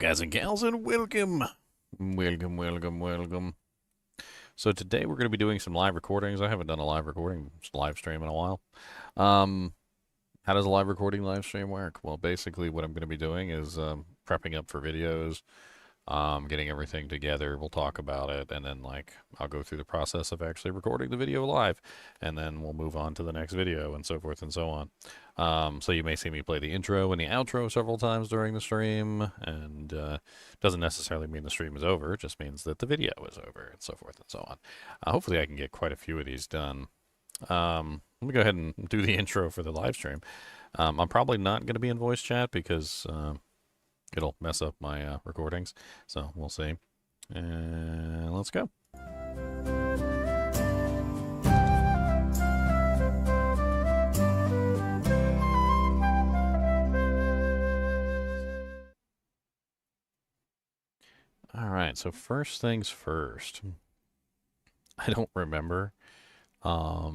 Guys and gals, and welcome. Welcome. So today we're going to be doing some live recordings. I haven't done a live stream in a while. Um, how does a live stream work? Well, basically what I'm going to be doing is prepping up for videos, getting everything together. We'll talk about it, and then I'll go through the process of actually recording the video live, and then we'll move on to the next video, and so forth and so on. So you may see me play the intro and the outro several times during the stream, and doesn't necessarily mean the stream is over. It just means that the video is over, and so forth and so on. Hopefully I can get quite a few of these done. Let me go ahead and do the intro for the live stream. I'm probably not going to be in voice chat because it'll mess up my recordings, so we'll see. And let's go. Alright, so first things first. I don't remember how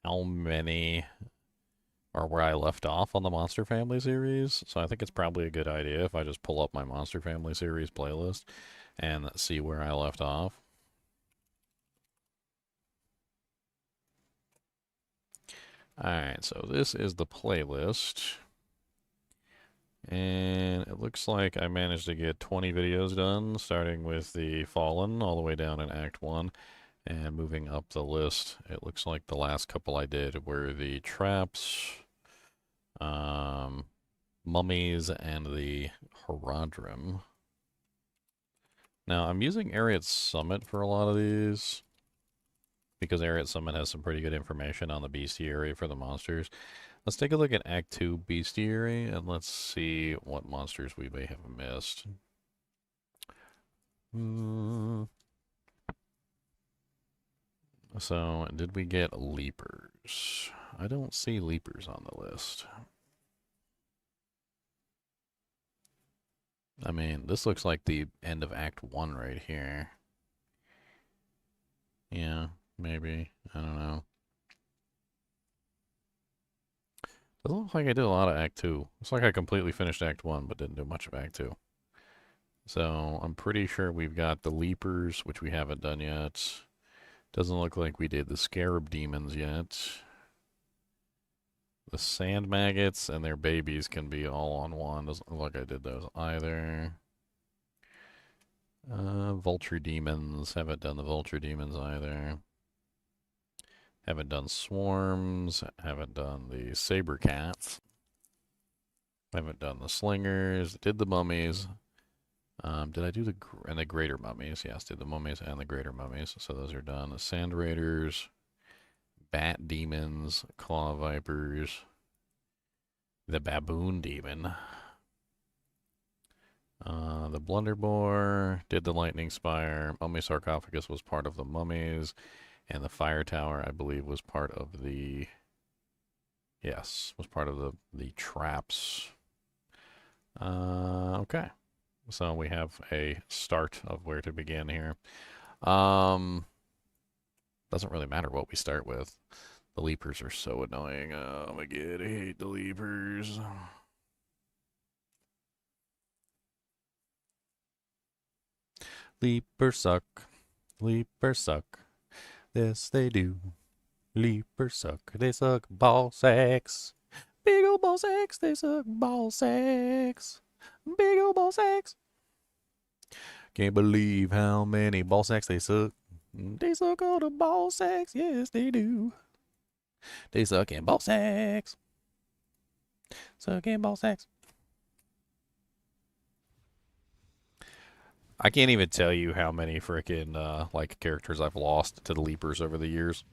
many or where I left off on the Monster Family series, so I think it's probably a good idea if I just pull up my Monster Family series playlist and see where I left off. Alright, so this is the playlist. And it looks like I managed to get 20 videos done, starting with the Fallen all the way down in Act 1. And moving up the list, it looks like the last couple I did were the Traps, Mummies, and the Horadrim. Now, I'm using Ariat Summit for a lot of these, because Ariat Summit has some pretty good information on the bestiary for the monsters. Let's take a look at Act 2 Bestiary, and let's see what monsters we may have missed. So, did we get leapers? I don't see leapers on the list. I mean, this looks like the end of Act 1 right here. Yeah, maybe. I don't know. Doesn't look like I did a lot of Act 2. Looks like I completely finished Act 1, but didn't do much of Act 2. So, I'm pretty sure we've got the Leapers, which we haven't done yet. Doesn't look like we did the Scarab demons yet. The sand maggots and their babies can be all on one. Doesn't look like I did those either. Vulture demons. Haven't done the Vulture demons either. Haven't done swarms. Haven't done the Saber cats. Haven't done the slingers. Did the mummies. Did I do the greater mummies? Yes, did the mummies and the greater mummies. So those are done. The sand raiders, bat demons, claw vipers, the baboon demon, the blunderbore, did the lightning spire. Mummy sarcophagus was part of the mummies, and the fire tower, I believe, was part of the, yes, was part of the traps. Okay. So we have a start of where to begin here. Doesn't really matter what we start with. The leapers are so annoying. Oh my god, I hate the leapers. Leapers suck. Leapers suck. Yes, they do. Leapers suck. They suck ball sacks. Big ol' ball sacks. They suck ball sacks. Big ol' ball sacks. Can't believe how many ball sacks they suck. They suck all the ball sacks. Yes, they do. They suck in ball sacks. Suck in ball sacks. I can't even tell you how many freaking characters I've lost to the leapers over the years.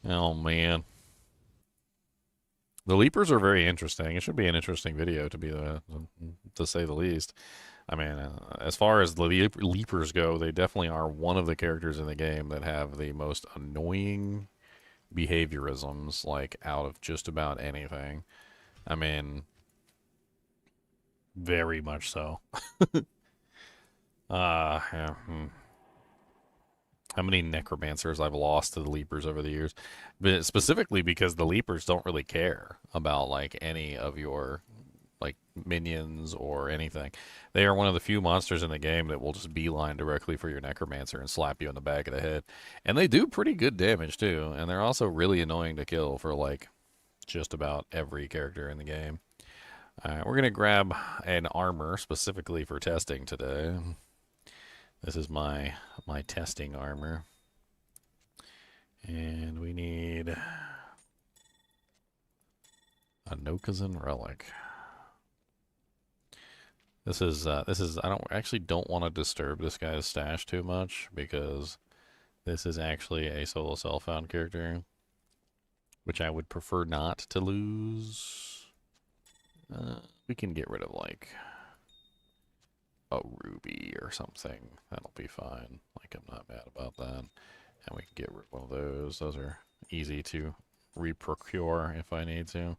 Oh man. The leapers are very interesting. It should be an interesting video to say the least. I mean, as far as the leapers go, they definitely are one of the characters in the game that have the most annoying behaviorisms, like, out of just about anything. I mean, very much so. Yeah. How many necromancers I've lost to the leapers over the years, but specifically because the leapers don't really care about like any of your like minions or anything. They are one of the few monsters in the game that will just beeline directly for your necromancer and slap you in the back of the head. And they do pretty good damage too, and they're also really annoying to kill for like just about every character in the game. Alright, we're gonna grab an armor specifically for testing today. This is my testing armor. And we need a Nokazan relic. This is I don't want to disturb this guy's stash too much because this is actually a solo self-found character, which I would prefer not to lose. We can get rid of like a ruby or something. That'll be fine. Like, I'm not mad about that. And we can get rid of one of those. Those are easy to reprocure if I need to.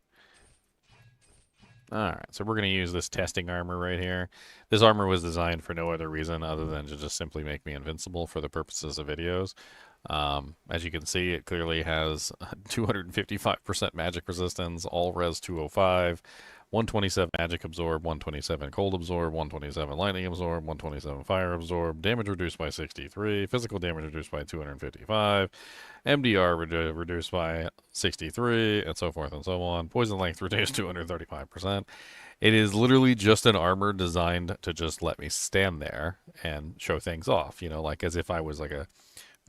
Alright, so we're going to use this testing armor right here. This armor was designed for no other reason other than to just simply make me invincible for the purposes of videos. As you can see, it clearly has 255% magic resistance, all res 205, 127 magic absorb, 127 cold absorb, 127 lightning absorb, 127 fire absorb, damage reduced by 63, physical damage reduced by 255, MDR reduced by 63, and so forth and so on. Poison length reduced 235%. It is literally just an armor designed to just let me stand there and show things off, you know, like as if I was like a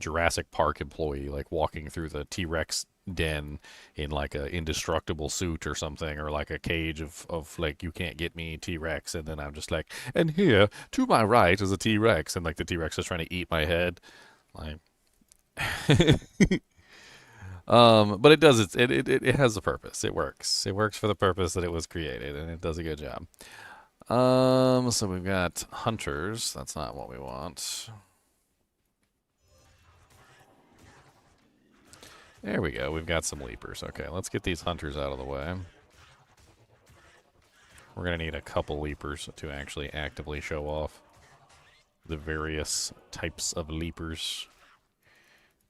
Jurassic Park employee, like walking through the T-Rex den in like a indestructible suit or something, or like a cage of like, you can't get me T-Rex, and then I'm just like, and here to my right is a T-Rex, and like the T-Rex is trying to eat my head, like but it does it has a purpose. It works for the purpose that it was created, and it does a good job. So we've got hunters. That's not what we want. There we go. We've got some leapers. Okay, let's get these hunters out of the way. We're going to need a couple leapers to actually actively show off the various types of leapers.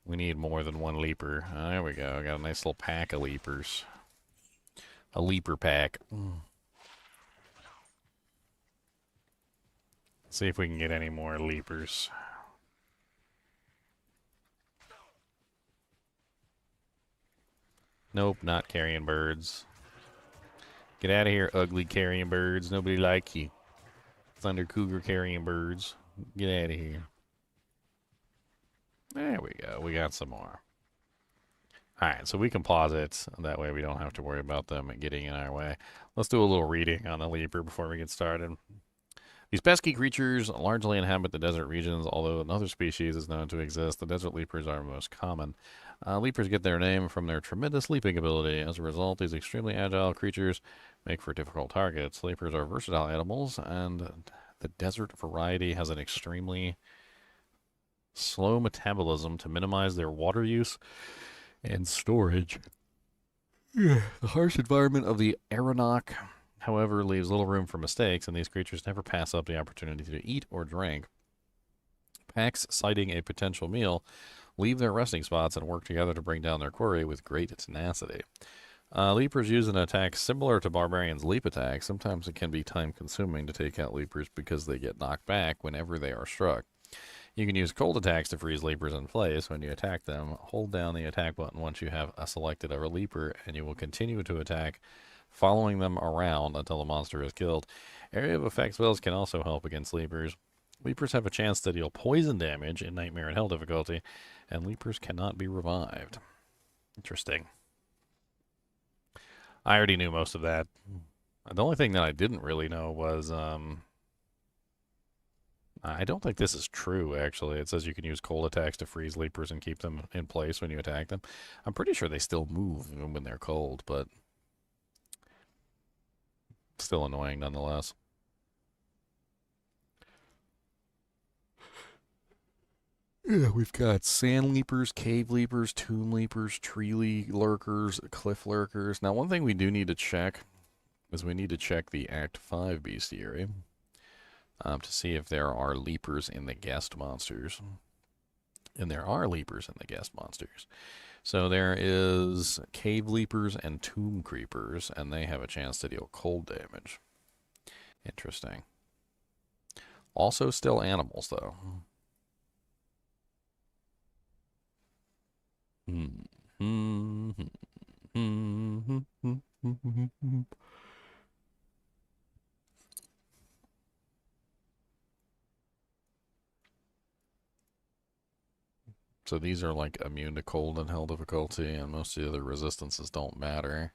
We need more than one leaper. There we go. I got a nice little pack of leapers. A leaper pack. See if we can get any more leapers. Nope, not carrion birds. Get out of here, ugly carrion birds. Nobody like you. Thunder cougar carrion birds. Get out of here. There we go. We got some more. Alright, so we can pause it. That way we don't have to worry about them getting in our way. Let's do a little reading on the leaper before we get started. These pesky creatures largely inhabit the desert regions, although another species is known to exist. The desert leapers are most common. Leapers get their name from their tremendous leaping ability. As a result, these extremely agile creatures make for difficult targets. Leapers are versatile animals, and the desert variety has an extremely slow metabolism to minimize their water use and storage. The harsh environment of the Aeronach, however, leaves little room for mistakes, and these creatures never pass up the opportunity to eat or drink. Packs sighting a potential meal leave their resting spots and work together to bring down their quarry with great tenacity. Leapers use an attack similar to Barbarians' leap attack. Sometimes it can be time-consuming to take out leapers because they get knocked back whenever they are struck. You can use cold attacks to freeze leapers in place. When you attack them, hold down the attack button once you have selected a leaper, and you will continue to attack, following them around until the monster is killed. Area of effect spells can also help against leapers. Leapers have a chance to deal poison damage in Nightmare and Hell difficulty, and leapers cannot be revived. Interesting. I already knew most of that. The only thing that I didn't really know was, I don't think this is true, actually. It says you can use cold attacks to freeze leapers and keep them in place when you attack them. I'm pretty sure they still move even when they're cold, but still annoying nonetheless. Yeah, we've got sand leapers, cave leapers, tomb leapers, tree lurkers, cliff lurkers. Now, one thing we do need to check is we need to check the Act 5 bestiary to see if there are leapers in the guest monsters. And there are leapers in the guest monsters. So there is cave leapers and tomb creepers, and they have a chance to deal cold damage. Interesting. Also still animals, though. So these are like immune to cold and hell difficulty, and most of the other resistances don't matter.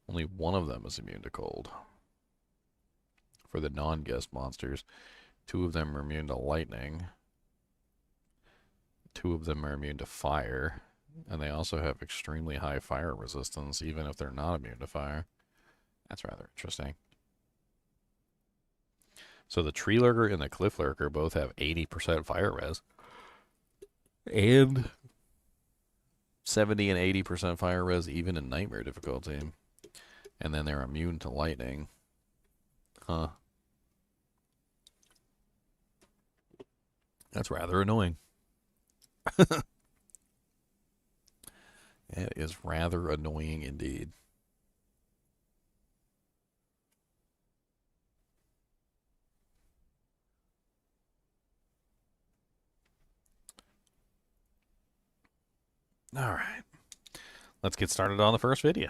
Only one of them is immune to cold. For the non-guest monsters, 2 of them are immune to lightning. 2 of them are immune to fire. And they also have extremely high fire resistance, even if they're not immune to fire. That's rather interesting. So the tree lurker and the cliff lurker both have 80% fire res. And 70 and 80% fire res even in nightmare difficulty. And then they're immune to lightning. Huh. That's rather annoying. It is rather annoying indeed. All right. Let's get started on the first video.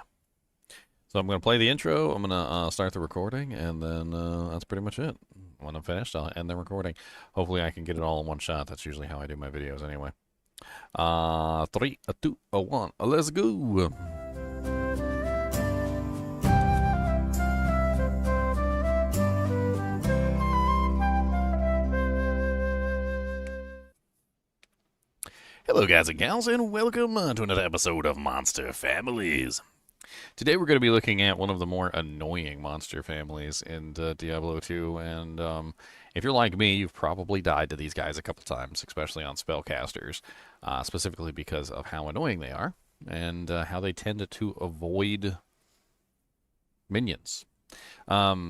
So I'm going to play the intro, I'm going to start the recording, and then that's pretty much it. When I'm finished, I'll end the recording. Hopefully I can get it all in one shot. That's usually how I do my videos anyway. 3, 2, 1, let's go! Hello guys and gals, and welcome to another episode of Monster Families. Today we're going to be looking at one of the more annoying monster families in Diablo 2, and if you're like me, you've probably died to these guys a couple times, especially on spellcasters, specifically because of how annoying they are, and how they tend to avoid minions.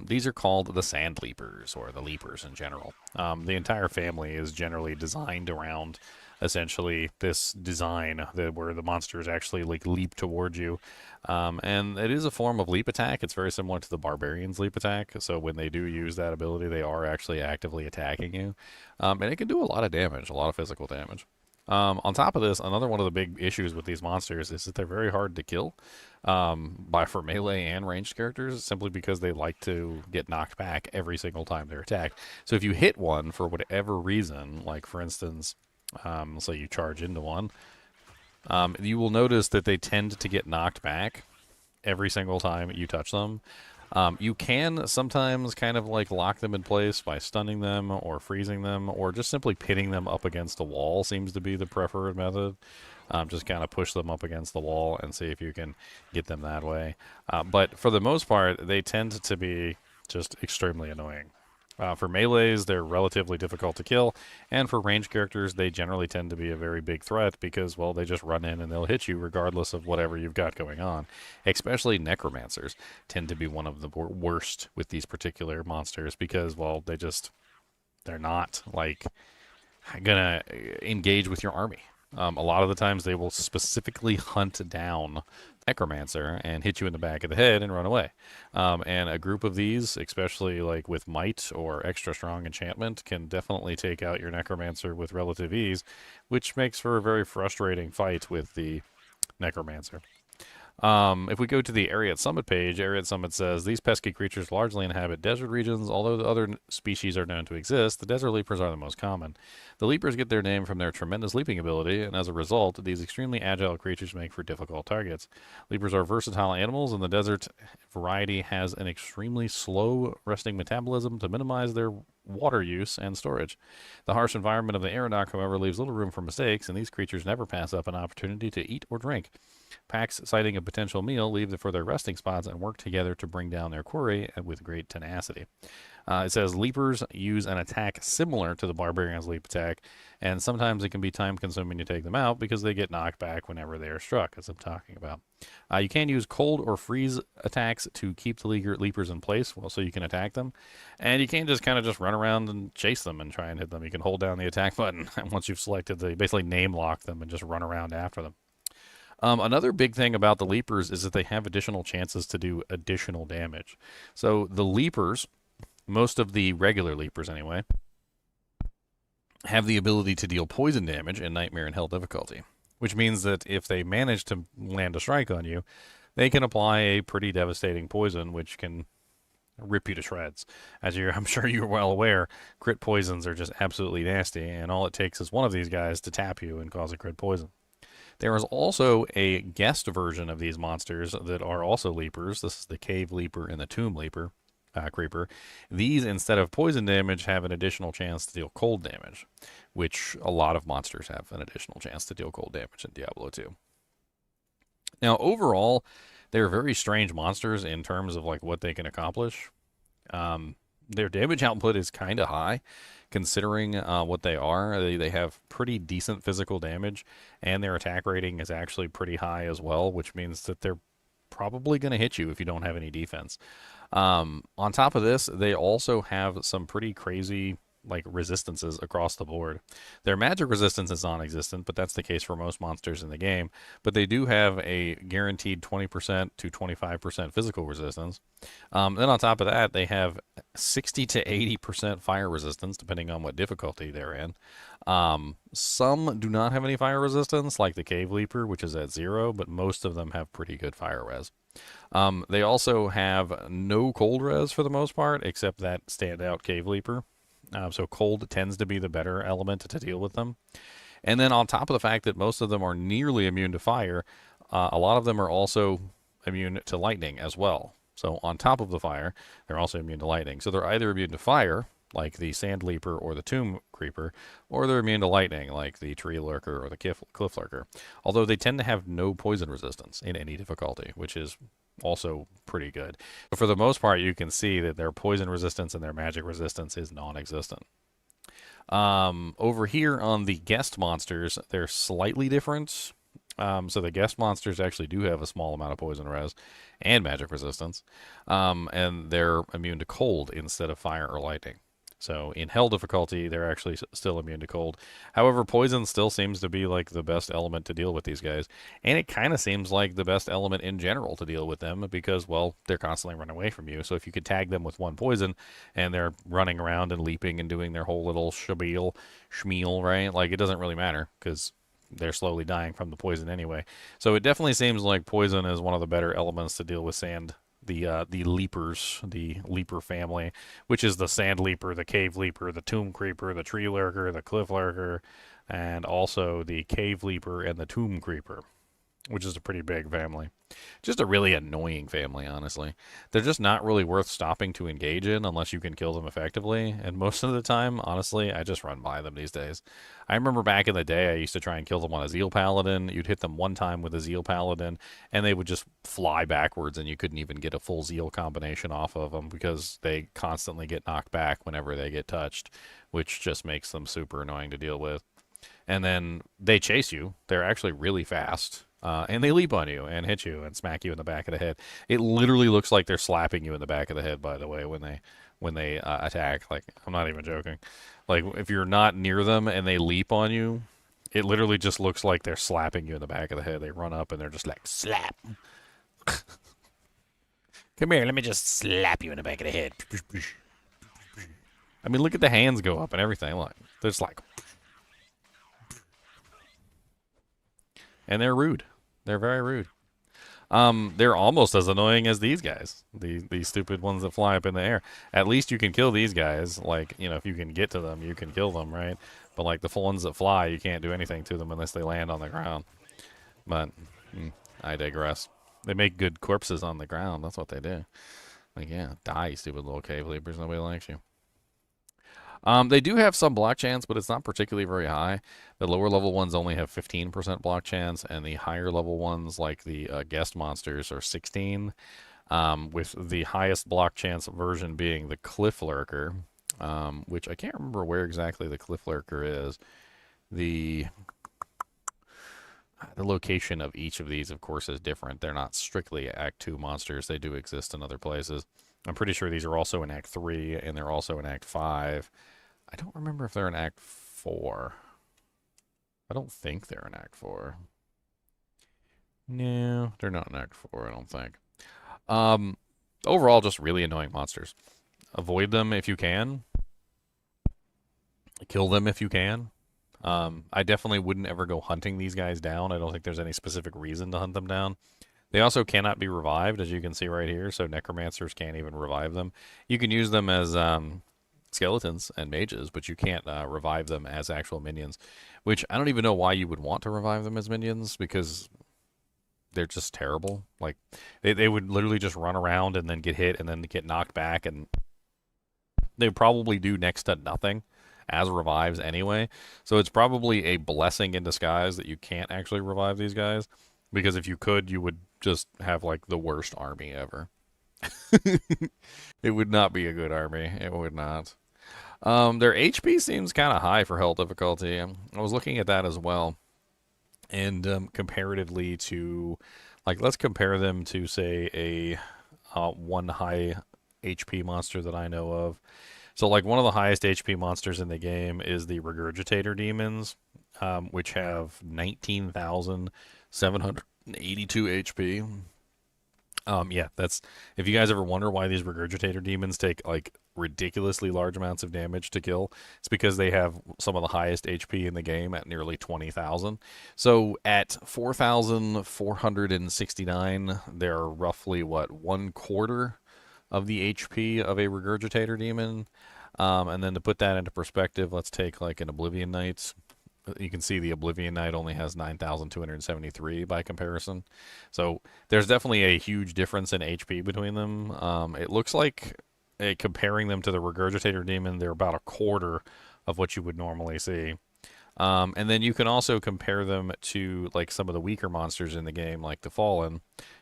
These are called the Sand Leapers, or the Leapers in general. The entire family is generally designed around essentially this design where the monsters actually like leap towards you, and it is a form of leap attack. It's very similar to the barbarian's leap attack, so when they do use that ability, they are actually actively attacking you, and it can do a lot of damage, a lot of physical damage. On top of this, another one of the big issues with these monsters is that they're very hard to kill for melee and ranged characters, simply because they like to get knocked back every single time they're attacked. So if you hit one for whatever reason, like for instance, so you charge into one, you will notice that they tend to get knocked back every single time you touch them. You can sometimes kind of like lock them in place by stunning them or freezing them, or just simply pitting them up against a wall seems to be the preferred method. Just kind of push them up against the wall and see if you can get them that way. But for the most part, they tend to be just extremely annoying. For melees, they're relatively difficult to kill, and for ranged characters, they generally tend to be a very big threat because, well, they just run in and they'll hit you regardless of whatever you've got going on. Especially necromancers tend to be one of the worst with these particular monsters because, well, they're not, like, gonna engage with your army. A lot of the times they will specifically hunt down necromancer and hit you in the back of the head and run away. And a group of these, especially like with might or extra strong enchantment, can definitely take out your necromancer with relative ease, which makes for a very frustrating fight with the necromancer. If we go to the Ariat Summit page, Ariat Summit says, these pesky creatures largely inhabit desert regions. Although the other species are known to exist, the desert leapers are the most common. The leapers get their name from their tremendous leaping ability, and as a result, these extremely agile creatures make for difficult targets. Leapers are versatile animals, and the desert variety has an extremely slow resting metabolism to minimize their water use and storage. The harsh environment of the Aerodoc, however, leaves little room for mistakes, and these creatures never pass up an opportunity to eat or drink. Packs sighting a potential meal leave for their resting spots and work together to bring down their quarry with great tenacity. It says leapers use an attack similar to the barbarian's leap attack, and sometimes it can be time consuming to take them out because they get knocked back whenever they are struck, as I'm talking about. You can use cold or freeze attacks to keep the leapers in place, well, so you can attack them, and you can't just kind of just run around and chase them and try and hit them. You can hold down the attack button, and once you've selected, basically name lock them and just run around after them. Another big thing about the leapers is that they have additional chances to do additional damage. So the leapers, most of the regular leapers anyway, have the ability to deal poison damage in Nightmare and Hell difficulty, which means that if they manage to land a strike on you, they can apply a pretty devastating poison, which can rip you to shreds. I'm sure you're well aware, crit poisons are just absolutely nasty, and all it takes is one of these guys to tap you and cause a crit poison. There is also a guest version of these monsters that are also leapers. This is the Cave Leaper and the Tomb Leaper. Creeper. These, instead of poison damage, have an additional chance to deal cold damage, which a lot of monsters have an additional chance to deal cold damage in Diablo 2. Now, overall, they're very strange monsters in terms of like what they can accomplish. Their damage output is kind of high, considering what they are. They have pretty decent physical damage, and their attack rating is actually pretty high as well, which means that they're probably going to hit you if you don't have any defense. On top of this, they also have some pretty crazy like resistances across the board. Their magic resistance is non-existent, but that's the case for most monsters in the game. But they do have a guaranteed 20% to 25% physical resistance. Then on top of that, they have 60 to 80% fire resistance, depending on what difficulty they're in. Some do not have any fire resistance, like the Cave Leaper, which is at 0, but most of them have pretty good fire res. They also have no cold res for the most part, except that standout Cave Leaper. So cold tends to be the better element to deal with them. And then on top of the fact that most of them are nearly immune to fire, a lot of them are also immune to lightning as well. So on top of the fire, they're also immune to lightning. So they're either immune to fire, like the Sand Leaper or the Tomb Creeper, or they're immune to lightning, like the Tree Lurker or the Cliff Lurker. Although they tend to have no poison resistance in any difficulty, which is also pretty good. But for the most part, you can see that their poison resistance and their magic resistance is non-existent. Over here on the guest monsters, they're slightly different. So the guest monsters actually do have a small amount of poison res and magic resistance, and they're immune to cold instead of fire or lightning. So in Hell difficulty, they're actually still immune to cold. However, poison still seems to be like the best element to deal with these guys. And it kind of seems like the best element in general to deal with them because, well, they're constantly running away from you. So if you could tag them with one poison and they're running around and leaping and doing their whole little schmeal, right? Like it doesn't really matter because they're slowly dying from the poison anyway. So it definitely seems like poison is one of the better elements to deal with sand. The leapers, the leaper family, which is the Sand Leaper, the Cave Leaper, the Tomb Creeper, the Tree Lurker, the Cliff Lurker, and also the Cave Leaper and the Tomb Creeper, which is a pretty big family. Just a really annoying family, honestly. They're just not really worth stopping to engage in unless you can kill them effectively. And most of the time, honestly, I just run by them these days. I remember back in the day, I used to try and kill them on a Zeal Paladin. You'd hit them one time with a Zeal Paladin, and they would just fly backwards, and you couldn't even get a full Zeal combination off of them because they constantly get knocked back whenever they get touched, which just makes them super annoying to deal with. And then they chase you. They're actually really fast. And they leap on you and hit you and smack you in the back of the head. It literally looks like they're slapping you in the back of the head, by the way, when they attack. Like, I'm not even joking. Like, if you're not near them and they leap on you, it literally just looks like they're slapping you in the back of the head. They run up and they're just like, slap. Come here, let me just slap you in the back of the head. I mean, look at the hands go up and everything. Like, they're just like... And they're rude. They're very rude. They're almost as annoying as these guys. These stupid ones that fly up in the air. At least you can kill these guys. Like, you know, if you can get to them, you can kill them, right? But like the ones that fly, you can't do anything to them unless they land on the ground. But I digress. They make good corpses on the ground. That's what they do. Like, yeah, die, you stupid little cave leapers. Nobody likes you. They do have some block chance, but it's not particularly very high. The lower level ones only have 15% block chance, and the higher level ones, like the guest monsters, are 16. With the highest block chance version being the Cliff Lurker, which I can't remember where exactly the Cliff Lurker is. The location of each of these, of course, is different. They're not strictly Act 2 monsters. They do exist in other places. I'm pretty sure these are also in Act 3, and they're also in Act 5. I don't remember if they're in Act 4. I don't think they're in Act 4. No, they're not in Act 4, I don't think. Um, Overall, just really annoying monsters. Avoid them if you can. Kill them if you can. I definitely wouldn't ever go hunting these guys down. I don't think there's any specific reason to hunt them down. They also cannot be revived, as you can see right here, so necromancers can't even revive them. You can use them as skeletons and mages, but you can't revive them as actual minions, which I don't even know why you would want to revive them as minions, because they're just terrible. Like, they would literally just run around and then get hit and then get knocked back, and they probably do next to nothing as revives anyway. So it's probably a blessing in disguise that you can't actually revive these guys, because if you could, you would just have like the worst army ever. It would not be a good army. It would not. Their HP seems kind of high for hell difficulty. I was looking at that as well, and comparatively to, like, let's compare them to say a one high HP monster that I know of. So, like, one of the highest HP monsters in the game is the Regurgitator Demons, which have 19,782 HP. Yeah, that's, if you guys ever wonder why these Regurgitator Demons take like ridiculously large amounts of damage to kill, it's because they have some of the highest HP in the game at nearly 20,000. So at 4,469, they're roughly what, one quarter of the HP of a Regurgitator Demon. And then to put that into perspective, let's take like an Oblivion Knight. You can see the Oblivion Knight only has 9,273 by comparison. So there's definitely a huge difference in HP between them. It looks like, comparing them to the Regurgitator Demon, they're about a quarter of what you would normally see. And then you can also compare them to like some of the weaker monsters in the game, like the Fallen,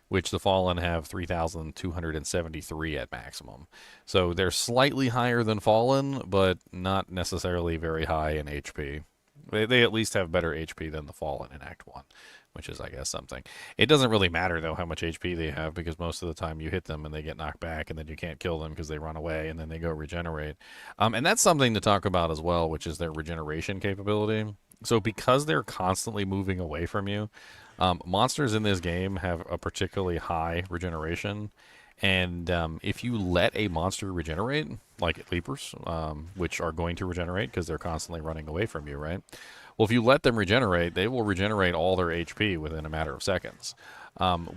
which the Fallen have 3,273 at maximum. So they're slightly higher than Fallen, but not necessarily very high in HP. They at least have better HP than the Fallen in Act 1, which is, I guess, something. It doesn't really matter, though, how much HP they have, because most of the time you hit them and they get knocked back, and then you can't kill them because they run away, and then they go regenerate. And that's something to talk about as well, which is their regeneration capability. So because they're constantly moving away from you, monsters in this game have a particularly high regeneration. And if you let a monster regenerate, like leapers, which are going to regenerate because they're constantly running away from you, right? Well, if you let them regenerate, they will regenerate all their HP within a matter of seconds,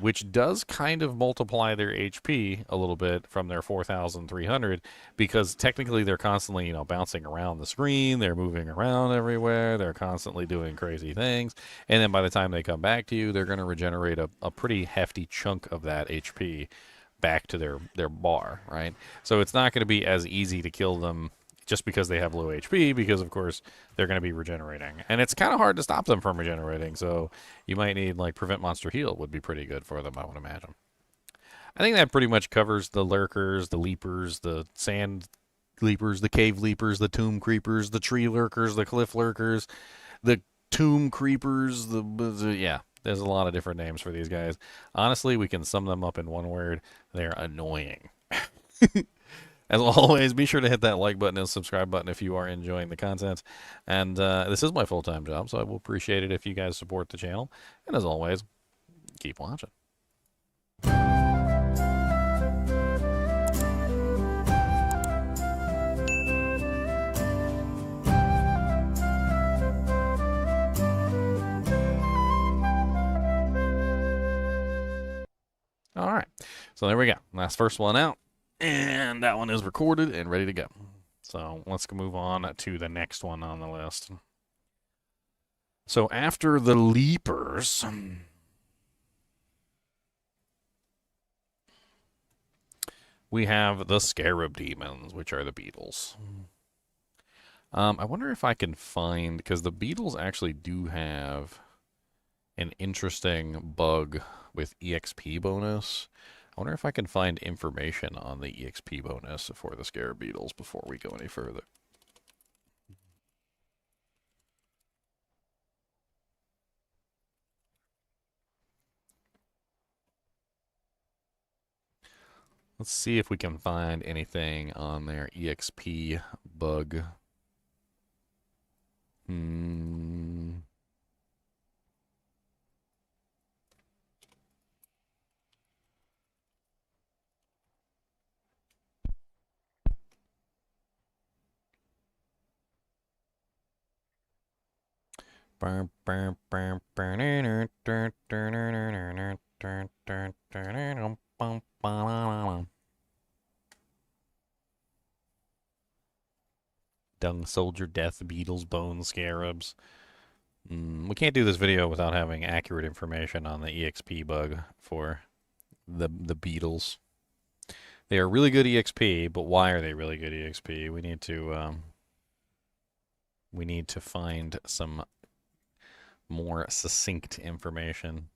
which does kind of multiply their HP a little bit from their 4,300, because technically they're constantly, bouncing around the screen, they're moving around everywhere, they're constantly doing crazy things, and then by the time they come back to you, they're going to regenerate a pretty hefty chunk of that HP back to their bar, right? So it's not going to be as easy to kill them just because they have low HP, because of course they're going to be regenerating, and it's kind of hard to stop them from regenerating. So you might need, like, prevent monster heal would be pretty good for them, I would imagine. I think that pretty much covers the lurkers, the leapers, the sand leapers, the cave leapers, the tomb creepers, the tree lurkers, the cliff lurkers, the tomb creepers, yeah. There's a lot of different names for these guys. Honestly, we can sum them up in one word. They're annoying. As always, be sure to hit that like button and subscribe button if you are enjoying the content. And this is my full-time job, so I will appreciate it if you guys support the channel. And as always, keep watching. All right, so there we go. Last first one out, and that one is recorded and ready to go. So let's move on to the next one on the list. So after the leapers, we have the Scarab demons, which are the beetles. I wonder if I can find, because the beetles actually do have an interesting bug with EXP bonus. I wonder if I can find information on the EXP bonus for the Scarab beetles before we go any further. Let's see if we can find anything on their EXP bug. Dung soldier, death beetles, bone scarabs. We can't do this video without having accurate information on the EXP bug for the beetles. They are really good EXP, but why are they really good EXP? We need to find some more succinct information.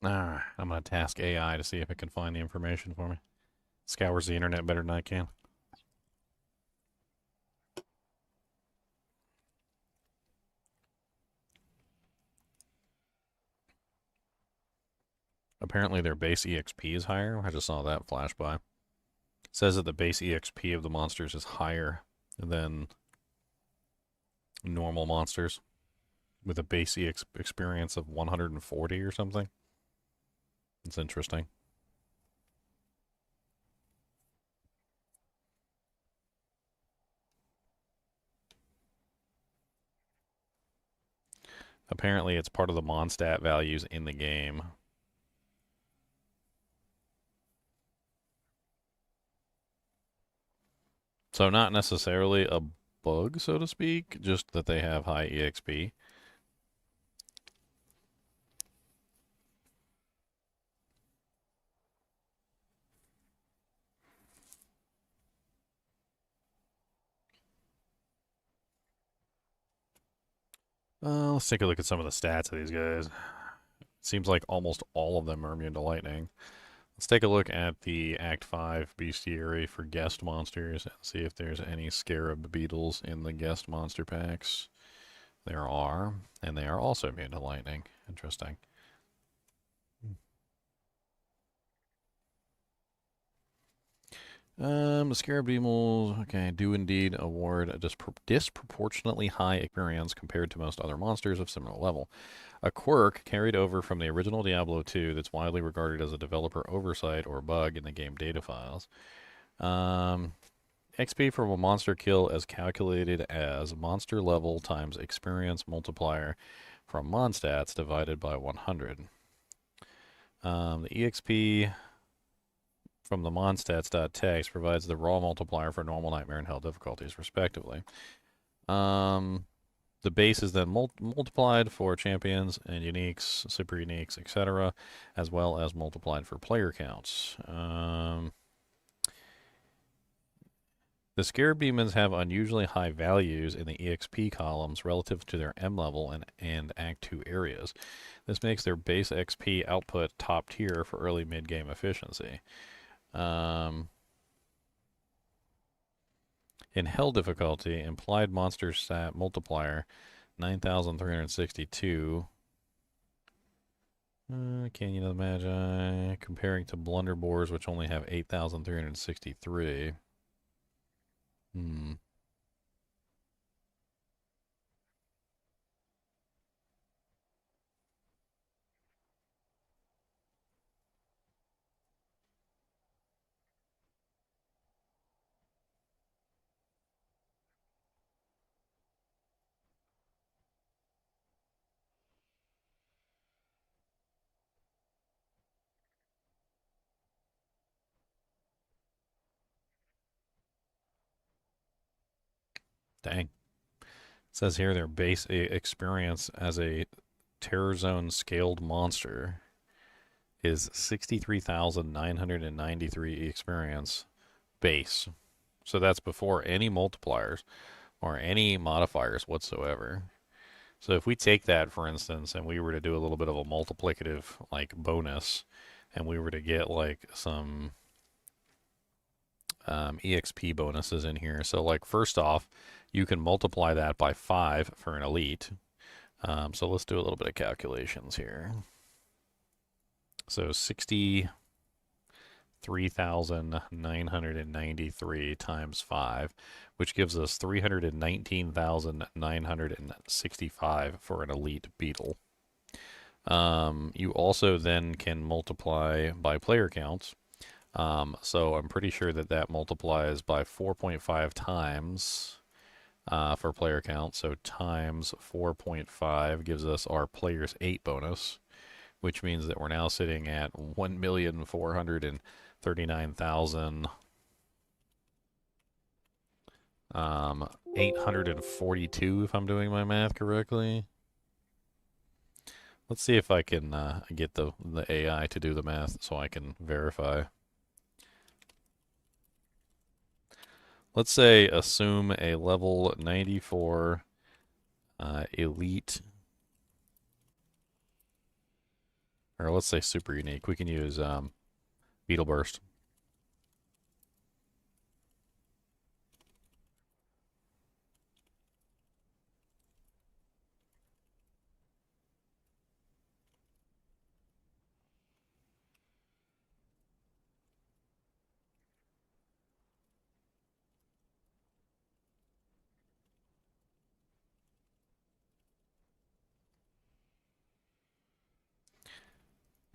I'm going to task AI to see if it can find the information for me. Scours the internet better than I can. Apparently their base EXP is higher. I just saw that flash by. It says that the base EXP of the monsters is higher than normal monsters with a base experience of 140 or something. It's interesting. Apparently it's part of the Monstat values in the game. So not necessarily a bug, so to speak, just that they have high EXP. Let's take a look at some of the stats of these guys. Seems like almost all of them are immune to lightning. Let's take a look at the Act 5 bestiary for guest monsters and see if there's any Scarab beetles in the guest monster packs. There are, and they are also immune to lightning. Interesting. The Scarab beetles, okay, do indeed award a disproportionately high experience compared to most other monsters of similar level. A quirk carried over from the original Diablo 2 that's widely regarded as a developer oversight or bug in the game data files. XP from a monster kill is calculated as monster level times experience multiplier from Monstats divided by 100. The EXP from the monstats.txt provides the raw multiplier for normal, nightmare, and hell difficulties, respectively. The base is then multiplied for champions and uniques, super uniques, etc., as well as multiplied for player counts. The Scarab demons have unusually high values in the EXP columns relative to their M level and Act 2 areas. This makes their base XP output top tier for early mid-game efficiency. In Hell difficulty, implied monster stat multiplier 9,362. Canyon of the Magi, comparing to Blunderboars, which only have 8,363. Dang. says here their base experience as a Terror Zone scaled monster is 63,993 experience base. So that's before any multipliers or any modifiers whatsoever. So if we take that, for instance, and we were to do a little bit of a multiplicative like bonus, and we were to get like some EXP bonuses in here. So like first off, you can multiply that by 5 for an elite. So let's do a little bit of calculations here. So 63,993 times 5, which gives us 319,965 for an elite beetle. You also then can multiply by player counts. So I'm pretty sure that that multiplies by 4.5 times for player count. So times 4.5 gives us our players 8 bonus, which means that we're now sitting at 1,439,000 842 if I'm doing my math correctly. Let's see if I can get the AI to do the math so I can verify. Let's say assume a level 94 elite, or let's say super unique. We can use Beetle Burst.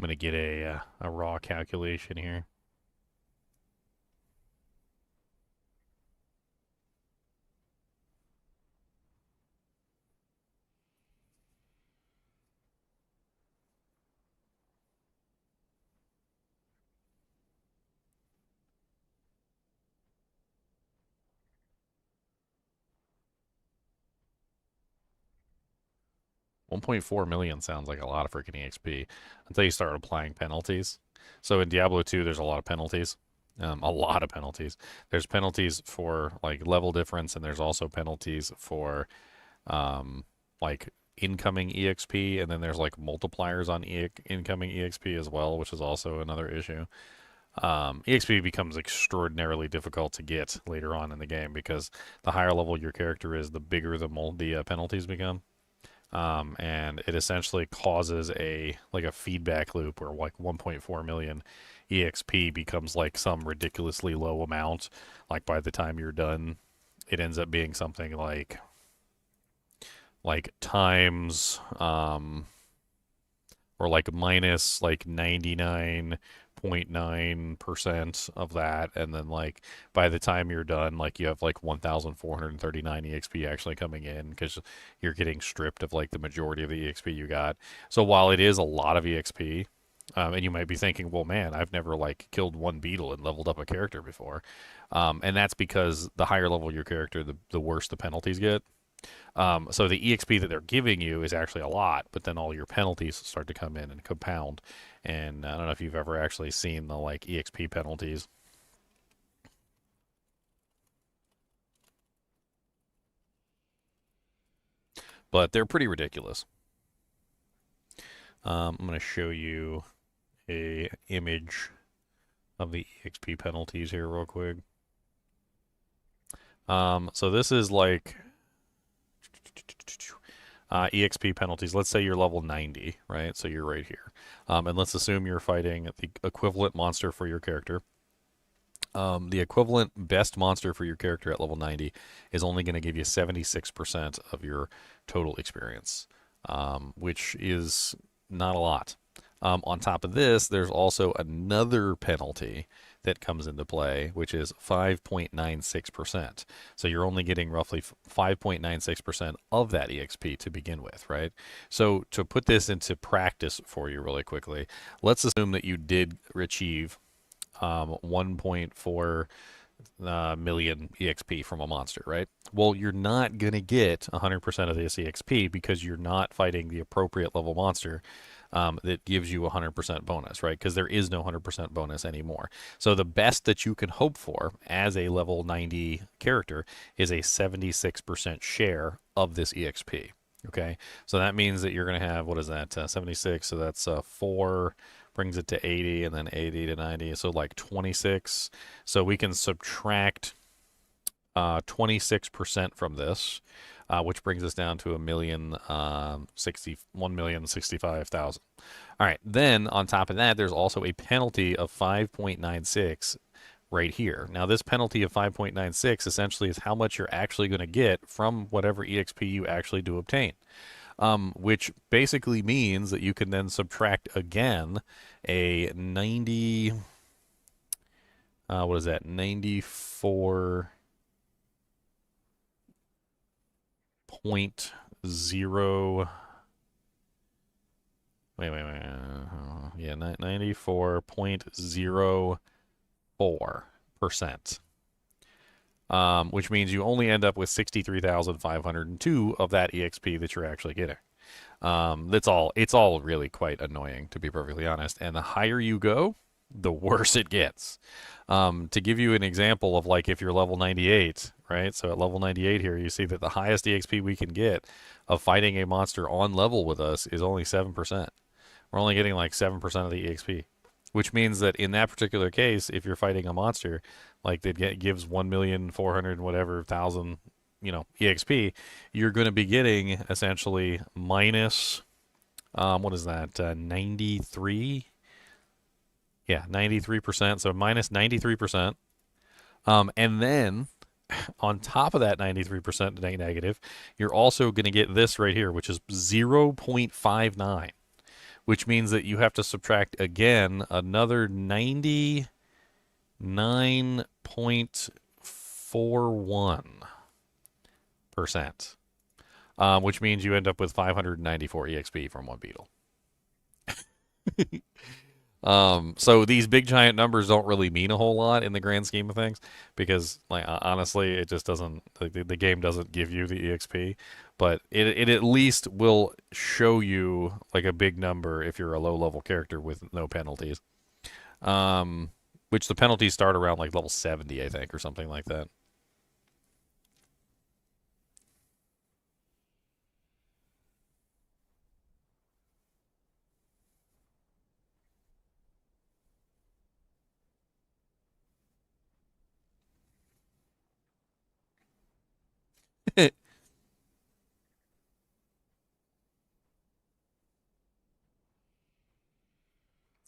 I'm going to get a raw calculation here. $1.4 million sounds like a lot of freaking EXP until you start applying penalties. So in Diablo 2, there's a lot of penalties. A lot of penalties. There's penalties for like level difference, and there's also penalties for like incoming EXP, and then there's like multipliers on incoming EXP as well, which is also another issue. EXP becomes extraordinarily difficult to get later on in the game because the higher level your character is, the bigger the penalties become. And it essentially causes a feedback loop where like 1.4 million EXP becomes like some ridiculously low amount. Like by the time you're done, it ends up being something like times or like minus like 99.9% of that, and then like by the time you're done, like you have like 1,439 EXP actually coming in because you're getting stripped of like the majority of the EXP you got. So while it is a lot of EXP, and you might be thinking, well, man, I've never like killed one beetle and leveled up a character before, and that's because the higher level your character, the worse the penalties get. So the EXP that they're giving you is actually a lot, but then all your penalties start to come in and compound. And I don't know if you've ever actually seen the like EXP penalties, but they're pretty ridiculous. I'm going to show you a image of the EXP penalties here real quick. So this is like EXP penalties. Let's say you're level 90, right? So you're right here. And let's assume you're fighting the equivalent monster for your character. The equivalent best monster for your character at level 90 is only going to give you 76% of your total experience, which is not a lot. On top of this, there's also another penalty that comes into play, which is 5.96%. So you're only getting roughly 5.96% of that EXP to begin with, right? So to put this into practice for you really quickly, let's assume that you did achieve 1.4 million EXP from a monster, right? Well, you're not going to get 100% of this EXP because you're not fighting the appropriate level monster that gives you 100% bonus, right? Because there is no 100% bonus anymore. So the best that you can hope for as a level 90 character is a 76% share of this EXP. Okay, so that means that you're going to have, what is that, 76, so that's 4, brings it to 80, and then 80 to 90, so like 26. So we can subtract 26% from this, which brings us down to 1,065,000. All right, then on top of that, there's also a penalty of 5.96 right here. Now, this penalty of 5.96 essentially is how much you're actually going to get from whatever EXP you actually do obtain. Which basically means that you can then subtract again a 90, what is that, 94.0, yeah, 94.04%. Which means you only end up with 63,502 of that EXP that you're actually getting. It's all really quite annoying, to be perfectly honest. And the higher you go, the worse it gets. To give you an example of like if you're level 98, right? So at level 98 here, you see that the highest EXP we can get of fighting a monster on level with us is only 7%. We're only getting like 7% of the EXP, which means that in that particular case, if you're fighting a monster like that gives 1,400,000 whatever thousand, EXP, you're going to be getting essentially minus, what is that, 93? Yeah, 93%. So minus 93%. And then on top of that 93% negative, you're also going to get this right here, which is 0.59, which means that you have to subtract again another 99.41%, which means you end up with 594 EXP from one beetle. So these big giant numbers don't really mean a whole lot in the grand scheme of things because, like, honestly, it just doesn't. The game doesn't give you the EXP, but it at least will show you like a big number if you're a low level character with no penalties. Which the penalties start around like level 70, I think, or something like that.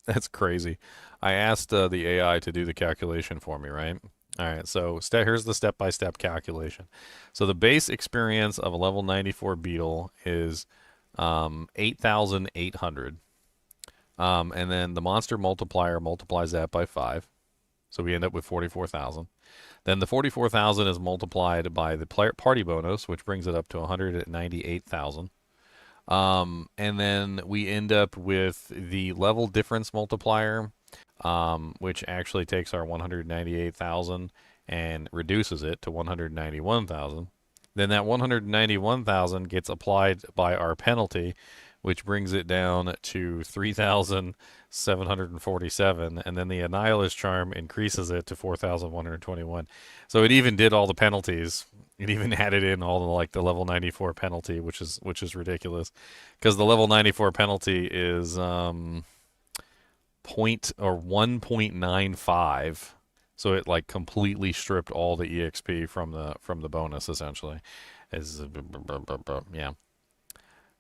That's crazy. I asked the AI to do the calculation for me, right? All right, so here's the step-by-step calculation. So the base experience of a level 94 beetle is 8,800. And then the monster multiplier multiplies that by 5. So we end up with 44,000. Then the 44,000 is multiplied by the party bonus, which brings it up to 198,000. And then we end up with the level difference multiplier, which actually takes our 198,000 and reduces it to 191,000. Then that 191,000 gets applied by our penalty, which brings it down to 3,747, and then the Annihilus charm increases it to 4,121. So it even did all the penalties. It even added in all the like the level 94 penalty, which is ridiculous, because the level 94 penalty is point or 1.95. So it like completely stripped all the EXP from the bonus essentially. Is yeah.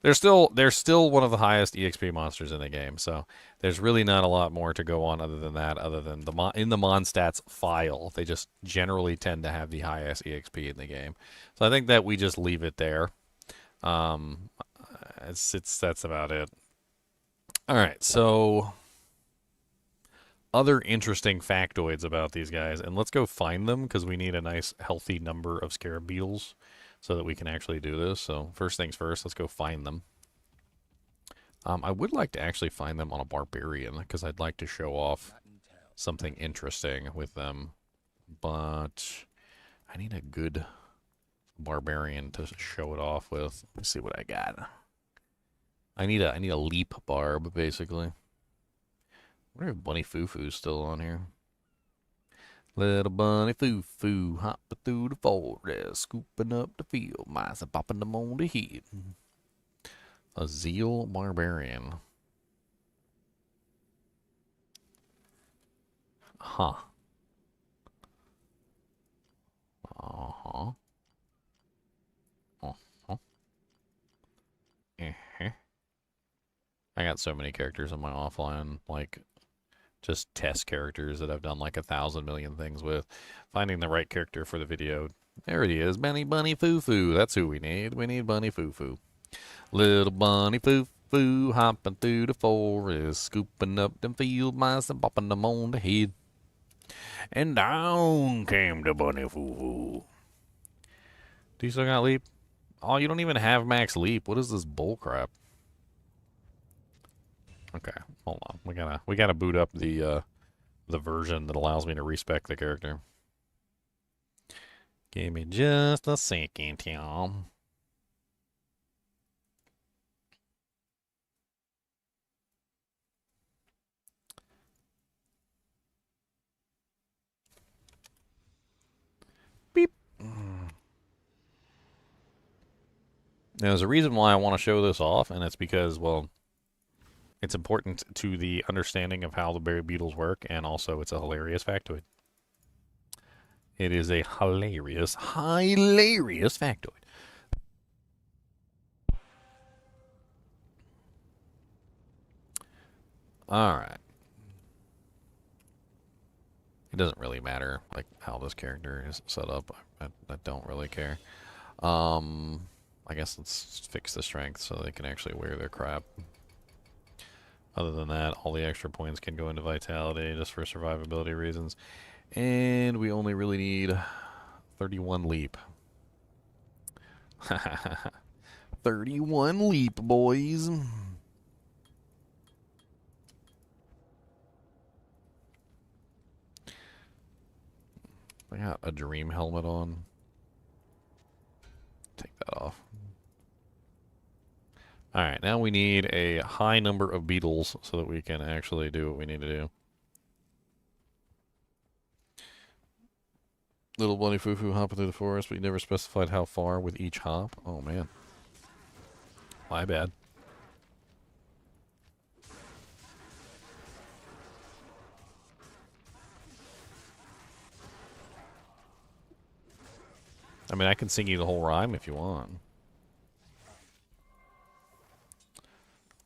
They're still one of the highest EXP monsters in the game, so there's really not a lot more to go on other than that. Other than in the Monstats file, they just generally tend to have the highest EXP in the game. So I think that we just leave it there. Um, that's about it. All right, so other interesting factoids about these guys, and let's go find them because we need a nice healthy number of Scarab beetles so that we can actually do this. So first things first, let's go find them. I would like to actually find them on a barbarian because I'd like to show off something interesting with them. but I need a good barbarian to show it off with. Let's see what I got. I need a leap barb, basically. I wonder if Bunny Foo-Foo's still on here. Little bunny foo-foo hopping through the forest, scooping up the field mice and popping them on the head. A zeal barbarian. Huh. Uh-huh. Uh-huh. Uh-huh. I got so many characters in my offline, like, just test characters that I've done like 1,000 million things with. Finding the right character for the video. There it is, Bunny Foo-Foo. That's who we need. We need Bunny Foo-Foo. Little Bunny Foo-Foo hopping through the forest, scooping up them field mice and popping them on the head. And down came the Bunny Foo-Foo. Do you still got leap? Oh, you don't even have max leap. What is this bull crap? Okay, hold on. We gotta boot up the version that allows me to respec the character. Give me just a second, Tom. Beep. Now, there's a reason why I want to show this off, and it's because, well, it's important to the understanding of how the berry beetles work, and also it's a hilarious factoid. It is a hilarious factoid. Alright. It doesn't really matter, like, how this character is set up. I don't really care. I guess let's fix the strength so they can actually wear their crap. Other than that, all the extra points can go into vitality just for survivability reasons. And we only really need 31 leap. 31 leap, boys. I got a dream helmet on. Take that off. Alright, now we need a high number of beetles so that we can actually do what we need to do. Little bunny foo-foo hopping through the forest, but you never specified how far with each hop. Oh, man. My bad. I mean, I can sing you the whole rhyme if you want.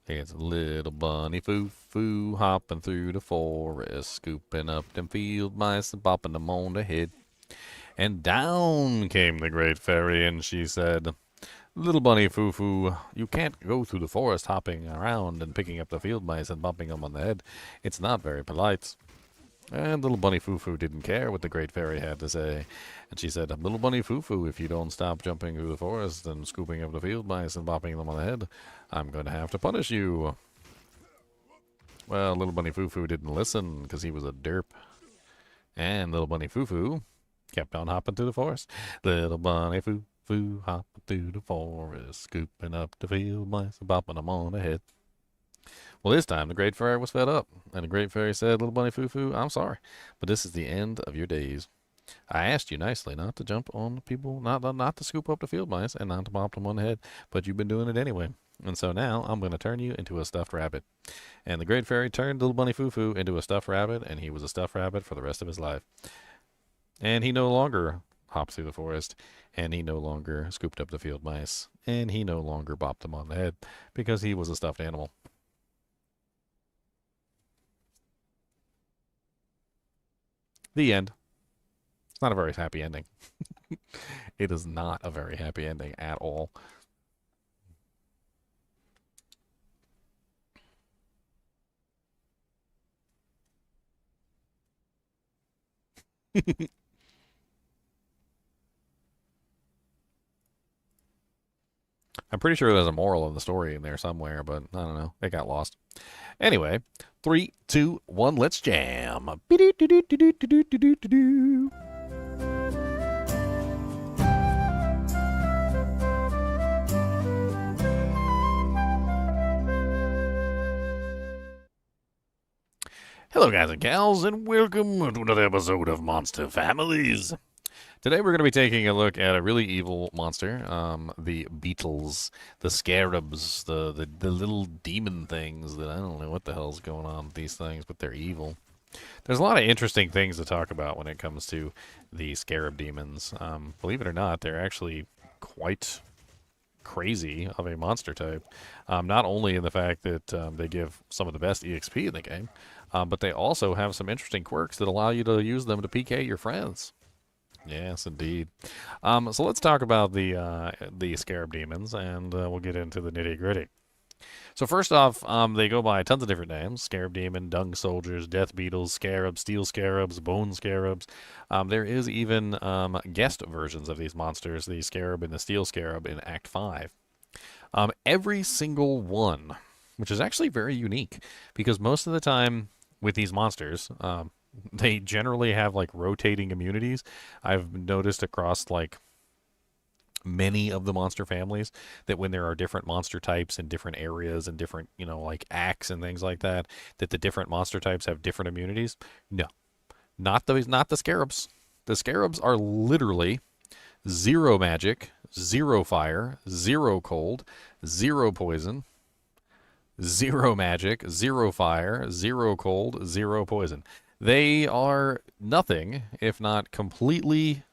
It's little bunny foo-foo hopping through the forest, scooping up them field mice and popping them on the head. And down came the great fairy, and she said, Little bunny foo-foo, you can't go through the forest hopping around and picking up the field mice and bumping them on the head. It's not very polite. And little bunny foo-foo didn't care what the great fairy had to say. And she said, Little bunny foo-foo, if you don't stop jumping through the forest and scooping up the field mice and bopping them on the head, I'm going to have to punish you. Well, little bunny foo-foo didn't listen because he was a derp. And little bunny foo-foo kept on hopping through the forest. Little bunny foo-foo hopping through the forest, scooping up the field mice and bopping them on the head. Well, this time the great fairy was fed up, and the great fairy said, Little bunny foo-foo, I'm sorry, but this is the end of your days. I asked you nicely not to jump on people, not to scoop up the field mice, and not to bop them on the head, but you've been doing it anyway. And so now I'm going to turn you into a stuffed rabbit. And the great fairy turned little bunny foo-foo into a stuffed rabbit, and he was a stuffed rabbit for the rest of his life. And he no longer hopped through the forest, and he no longer scooped up the field mice, and he no longer bopped them on the head, because he was a stuffed animal. The end. It's not a very happy ending. It is not a very happy ending at all. I'm pretty sure there's a moral of the story in there somewhere, but I don't know. It got lost. Anyway, 3, 2, 1, let's jam. Hello guys and gals, and welcome to another episode of Monster Families. Today we're going to be taking a look at a really evil monster, the beetles, the scarabs, the little demon things that I don't know what the hell's going on with these things, but they're evil. There's a lot of interesting things to talk about when it comes to the scarab demons. Believe it or not, they're actually quite crazy of a monster type. Not only in the fact that they give some of the best EXP in the game, but they also have some interesting quirks that allow you to use them to PK your friends. Yes, indeed. So let's talk about the Scarab demons, and we'll get into the nitty-gritty. So first off, they go by tons of different names: Scarab Demon, Dung Soldiers, Death Beetles, Scarabs, Steel Scarabs, Bone Scarabs. There is even guest versions of these monsters, the Scarab and the Steel Scarab in Act 5. Every single one, which is actually very unique, because most of the time with these monsters, they generally have like rotating immunities. I've noticed across like many of the monster families that when there are different monster types in different areas and different, like acts and things like that, that the different monster types have different immunities. No, not the scarabs. The scarabs are literally 0 magic, 0 fire, 0 cold, 0 poison, 0 magic, 0 fire, 0 cold, 0 poison. They are nothing if not completely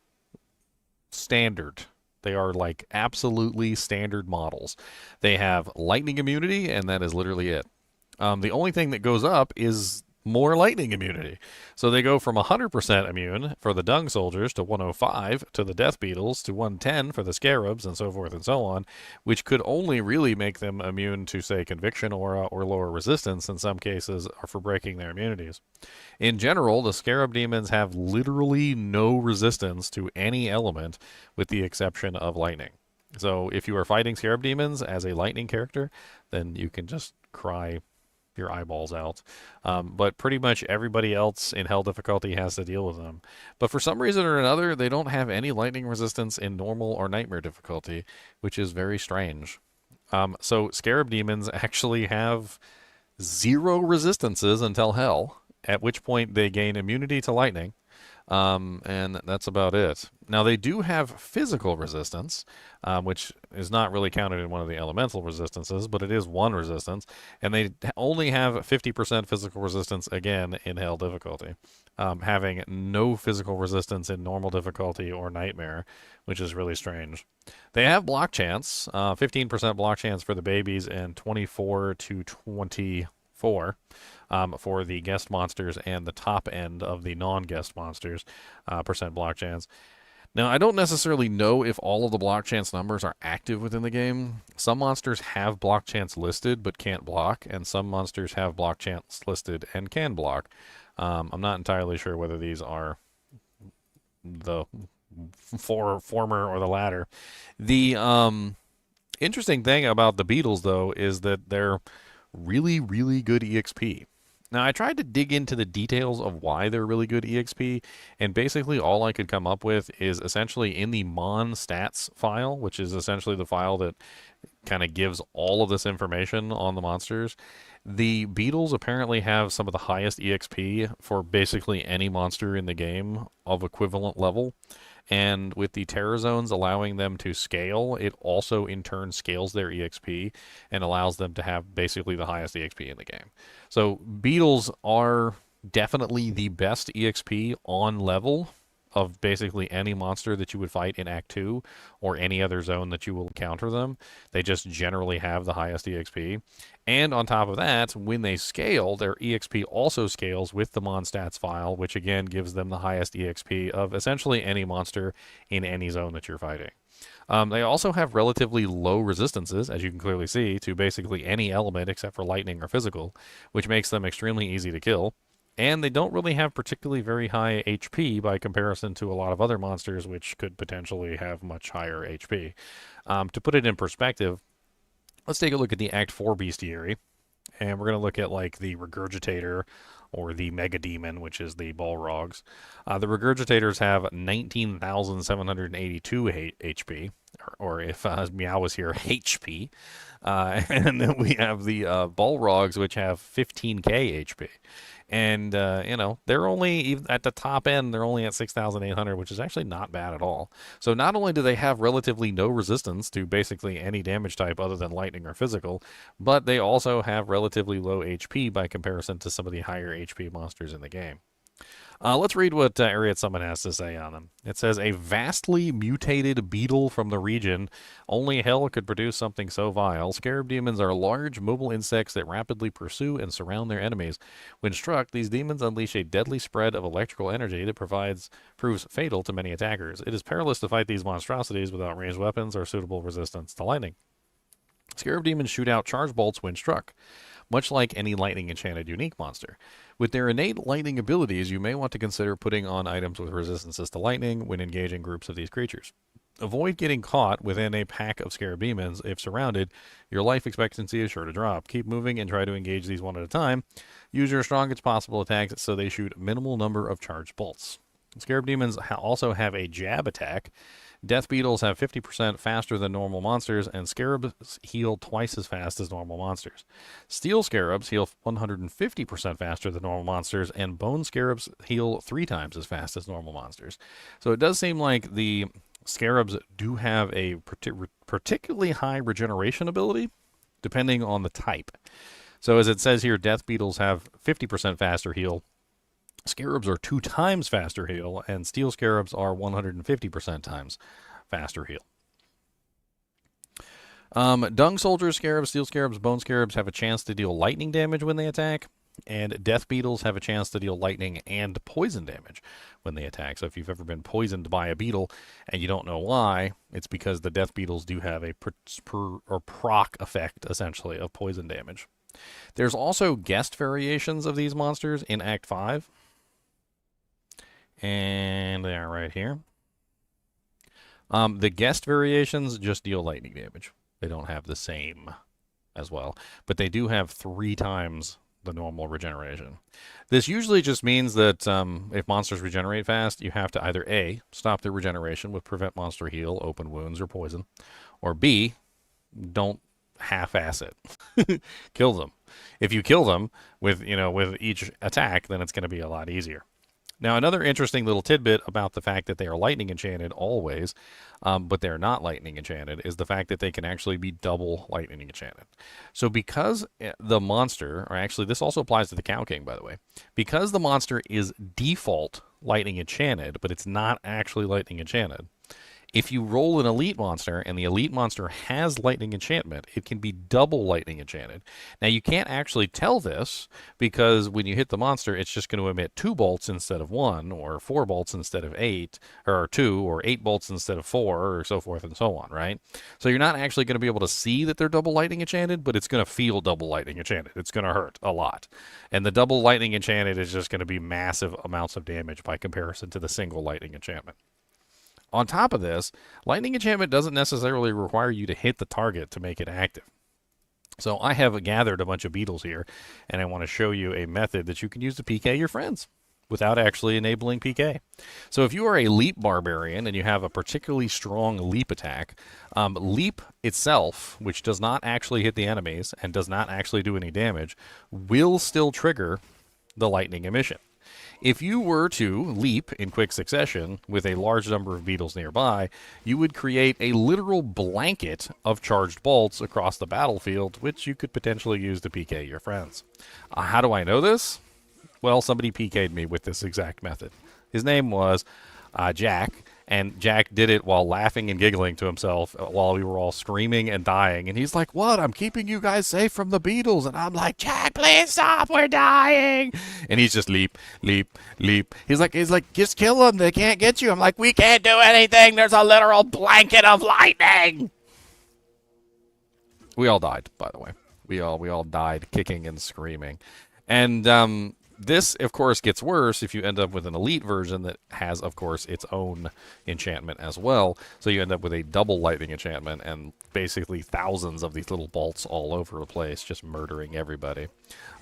standard. They are like absolutely standard models. They have lightning immunity, and that is literally it. The only thing that goes up is more lightning immunity. So they go from 100% immune for the Dung Soldiers to 105 to the Death Beetles to 110 for the Scarabs and so forth and so on, which could only really make them immune to, say, Conviction or lower resistance in some cases or for breaking their immunities. In general, the Scarab demons have literally no resistance to any element with the exception of lightning. So if you are fighting Scarab demons as a lightning character, then you can just cry your eyeballs out. But pretty much everybody else in hell difficulty has to deal with them. But for some reason or another, they don't have any lightning resistance in normal or nightmare difficulty, which is very strange. So Scarab demons actually have 0 resistances until hell, at which point they gain immunity to lightning. And that's about it. Now, they do have physical resistance, which is not really counted in one of the elemental resistances, but it is one resistance, and they only have 50% physical resistance, again, in hell difficulty, having no physical resistance in normal difficulty or nightmare, which is really strange. They have block chance, 15% block chance for the babies and 24 to 24 for the guest monsters and the top end of the non-guest monsters, percent block chance. Now, I don't necessarily know if all of the block chance numbers are active within the game. Some monsters have block chance listed but can't block, and some monsters have block chance listed and can block. I'm not entirely sure whether these are the former or the latter. The interesting thing about the beetles, though, is that they're really, really good EXP. Now, I tried to dig into the details of why they're really good EXP, and basically all I could come up with is essentially in the Mon stats file, which is essentially the file that kind of gives all of this information on the monsters. The beetles apparently have some of the highest EXP for basically any monster in the game of equivalent level. And with the Terror Zones allowing them to scale, it also in turn scales their EXP and allows them to have basically the highest EXP in the game. So beetles are definitely the best EXP on level of basically any monster that you would fight in Act 2 or any other zone that you will encounter them. They just generally have the highest EXP. And on top of that, when they scale, their EXP also scales with the Mon stats file, which again gives them the highest EXP of essentially any monster in any zone that you're fighting. They also have relatively low resistances, as you can clearly see, to basically any element except for lightning or physical, which makes them extremely easy to kill. And they don't really have particularly very high HP by comparison to a lot of other monsters which could potentially have much higher HP. To put it in perspective, let's take a look at the Act 4 bestiary. And we're going to look at like the Regurgitator or the Mega Demon, which is the Balrogs. The Regurgitators have 19,782 HP, or if Meow was here, HP. And then we have the Balrogs, which have 15k HP. And, you know, they're only, even at the top end, they're only at 6,800, which is actually not bad at all. So not only do they have relatively no resistance to basically any damage type other than lightning or physical, but they also have relatively low HP by comparison to some of the higher HP monsters in the game. Let's read what Ariat Summon has to say on them. It says, a vastly mutated beetle from the region. Only hell could produce something so vile. Scarab demons are large, mobile insects that rapidly pursue and surround their enemies. When struck, these demons unleash a deadly spread of electrical energy that proves fatal to many attackers. It is perilous to fight these monstrosities without ranged weapons or suitable resistance to lightning. Scarab demons shoot out charge bolts when struck, much like any lightning enchanted unique monster. With their innate lightning abilities, you may want to consider putting on items with resistances to lightning when engaging groups of these creatures. Avoid getting caught within a pack of Scarab demons. If surrounded, your life expectancy is sure to drop. Keep moving and try to engage these one at a time. Use your strongest possible attacks so they shoot a minimal number of charged bolts. Scarab demons also have a jab attack. Death beetles have 50% faster than normal monsters, and scarabs heal twice as fast as normal monsters. Steel scarabs heal 150% faster than normal monsters, and bone scarabs heal 3 times as fast as normal monsters. So it does seem like the scarabs do have a particularly high regeneration ability, depending on the type. So as it says here, death beetles have 50% faster heal. Scarabs are 2 times faster heal, and steel scarabs are 150% times faster heal. Dung soldiers, scarabs, steel scarabs, bone scarabs have a chance to deal lightning damage when they attack, and death beetles have a chance to deal lightning and poison damage when they attack. So if you've ever been poisoned by a beetle and you don't know why, it's because the death beetles do have a proc effect, essentially, of poison damage. There's also guest variations of these monsters in Act 5. And they are right here. The guest variations just deal lightning damage. They don't have the same as well. But they do have 3 times the normal regeneration. This usually just means that if monsters regenerate fast, you have to either A, stop their regeneration with prevent monster heal, open wounds, or poison, or B, don't half-ass it. Kill them. If you kill them with each attack, then it's going to be a lot easier. Now, another interesting little tidbit about the fact that they are lightning enchanted always, but they're not lightning enchanted, is the fact that they can actually be double lightning enchanted. So because the monster, or actually this also applies to the Cow King, by the way, because the monster is default lightning enchanted, but it's not actually lightning enchanted, if you roll an elite monster and the elite monster has lightning enchantment, it can be double lightning enchanted. Now, you can't actually tell this because when you hit the monster, it's just going to emit 2 bolts instead of 1, or 4 bolts instead of 8, or 2, or 8 bolts instead of 4, or so forth and so on, right? So you're not actually going to be able to see that they're double lightning enchanted, but it's going to feel double lightning enchanted. It's going to hurt a lot. And the double lightning enchanted is just going to be massive amounts of damage by comparison to the single lightning enchantment. On top of this, lightning enchantment doesn't necessarily require you to hit the target to make it active. So I have gathered a bunch of beetles here, and I want to show you a method that you can use to PK your friends without actually enabling PK. So if you are a leap barbarian and you have a particularly strong leap attack, leap itself, which does not actually hit the enemies and does not actually do any damage, will still trigger the lightning emission. If you were to leap in quick succession with a large number of beetles nearby, you would create a literal blanket of charged bolts across the battlefield, which you could potentially use to PK your friends. How do I know this? Well, somebody PK'd me with this exact method. His name was Jack, and Jack did it while laughing and giggling to himself while we were all screaming and dying. And he's like, "What? I'm keeping you guys safe from the beetles." And I'm like, "Jack, please stop. We're dying." And he's just leap, leap, leap. He's like, "Just kill them. They can't get you." I'm like, "We can't do anything. There's a literal blanket of lightning." We all died, by the way. We all died kicking and screaming. And this, of course, gets worse if you end up with an elite version that has, of course, its own enchantment as well. So you end up with a double lightning enchantment and basically thousands of these little bolts all over the place, just murdering everybody.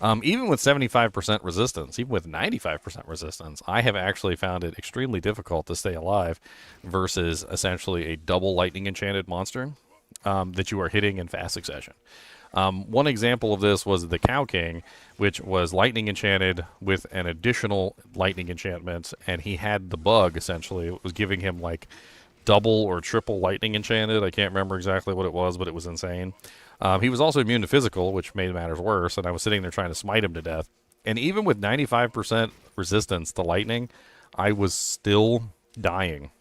Even with 75% resistance, even with 95% resistance, I have actually found it extremely difficult to stay alive versus essentially a double lightning enchanted monster that you are hitting in fast succession. One example of this was the Cow King, which was lightning enchanted with an additional lightning enchantment, and he had the bug, essentially. It was giving him like double or triple lightning enchanted. I can't remember exactly what it was, but it was insane. He was also immune to physical, which made matters worse, and I was sitting there trying to smite him to death. And even with 95% resistance to lightning, I was still dying.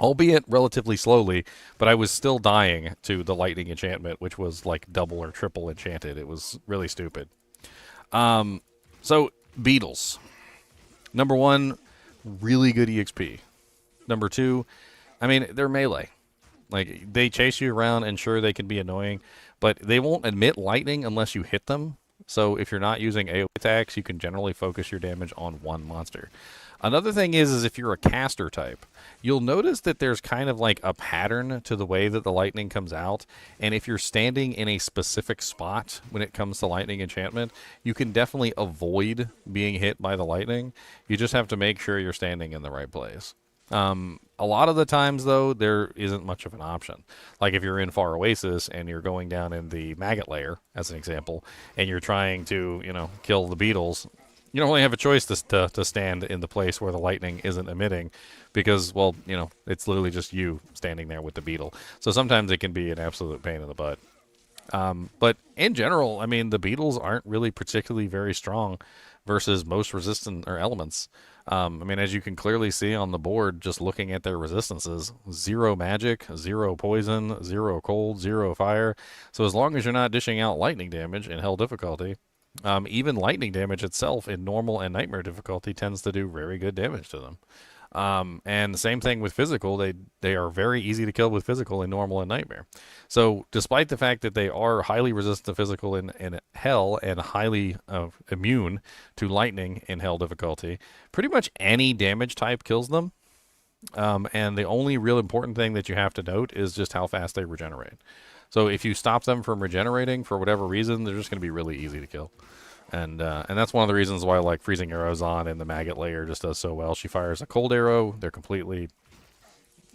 Albeit relatively slowly, but I was still dying to the lightning enchantment, which was like double or triple enchanted. It was really stupid. So, beetles. Number one, really good EXP. Number two, I mean, they're melee. Like, they chase you around, and sure, they can be annoying, but they won't emit lightning unless you hit them. So if you're not using AoE attacks, you can generally focus your damage on one monster. Another thing is if you're a caster type, you'll notice that there's kind of like a pattern to the way that the lightning comes out. And if you're standing in a specific spot when it comes to lightning enchantment, you can definitely avoid being hit by the lightning. You just have to make sure you're standing in the right place. A lot of the times, though, there isn't much of an option. Like if you're in Far Oasis and you're going down in the maggot layer, as an example, and you're trying to, kill the beetles, you don't really have a choice to stand in the place where the lightning isn't emitting because, well, it's literally just you standing there with the beetle. So sometimes it can be an absolute pain in the butt. But in general, I mean, the beetles aren't really particularly very strong versus most resistant or elements. I mean, as you can clearly see on the board, just looking at their resistances, 0 magic, 0 poison, 0 cold, 0 fire. So as long as you're not dishing out lightning damage in hell difficulty, even lightning damage itself in normal and nightmare difficulty tends to do very good damage to them. And the same thing with physical. They are very easy to kill with physical in normal and nightmare. So despite the fact that they are highly resistant to physical in hell and highly immune to lightning in hell difficulty, pretty much any damage type kills them. And the only real important thing that you have to note is just how fast they regenerate. So if you stop them from regenerating for whatever reason, they're just going to be really easy to kill. And that's one of the reasons why like freezing arrows on in the maggot layer just does so well. She fires a cold arrow. They're completely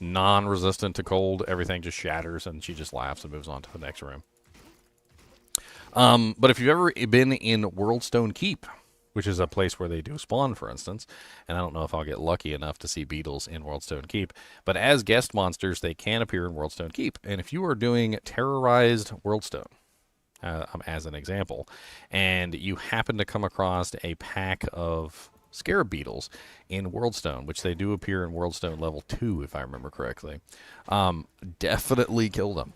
non-resistant to cold. Everything just shatters, and she just laughs and moves on to the next room. But if you've ever been in Worldstone Keep, which is a place where they do spawn, for instance, and I don't know if I'll get lucky enough to see beetles in Worldstone Keep, but as guest monsters, they can appear in Worldstone Keep. And if you are doing terrorized Worldstone, as an example, and you happen to come across a pack of Scarab beetles in Worldstone, which they do appear in Worldstone level 2, if I remember correctly, definitely kill them.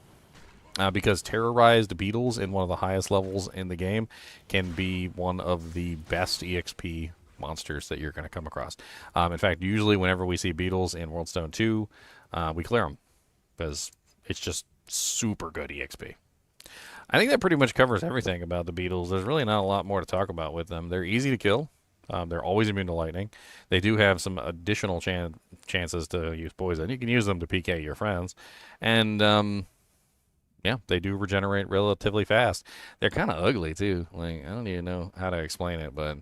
Because terrorized beetles in one of the highest levels in the game can be one of the best EXP monsters that you're going to come across. In fact, usually whenever we see beetles in Worldstone 2, we clear them because it's just super good EXP. I think that pretty much covers everything about the beetles. There's really not a lot more to talk about with them. They're easy to kill. They're always immune to lightning. They do have some additional chances to use poison. You can use them to PK your friends. And, yeah, they do regenerate relatively fast. They're kind of ugly, too. Like, I don't even know how to explain it, but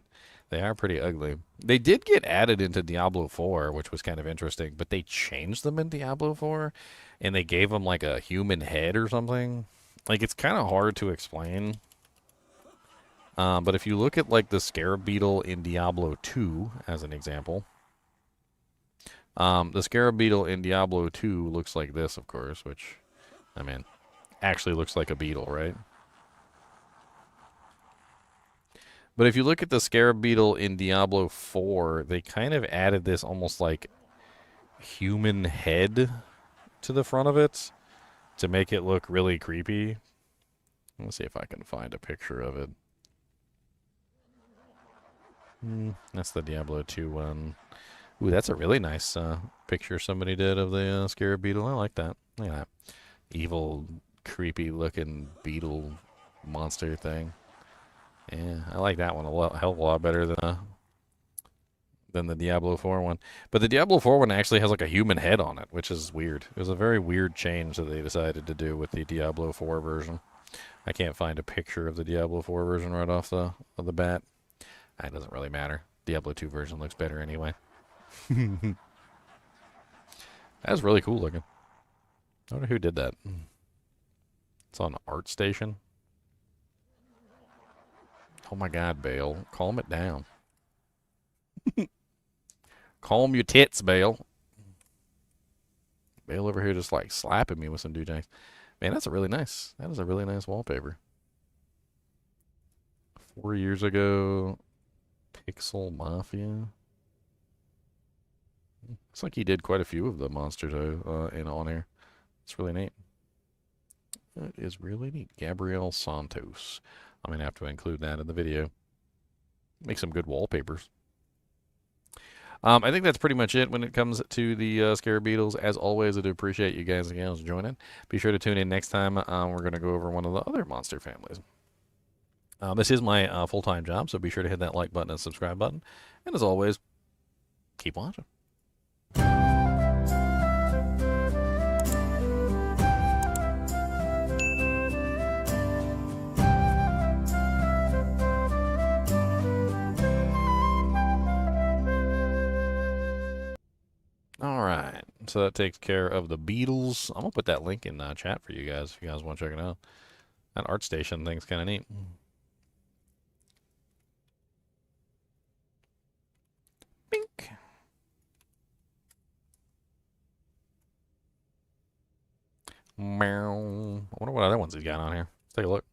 they are pretty ugly. They did get added into Diablo 4, which was kind of interesting, but they changed them in Diablo 4, and they gave them, like, a human head or something. Like, it's kind of hard to explain. But if you look at, like, the Scarab beetle in Diablo 2, as an example, the Scarab beetle in Diablo 2 looks like this, of course, which, I mean, actually looks like a beetle, right? But if you look at the Scarab beetle in Diablo 4, they kind of added this almost like human head to the front of it to make it look really creepy. Let's see if I can find a picture of it. That's the Diablo 2 one. Ooh, that's a really nice picture somebody did of the Scarab beetle. I like that. Look at that. Evil, creepy looking beetle monster thing. Yeah, I like that one a hell of a lot better than the Diablo 4 one. But the Diablo 4 one actually has like a human head on it, which is weird. It was a very weird change that they decided to do with the Diablo 4 version. I can't find a picture of the Diablo 4 version right off the bat. It doesn't really matter. Diablo 2 version looks better anyway. That's really cool looking. I wonder who did that. It's on ArtStation. Oh my God, Bale. Calm it down. Calm your tits, Bale. Bale over here just like slapping me with some doodags. Man, that's a really nice. That is a really nice wallpaper. 4 years ago, Pixel Mafia. Looks like he did quite a few of the monsters in on here. It's really neat. That is really neat. Gabriel Santos. I'm gonna have to include that in the video. Make some good wallpapers. I think that's pretty much it when it comes to the Scarab Beetles. As always, I do appreciate you guys and gals joining. Be sure to tune in next time. We're going to go over one of the other monster families. This is my full-time job, so be sure to hit that like button and subscribe button. And as always, keep watching. All right, so that takes care of the beetles. I'm gonna put that link in chat for you guys if you guys want to check it out. That art station thing's kind of neat. Bink. Meow. I wonder what other ones he's got on here. Let's take a look.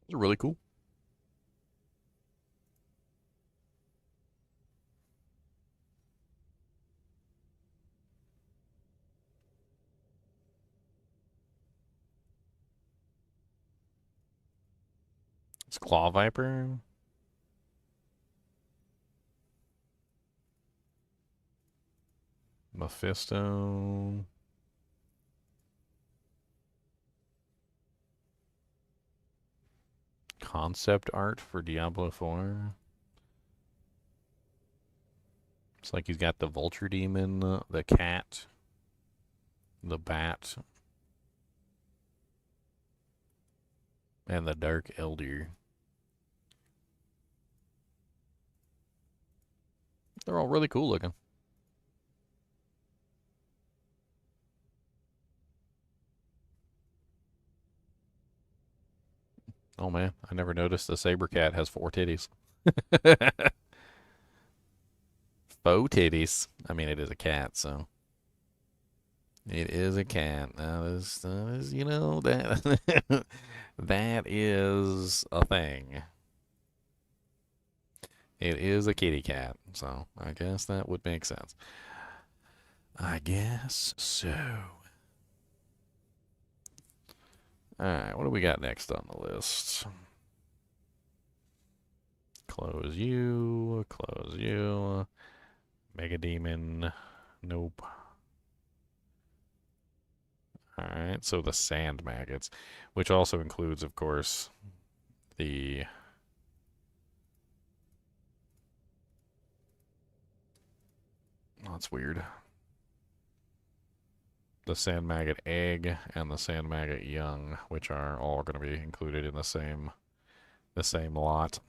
It's really cool. It's Claw Viper. Mephisto. Concept art for Diablo 4. It's like he's got the Vulture Demon, the cat, the bat, and the Dark Elder. They're all really cool looking. Oh man, I never noticed the Saber cat has 4 titties. Faux titties. I mean, it is a cat, so. It is a cat. That is, you know, that that is a thing. It is a kitty cat, so I guess that would make sense. I guess so. Alright, what do we got next on the list? Close you, close you. Mega Demon, nope. Alright, so the sand maggots, which also includes, of course, the... Oh, that's weird. The sand maggot egg and the sand maggot young, which are all going to be included in the same lot.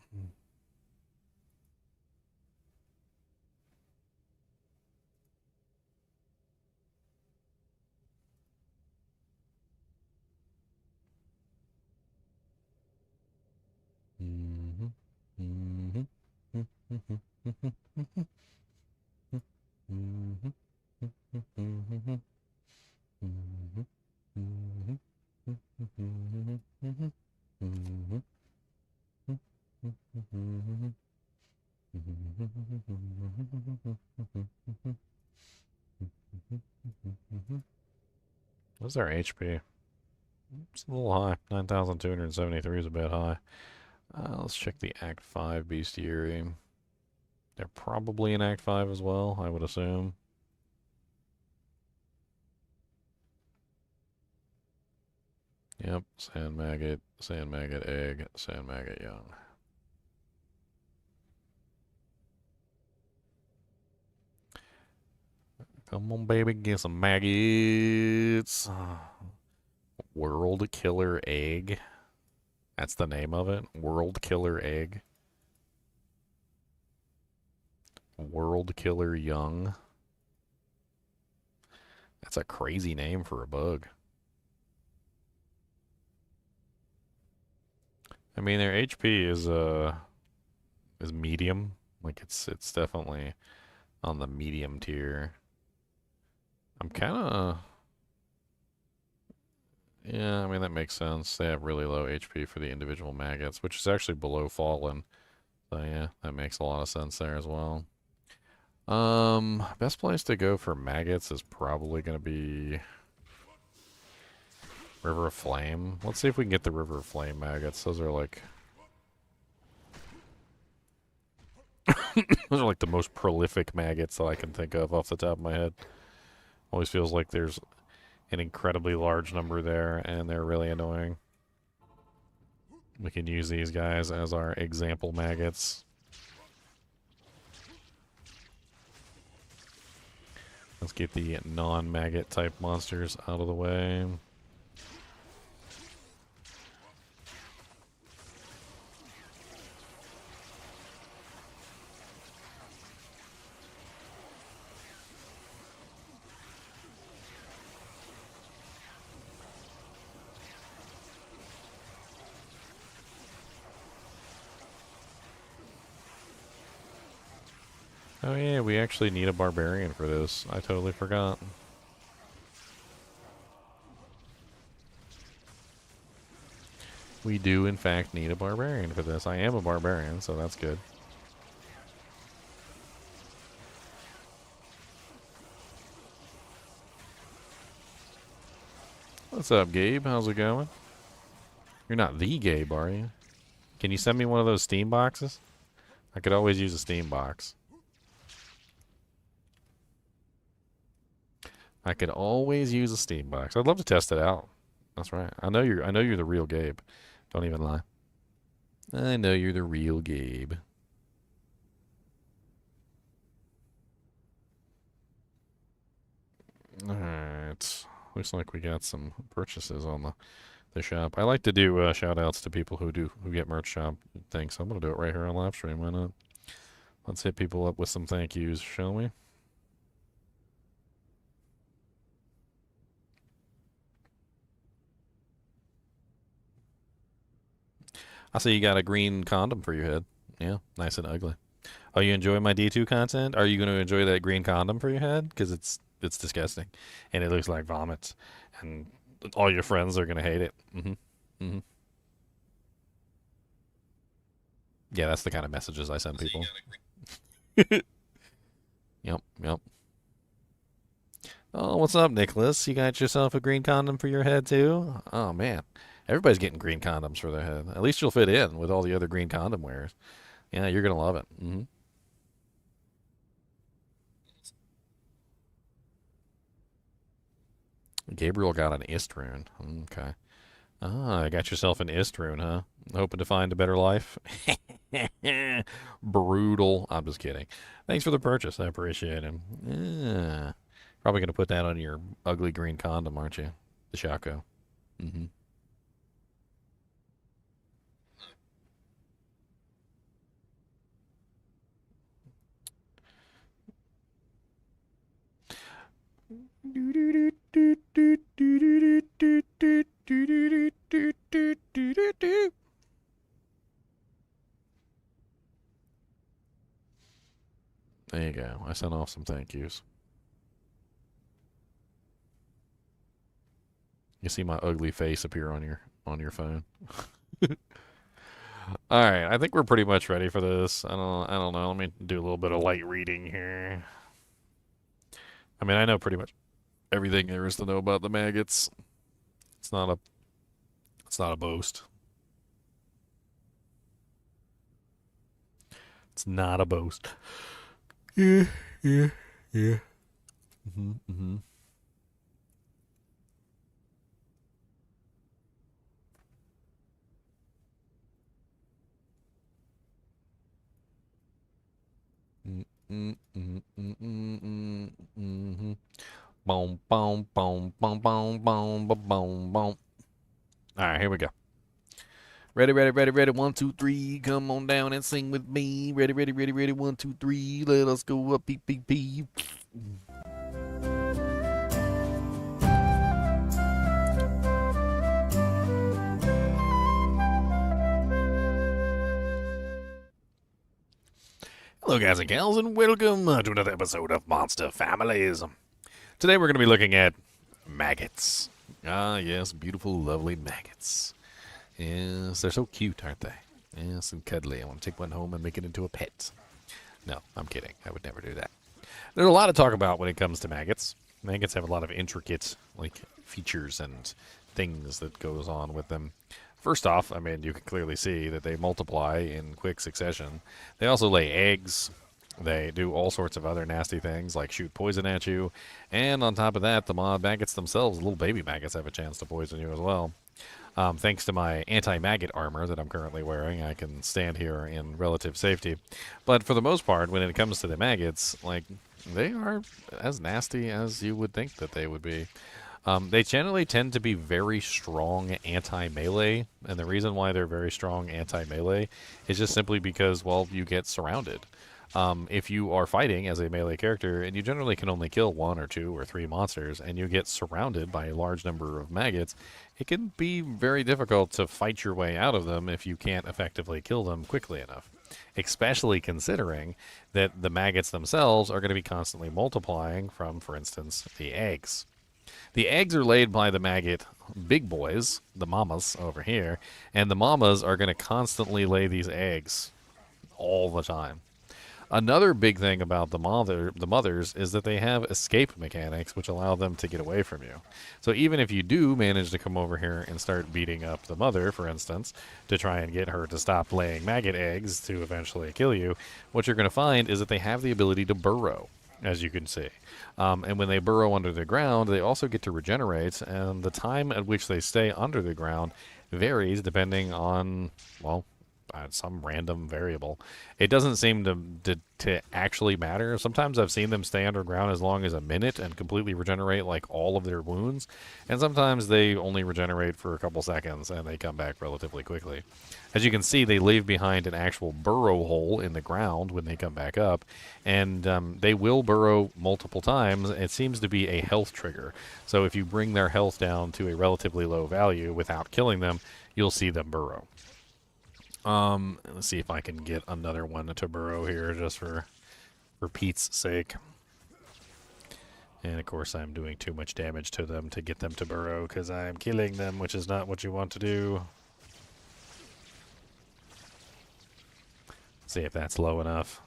What's their HP? It's a little high. 9,273 is a bit high. Let's check the Act 5 bestiary. They're probably in Act 5 as well, I would assume. Yep, sand maggot egg, sand maggot young. Come on, baby, get some maggots. World Killer Egg. That's the name of it. World Killer Egg. World Killer Young. That's a crazy name for a bug. I mean, their HP is medium. Like it's definitely on the medium tier. I'm kind of yeah. I mean that makes sense. They have really low HP for the individual maggots, which is actually below fallen. So yeah, that makes a lot of sense there as well. Best place to go for maggots is probably gonna be River of Flame. Let's see if we can get the River of Flame maggots. Those are like those are like the most prolific maggots that I can think of off the top of my head. Always feels like there's an incredibly large number there, and they're really annoying. We can use these guys as our example maggots. Let's get the non-maggot type monsters out of the way. Oh yeah, we actually need a barbarian for this. I totally forgot. We do, in fact, need a barbarian for this. I am a barbarian, so that's good. What's up, Gabe? How's it going? You're not the Gabe, are you? Can you send me one of those Steam boxes? I could always use a Steam box. I could always use a Steam box. I'd love to test it out. That's right. I know you're the real Gabe. Don't even lie. I know you're the real Gabe. Alright. Looks like we got some purchases on the shop. I like to do shout outs to people who get merch shop things. So I'm gonna do it right here on live stream. Why not? Let's hit people up with some thank yous, shall we? I see you got a green condom for your head. Yeah, nice and ugly. Oh, you enjoy my D2 content? Are you going to enjoy that green condom for your head? Because it's disgusting, and it looks like vomit, and all your friends are going to hate it. Yeah, that's the kind of messages I send people. Yep. Oh, what's up, Nicholas? You got yourself a green condom for your head too? Oh man, everybody's getting green condoms for their head. At least you'll fit in with all the other green condom wearers. Yeah, you're gonna love it. Gabriel got an Istrune. Okay. Ah, I got yourself an Istrune, huh? Hoping to find a better life? Brutal. I'm just kidding. Thanks for the purchase. I appreciate it. Yeah. Probably going to put that on your ugly green condom, aren't you? The Shaco. Mm-hmm. There you go. I sent off some thank yous. You see my ugly face appear on your phone. All right, I think we're pretty much ready for this. I don't know. Let me do a little bit of light reading here. I mean, I know pretty much everything there is to know about the maggots. It's not a it's not a boast. It's not a boast. Yeah. Mm-hmm. Boom, boom, boom, boom, boom, boom, boom, boom, boom. All right, here we go. Ready, ready, ready, ready. 1, 2, 3. Come on down and sing with me. Ready, ready, ready, ready. 1, 2, 3. Let us go up. Beep, beep, beep. Hello, guys and gals, and welcome to another episode of Monster Families. Today we're going to be looking at maggots. Ah, yes, beautiful, lovely maggots. Yes, they're so cute, aren't they? Yes, and cuddly. I want to take one home and make it into a pet. No, I'm kidding. I would never do that. There's a lot to talk about when it comes to maggots. Maggots have a lot of intricate, features and things that goes on with them. First off, I mean, you can clearly see that they multiply in quick succession. They also lay eggs. They do all sorts of other nasty things, like shoot poison at you. And on top of that, the maggots themselves, little baby maggots, have a chance to poison you as well. Thanks to my anti-maggot armor that I'm currently wearing, I can stand here in relative safety. But for the most part, when it comes to the maggots, they are as nasty as you would think that they would be. They generally tend to be very strong anti-melee, and the reason why they're very strong anti-melee is just simply because, well, you get surrounded. If you are fighting as a melee character, and you generally can only kill 1 or 2 or 3 monsters, and you get surrounded by a large number of maggots, it can be very difficult to fight your way out of them if you can't effectively kill them quickly enough. Especially considering that the maggots themselves are going to be constantly multiplying from, for instance, the eggs. The eggs are laid by the maggot big boys, the mamas over here, and the mamas are going to constantly lay these eggs all the time. Another big thing about the mothers is that they have escape mechanics which allow them to get away from you. So even if you do manage to come over here and start beating up the mother, for instance, to try and get her to stop laying maggot eggs to eventually kill you, what you're going to find is that they have the ability to burrow, as you can see. And when they burrow under the ground, they also get to regenerate, and the time at which they stay under the ground varies depending on, well, some random variable. It doesn't seem to actually matter. Sometimes I've seen them stay underground as long as a minute and completely regenerate all of their wounds, and sometimes they only regenerate for a couple seconds and they come back relatively quickly. As you can see, they leave behind an actual burrow hole in the ground when they come back up, and they will burrow multiple times. It seems to be a health trigger. So if you bring their health down to a relatively low value without killing them, you'll see them burrow. Let's see if I can get another one to burrow here just for Pete's sake. And of course I'm doing too much damage to them to get them to burrow because I'm killing them, which is not what you want to do. See if that's low enough.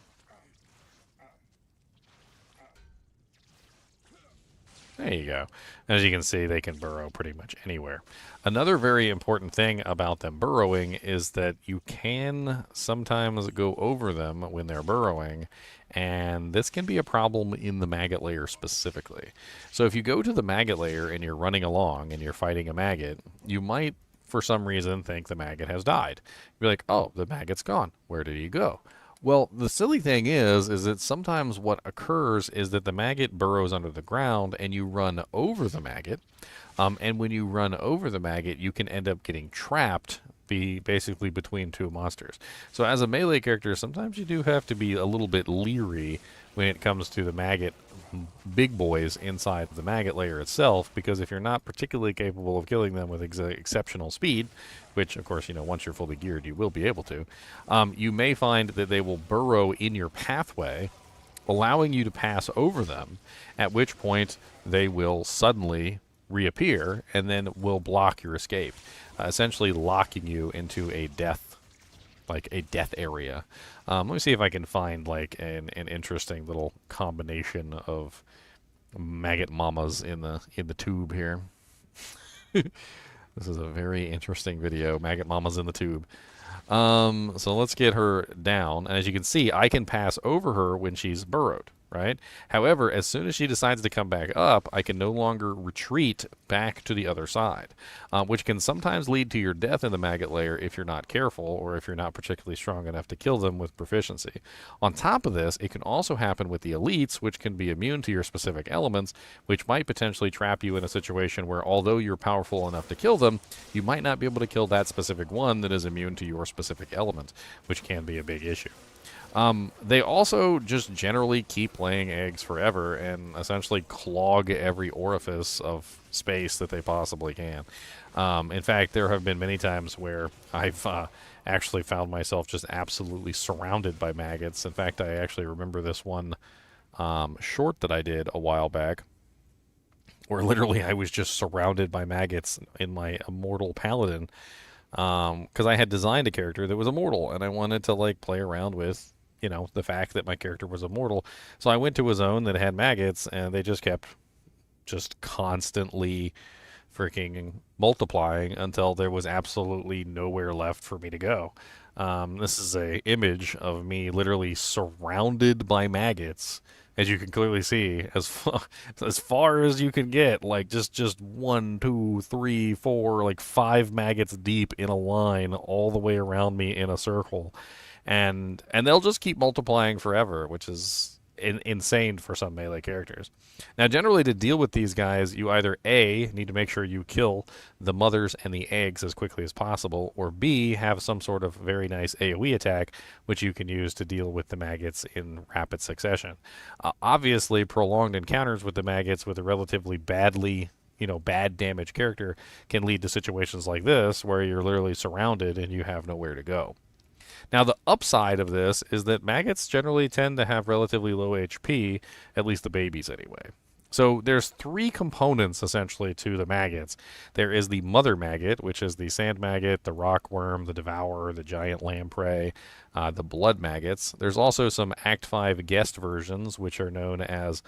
There you go. As you can see, they can burrow pretty much anywhere. Another very important thing about them burrowing is that you can sometimes go over them when they're burrowing, and this can be a problem in the maggot layer specifically. So if you go to the maggot layer and you're running along and you're fighting a maggot, you might, for some reason, think the maggot has died. You're like, oh, the maggot's gone. Where did he go? Well, the silly thing is that sometimes what occurs is that the maggot burrows under the ground and you run over the maggot. And when you run over the maggot, you can end up getting trapped basically between 2 monsters. So as a melee character, sometimes you do have to be a little bit leery when it comes to the maggot big boys inside the maggot layer itself, because if you're not particularly capable of killing them with exceptional speed, which of course, once you're fully geared you will be able to, you may find that they will burrow in your pathway, allowing you to pass over them, at which point they will suddenly reappear and then will block your escape, essentially locking you into a death area. Let me see if I can find an interesting little combination of maggot mamas in the tube here. This is a very interesting video. Maggot mamas in the tube. So let's get her down. And as you can see, I can pass over her when she's burrowed. right? However, as soon as she decides to come back up, I can no longer retreat back to the other side, which can sometimes lead to your death in the maggot layer if you're not careful or if you're not particularly strong enough to kill them with proficiency. On top of this, it can also happen with the elites, which can be immune to your specific elements, which might potentially trap you in a situation where, although you're powerful enough to kill them, you might not be able to kill that specific one that is immune to your specific element, which can be a big issue. They also just generally keep laying eggs forever and essentially clog every orifice of space that they possibly can. In fact, there have been many times where I've actually found myself just absolutely surrounded by maggots. In fact, I actually remember this one short that I did a while back, where literally I was just surrounded by maggots in my immortal paladin, because I had designed a character that was immortal, and I wanted to like play around with, you know, the fact that my character was immortal. So I went to a zone that had maggots, and they just kept just constantly freaking multiplying until there was absolutely nowhere left for me to go. This is a image of me literally surrounded by maggots, as you can clearly see, as far as you can get, like just one, two, three, four, like five maggots deep in a line all the way around me in a circle, and they'll just keep multiplying forever, which is insane for some melee characters. Now, generally, to deal with these guys, you either A, need to make sure you kill the mothers and the eggs as quickly as possible, or B, have some sort of very nice AoE attack, which you can use to deal with the maggots in rapid succession. Obviously, prolonged encounters with the maggots with a relatively bad damage character can lead to situations like this, where you're literally surrounded and you have nowhere to go. Now, the upside of this is that maggots generally tend to have relatively low HP, at least the babies anyway. So there's three components essentially to the maggots. There is the mother maggot, which is the sand maggot, the rock worm, the devourer, the giant lamprey, the blood maggots. There's also some Act 5 guest versions, which are known as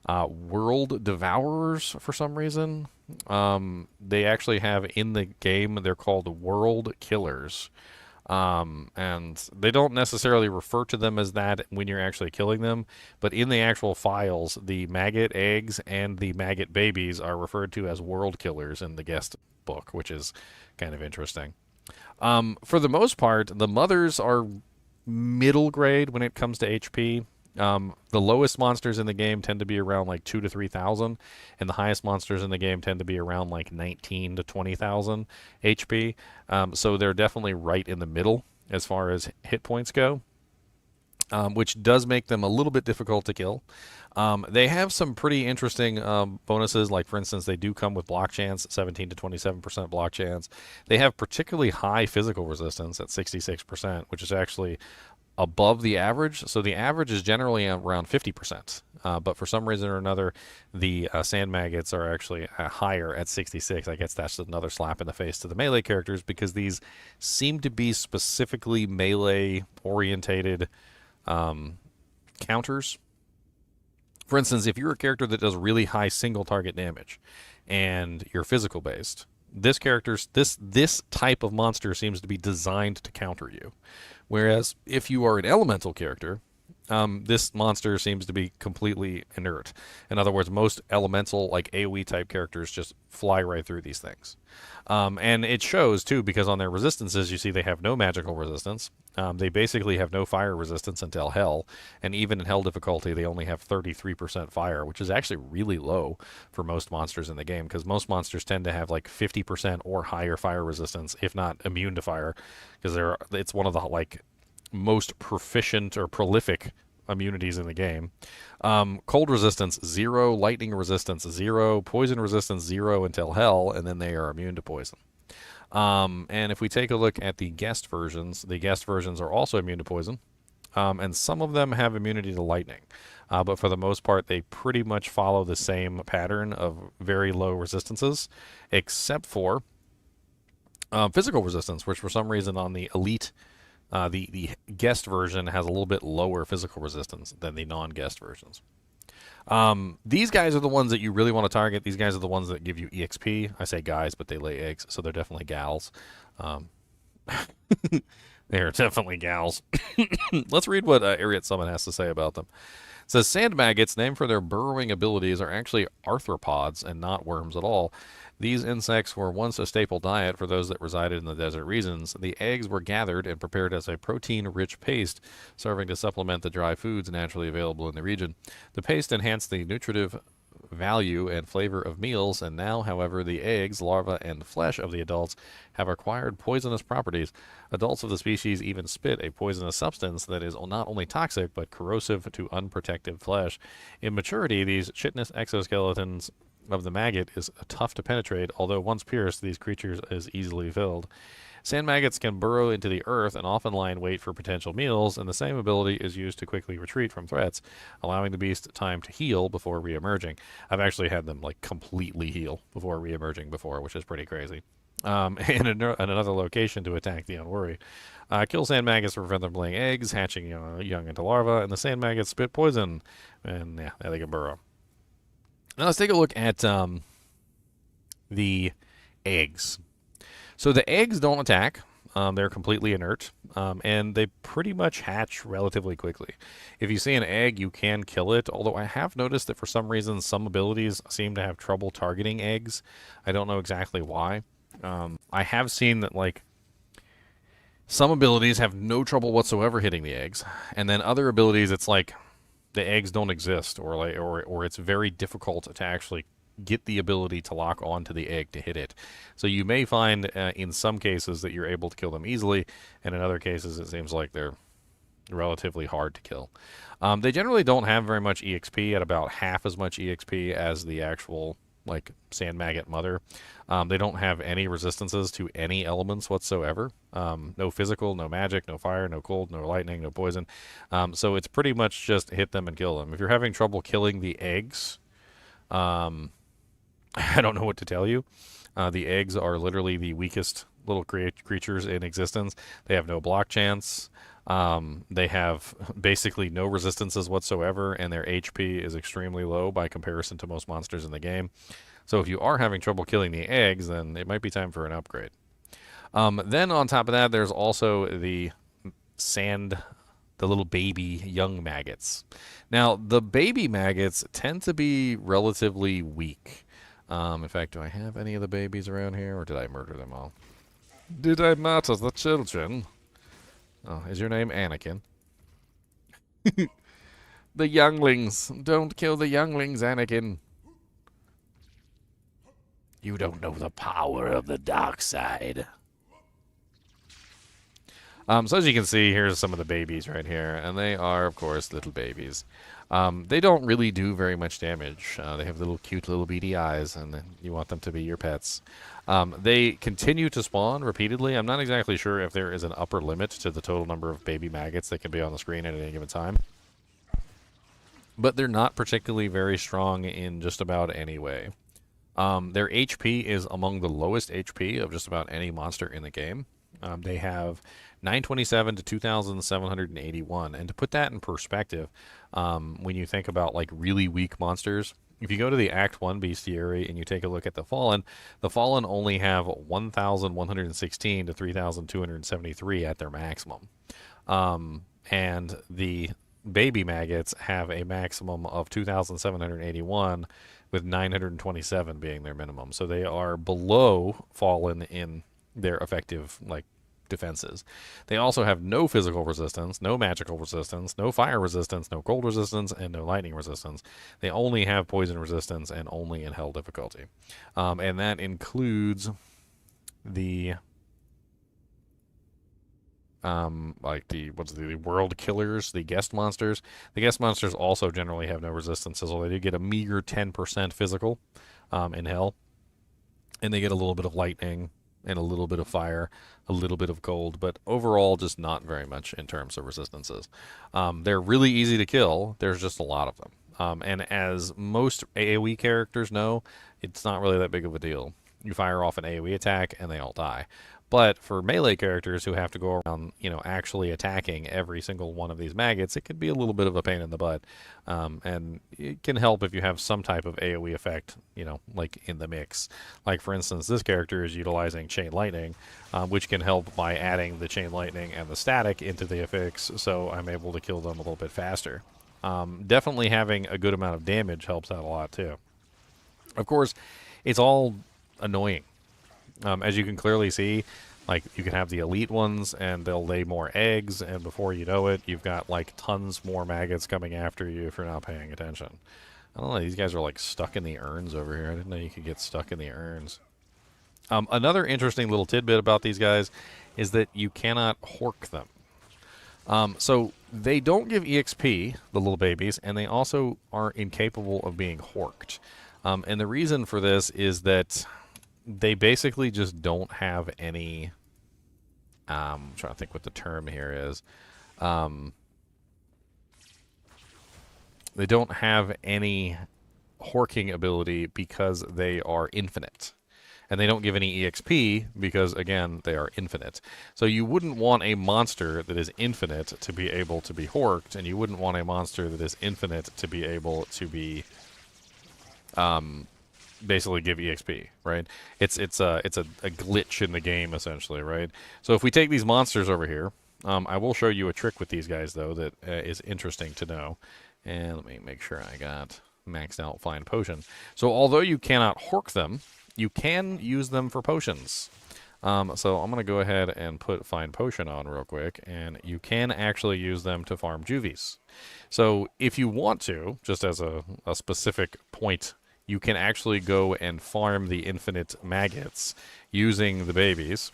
world devourers for some reason. They actually have in the game, they're called world killers. And they don't necessarily refer to them as that when you're actually killing them, but in the actual files, the maggot eggs and the maggot babies are referred to as world killers in the guest book, which is kind of interesting. For the most part, the mothers are middle grade when it comes to HP. The lowest monsters in the game tend to be around like 2 to 3,000, and the highest monsters in the game tend to be around like 19 to 20,000 HP. So they're definitely right in the middle as far as hit points go, which does make them a little bit difficult to kill. They have some pretty interesting bonuses, like for instance, they do come with block chance, 17 to 27% block chance. They have particularly high physical resistance at 66%, which is actually above the average. So the average is generally around 50%. But for some reason or another, the sand maggots are actually higher at 66. I guess that's another slap in the face to the melee characters, because these seem to be specifically melee-orientated counters. For instance, if you're a character that does really high single target damage and you're physical based, this type of monster seems to be designed to counter you. Whereas if you are an elemental character, this monster seems to be completely inert. In other words, most elemental, like AoE type characters just fly right through these things. And it shows, too, because on their resistances, you see they have no magical resistance. They basically have no fire resistance until Hell. And even in Hell difficulty, they only have 33% fire, which is actually really low for most monsters in the game, because most monsters tend to have like 50% or higher fire resistance, if not immune to fire, because it's one of the like most proficient or prolific immunities in the game. Cold resistance 0, lightning resistance 0, poison resistance 0 until Hell, and then they are immune to poison. And if we take a look at the guest versions are also immune to poison, and some of them have immunity to lightning. But for the most part, they pretty much follow the same pattern of very low resistances, except for physical resistance, which for some reason on the elite, the guest version has a little bit lower physical resistance than the non-guest versions. These guys are the ones that you really want to target. These guys are the ones that give you EXP. I say guys, but they lay eggs, so they're definitely gals. They're definitely gals. Let's read what Ariat Summon has to say about them. It says sand maggots, named for their burrowing abilities, are actually arthropods and not worms at all. These insects were once a staple diet for those that resided in the desert regions. The eggs were gathered and prepared as a protein-rich paste, serving to supplement the dry foods naturally available in the region. The paste enhanced the nutritive value and flavor of meals, and now, however, the eggs, larvae, and flesh of the adults have acquired poisonous properties. Adults of the species even spit a poisonous substance that is not only toxic but corrosive to unprotected flesh. In maturity, these chitinous exoskeletons of the maggot is tough to penetrate, although once pierced, these creatures is easily filled. Sand maggots can burrow into the earth and often lie in wait for potential meals, and the same ability is used to quickly retreat from threats, allowing the beast time to heal before re-emerging. I've actually had them like completely heal before re-emerging before, which is pretty crazy. In another location to attack the unworry. Kill sand maggots to prevent them laying eggs, hatching young into larvae, and the sand maggots spit poison, and yeah, they can burrow. Now let's take a look at the eggs. So the eggs don't attack. They're completely inert, and they pretty much hatch relatively quickly. If you see an egg, you can kill it, although I have noticed that for some reason some abilities seem to have trouble targeting eggs. I don't know exactly why. I have seen that, like, some abilities have no trouble whatsoever hitting the eggs, and then other abilities, it's like the eggs don't exist, or it's very difficult to actually get the ability to lock onto the egg to hit it. So you may find in some cases that you're able to kill them easily, and in other cases it seems like they're relatively hard to kill. They generally don't have very much EXP, at about half as much EXP as the actual like sand maggot mother. They don't have any resistances to any elements whatsoever. No physical, no magic, no fire, no cold, no lightning, no poison. So it's pretty much just hit them and kill them. If you're having trouble killing the eggs, I don't know what to tell you. The eggs are literally the weakest little creatures in existence. They have no block chance. They have basically no resistances whatsoever, and their HP is extremely low by comparison to most monsters in the game. So if you are having trouble killing the eggs, then it might be time for an upgrade. Then on top of that, there's also the little baby young maggots. Now, the baby maggots tend to be relatively weak. In fact, do I have any of the babies around here, or did I murder them all? Did I murder the children? Oh, is your name Anakin? The younglings. Don't kill the younglings, Anakin. You don't know the power of the dark side. So as you can see, here's some of the babies right here, and they are, of course, little babies. They don't really do very much damage. They have little cute little beady eyes, and you want them to be your pets. They continue to spawn repeatedly. I'm not exactly sure if there is an upper limit to the total number of baby maggots that can be on the screen at any given time. But they're not particularly very strong in just about any way. Their HP is among the lowest HP of just about any monster in the game. They have 927 to 2,781. And to put that in perspective, when you think about like really weak monsters, if you go to the Act 1 bestiary and you take a look at the Fallen only have 1,116 to 3,273 at their maximum. And the baby maggots have a maximum of 2,781 with 927 being their minimum. So they are below Fallen in their effective like defenses. They also have no physical resistance, no magical resistance, no fire resistance, no cold resistance, and no lightning resistance. They only have poison resistance and only in hell difficulty. And that includes the the world killers, the guest monsters. The guest monsters also generally have no resistances, although they do get a meager 10% physical in hell. And they get a little bit of lightning and a little bit of fire, a little bit of cold, but overall just not very much in terms of resistances. They're really easy to kill. There's just a lot of them. And as most AoE characters know, it's not really that big of a deal. You fire off an AoE attack and they all die. But for melee characters who have to go around, actually attacking every single one of these maggots, it can be a little bit of a pain in the butt. And it can help if you have some type of AoE effect, like in the mix. Like, for instance, this character is utilizing Chain Lightning, which can help by adding the Chain Lightning and the static into the affix, so I'm able to kill them a little bit faster. Definitely having a good amount of damage helps out a lot, too. Of course, it's all annoying. As you can clearly see, like, you can have the elite ones, and they'll lay more eggs, and before you know it, you've got, like, tons more maggots coming after you if you're not paying attention. I don't know, these guys are, like, stuck in the urns over here. I didn't know you could get stuck in the urns. Another interesting little tidbit about these guys is that you cannot hork them. So they don't give EXP, the little babies, and they also are incapable of being horked. And the reason for this is that they basically just don't have any... I'm trying to think what the term here is. They don't have any horking ability because they are infinite. And they don't give any EXP because, again, they are infinite. So you wouldn't want a monster that is infinite to be able to be horked, and you wouldn't want a monster that is infinite to be able to be... basically give EXP, right? It's a glitch in the game, essentially, right? So if we take these monsters over here, I will show you a trick with these guys, though, that is interesting to know. And let me make sure I got maxed out Find Potion. So although you cannot hork them, you can use them for potions. So I'm going to go ahead and put Find Potion on real quick, and you can actually use them to farm juvies. So if you want to, just as a specific point, you can actually go and farm the infinite maggots using the babies,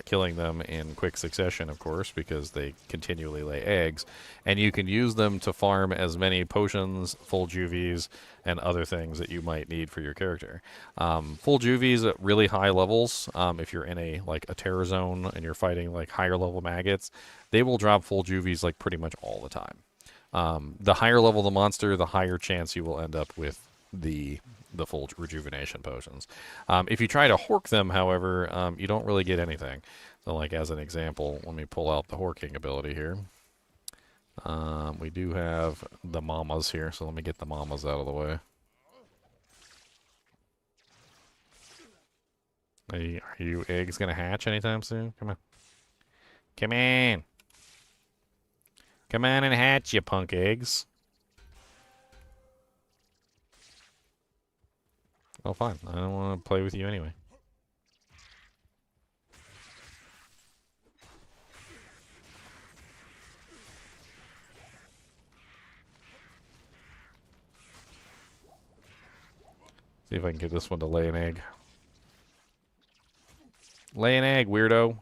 killing them in quick succession, of course, because they continually lay eggs. And you can use them to farm as many potions, full juvies, and other things that you might need for your character. Full juvies at really high levels, if you're in a terror zone and you're fighting like higher level maggots, they will drop full juvies like pretty much all the time. The higher level the monster, the higher chance you will end up with the full rejuvenation potions. If you try to hork them, however, you don't really get anything. So, like, as an example, let me pull out the horking ability here. We do have the mamas here, so let me get the mamas out of the way. Are you eggs gonna hatch anytime soon? Come on. Come on. Come on and hatch, you punk eggs. Oh, fine. I don't want to play with you anyway. See if I can get this one to lay an egg. Lay an egg, weirdo.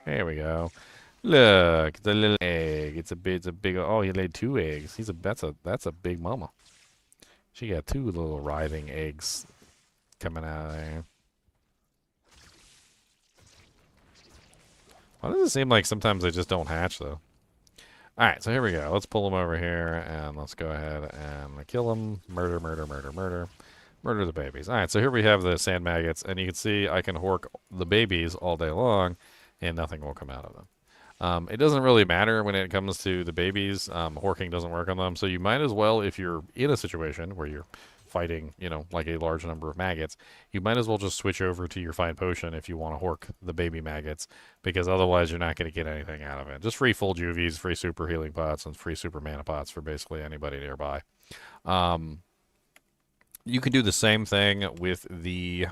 There we go. Look, the little egg. It's a big. Oh, he laid 2 eggs. That's a big mama. She got 2 little writhing eggs coming out of there. Why does it seem like sometimes they just don't hatch, though? Alright, so here we go. Let's pull them over here, and let's go ahead and kill them. Murder, murder, murder, murder. Murder the babies. Alright, so here we have the sand maggots, and you can see I can hork the babies all day long, and nothing will come out of them. It doesn't really matter when it comes to the babies. Horking doesn't work on them, so you might as well, if you're in a situation where you're fighting, like a large number of maggots, you might as well just switch over to your Find Potion if you want to hork the baby maggots, because otherwise you're not going to get anything out of it. Just free full juvies, free super healing pots, and free super mana pots for basically anybody nearby. You can do the same thing with the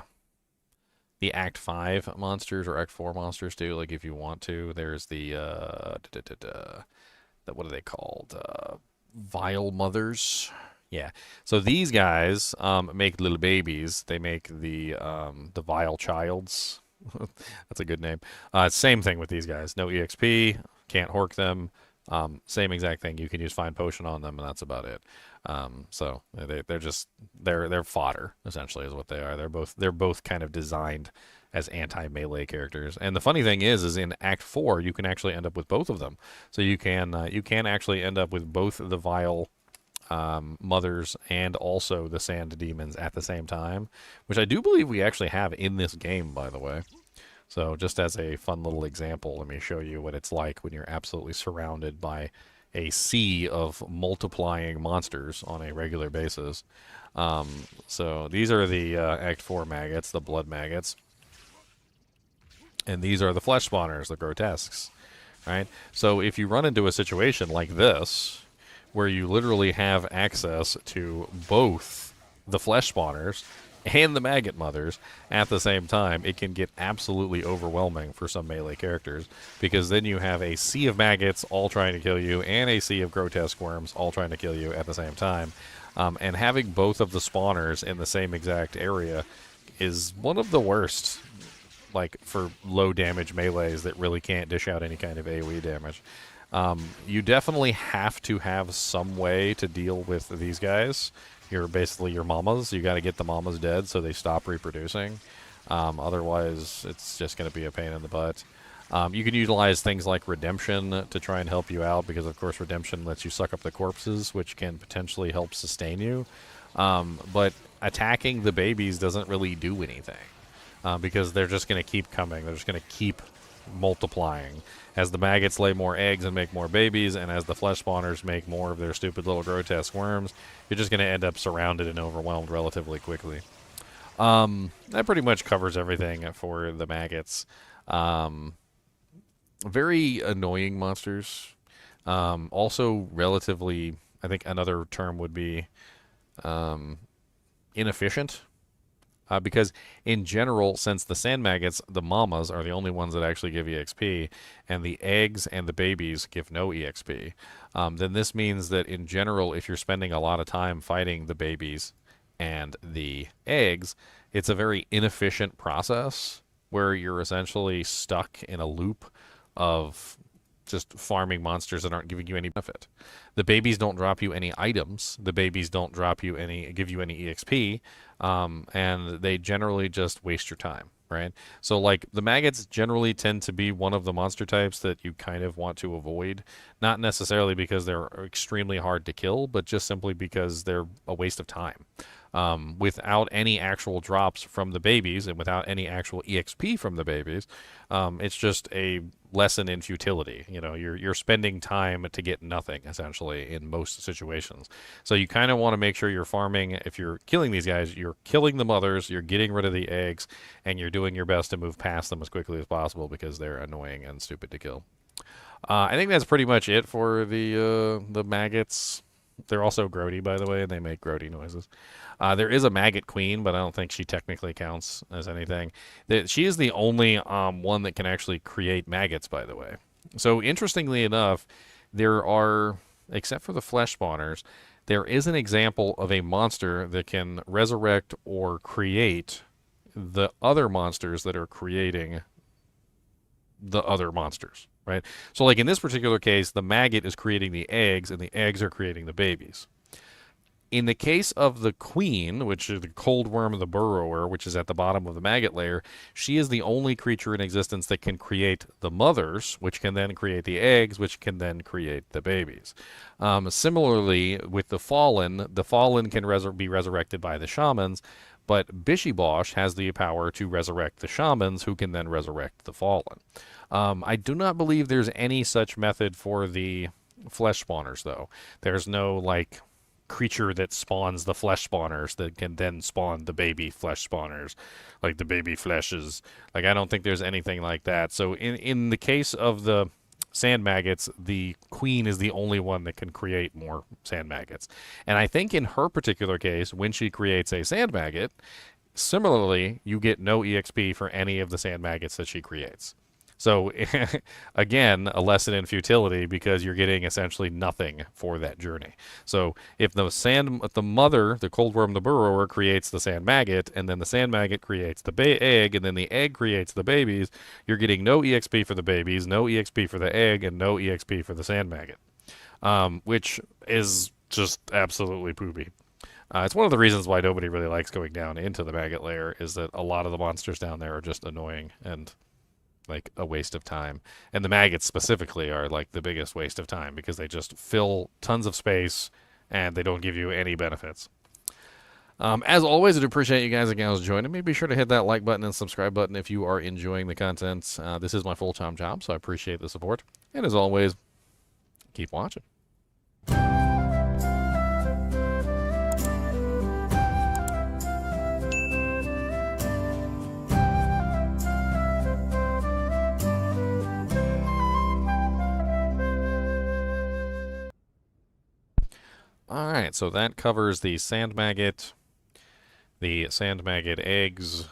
Act 5 monsters or Act 4 monsters too, like if you want to. There's the what are they called? Vile Mothers. Yeah. So these guys make little babies. They make the Vile Childs. That's a good name. Same thing with these guys. No EXP. Can't hork them. Same exact thing. You can use Find Potion on them, and that's about it. So they're fodder, essentially, is what they are. They're both kind of designed as anti-melee characters. And the funny thing is in Act 4 you can actually end up with both of them. So you can actually end up with both the Vile mothers and also the sand demons at the same time, which I do believe we actually have in this game, by the way. So just as a fun little example, let me show you what it's like when you're absolutely surrounded by a sea of multiplying monsters on a regular basis. So these are the Act 4 maggots, the blood maggots. And these are the flesh spawners, the grotesques, right? So if you run into a situation like this, where you literally have access to both the flesh spawners and the maggot mothers at the same time, it can get absolutely overwhelming for some melee characters, because then you have a sea of maggots all trying to kill you and a sea of grotesque worms all trying to kill you at the same time. And having both of the spawners in the same exact area is one of the worst, like, for low damage melees that really can't dish out any kind of AoE damage. You definitely have to have some way to deal with these guys. You're basically your mamas. You got to get the mamas dead so they stop reproducing. Otherwise, it's just going to be a pain in the butt. You can utilize things like Redemption to try and help you out, because, of course, Redemption lets you suck up the corpses, which can potentially help sustain you. But attacking the babies doesn't really do anything, because they're just going to keep coming. They're just going to keep multiplying as the maggots lay more eggs and make more babies, and as the flesh spawners make more of their stupid little grotesque worms. You're just going to end up surrounded and overwhelmed relatively quickly. That pretty much covers everything for the maggots. Very annoying monsters. Also relatively, I think another term would be inefficient. Because in general, since the sand maggots, the mamas, are the only ones that actually give EXP, and the eggs and the babies give no EXP, then this means that in general, if you're spending a lot of time fighting the babies and the eggs, it's a very inefficient process where you're essentially stuck in a loop of just farming monsters that aren't giving you any benefit. The babies don't drop you any items. The babies don't give you any EXP, and they generally just waste your time, right? So, like, the maggots generally tend to be one of the monster types that you kind of want to avoid, not necessarily because they're extremely hard to kill, but just simply because they're a waste of time. Without any actual drops from the babies and without any actual EXP from the babies, it's just a lesson in futility. You know, you're spending time to get nothing, essentially, in most situations. So you kind of want to make sure you're farming. If you're killing these guys, you're killing the mothers, you're getting rid of the eggs, and you're doing your best to move past them as quickly as possible, because they're annoying and stupid to kill. I think that's pretty much it for the maggots. They're also grody, by the way, and they make grody noises. There is a maggot queen, but I don't think she technically counts as anything. She is the only one that can actually create maggots, by the way. So interestingly enough, there are, except for the flesh spawners, there is an example of a monster that can resurrect or create the other monsters that are creating the other monsters, right? So, like, in this particular case, the maggot is creating the eggs, and the eggs are creating the babies. In the case of the queen, which is the cold worm of the burrower, which is at the bottom of the maggot layer, she is the only creature in existence that can create the mothers, which can then create the eggs, which can then create the babies. Similarly, with the fallen can be resurrected by the shamans, but Bishibosh has the power to resurrect the shamans, who can then resurrect the fallen. I do not believe there's any such method for the flesh spawners, though. There's no, like, creature that spawns the flesh spawners that can then spawn the baby flesh spawners, like the baby fleshes. Like, I don't think there's anything like that. So in the case of the sand maggots, the queen is the only one that can create more sand maggots. And I think in her particular case, when she creates a sand maggot, similarly, you get no EXP for any of the sand maggots that she creates. So, again, a lesson in futility, because you're getting essentially nothing for that journey. So, if the mother, the cold worm, the burrower, creates the sand maggot, and then the sand maggot creates the egg, and then the egg creates the babies, you're getting no EXP for the babies, no EXP for the egg, and no EXP for the sand maggot, which is just absolutely poopy. It's one of the reasons why nobody really likes going down into the maggot layer, is that a lot of the monsters down there are just annoying and like a waste of time. And the maggots specifically are like the biggest waste of time, because they just fill tons of space and they don't give you any benefits. As always, I'd appreciate you guys and gals joining me. Be sure to hit that like button and subscribe button if you are enjoying the content. This is my full-time job, so I appreciate the support. And as always, keep watching. Alright, so that covers the sand maggot eggs,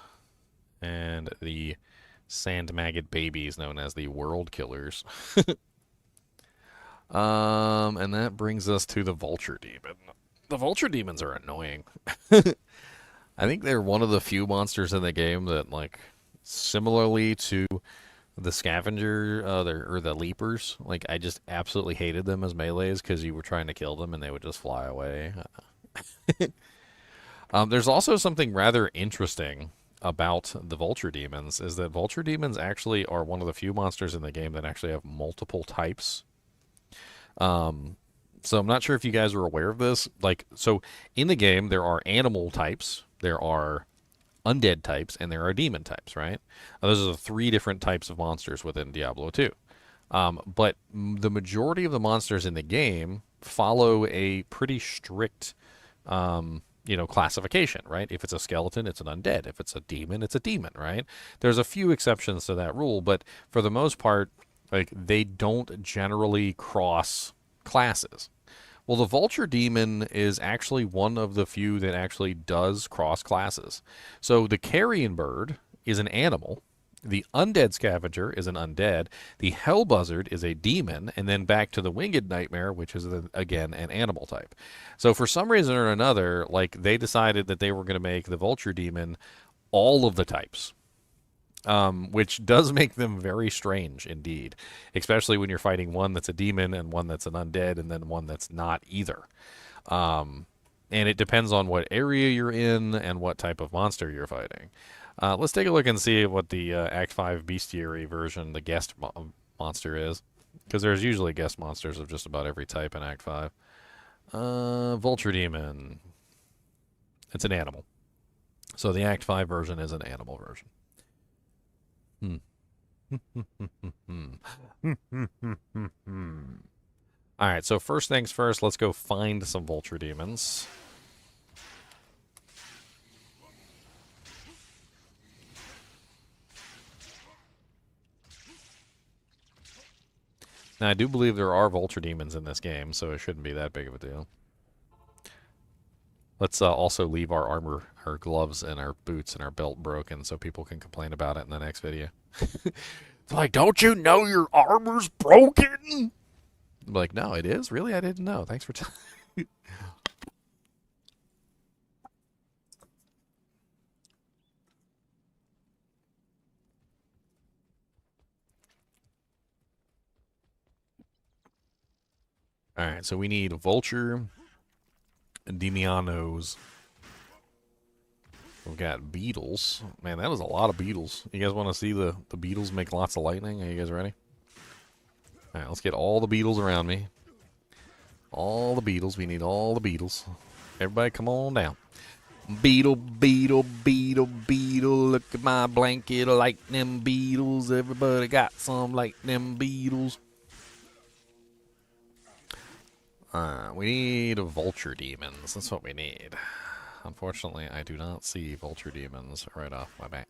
and the sand maggot babies known as the world killers. And that brings us to the vulture demon. The vulture demons are annoying. I think they're one of the few monsters in the game that, like, similarly to the scavenger or the leapers, like, I just absolutely hated them as melees because you were trying to kill them and they would just fly away. There's also something rather interesting about the vulture demons, is that vulture demons actually are one of the few monsters in the game that actually have multiple types. So I'm not sure if you guys are aware of this. Like, so in the game there are animal types, there are undead types, and there are demon types, right? Those are the three different types of monsters within Diablo 2. But the majority of the monsters in the game follow a pretty strict, classification, right? If it's a skeleton, it's an undead. If it's a demon, it's a demon, right? There's a few exceptions to that rule, but for the most part, like, they don't generally cross classes. Well, the vulture demon is actually one of the few that actually does cross classes. So the carrion bird is an animal, the undead scavenger is an undead, the hell buzzard is a demon, and then back to the winged nightmare, which is again an animal type. So for some reason or another, like, they decided that they were going to make the vulture demon all of the types. Which does make them very strange indeed, especially when you're fighting one that's a demon and one that's an undead and then one that's not either. And it depends on what area you're in and what type of monster you're fighting. Let's take a look and see what the Act 5 bestiary version, the guest monster is, because there's usually guest monsters of just about every type in Act 5. Vulture demon. It's an animal. So the Act 5 version is an animal version. Alright, so first things first, let's go find some vulture demons. Now, I do believe there are vulture demons in this game, so it shouldn't be that big of a deal. Let's also leave our armor, our gloves, and our boots and our belt broken so people can complain about it in the next video. It's like, don't you know your armor's broken? I'm like, no, it is? Really? I didn't know. Thanks for telling me. Alright, so we need vulture, demianos. We've got beetles. Man, that was a lot of beetles. You guys want to see the beetles make lots of lightning? Are you guys ready? Alright, let's get all the beetles around me. All the beetles. We need all the beetles. Everybody come on down. Beetle, beetle, beetle, beetle. Look at my blanket like them beetles. Everybody got some like them beetles. We need vulture demons. That's what we need. Unfortunately, I do not see vulture demons right off my bat.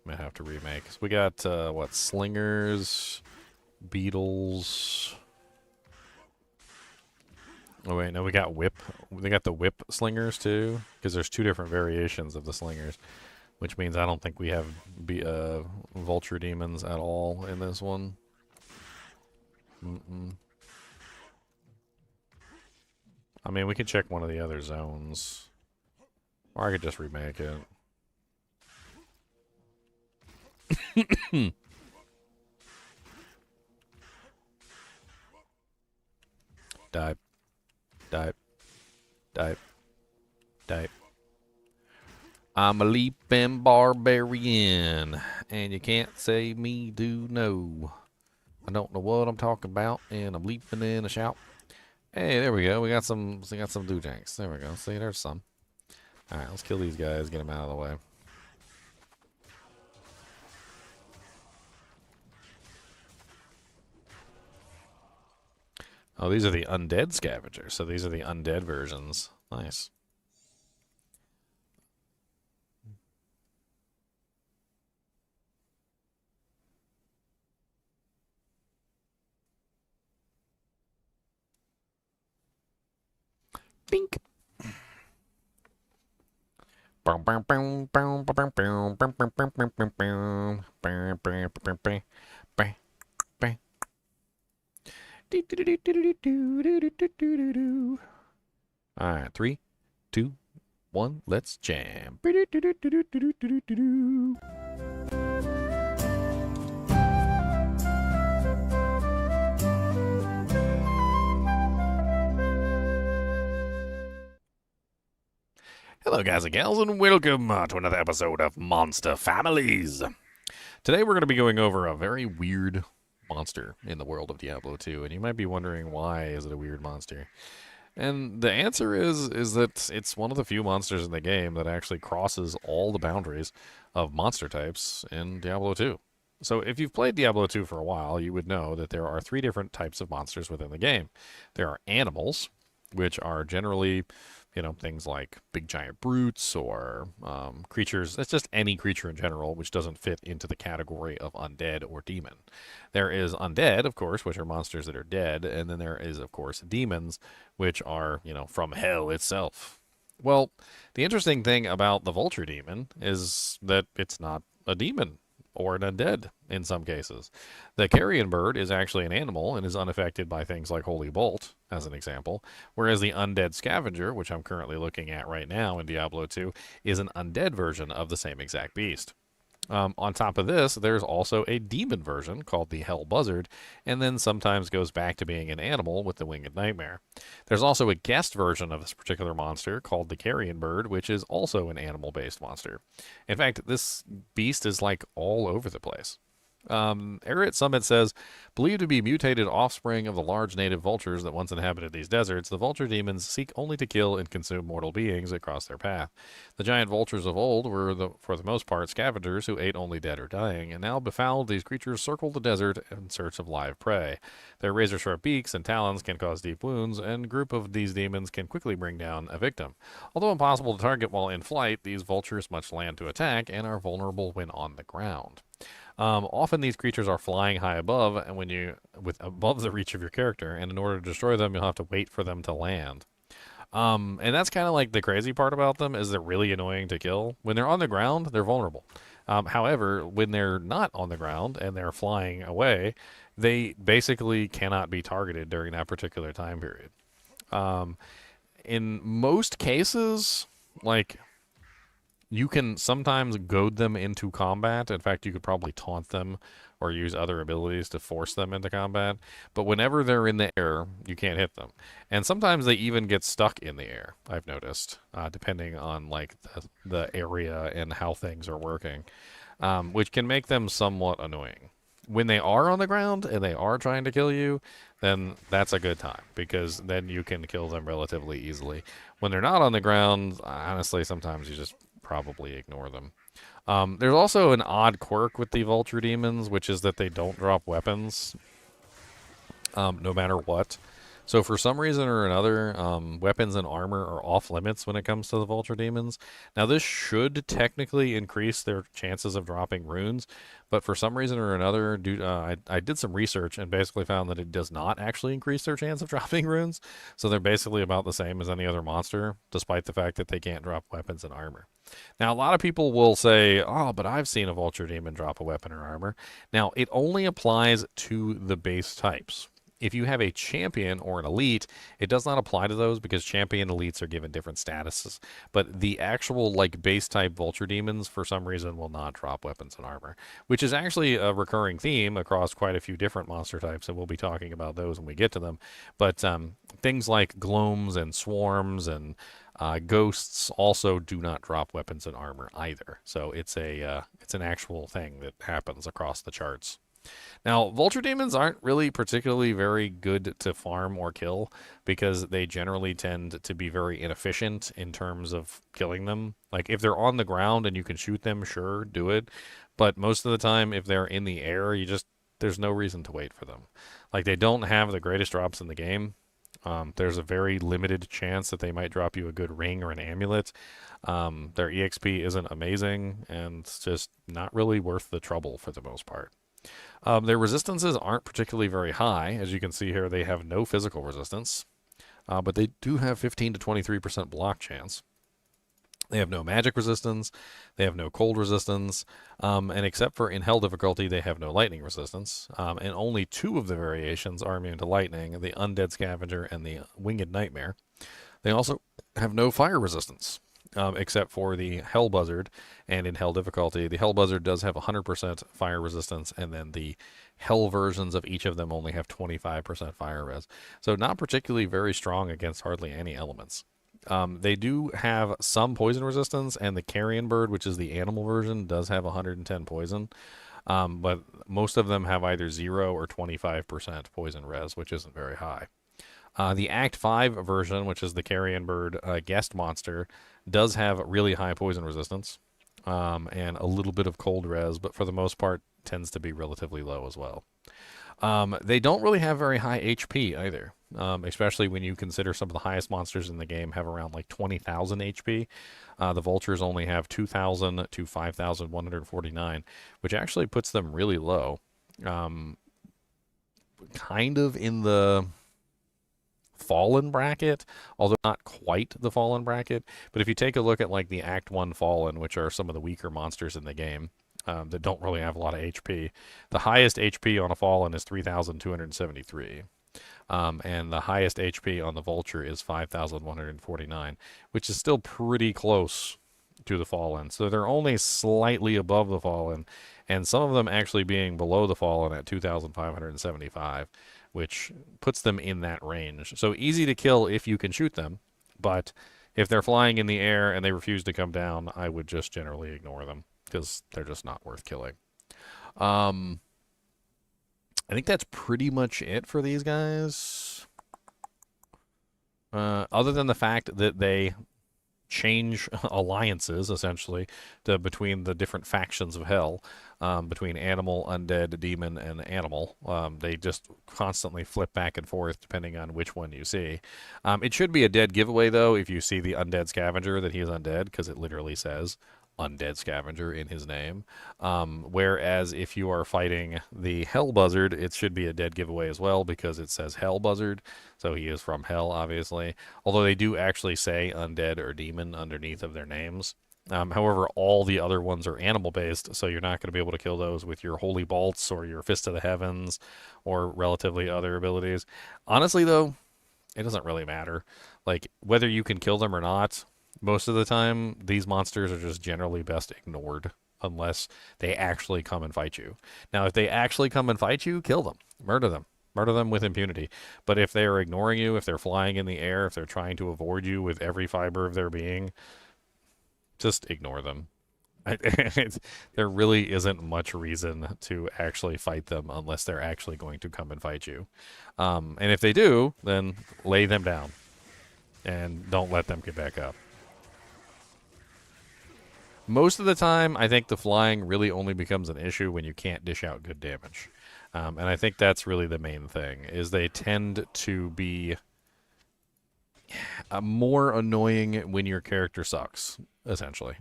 I'm gonna have to remake. So we got, what, slingers, beetles. Oh wait, no, we got whip. They got the whip slingers too, because there's two different variations of the slingers, which means I don't think we have vulture demons at all in this one. I mean, we could check one of the other zones. Or I could just remake it. Dive. Dive. Dive. Dive. I'm a leaping barbarian, and you can't say me do no. I don't know what I'm talking about, and I'm leaping in a shout. Hey, there we go. We got some blue tanks. There we go. See, there's some. All right, let's kill these guys. Get them out of the way. Oh, these are the undead scavengers. So these are the undead versions. Nice. Bink. All right, 3, 2, 1. Let's jam. Hello, guys and gals, and welcome to another episode of Monster Families. Today, we're going to be going over a very weird monster in the world of Diablo 2, and you might be wondering, why is it a weird monster? And the answer is that it's one of the few monsters in the game that actually crosses all the boundaries of monster types in Diablo 2. So if you've played Diablo 2 for a while, you would know that there are 3 different types of monsters within the game. There are animals, which are generally, things like big giant brutes or creatures. It's just any creature in general which doesn't fit into the category of undead or demon. There is undead, of course, which are monsters that are dead, and then there is, of course, demons, which are, from hell itself. Well, the interesting thing about the Vulture demon is that it's not a demon or an undead in some cases. The carrion bird is actually an animal and is unaffected by things like Holy Bolt, as an example, whereas the undead scavenger, which I'm currently looking at right now in Diablo 2, is an undead version of the same exact beast. On top of this, there's also a demon version called the Hell Buzzard, and then sometimes goes back to being an animal with the Winged Nightmare. There's also a guest version of this particular monster called the Carrion Bird, which is also an animal-based monster. In fact, this beast is like all over the place. Erit Summit says, believed to be mutated offspring of the large native vultures that once inhabited these deserts, the vulture demons seek only to kill and consume mortal beings that cross their path. The giant vultures of old were, for the most part, scavengers who ate only dead or dying, and now befouled, these creatures circle the desert in search of live prey. Their razor-sharp beaks and talons can cause deep wounds, and a group of these demons can quickly bring down a victim. Although impossible to target while in flight, these vultures must land to attack and are vulnerable when on the ground. Often these creatures are flying high above, and above the reach of your character, and in order to destroy them, you'll have to wait for them to land. And that's kind of like the crazy part about them, is they're really annoying to kill. When they're on the ground, they're vulnerable. However, when they're not on the ground and they're flying away, they basically cannot be targeted during that particular time period. In most cases, like, you can sometimes goad them into combat. In fact, you could probably taunt them or use other abilities to force them into combat. But whenever they're in the air, you can't hit them. And sometimes they even get stuck in the air, I've noticed, depending on like the area and how things are working, which can make them somewhat annoying. When they are on the ground and they are trying to kill you, then that's a good time, because then you can kill them relatively easily. When they're not on the ground, honestly, sometimes you just probably ignore them. There's also an odd quirk with the Vulture demons, which is that they don't drop weapons no matter what. So for some reason or another, weapons and armor are off limits when it comes to the Vulture demons. Now this should technically increase their chances of dropping runes, but for some reason or another, I did some research and basically found that it does not actually increase their chance of dropping runes. So they're basically about the same as any other monster, despite the fact that they can't drop weapons and armor. Now, a lot of people will say, oh, but I've seen a Vulture demon drop a weapon or armor. Now, it only applies to the base types. If you have a champion or an elite, it does not apply to those, because champion elites are given different statuses. But the actual like base type Vulture demons, for some reason, will not drop weapons and armor, which is actually a recurring theme across quite a few different monster types, and we'll be talking about those when we get to them. But things like glooms and swarms and ghosts also do not drop weapons and armor either. So it's an actual thing that happens across the charts. Now, Vulture Demons aren't really particularly very good to farm or kill because they generally tend to be very inefficient in terms of killing them. Like, if they're on the ground and you can shoot them, sure, do it. But most of the time, if they're in the air, there's no reason to wait for them. Like, they don't have the greatest drops in the game. There's a very limited chance that they might drop you a good ring or an amulet. Their EXP isn't amazing, and it's just not really worth the trouble for the most part. Their resistances aren't particularly very high. As you can see here, they have no physical resistance, but they do have 15 to 23% block chance. They have no magic resistance, they have no cold resistance, and except for in hell difficulty, they have no lightning resistance. And only two of the variations are immune to lightning, the Undead Scavenger and the Winged Nightmare. They also have no fire resistance. Except for the Hell Buzzard, and in Hell difficulty, the Hell Buzzard does have 100% fire resistance, and then the Hell versions of each of them only have 25% fire res. So not particularly very strong against hardly any elements. They do have some poison resistance, and the Carrion Bird, which is the animal version, does have 110 poison. But most of them have either 0 or 25% poison res, which isn't very high. The Act 5 version, which is the Carrion Bird guest monster, does have really high poison resistance and a little bit of cold res, but for the most part tends to be relatively low as well. They don't really have very high HP either, especially when you consider some of the highest monsters in the game have around like 20,000 HP. The Vultures only have 2,000 to 5,149, which actually puts them really low. Kind of in the Fallen bracket, although not quite the Fallen bracket. But if you take a look at like the Act 1 Fallen, which are some of the weaker monsters in the game that don't really have a lot of HP, the highest HP on a Fallen is 3,273. And the highest HP on the Vulture is 5,149, which is still pretty close to the Fallen. So they're only slightly above the Fallen, and some of them actually being below the Fallen at 2,575. Which puts them in that range. So easy to kill if you can shoot them, but if they're flying in the air and they refuse to come down, I would just generally ignore them because they're just not worth killing. I think that's pretty much it for these guys. Other than the fact that they change alliances, essentially, between the different factions of hell, between animal, undead, demon, and animal. They just constantly flip back and forth depending on which one you see. It should be a dead giveaway, though, if you see the undead scavenger that he is undead, because it literally says undead scavenger in his name. Whereas if you are fighting the hell buzzard, it should be a dead giveaway as well because it says hell buzzard, so he is from hell, obviously. Although they do actually say undead or demon underneath of their names. However, all the other ones are animal-based, so you're not going to be able to kill those with your Holy Bolts or your Fist of the Heavens or relatively other abilities. Honestly, though, it doesn't really matter. Like, whether you can kill them or not, most of the time, these monsters are just generally best ignored unless they actually come and fight you. Now, if they actually come and fight you, kill them. Murder them. Murder them with impunity. But if they are ignoring you, if they're flying in the air, if they're trying to avoid you with every fiber of their being, just ignore them. There really isn't much reason to actually fight them unless they're actually going to come and fight you. And if they do, then lay them down and don't let them get back up. Most of the time, I think the flying really only becomes an issue when you can't dish out good damage. And I think that's really the main thing, is they tend to be more annoying when your character sucks, essentially.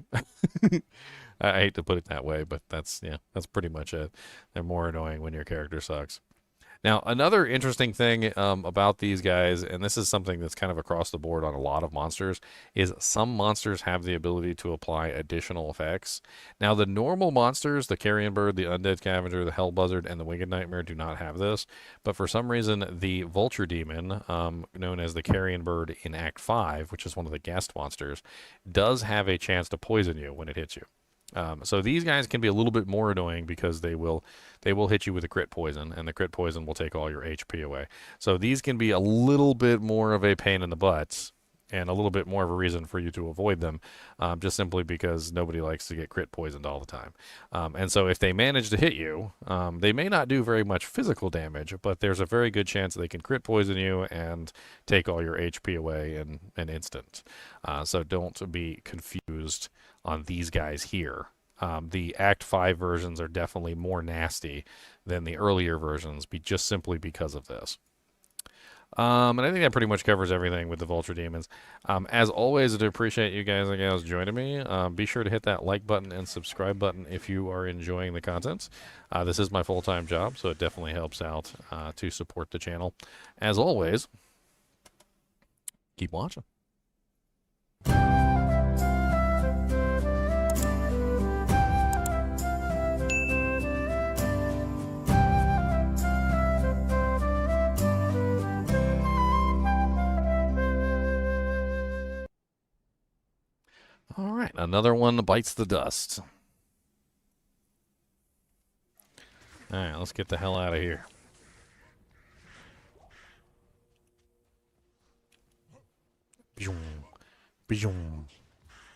I hate to put it that way, but that's pretty much it. They're more annoying when your character sucks. Now, another interesting thing about these guys, and this is something that's kind of across the board on a lot of monsters, is some monsters have the ability to apply additional effects. Now, the normal monsters, the Carrion Bird, the Undead Scavenger, the Hell Buzzard, and the Winged Nightmare do not have this, but for some reason, the Vulture Demon, known as the Carrion Bird in Act 5, which is one of the guest monsters, does have a chance to poison you when it hits you. So these guys can be a little bit more annoying because they will hit you with a crit poison, and the crit poison will take all your HP away. So these can be a little bit more of a pain in the butt, and a little bit more of a reason for you to avoid them, just simply because nobody likes to get crit poisoned all the time. And so if they manage to hit you, they may not do very much physical damage, but there's a very good chance they can crit poison you and take all your HP away in an instant. So don't be confused on these guys here. The Act 5 versions are definitely more nasty than the earlier versions, just simply because of this. And I think that pretty much covers everything with the Vulture Demons. As always, I do appreciate you guys and gals joining me. Be sure to hit that like button and subscribe button if you are enjoying the content. This is my full-time job, so it definitely helps out to support the channel. As always, keep watching. All right, another one bites the dust. All right, let's get the hell out of here.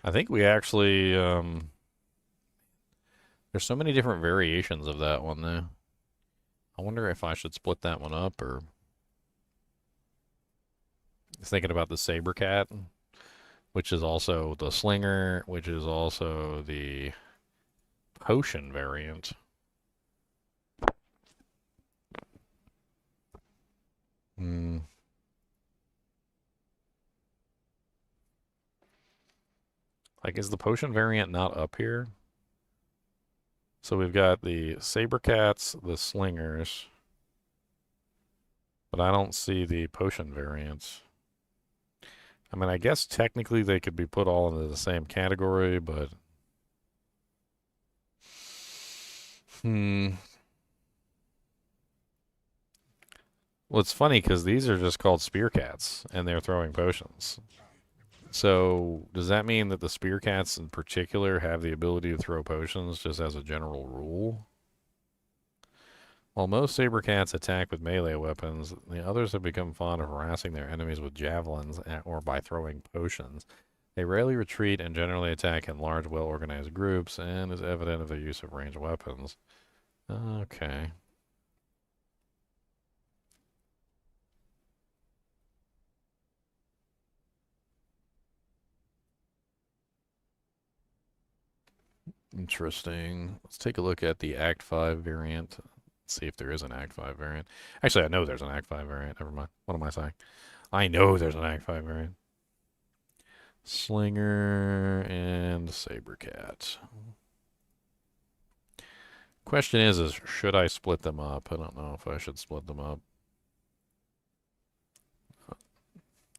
I think we actually, there's so many different variations of that one, though. I wonder if I should split that one up, or... Thinking about the Saber Cat, which is also the slinger, which is also the potion variant. Like, is the potion variant not up here? So we've got the Saber Cats, the slingers, but I don't see the potion variants. I mean, I guess technically they could be put all into the same category, but... Well, it's funny because these are just called Spear Cats, and they're throwing potions. So, does that mean that the Spear Cats in particular have the ability to throw potions just as a general rule? While most Saber Cats attack with melee weapons, the others have become fond of harassing their enemies with javelins or by throwing potions. They rarely retreat and generally attack in large, well-organized groups, and is evident of their use of ranged weapons. Okay. Interesting. Let's take a look at the Act 5 variant. Let's see if there is an Act 5 variant. Actually, I know there's an Act 5 variant. Never mind. What am I saying? I know there's an Act 5 variant. Slinger and Saber Cat. Question is should I split them up? I don't know if I should split them up.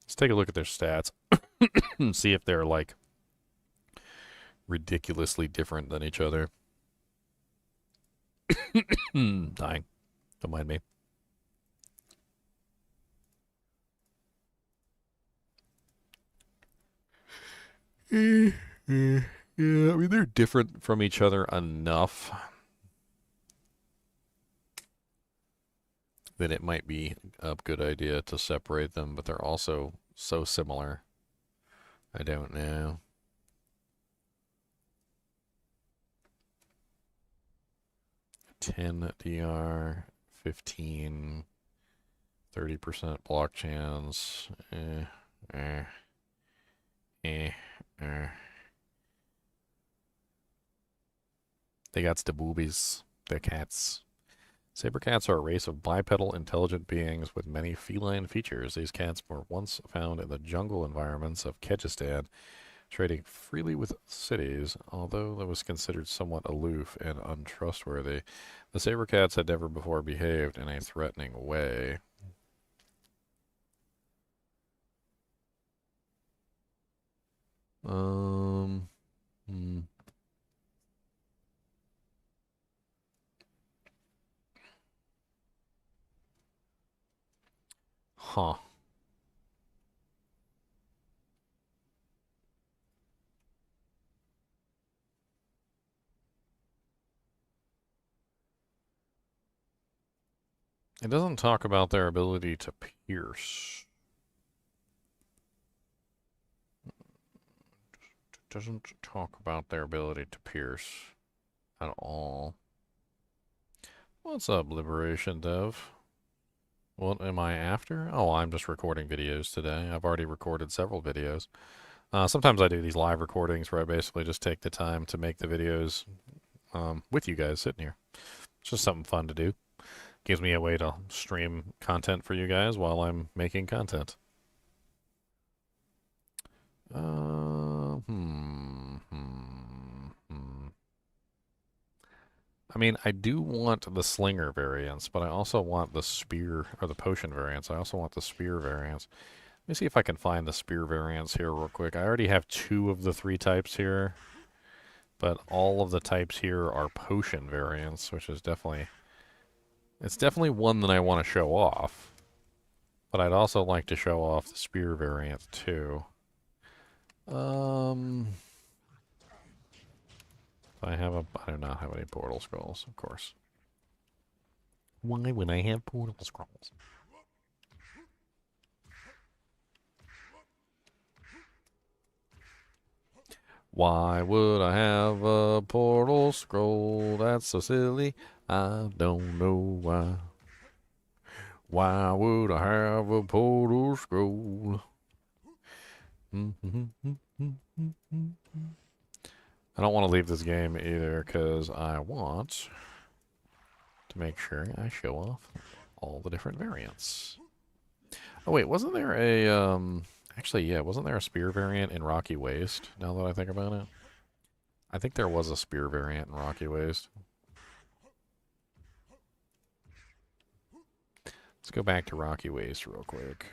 Let's take a look at their stats and see if they're, like, ridiculously different than each other. Dying. Don't mind me. Yeah, I mean, they're different from each other enough that it might be a good idea to separate them, but they're also so similar. I don't know. D2R, 15, 30% block chance. They got the boobies. They're cats. Saber cats are a race of bipedal, intelligent beings with many feline features. These cats were once found in the jungle environments of Kyrgyzstan, trading freely with cities. Although that was considered somewhat aloof and untrustworthy, the saber cats had never before behaved in a threatening way. Huh. It doesn't talk about their ability to pierce. doesn't talk about their ability to pierce at all. What's up, Liberation Dev? What am I after? Oh, I'm just recording videos today. I've already recorded several videos. Sometimes I do these live recordings where I basically just take the time to make the videos with you guys sitting here. It's just something fun to do. Gives me a way to stream content for you guys while I'm making content. I mean, I do want the slinger variants, but I also want the spear, or the potion variants. I also want the spear variants. Let me see if I can find the spear variants here real quick. I already have 2 of the 3 types here, but all of the types here are potion variants, which is definitely... It's definitely one that I want to show off, but I'd also like to show off the spear variant too. I do not have any portal scrolls, of course. Why would I have portal scrolls? Why would I have a portal scroll? That's so silly. I don't know why. Why would I have a portal scroll? I don't want to leave this game either because I want to make sure I show off all the different variants. Oh wait, wasn't there a actually, yeah, wasn't there a spear variant in Rocky Waste, now that I think about it? I think there was a spear variant in Rocky Waste. Let's go back to Rocky Waste real quick.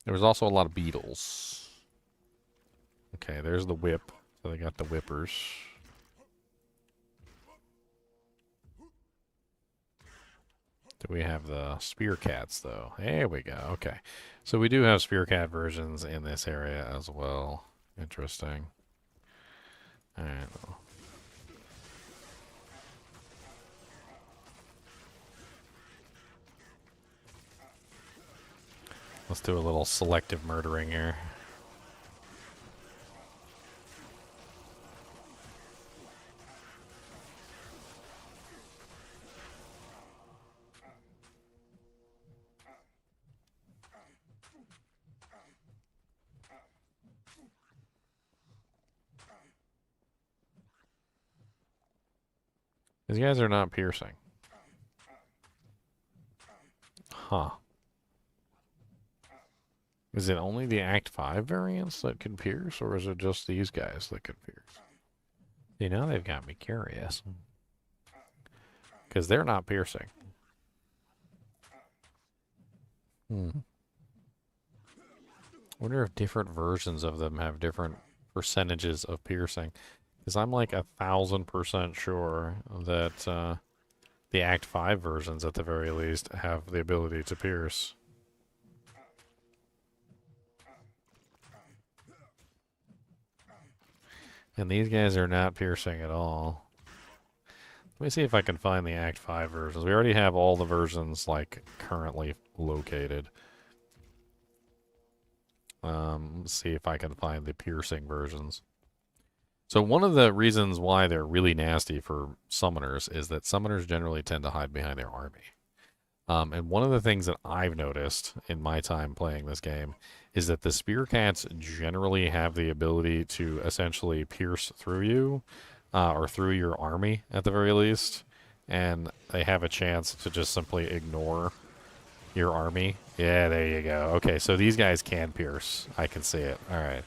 There was also a lot of beetles. Okay, there's the whip. So they got the whippers. Do we have the spear cats, though? There we go. Okay. So we do have spear cat versions in this area as well. Interesting. Alright. Let's do a little selective murdering here. These guys are not piercing. Huh. Is it only the Act 5 variants that can pierce, or is it just these guys that can pierce? You know, they've got me curious. Because they're not piercing. I wonder if different versions of them have different percentages of piercing. Because I'm like 1,000% sure that the Act 5 versions, at the very least, have the ability to pierce. And these guys are not piercing at all. Let me see if I can find the Act 5 versions. We already have all the versions, like, currently located. Let's see if I can find the piercing versions. So one of the reasons why they're really nasty for summoners is that summoners generally tend to hide behind their army. And one of the things that I've noticed in my time playing this game is that the spear cats generally have the ability to essentially pierce through you, or through your army at the very least, and they have a chance to just simply ignore your army. Yeah, there you go. Okay, so these guys can pierce. I can see it. All right.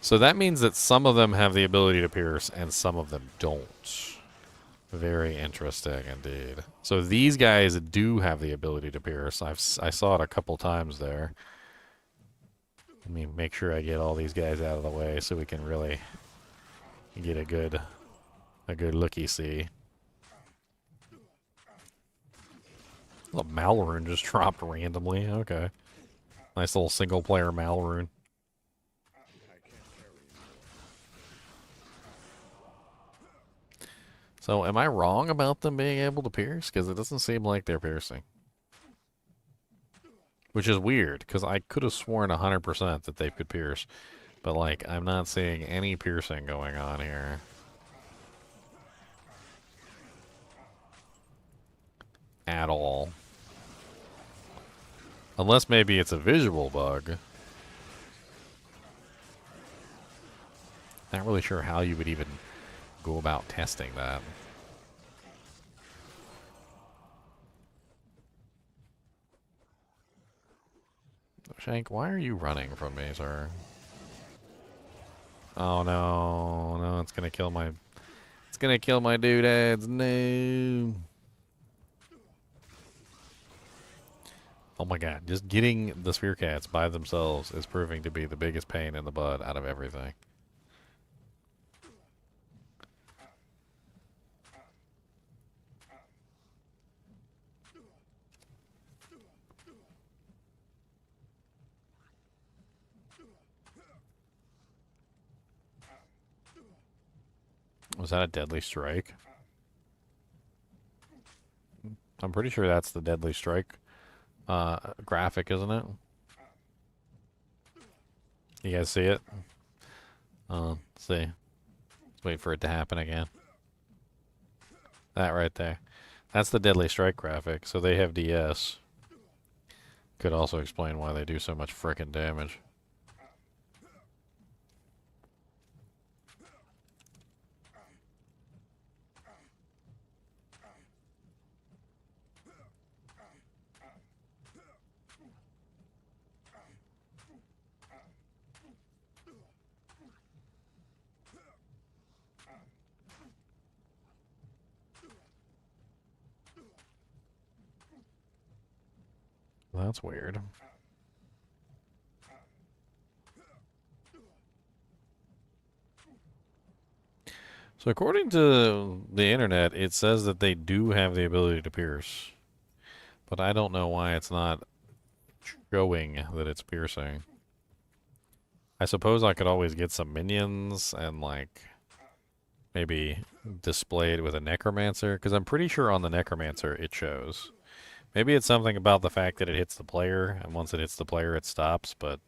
So that means that some of them have the ability to pierce and some of them don't. Very interesting indeed. So these guys do have the ability to pierce. I saw it a couple times there. Let me make sure I get all these guys out of the way so we can really get a good looky-see. A Malroon just dropped randomly. Okay. Nice little single-player Malroon. So am I wrong about them being able to pierce? Because it doesn't seem like they're piercing. Which is weird, because I could have sworn 100% that they could pierce. But, like, I'm not seeing any piercing going on here. At all. Unless maybe it's a visual bug. Not really sure how you would even go about testing that. Shank, why are you running from me, sir? Oh no, no, it's gonna kill my... It's gonna kill my doodads, no! Oh my god, just getting the spear cats by themselves is proving to be the biggest pain in the butt out of everything. Was that a deadly strike? I'm pretty sure that's the deadly strike graphic, isn't it? You guys see it? Let's see. Let's wait for it to happen again. That right there. That's the deadly strike graphic, so they have DS. Could also explain why they do so much frickin' damage. That's weird. So according to the internet, it says that they do have the ability to pierce. But I don't know why it's not showing that it's piercing. I suppose I could always get some minions and, like, maybe display it with a necromancer, because I'm pretty sure on the necromancer it shows. Maybe it's something about the fact that it hits the player, and once it hits the player it stops, but...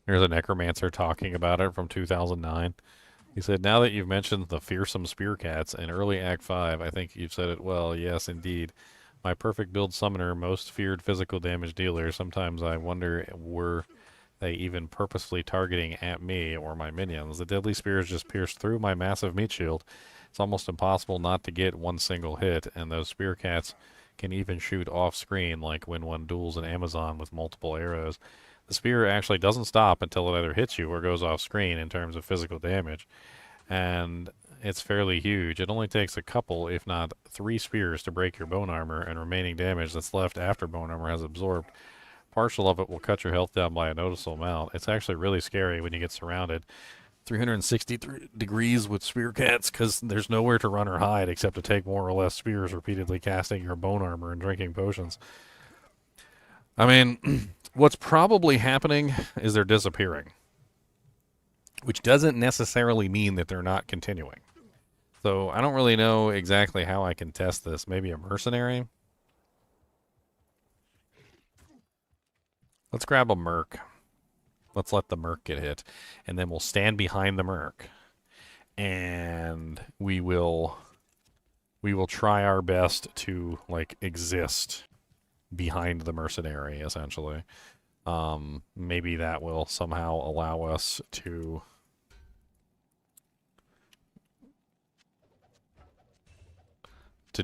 There's a necromancer talking about it from 2009. He said, now that you've mentioned the fearsome spear cats in early Act 5, I think you've said it well. Yes, indeed. My perfect build summoner, most feared physical damage dealer. Sometimes I wonder, were they even purposefully targeting at me or my minions? The deadly spears just pierced through my massive meat shield. It's almost impossible not to get one single hit, and those spear cats can even shoot off screen, like when one duels an Amazon with multiple arrows. The spear actually doesn't stop until it either hits you or goes off screen in terms of physical damage. And it's fairly huge. It only takes a couple, if not 3 spears to break your bone armor, and remaining damage that's left after bone armor has absorbed. Partial of it will cut your health down by a noticeable amount. It's actually really scary when you get surrounded. 360 degrees with spear cats, because there's nowhere to run or hide except to take more or less spears, repeatedly casting your bone armor and drinking potions. I mean, what's probably happening is they're disappearing, which doesn't necessarily mean that they're not continuing. So I don't really know exactly how I can test this. Maybe a mercenary? Let's grab a merc. Let's let the merc get hit. And then we'll stand behind the merc. And we will try our best to, like, exist behind the mercenary, essentially. Maybe that will somehow allow us to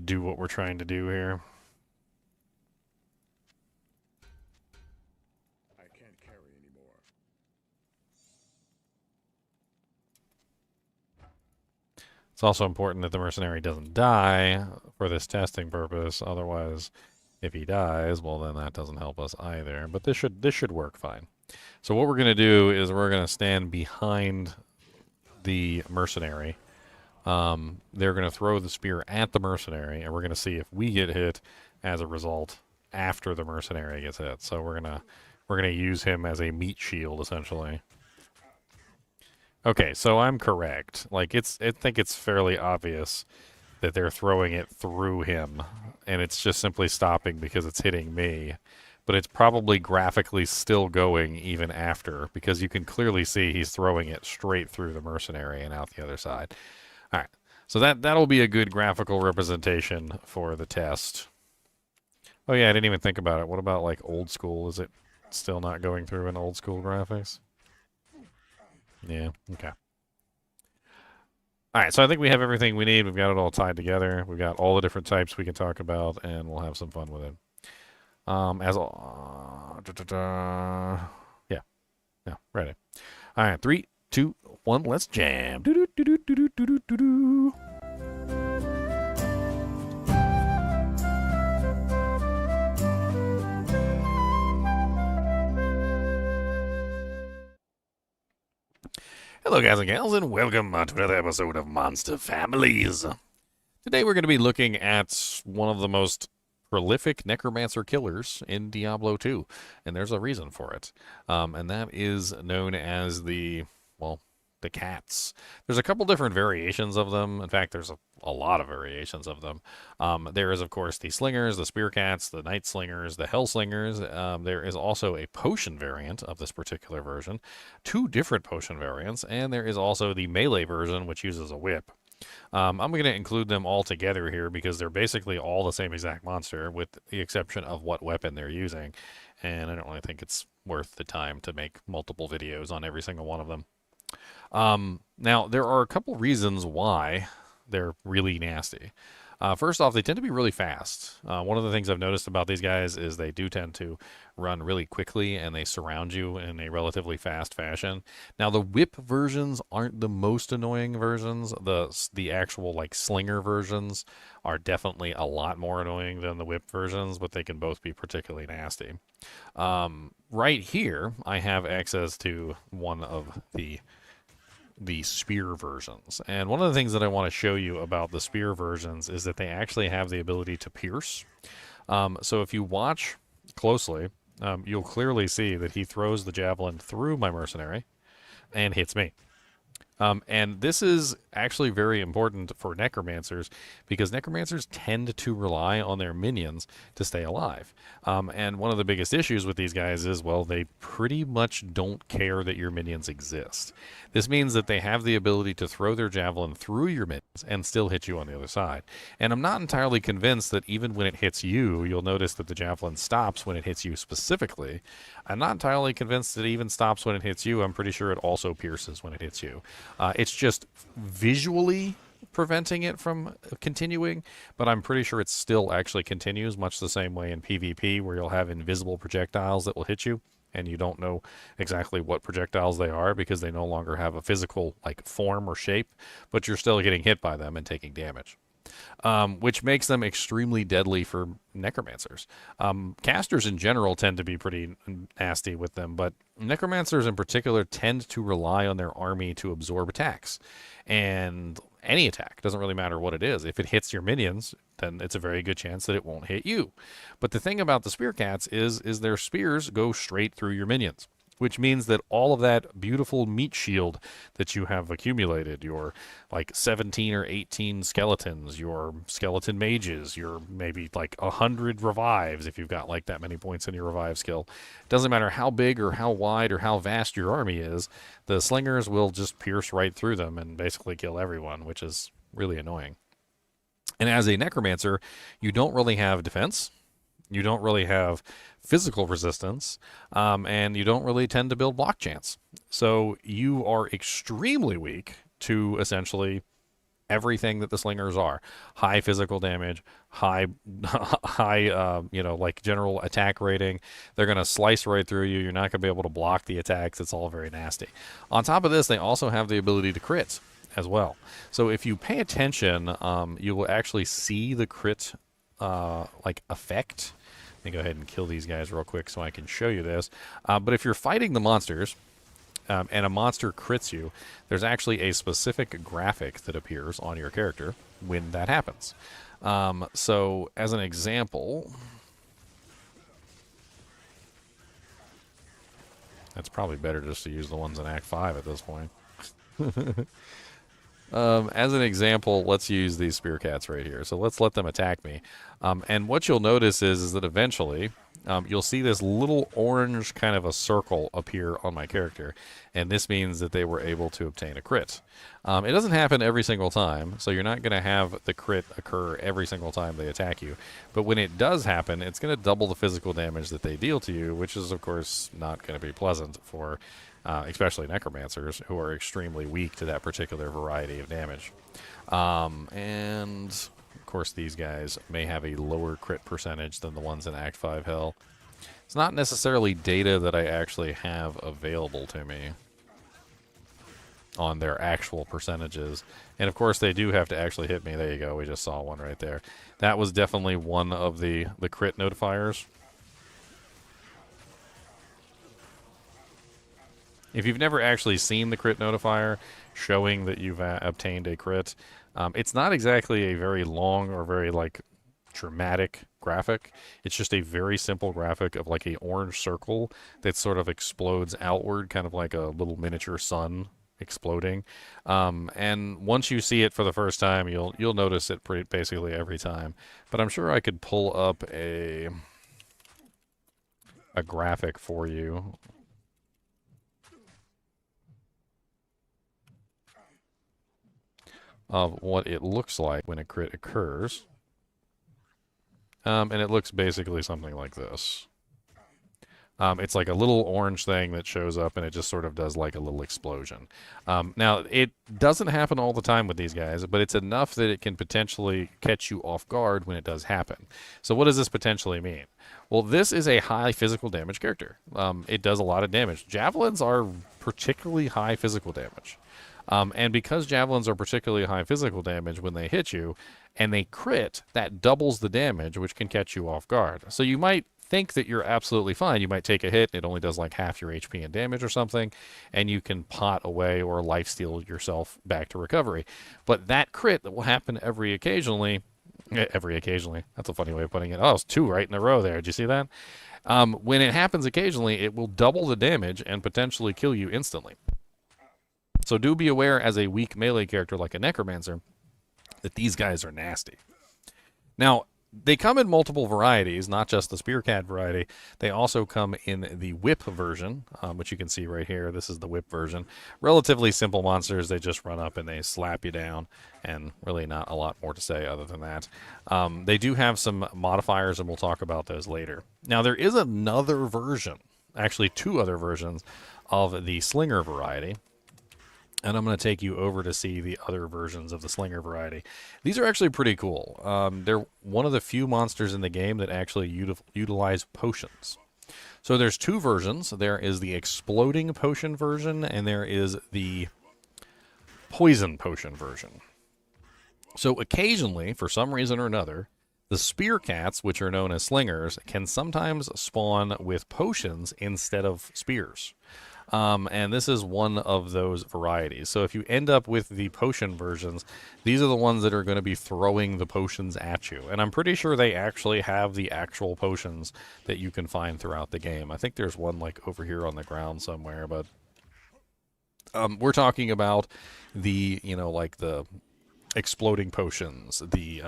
do what we're trying to do here. It's also important that the mercenary doesn't die for this testing purpose. Otherwise, if he dies, well, then that doesn't help us either. But this should work fine. So what we're going to do is we're going to stand behind the mercenary. They're going to throw the spear at the mercenary, and we're going to see if we get hit as a result after the mercenary gets hit. So we're gonna use him as a meat shield essentially. Okay, so I'm correct. Like I think it's fairly obvious that they're throwing it through him, and it's just simply stopping because it's hitting me. But it's probably graphically still going even after, because you can clearly see he's throwing it straight through the mercenary and out the other side. All right, so that'll be a good graphical representation for the test. Oh yeah, I didn't even think about it. What about like old school? Is it still not going through in old school graphics? Yeah, okay. All right, so I think we have everything we need. We've got it all tied together. We've got all the different types we can talk about, and we'll have some fun with it. Yeah, yeah, ready. All right, 3, 2, 1, let's jam. Do-do-do-do-do-do-do-do-do. Hello, guys and gals, and welcome to another episode of Monster Families. Today we're going to be looking at one of the most prolific necromancer killers in Diablo 2, and there's a reason for it. And that is known as the cats. There's a couple different variations of them. In fact, there's a lot of variations of them. There is, of course, the slingers, the spear cats, the night slingers, the hell slingers. There is also a potion variant of this particular version, 2 different potion variants, and there is also the melee version, which uses a whip. I'm going to include them all together here because they're basically all the same exact monster with the exception of what weapon they're using, and I don't really think it's worth the time to make multiple videos on every single one of them. Now, there are a couple reasons why they're really nasty. First off, they tend to be really fast. One of the things I've noticed about these guys is they do tend to run really quickly, and they surround you in a relatively fast fashion. Now, the whip versions aren't the most annoying versions. The actual, like, slinger versions are definitely a lot more annoying than the whip versions, but they can both be particularly nasty. Right here, I have access to one of the spear versions. And one of the things that I want to show you about the spear versions is that they actually have the ability to pierce. So if you watch closely, you'll clearly see that he throws the javelin through my mercenary and hits me. And this is actually very important for necromancers because necromancers tend to rely on their minions to stay alive. And one of the biggest issues with these guys is, well, they pretty much don't care that your minions exist. This means that they have the ability to throw their javelin through your minions and still hit you on the other side. And I'm not entirely convinced that even when it hits you, you'll notice that the javelin stops when it hits you specifically. I'm not entirely convinced that it even stops when it hits you. I'm pretty sure it also pierces when it hits you. It's just visually preventing it from continuing, but I'm pretty sure it still actually continues, much the same way in PvP, where you'll have invisible projectiles that will hit you, and you don't know exactly what projectiles they are because they no longer have a physical like form or shape, but you're still getting hit by them and taking damage. Which makes them extremely deadly for necromancers. Casters in general tend to be pretty nasty with them, but necromancers in particular tend to rely on their army to absorb attacks. And any attack, doesn't really matter what it is. If it hits your minions, then it's a very good chance that it won't hit you. But the thing about the spear cats is their spears go straight through your minions, which means that all of that beautiful meat shield that you have accumulated, your like 17 or 18 skeletons, your skeleton mages, your maybe like 100 revives if you've got like that many points in your revive skill. Doesn't matter how big or how wide or how vast your army is, the slingers will just pierce right through them and basically kill everyone, which is really annoying. And as a necromancer, you don't really have defense. You don't really have physical resistance, and you don't really tend to build block chance. So you are extremely weak to essentially everything that the slingers are. High physical damage, high, like general attack rating. They're going to slice right through you. You're not going to be able to block the attacks. It's all very nasty. On top of this, they also have the ability to crit. as well. So if you pay attention, you will actually see the crit like effect. Let me go ahead and kill these guys real quick so I can show you this. But if you're fighting the monsters and a monster crits you, there's actually a specific graphic that appears on your character when that happens. So as an example, it's probably better just to use the ones in Act 5 at this point. As an example, let's use these spear cats right here. So let's let them attack me. And what you'll notice is that eventually you'll see this little orange kind of a circle appear on my character. And this means that they were able to obtain a crit. It doesn't happen every single time, so you're not going to have the crit occur every single time they attack you. But when it does happen, it's going to double the physical damage that they deal to you, which is, of course, not going to be pleasant for especially necromancers, who are extremely weak to that particular variety of damage. And, of course, these guys may have a lower crit percentage than the ones in Act 5 Hell. It's not necessarily data that I actually have available to me on their actual percentages. And, of course, they do have to actually hit me. There you go. We just saw one right there. That was definitely one of the crit notifiers. If you've never actually seen the crit notifier showing that you've obtained a crit, it's not exactly a very long or very, like, dramatic graphic. It's just a very simple graphic of, like, a orange circle that sort of explodes outward, kind of like a little miniature sun exploding. And once you see it for the first time, you'll notice it basically every time. But I'm sure I could pull up a graphic for you. Of what it looks like when a crit occurs. And it looks basically something like this. It's like a little orange thing that shows up, and it just sort of does like a little explosion. Now, it doesn't happen all the time with these guys, but it's enough that it can potentially catch you off guard when it does happen. So what does this potentially mean? Well, this is a high physical damage character. It does a lot of damage. Javelins are particularly high physical damage. And because javelins are particularly high physical damage when they hit you, and they crit, that doubles the damage, which can catch you off guard. So you might think that you're absolutely fine. You might take a hit, and it only does like half your HP in damage or something, and you can pot away or lifesteal yourself back to recovery. But that crit that will happen every occasionally, that's a funny way of putting it. Oh, it's two right in a row there. Did you see that? When it happens occasionally, it will double the damage and potentially kill you instantly. So do be aware, as a weak melee character like a necromancer, that these guys are nasty. Now, they come in multiple varieties, not just the spear cat variety. They also come in the whip version, which you can see right here. This is the whip version. Relatively simple monsters. They just run up and they slap you down, and really not a lot more to say other than that. They do have some modifiers, and we'll talk about those later. Now, there is another version, actually two other versions, of the slinger variety. And I'm going to take you over to see the other versions of the slinger variety. These are actually pretty cool. They're one of the few monsters in the game that actually utilize potions. So there's two versions. There is the exploding potion version, and there is the poison potion version. So occasionally, for some reason or another, the spear cats, which are known as slingers, can sometimes spawn with potions instead of spears. And this is one of those varieties. So if you end up with the potion versions, these are the ones that are going to be throwing the potions at you. And I'm pretty sure they actually have the actual potions that you can find throughout the game. I think there's one like over here on the ground somewhere, but we're talking about the, like the exploding potions, the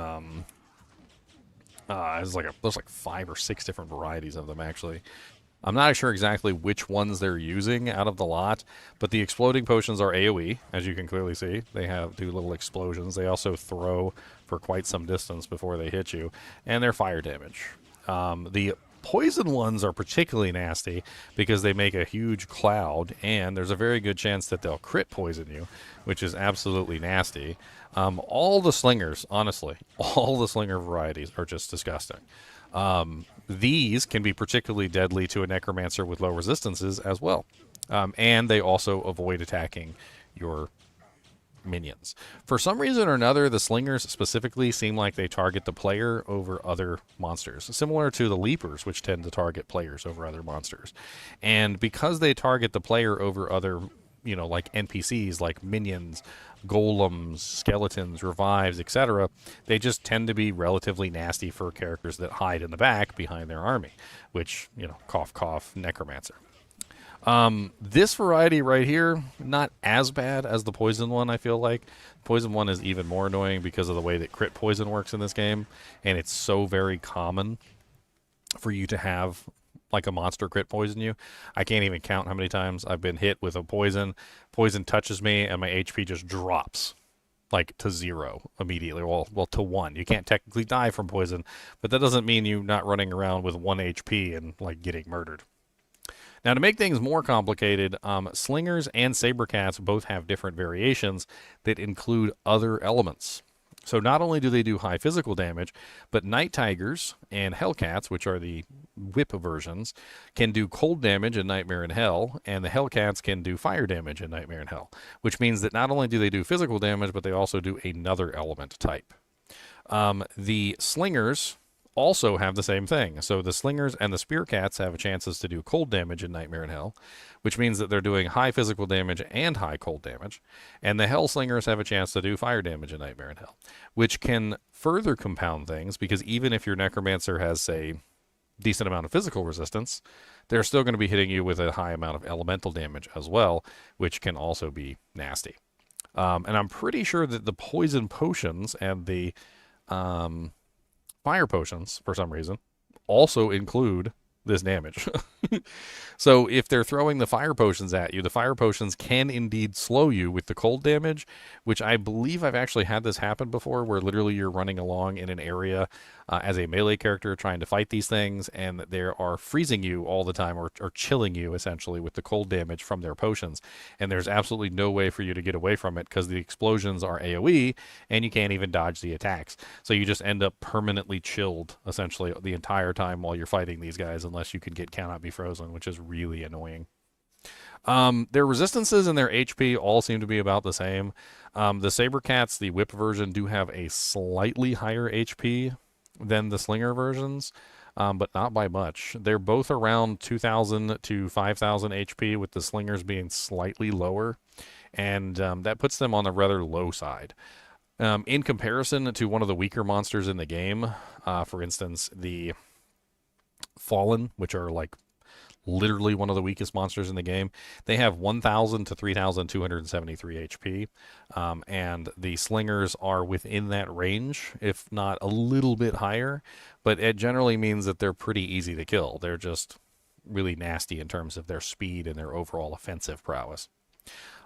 there's like 5 or 6 different varieties of them actually. I'm not sure exactly which ones they're using out of the lot, but the exploding potions are AoE, as you can clearly see. They do little explosions. They also throw for quite some distance before they hit you, and they're fire damage. The poison ones are particularly nasty because they make a huge cloud, and there's a very good chance that they'll crit poison you, which is absolutely nasty. All the slingers, honestly, all the slinger varieties are just disgusting. These can be particularly deadly to a necromancer with low resistances as well. And they also avoid attacking your minions. For some reason or another, the slingers specifically seem like they target the player over other monsters, similar to the leapers, which tend to target players over other monsters. And because they target the player over other, like NPCs, like minions, golems, skeletons, revives, etc., they just tend to be relatively nasty for characters that hide in the back behind their army, which, cough, cough, necromancer. This variety right here, not as bad as the poison one, I feel like. Poison one is even more annoying because of the way that crit poison works in this game, and it's so very common for you to have like a monster crit poison you. I can't even count how many times I've been hit with a poison. Poison touches me, and my HP just drops like to 0 immediately. Well, to 1. You can't technically die from poison, but that doesn't mean you're not running around with 1 HP and like getting murdered. Now, to make things more complicated, slingers and saber cats both have different variations that include other elements. So not only do they do high physical damage, but night tigers and hellcats, which are the whip versions, can do cold damage in Nightmare in Hell, and the hellcats can do fire damage in Nightmare in Hell, which means that not only do they do physical damage, but they also do another element type. The slingers also have the same thing. So the slingers and the spear cats have chances to do cold damage in Nightmare in Hell, which means that they're doing high physical damage and high cold damage. And the hell slingers have a chance to do fire damage in Nightmare in Hell, which can further compound things, because even if your necromancer has, say, decent amount of physical resistance, they're still going to be hitting you with a high amount of elemental damage as well, which can also be nasty. And I'm pretty sure that the poison potions and the fire potions, for some reason, also include this damage. So if they're throwing the fire potions at you, the fire potions can indeed slow you with the cold damage, which I believe I've actually had this happen before, where literally you're running along in an area as a melee character trying to fight these things, and they are freezing you all the time, or chilling you essentially with the cold damage from their potions, and there's absolutely no way for you to get away from it because the explosions are AoE and you can't even dodge the attacks. So you just end up permanently chilled essentially the entire time while you're fighting these guys, unless you can get cannot be frozen, which is really annoying. Their resistances and their HP all seem to be about the same. The saber cats, the whip version, do have a slightly higher HP than the slinger versions, but not by much. They're both around 2,000 to 5,000 HP, with the slingers being slightly lower, and that puts them on the rather low side. In comparison to one of the weaker monsters in the game, for instance, the Fallen, which are like literally one of the weakest monsters in the game, they have 1,000 to 3,273 HP, and the slingers are within that range, if not a little bit higher, but it generally means that they're pretty easy to kill. They're just really nasty in terms of their speed and their overall offensive prowess.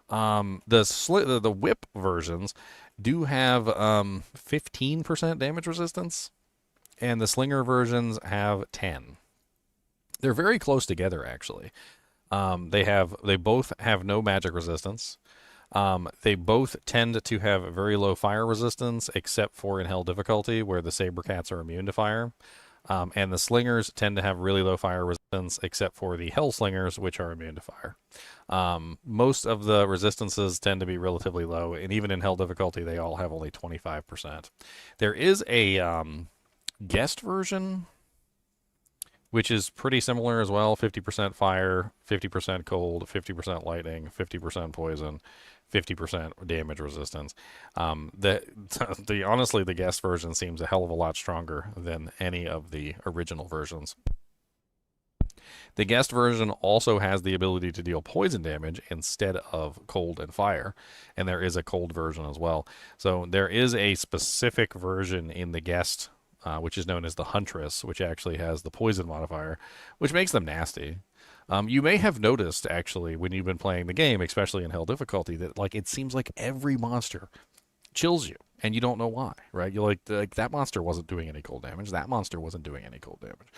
The whip versions do have 15% damage resistance, and the slinger versions have 10. They're very close together, actually. They both have no magic resistance. They both tend to have very low fire resistance, except for in Hell difficulty, where the saber cats are immune to fire. And the slingers tend to have really low fire resistance, except for the hell slingers, which are immune to fire. Most of the resistances tend to be relatively low, and even in Hell difficulty, they all have only 25%. There is a guest version, which is pretty similar as well. 50% fire, 50% cold, 50% lightning, 50% poison, 50% damage resistance. Honestly, the guest version seems a hell of a lot stronger than any of the original versions. The guest version also has the ability to deal poison damage instead of cold and fire, and there is a cold version as well. So there is a specific version in the guest, which is known as the Huntress, which actually has the poison modifier, which makes them nasty. You may have noticed, actually, when you've been playing the game, especially in Hell difficulty, that it seems like every monster chills you, and you don't know why, right? You're like that monster wasn't doing any cold damage. That monster wasn't doing any cold damage.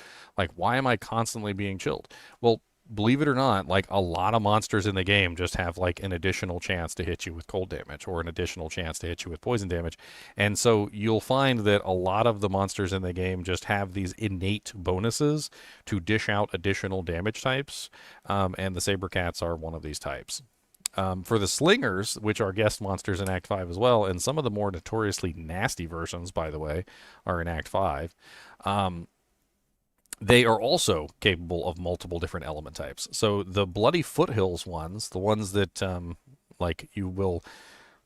Why am I constantly being chilled? Well, believe it or not, a lot of monsters in the game just have an additional chance to hit you with cold damage, or an additional chance to hit you with poison damage. And so you'll find that a lot of the monsters in the game just have these innate bonuses to dish out additional damage types, and the saber cats are one of these types. For the slingers, which are guest monsters in Act 5 as well, and some of the more notoriously nasty versions, by the way, are in Act 5, they are also capable of multiple different element types. So the Bloody Foothills ones, the ones that like you will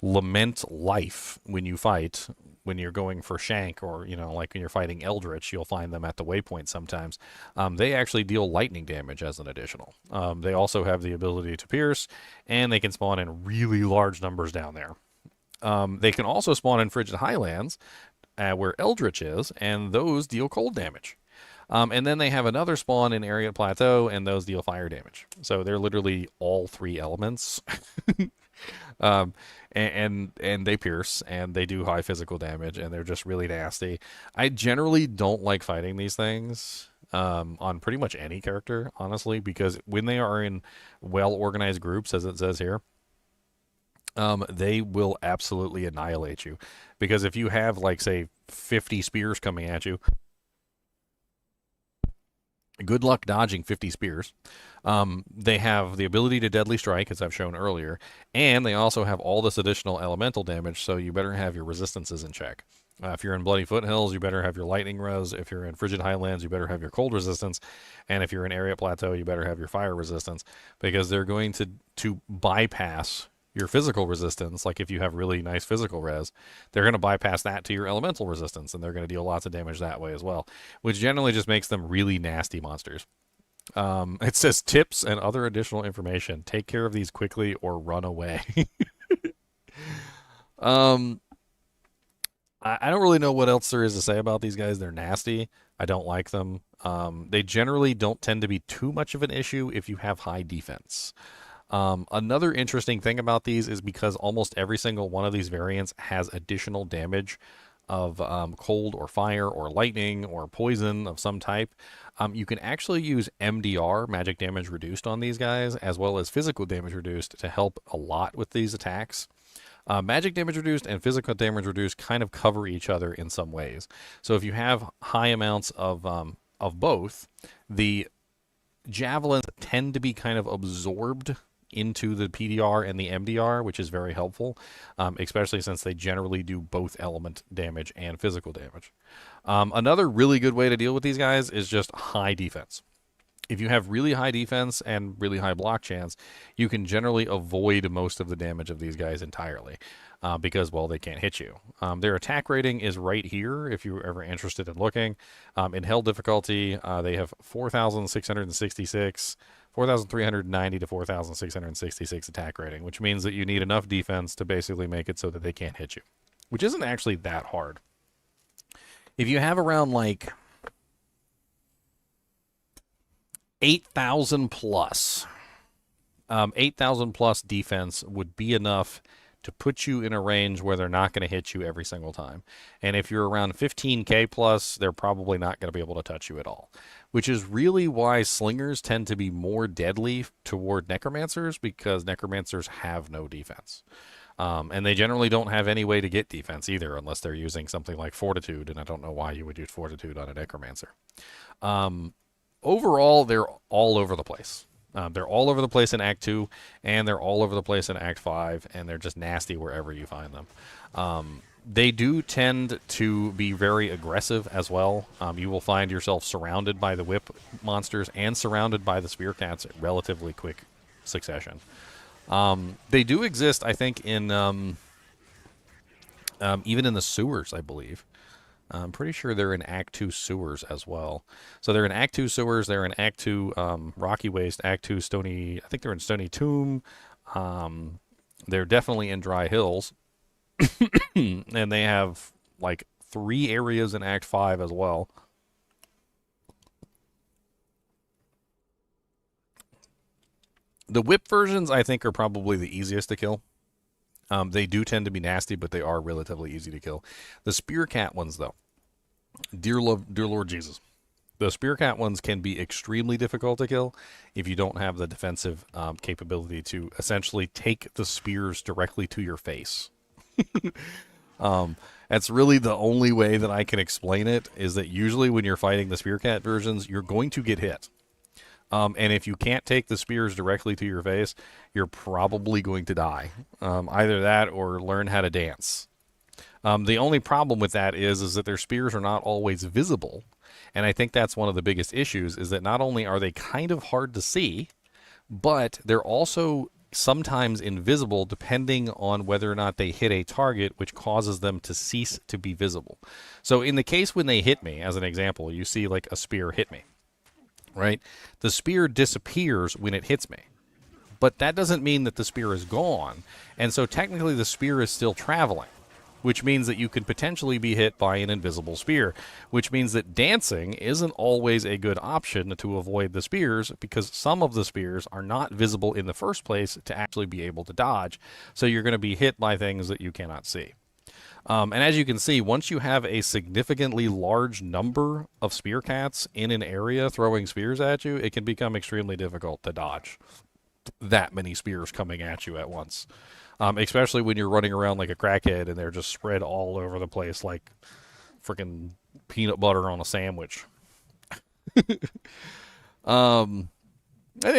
lament life when you fight, when you're going for shank, or like when you're fighting eldritch, you'll find them at the waypoint sometimes. They actually deal lightning damage as an additional. They also have the ability to pierce, and they can spawn in really large numbers down there. They can also spawn in Frigid Highlands, where eldritch is, and those deal cold damage. And then they have another spawn in Ariat Plateau, and those deal fire damage. So they're literally all three elements. And they pierce, and they do high physical damage, and they're just really nasty. I generally don't like fighting these things on pretty much any character, honestly, because when they are in well-organized groups, as it says here, they will absolutely annihilate you. Because if you have, like, say, 50 spears coming at you, good luck dodging 50 spears. They have the ability to deadly strike, as I've shown earlier, and they also have all this additional elemental damage, so you better have your resistances in check. If you're in Bloody Foothills, you better have your lightning res. If you're in Frigid Highlands, you better have your cold resistance. And if you're in Ariat Plateau, you better have your fire resistance, because they're going to bypass your physical resistance. Like if you have really nice physical res, they're going to bypass that to your elemental resistance, and they're going to deal lots of damage that way as well, which generally just makes them really nasty monsters. It says tips and other additional information. Take care of these quickly or run away. I don't really know what else there is to say about these guys. They're nasty. I don't like them. They generally don't tend to be too much of an issue if you have high defense. Another interesting thing about these is because almost every single one of these variants has additional damage of cold or fire or lightning or poison of some type. You can actually use MDR, magic damage reduced, on these guys, as well as physical damage reduced, to help a lot with these attacks. Magic damage reduced and physical damage reduced kind of cover each other in some ways. So if you have high amounts of both, the javelins tend to be kind of absorbed into the PDR and the MDR, which is very helpful, especially since they generally do both element damage and physical damage. Another really good way to deal with these guys is just high defense. If you have really high defense and really high block chance, you can generally avoid most of the damage of these guys entirely, because, well, they can't hit you. Their attack rating is right here if you're ever interested in looking. In Hell difficulty, they have 4,666, 4,390 to 4,666 attack rating, which means that you need enough defense to basically make it so that they can't hit you, which isn't actually that hard. If you have around, like, 8,000 plus, 8,000 plus defense would be enough to put you in a range where they're not going to hit you every single time. And if you're around 15k plus, they're probably not going to be able to touch you at all, which is really why slingers tend to be more deadly toward necromancers, because necromancers have no defense. And they generally don't have any way to get defense either, unless they're using something like fortitude, and I don't know why you would use fortitude on a necromancer. Overall, they're all over the place. They're all over the place in Act 2, and they're all over the place in Act 5, and they're just nasty wherever you find them. They do tend to be very aggressive as well. You will find yourself surrounded by the whip monsters and surrounded by the spear cats at relatively quick succession. They do exist, I think, in even in the sewers, I believe. I'm pretty sure they're in Act 2 sewers as well. So they're in Act 2 sewers, they're in Act 2 Rocky Waste, Act 2 Stony, I think they're in Stony Tomb. They're definitely in Dry Hills. And they have, like, 3 areas in Act 5 as well. The whip versions, I think, are probably the easiest to kill. They do tend to be nasty, but they are relatively easy to kill. The spear cat ones, though, dear Lord Jesus, the spear cat ones can be extremely difficult to kill if you don't have the defensive capability to essentially take the spears directly to your face. That's really the only way that I can explain it, is that usually when you're fighting the spear cat versions, you're going to get hit. And if you can't take the spears directly to your face, you're probably going to die. Either that or learn how to dance. The only problem with that is that their spears are not always visible. And I think that's one of the biggest issues, is that not only are they kind of hard to see, but they're also sometimes invisible depending on whether or not they hit a target, which causes them to cease to be visible. So in the case when they hit me, as an example, you see like a spear hit me, right? The spear disappears when it hits me. But that doesn't mean that the spear is gone. And so technically the spear is still traveling, which means that you could potentially be hit by an invisible spear, which means that dancing isn't always a good option to avoid the spears, because some of the spears are not visible in the first place to actually be able to dodge. So you're going to be hit by things that you cannot see. And as you can see, once you have a significantly large number of spear cats in an area throwing spears at you, it can become extremely difficult to dodge that many spears coming at you at once. Especially when you're running around like a crackhead and they're just spread all over the place like freaking peanut butter on a sandwich. I think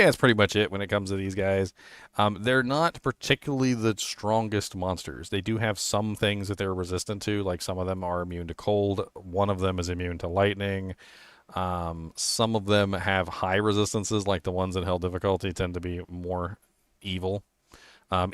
that's pretty much it when it comes to these guys. They're not particularly the strongest monsters. They do have some things that they're resistant to, like some of them are immune to cold. One of them is immune to lightning. Some of them have high resistances, like the ones in hell difficulty tend to be more evil.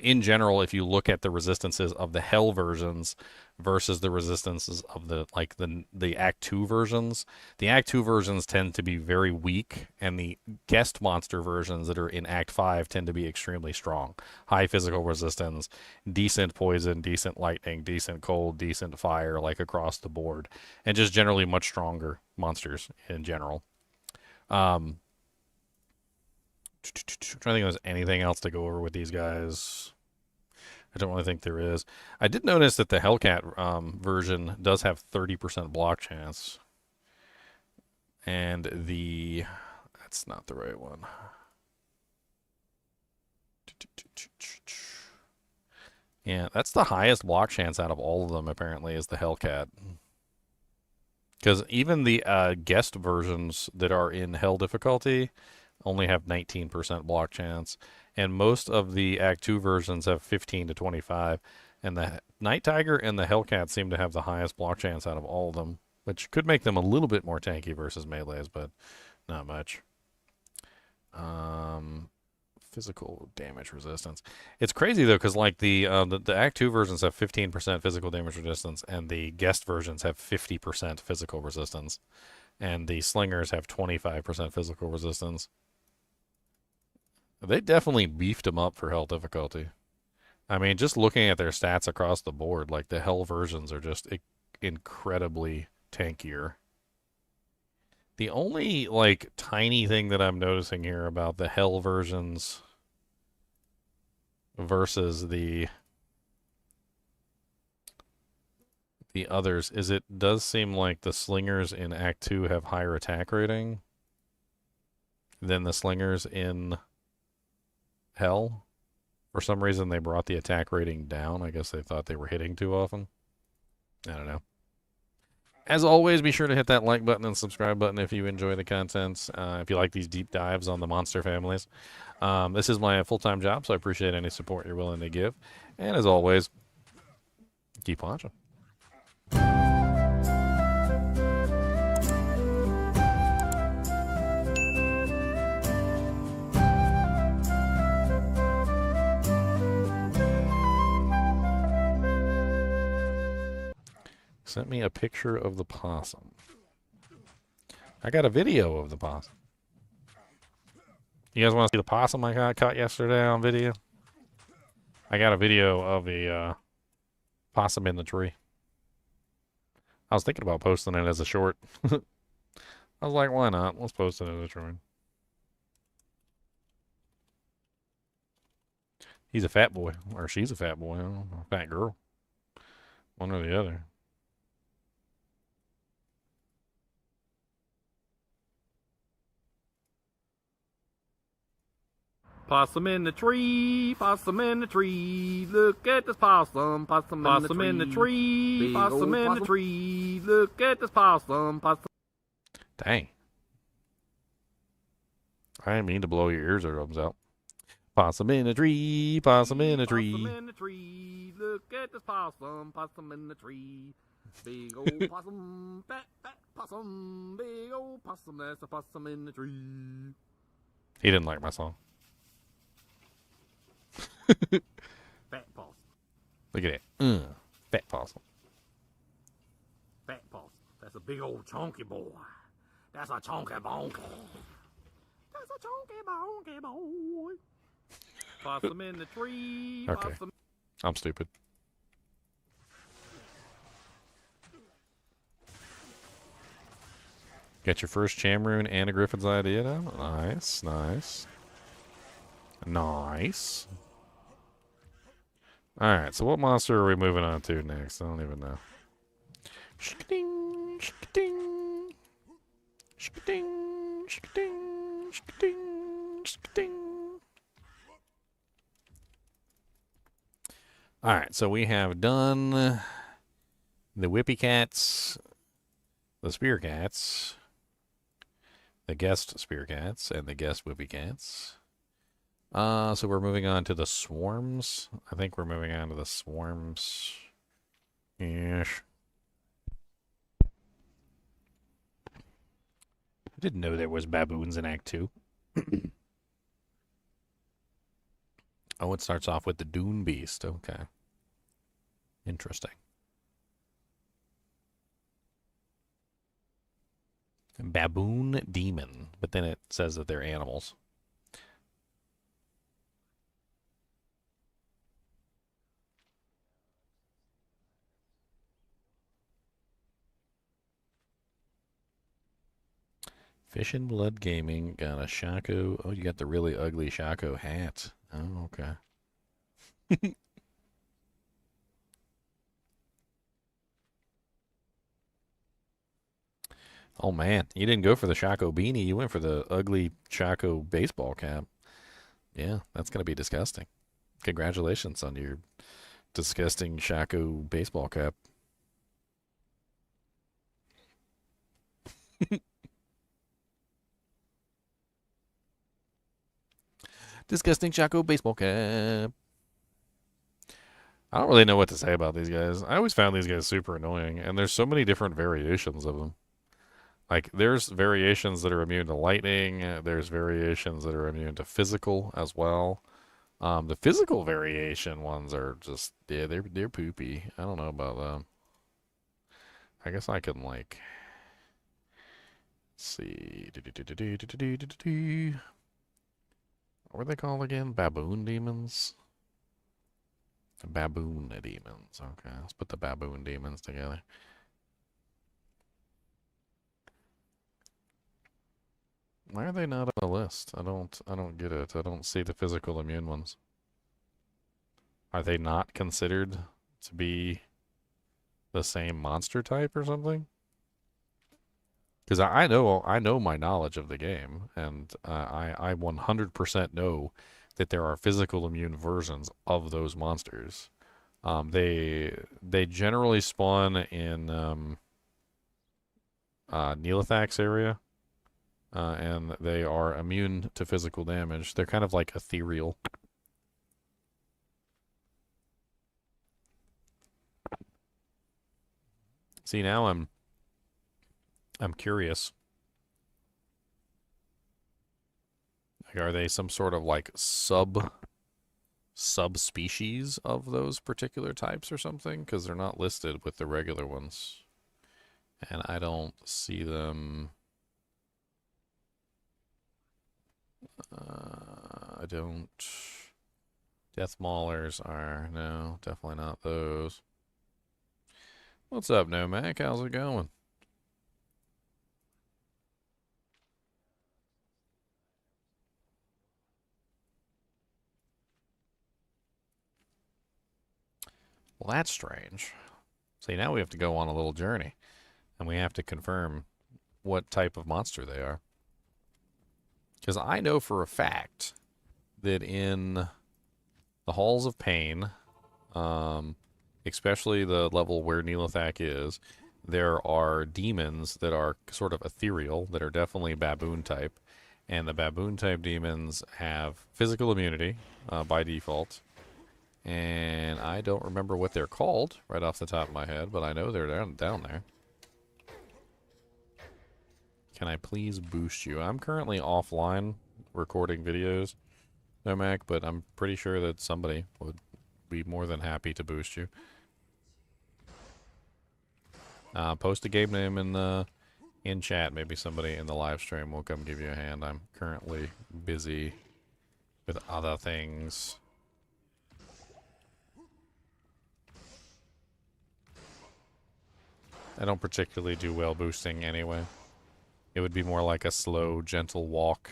In general, if you look at the resistances of the hell versions versus the resistances of the Act 2 versions, the Act 2 versions tend to be very weak, and the guest monster versions that are in Act 5 tend to be extremely strong. High physical resistance, decent poison, decent lightning, decent cold, decent fire, like across the board, and just generally much stronger monsters in general. I'm trying to think if there's anything else to go over with these guys. I don't really think there is. I did notice that the Hellcat version does have 30% block chance. And that's not the right one. Yeah, that's the highest block chance out of all of them, apparently, is the Hellcat. Because even the guest versions that are in hell difficulty only have 19% block chance, and most of the Act 2 versions have 15 to 25, and the Night Tiger and the Hellcat seem to have the highest block chance out of all of them, which could make them a little bit more tanky versus melees, but not much. Physical damage resistance. It's crazy though, because like the Act 2 versions have 15% physical damage resistance, and the guest versions have 50% physical resistance, and the slingers have 25% physical resistance. They definitely beefed them up for hell difficulty. I mean, just looking at their stats across the board, like the hell versions are just incredibly tankier. The only like tiny thing that I'm noticing here about the hell versions versus the others is it does seem like the slingers in Act 2 have higher attack rating than the slingers in hell. For some reason, they brought the attack rating down. I guess they thought they were hitting too often. I don't know. As always, be sure to hit that like button and subscribe button if you enjoy the content. If you like these deep dives on the monster families. This is my full-time job, so I appreciate any support you're willing to give. And as always, keep watching. Sent me a picture of the possum. I got a video of the possum. You guys want to see the possum I got caught yesterday on video? I got a video of a possum in the tree. I was thinking about posting it as a short. I was like, why not? Let's post it as a short. He's a fat boy. Or she's a fat boy. I don't know, a fat girl. One or the other. Possum in the tree, possum in the tree, look at this possum, possum in the tree, possum in the tree, look at this possum, possum. Dang. I didn't mean to blow your eardrums out. Possum in a tree, possum in a tree. Possum in the tree. Look at this possum, possum in the tree. Big old possum, fat possum, big old possum. That's a possum in the tree. He didn't like my song. Fat possum, Look at it. Fat possum. fat possum. That's a big old chunky boy. That's a chunky bonky. That's a chunky bonky boy. Possum in the tree. Okay. Possum. I'm stupid. Get your first Chamroon and a Griffin's idea now. Nice, nice. Nice. Alright, so what monster are we moving on to next? I don't even know. Shka-ding, shka-ding. Shka-ding, shka-ding, shka-ding, shka-ding. Alright, so we have done the Whippy Cats, the Spear Cats, the Guest Spear Cats, and the Guest Whippy Cats. So we're moving on to the Swarms. I think we're moving on to the Swarms. Yes. I didn't know there was baboons in Act 2. Oh, it starts off with the Dune Beast. Okay. Interesting. Baboon Demon. But then it says that they're animals. Fish and Blood Gaming got a Shaco. Oh, you got the really ugly Shaco hat. Oh, okay. Oh, man. You didn't go for the Shaco beanie. You went for the ugly Shaco baseball cap. Yeah, that's going to be disgusting. Congratulations on your disgusting Shaco baseball cap. Disgusting Shaco baseball cap. I don't really know what to say about these guys. I always found these guys super annoying, and there's so many different variations of them. Like, there's variations that are immune to lightning. There's variations that are immune to physical as well. The physical variation ones are just, yeah, they're poopy. I don't know about them. I guess I can, like, see. What are they called again? Baboon demons? Baboon demons. Okay, let's put the baboon demons together. Why are they not on the list? I don't get it. I don't see the physical immune ones. Are they not considered to be the same monster type or something? Because I know my knowledge of the game, and I 100% know that there are physical immune versions of those monsters. They generally spawn in Neelithak's area, and they are immune to physical damage. They're kind of like ethereal. See, now I'm curious. Like, are they some sort of like subspecies of those particular types or something? Because they're not listed with the regular ones, and I don't see them. I don't. Death Maulers are no, definitely not those. What's up, Nomac? How's it going? Well, that's strange. See, now we have to go on a little journey, and we have to confirm what type of monster they are. Because I know for a fact that in the Halls of Pain, especially the level where Neelithak is, there are demons that are sort of ethereal, that are definitely baboon type, And the Baboon type demons have physical immunity by default. And I don't remember what they're called right off the top of my head, but I know they're down there. Can I please boost you? I'm currently offline recording videos, no Mac, but I'm pretty sure that somebody would be more than happy to boost you. Post a game name in chat. Maybe somebody in the live stream will come give you a hand. I'm currently busy with other things. I don't particularly do well boosting anyway. It would be more like a slow, gentle walk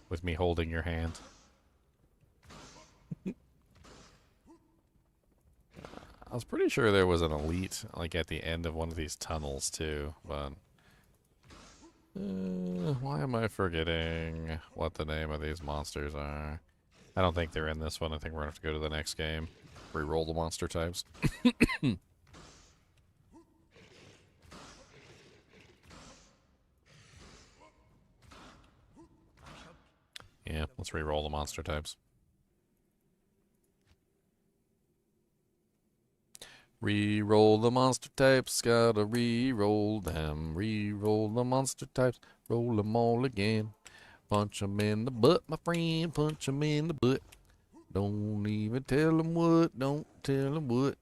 with me holding your hand. I was pretty sure there was an elite, like, at the end of one of these tunnels, too, but... why am I forgetting what the name of these monsters are? I don't think they're in this one. I think we're going to have to go to the next game. Reroll the monster types. Yeah, let's re-roll the monster types. Re-roll the monster types, gotta re-roll them. Re-roll the monster types, roll them all again. Punch them in the butt, my friend, punch them in the butt. Don't even tell them what, don't tell them what.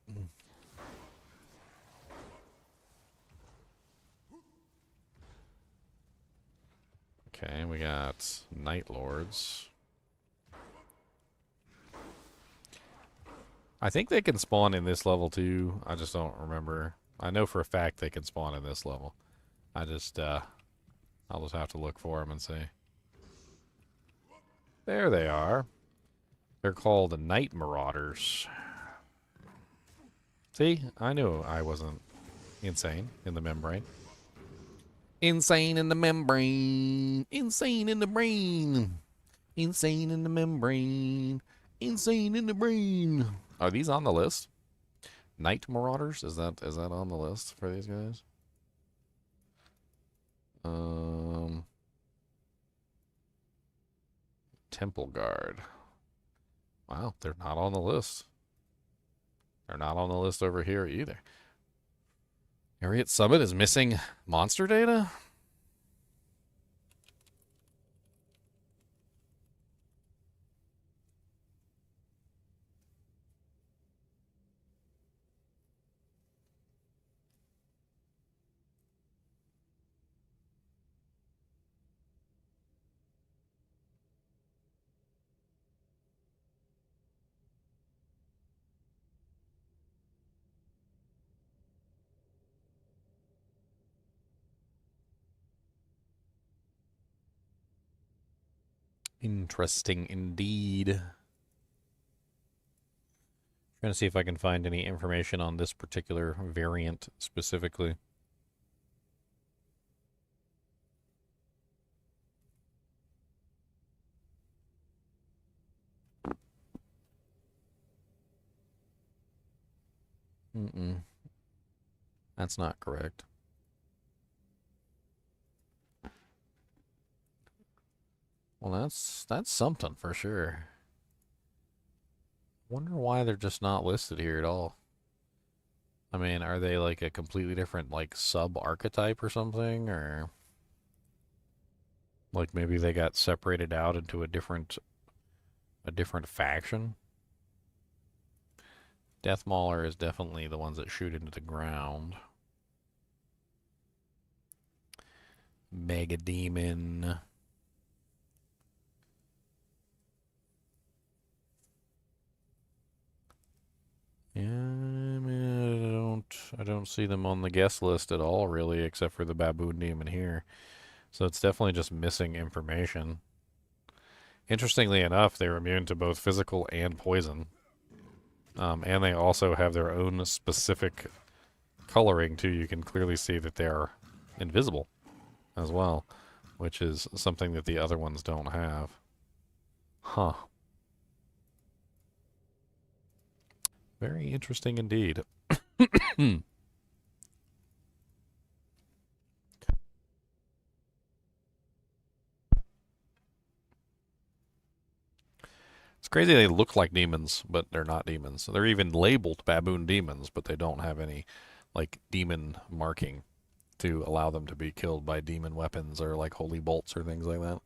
Okay, we got Night Lords. I think they can spawn in this level too. I just don't remember. I know for a fact they can spawn in this level. I'll just have to look for them and see. There they are. They're called the Night Marauders. See, I knew I wasn't insane in the membrane. Insane in the membrane. Insane in the brain. Insane in the membrane. Insane in the brain. Are these on the list? Night Marauders? Is that on the list for these guys? Temple Guard. Wow, they're not on the list. They're not on the list over here either. Harriet Summit is missing monster data? Interesting indeed. Trying to see if I can find any information on this particular variant specifically. That's not correct. Well, that's something for sure. Wonder why they're just not listed here at all. I mean, are they like a completely different like sub-archetype or something, or like maybe they got separated out into a different faction? Death Mauler is definitely the ones that shoot into the ground. Mega Demon. Yeah, I mean, I don't see them on the guest list at all, really, except for the Baboon Demon here. So it's definitely just missing information. Interestingly enough, they're immune to both physical and poison. And they also have their own specific coloring, too. You can clearly see that they're invisible as well, which is something that the other ones don't have. Huh. Very interesting indeed. It's crazy they look like demons, but they're not demons. They're even labeled baboon demons, but they don't have any like demon marking to allow them to be killed by demon weapons or like holy bolts or things like that.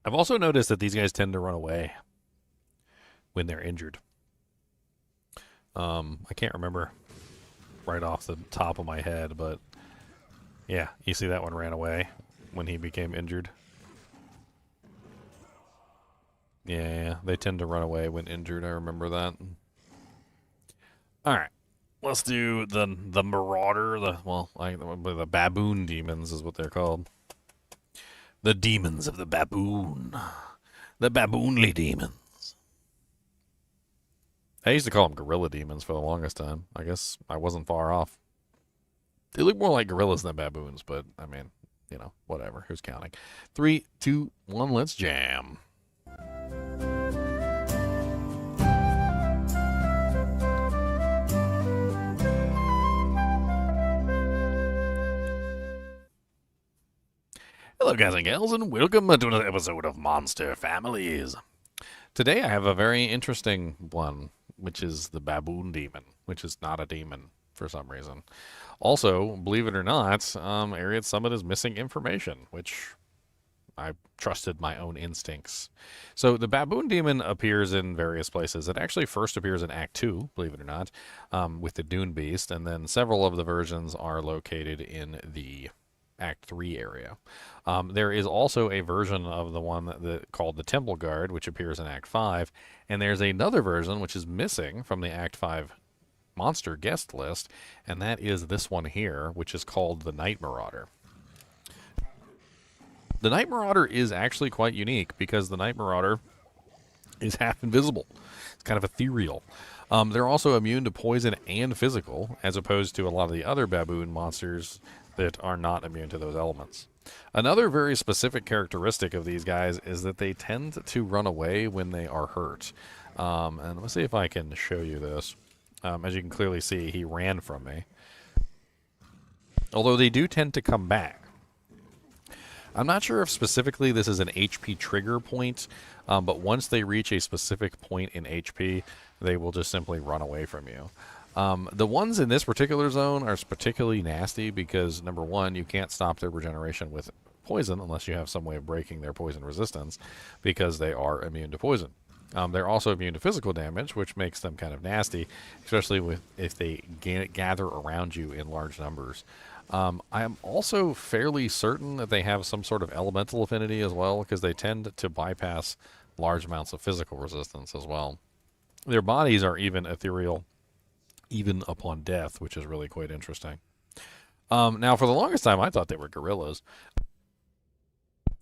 I've also noticed that these guys tend to run away when they're injured. I can't remember right off the top of my head, but yeah, you see that one ran away when he became injured. Yeah, they tend to run away when injured. I remember that. All right, let's do the Marauder. The Baboon demons is what they're called. The demons of the Baboon. The Baboonly demons. I used to call them gorilla demons for the longest time. I guess I wasn't far off. They look more like gorillas than baboons, but I mean, you know, whatever. Who's counting? 3, 2, 1, let's jam. Hello, guys and gals, and welcome to another episode of Monster Families. Today I have a very interesting one, which is the Baboon Demon, which is not a demon for some reason. Also, believe it or not, Area Summit is missing information, which I trusted my own instincts. So the Baboon Demon appears in various places. It actually first appears in Act 2, believe it or not, with the Dune Beast, and then several of the versions are located in the Act 3 area. There is also a version of the one called the Temple Guard, which appears in Act 5, and there's another version which is missing from the Act 5 monster guest list, and that is this one here, which is called the Night Marauder. The Night Marauder is actually quite unique because the Night Marauder is half invisible. It's kind of ethereal. They're also immune to poison and physical, as opposed to a lot of the other baboon monsters that are not immune to those elements. Another very specific characteristic of these guys is that they tend to run away when they are hurt. And let's see if I can show you this. As you can clearly see, he ran from me. Although they do tend to come back. I'm not sure if specifically this is an HP trigger point, but once they reach a specific point in HP, they will just simply run away from you. The ones in this particular zone are particularly nasty because, number one, you can't stop their regeneration with poison unless you have some way of breaking their poison resistance because they are immune to poison. They're also immune to physical damage, which makes them kind of nasty, especially if they gather around you in large numbers. I am also fairly certain that they have some sort of elemental affinity as well because they tend to bypass large amounts of physical resistance as well. Their bodies are even ethereal, even upon death, which is really quite interesting. Now, for the longest time, I thought they were gorillas.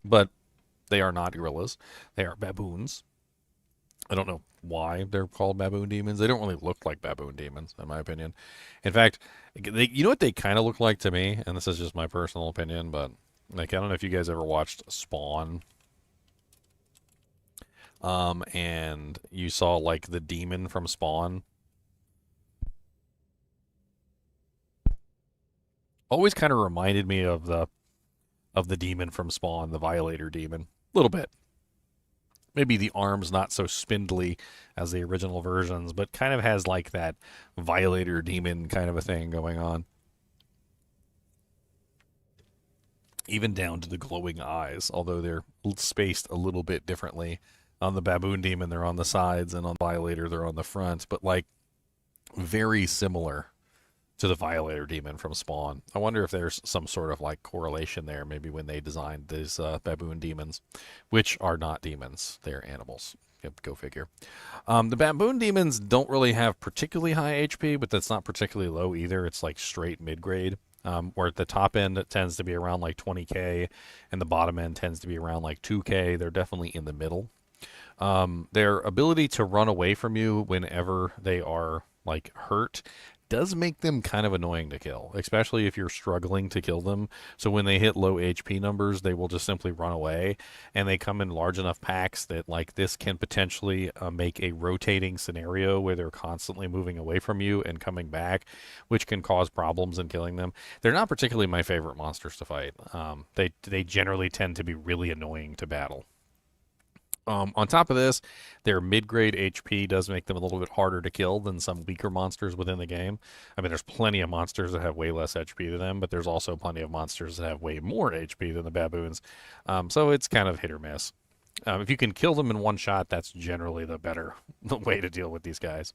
But they are not gorillas. They are baboons. I don't know why they're called baboon demons. They don't really look like baboon demons, in my opinion. In fact, you know what they kind of look like to me? And this is just my personal opinion, but like I don't know if you guys ever watched Spawn. And you saw like the demon from Spawn. Always kind of reminded me of the demon from Spawn, the Violator demon. A little bit. Maybe the arm's not so spindly as the original versions, but kind of has like that Violator demon kind of a thing going on. Even down to the glowing eyes, although they're spaced a little bit differently. On the Baboon demon, they're on the sides, and on Violator, they're on the front, but like very similar to the Violator demon from Spawn. I wonder if there's some sort of like correlation there, maybe when they designed these baboon demons, which are not demons, they're animals. Yep, go figure. The baboon demons don't really have particularly high HP, but that's not particularly low either. It's like straight mid-grade, where at the top end it tends to be around like 20k, and the bottom end tends to be around like 2k. They're definitely in the middle. Their ability to run away from you whenever they are like hurt does make them kind of annoying to kill, especially if you're struggling to kill them. So when they hit low HP numbers, they will just simply run away, and they come in large enough packs that like this can potentially make a rotating scenario where they're constantly moving away from you and coming back, which can cause problems in killing them. They're not particularly my favorite monsters to fight. They generally tend to be really annoying to battle. On top of this, their mid-grade HP does make them a little bit harder to kill than some weaker monsters within the game. I mean, there's plenty of monsters that have way less HP than them, but there's also plenty of monsters that have way more HP than the baboons. So it's kind of hit or miss. If you can kill them in one shot, that's generally the better way to deal with these guys.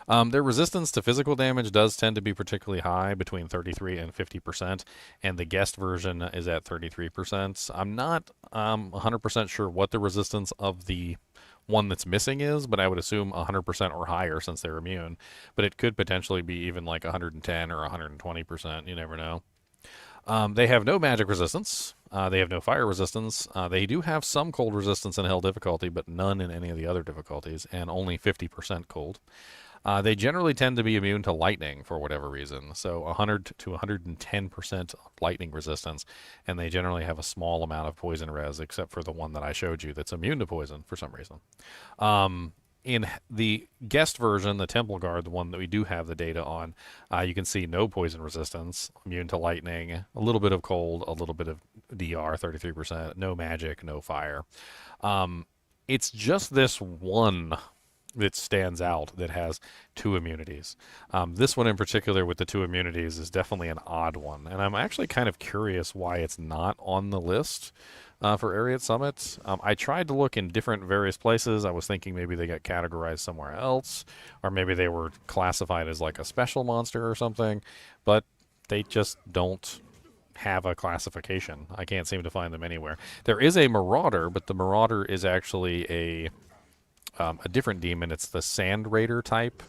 Their resistance to physical damage does tend to be particularly high, between 33 and 50%, and the guest version is at 33%. I'm not 100% sure what the resistance of the one that's missing is, but I would assume 100% or higher since they're immune. But it could potentially be even like 110 or 120%. You never know. They have no magic resistance. They have no fire resistance. They do have some cold resistance in hell difficulty, but none in any of the other difficulties, and only 50% cold. They generally tend to be immune to lightning for whatever reason, so 100 to 110% lightning resistance, and they generally have a small amount of poison res, except for the one that I showed you that's immune to poison for some reason. In the guest version, the Temple Guard, the one that we do have the data on, you can see no poison resistance, immune to lightning, a little bit of cold, a little bit of DR, 33%, no magic, no fire. It's just this one that stands out that has two immunities. This one in particular with the two immunities is definitely an odd one, and I'm actually kind of curious why it's not on the list for Area Summit. I tried to look in different various places. I was thinking maybe they got categorized somewhere else, or maybe they were classified as like a special monster or something, but they just don't have a classification. I can't seem to find them anywhere. There is a Marauder, but the Marauder is actually a different demon. It's the Sand Raider type.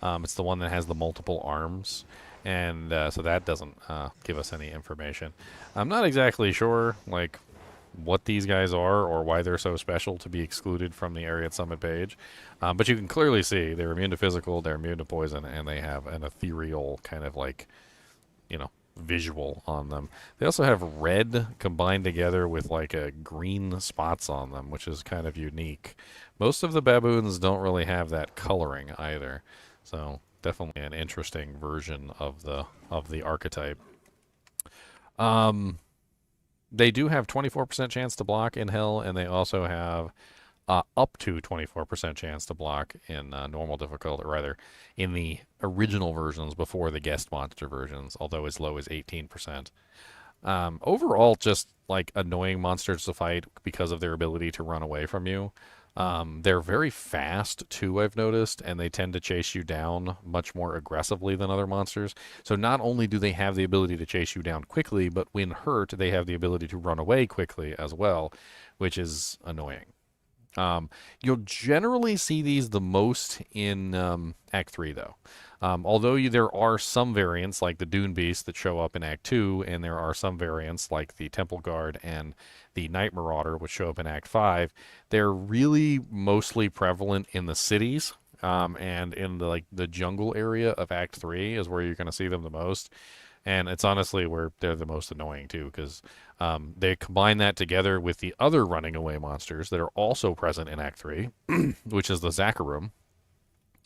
It's the one that has the multiple arms, and so that doesn't give us any information. I'm not exactly sure like what these guys are or why they're so special to be excluded from the Area Summit page, but you can clearly see they're immune to physical, they're immune to poison, and they have an ethereal kind of like, you know, visual on them. They also have red combined together with like a green spots on them, which is kind of unique. Most of the baboons don't really have that coloring either, so definitely an interesting version of the archetype. They do have 24% chance to block in hell, and they also have up to 24% chance to block in normal difficulty, or rather in the original versions before the guest monster versions, although as low as 18%. Overall, just like annoying monsters to fight because of their ability to run away from you. They're very fast too, I've noticed, and they tend to chase you down much more aggressively than other monsters. So not only do they have the ability to chase you down quickly, but when hurt, they have the ability to run away quickly as well, which is annoying. You'll generally see these the most in Act 3, though. Although there are some variants, like the Dune Beast, that show up in Act 2, and there are some variants, like the Temple Guard and the Night Marauder, which show up in Act 5, they're really mostly prevalent in the cities, and in the jungle area of Act 3 is where you're going to see them the most. And it's honestly where they're the most annoying, too, because they combine that together with the other running away monsters that are also present in Act 3, which is the Zakarum.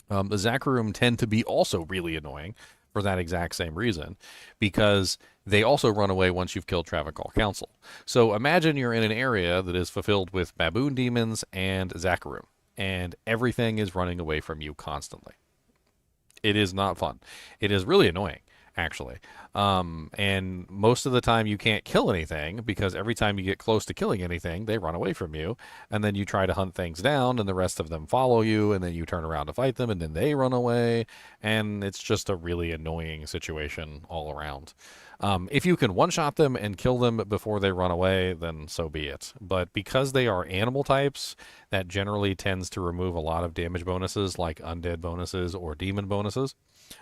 The Zakarum tend to be also really annoying for that exact same reason, because they also run away once you've killed Travancore Council. So imagine you're in an area that is fulfilled with baboon demons and Zakarum, and everything is running away from you constantly. It is not fun. It is really annoying, actually. And most of the time you can't kill anything, because every time you get close to killing anything, they run away from you, and then you try to hunt things down, and the rest of them follow you, and then you turn around to fight them, and then they run away, and it's just a really annoying situation all around. If you can one-shot them and kill them before they run away, then so be it. But because they are animal types, that generally tends to remove a lot of damage bonuses, like undead bonuses or demon bonuses.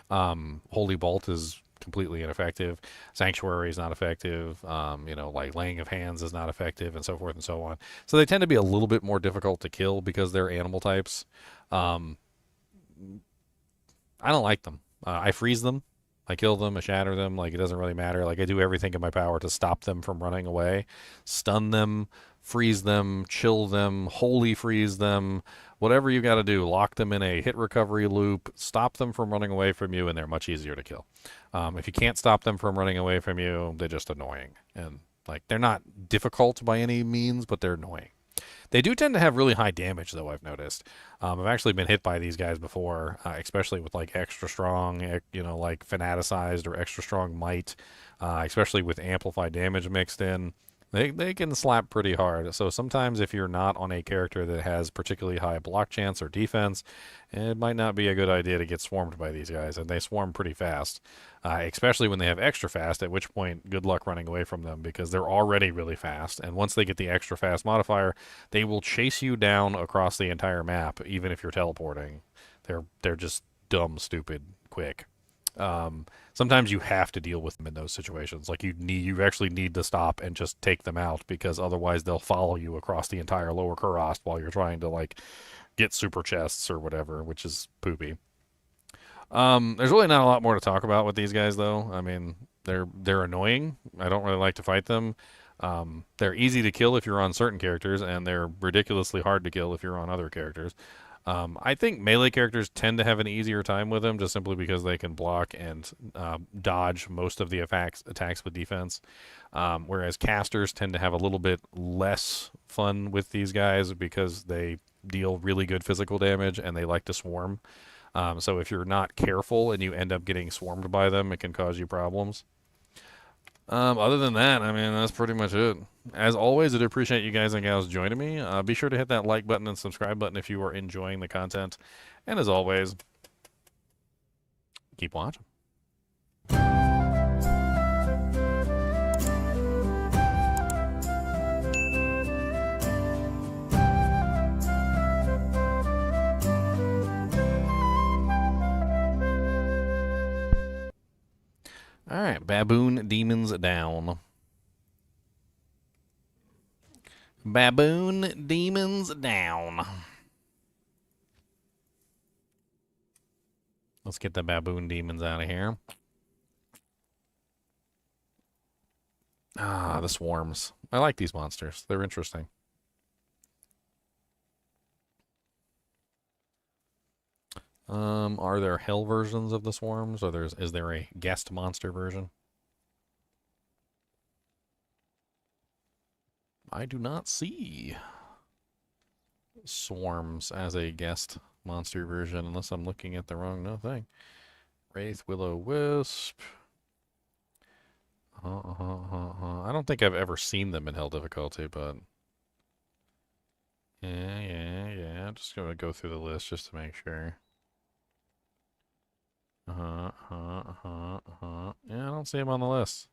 Holy Bolt is completely ineffective. Sanctuary is not effective. Like Laying of Hands is not effective, and so forth and so on. So they tend to be a little bit more difficult to kill because they're animal types. I don't like them. I freeze them. I kill them, I shatter them, like it doesn't really matter. Like I do everything in my power to stop them from running away, stun them, freeze them, chill them, wholly freeze them, whatever you got to do. Lock them in a hit recovery loop, stop them from running away from you, and they're much easier to kill. If you can't stop them from running away from you, they're just annoying. And like they're not difficult by any means, but they're annoying. They do tend to have really high damage, though. I've noticed. I've actually been hit by these guys before, especially with like extra strong, like fanaticized or extra strong might, especially with amplified damage mixed in. They can slap pretty hard. So sometimes if you're not on a character that has particularly high block chance or defense, it might not be a good idea to get swarmed by these guys, and they swarm pretty fast, especially when they have extra fast, at which point good luck running away from them because they're already really fast, and once they get the extra fast modifier, they will chase you down across the entire map, even if you're teleporting. They're just dumb, stupid, quick. Sometimes you have to deal with them in those situations. Like you actually need to stop and just take them out because otherwise they'll follow you across the entire lower Kurast while you're trying to like get super chests or whatever, which is poopy. There's really not a lot more to talk about with these guys though. I mean, they're annoying. I don't really like to fight them. They're easy to kill if you're on certain characters, and they're ridiculously hard to kill if you're on other characters. I think melee characters tend to have an easier time with them just simply because they can block and dodge most of the attacks with defense. Whereas casters tend to have a little bit less fun with these guys because they deal really good physical damage and they like to swarm. So if you're not careful and you end up getting swarmed by them, it can cause you problems. Other than that, I mean, that's pretty much it. As always, I do appreciate you guys and gals joining me. Be sure to hit that like button and subscribe button if you are enjoying the content. And as always, keep watching. All right, Baboon demons down. Baboon demons down. Let's get the baboon demons out of here. Ah, the swarms. I like these monsters. They're interesting. Are there hell versions of the swarms, or is there a guest monster version? I do not see swarms as a guest monster version unless I'm looking at the wrong thing. Wraith, Will-O-Wisp. I don't think I've ever seen them in hell difficulty, but yeah. I'm just gonna go through the list just to make sure. Yeah, I don't see them on the list.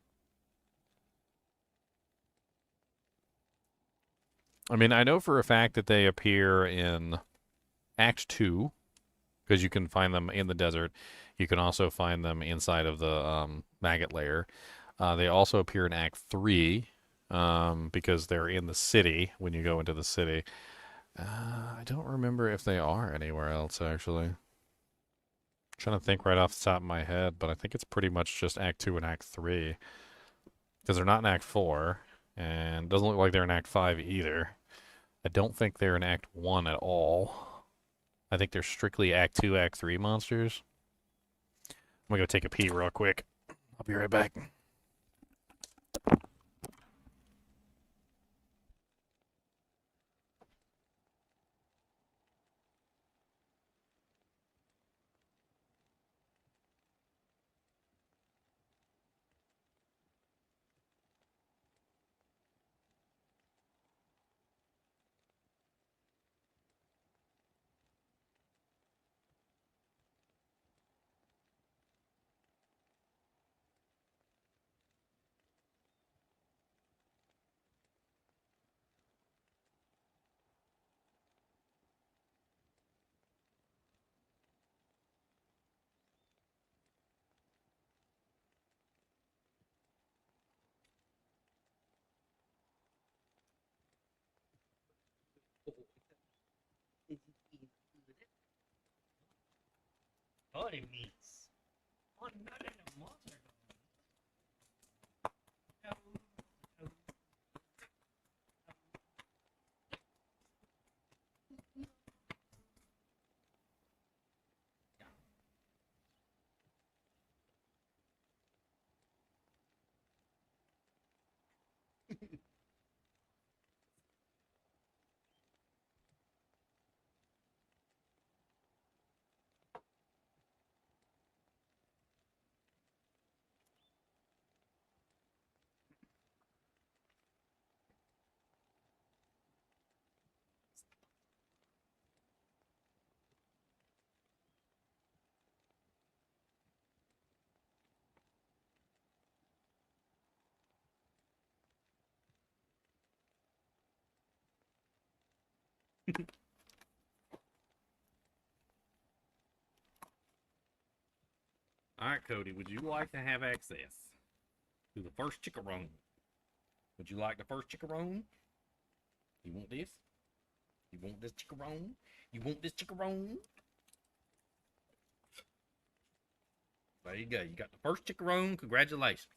I mean, I know for a fact that they appear in Act 2, because you can find them in the desert. You can also find them inside of the maggot layer. They also appear in Act 3, because they're in the city when you go into the city. I don't remember if they are anywhere else, actually. I'm trying to think right off the top of my head, but I think it's pretty much just Act 2 and Act 3. Because they're not in Act 4, and it doesn't look like they're in Act 5 either. I don't think they're in Act 1 at all. I think they're strictly Act 2, Act 3 monsters. I'm gonna go take a pee real quick. I'll be right back. Honey meats. All right, Cody, would you like to have access to the first chickarone? Would you like the first chickarone? You want this? You want this chickarone? You want this chickarone? There you go. You got the first chickarone. Congratulations.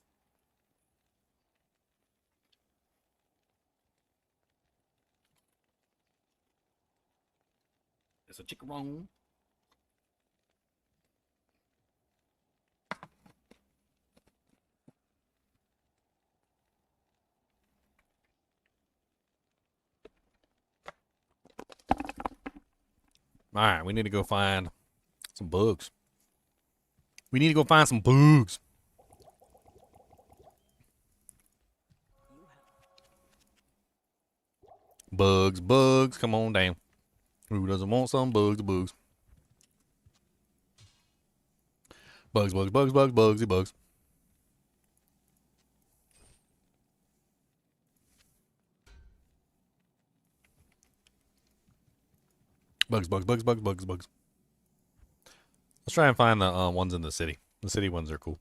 It's a chickarone. All right, we need to go find some bugs. We need to go find some bugs. Bugs, bugs, come on down. Who doesn't want some bugs, bugs? Bugs, bugs, bugs, bugs, bugsy bugs. Bugs, bugs, bugs, bugs, bugs, bugs. Let's try and find the ones in the city. The city ones are cool.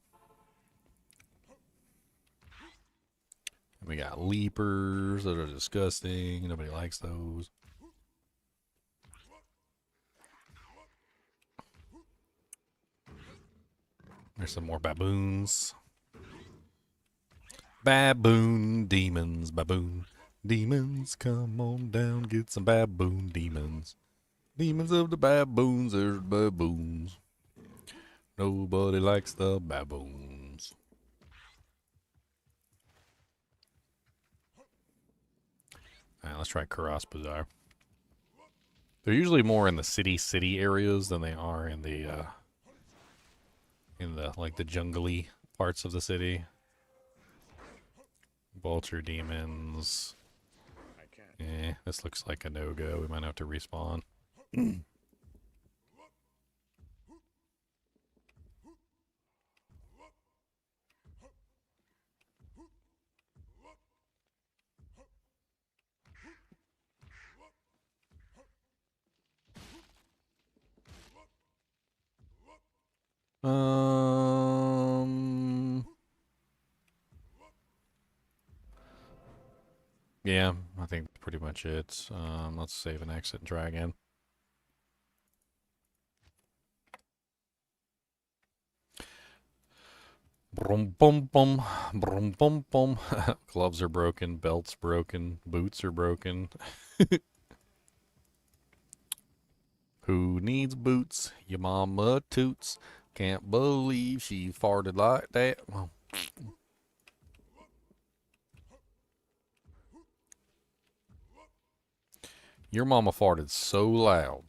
We got leapers that are disgusting. Nobody likes those. There's some more baboons. Baboon demons, baboon demons, come on down, get some baboon demons. Demons of the baboons, there's baboons. Nobody likes the baboons. Alright, let's try Karas Bazaar. They're usually more in the city areas than they are in the like the jungly parts of the city. Vulture demons. This looks like a no-go. We might have to respawn. Yeah, I think that's pretty much it. Let's save and exit and try again. Brum bum bum, brum bum bum. Gloves are broken, belts broken, boots are broken. Who needs boots? Your mama toots. Can't believe she farted like that. Well, your mama farted so loud.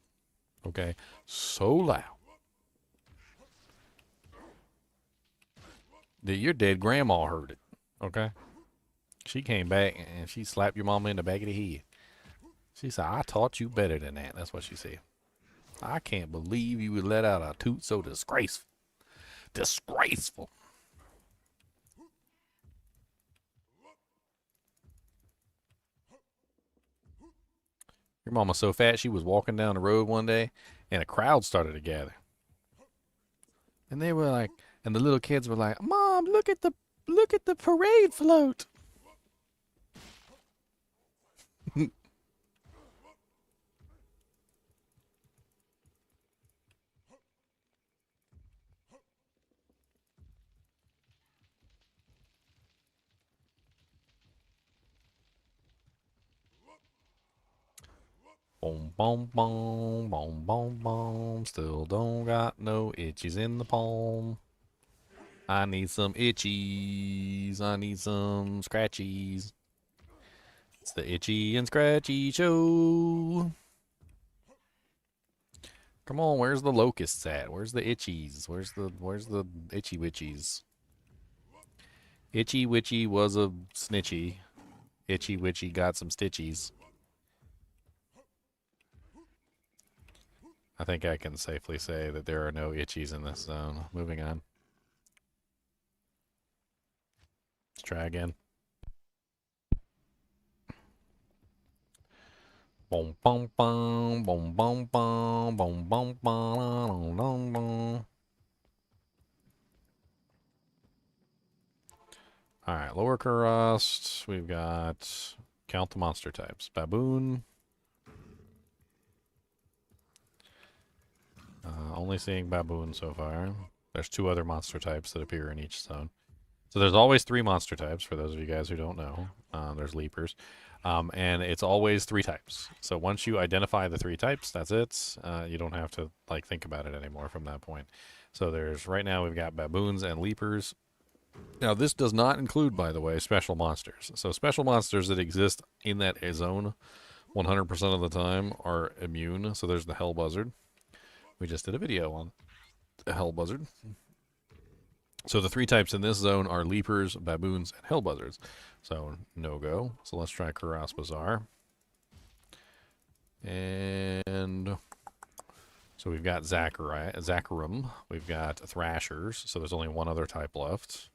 Okay? So loud. That your dead grandma heard it. Okay? She came back and she slapped your mama in the back of the head. She said, I taught you better than that. That's what she said. I can't believe you would let out a toot so disgraceful. Disgraceful. Your mama's so fat she was walking down the road one day and a crowd started to gather. And they were like, and the little kids were like, Mom, look at the parade float. Boom, boom, boom, boom, boom, boom. Still don't got no itchies in the palm. I need some itchies. I need some scratchies. It's the Itchy and Scratchy Show. Come on, where's the locusts at? Where's the itchies? Where's the itchy witchies? Itchy witchy was a snitchy. Itchy witchy got some stitchies. I think I can safely say that there are no itchies in this zone. Moving on. Let's try again. Boom, boom, boom, boom, boom, boom, boom, boom, boom, boom, boom. All right, lower crust. We've got count the monster types. Baboon. Only seeing baboon so far. There's 2 other monster types that appear in each zone. So there's always 3 monster types, for those of you guys who don't know. There's leapers. And it's always 3 types. So once you identify the 3 types, that's it. You don't have to like think about it anymore from that point. So there's, right now we've got baboons and leapers. Now this does not include, by the way, special monsters. So special monsters that exist in that zone 100% of the time are immune. So there's the hell buzzard. We just did a video on the hell buzzard. So the 3 types in this zone are leapers, baboons, and hell buzzards. So no go. So let's try Kuras Bazaar. And so we've got Zacharum. We've got Thrashers. So there's only 1 other type left.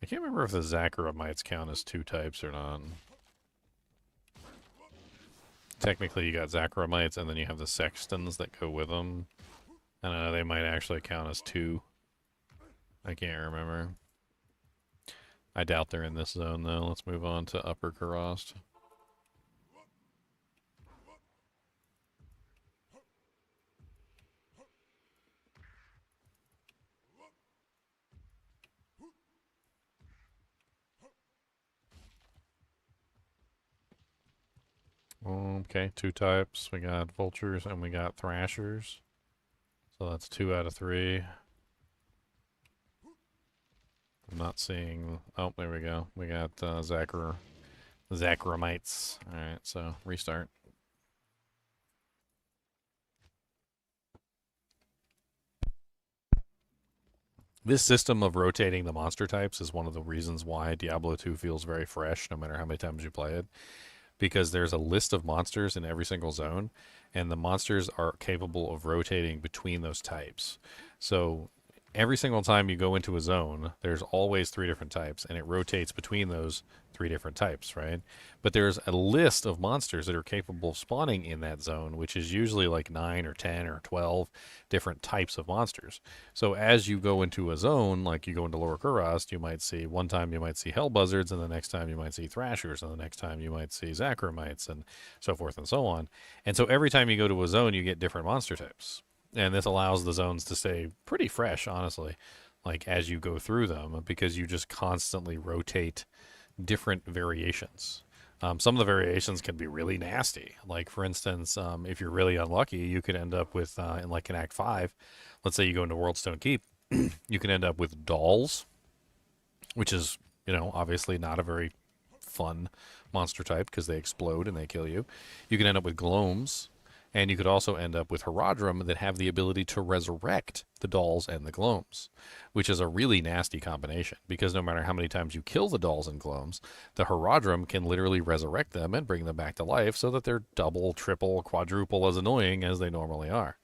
I can't remember if the Zacharumites count as 2 types or not. Technically, you got Zacharumites, and then you have the Sextons that go with them. I don't know, they might actually count as 2. I can't remember. I doubt they're in this zone, though. Let's move on to Upper Kurast. Okay, 2 types. We got vultures and we got thrashers. So that's 2 out of 3. I'm not seeing... Oh, there we go. We got Zacharumites. Alright, so restart. This system of rotating the monster types is one of the reasons why Diablo 2 feels very fresh no matter how many times you play it. Because there's a list of monsters in every single zone, and the monsters are capable of rotating between those types. So every single time you go into a zone, there's always 3 different types, and it rotates between those 3 different types, right? But there's a list of monsters that are capable of spawning in that zone, which is usually like 9 or 10 or 12 different types of monsters. So as you go into a zone, like you go into Lower Kurast, you might see, one time you might see hell buzzards, and the next time you might see thrashers, and the next time you might see Zacharumites, and so forth and so on. And so every time you go to a zone, you get different monster types. And this allows the zones to stay pretty fresh, honestly, like as you go through them, because you just constantly rotate different variations. Some of the variations can be really nasty. Like, for instance, if you're really unlucky, you could end up with, in Act 5, let's say you go into Worldstone Keep, you can end up with dolls, which is, obviously not a very fun monster type because they explode and they kill you. You can end up with glooms, and you could also end up with Horadrim that have the ability to resurrect the dolls and the glooms, which is a really nasty combination because no matter how many times you kill the dolls and glooms, the Horadrim can literally resurrect them and bring them back to life so that they're double, triple, quadruple as annoying as they normally are.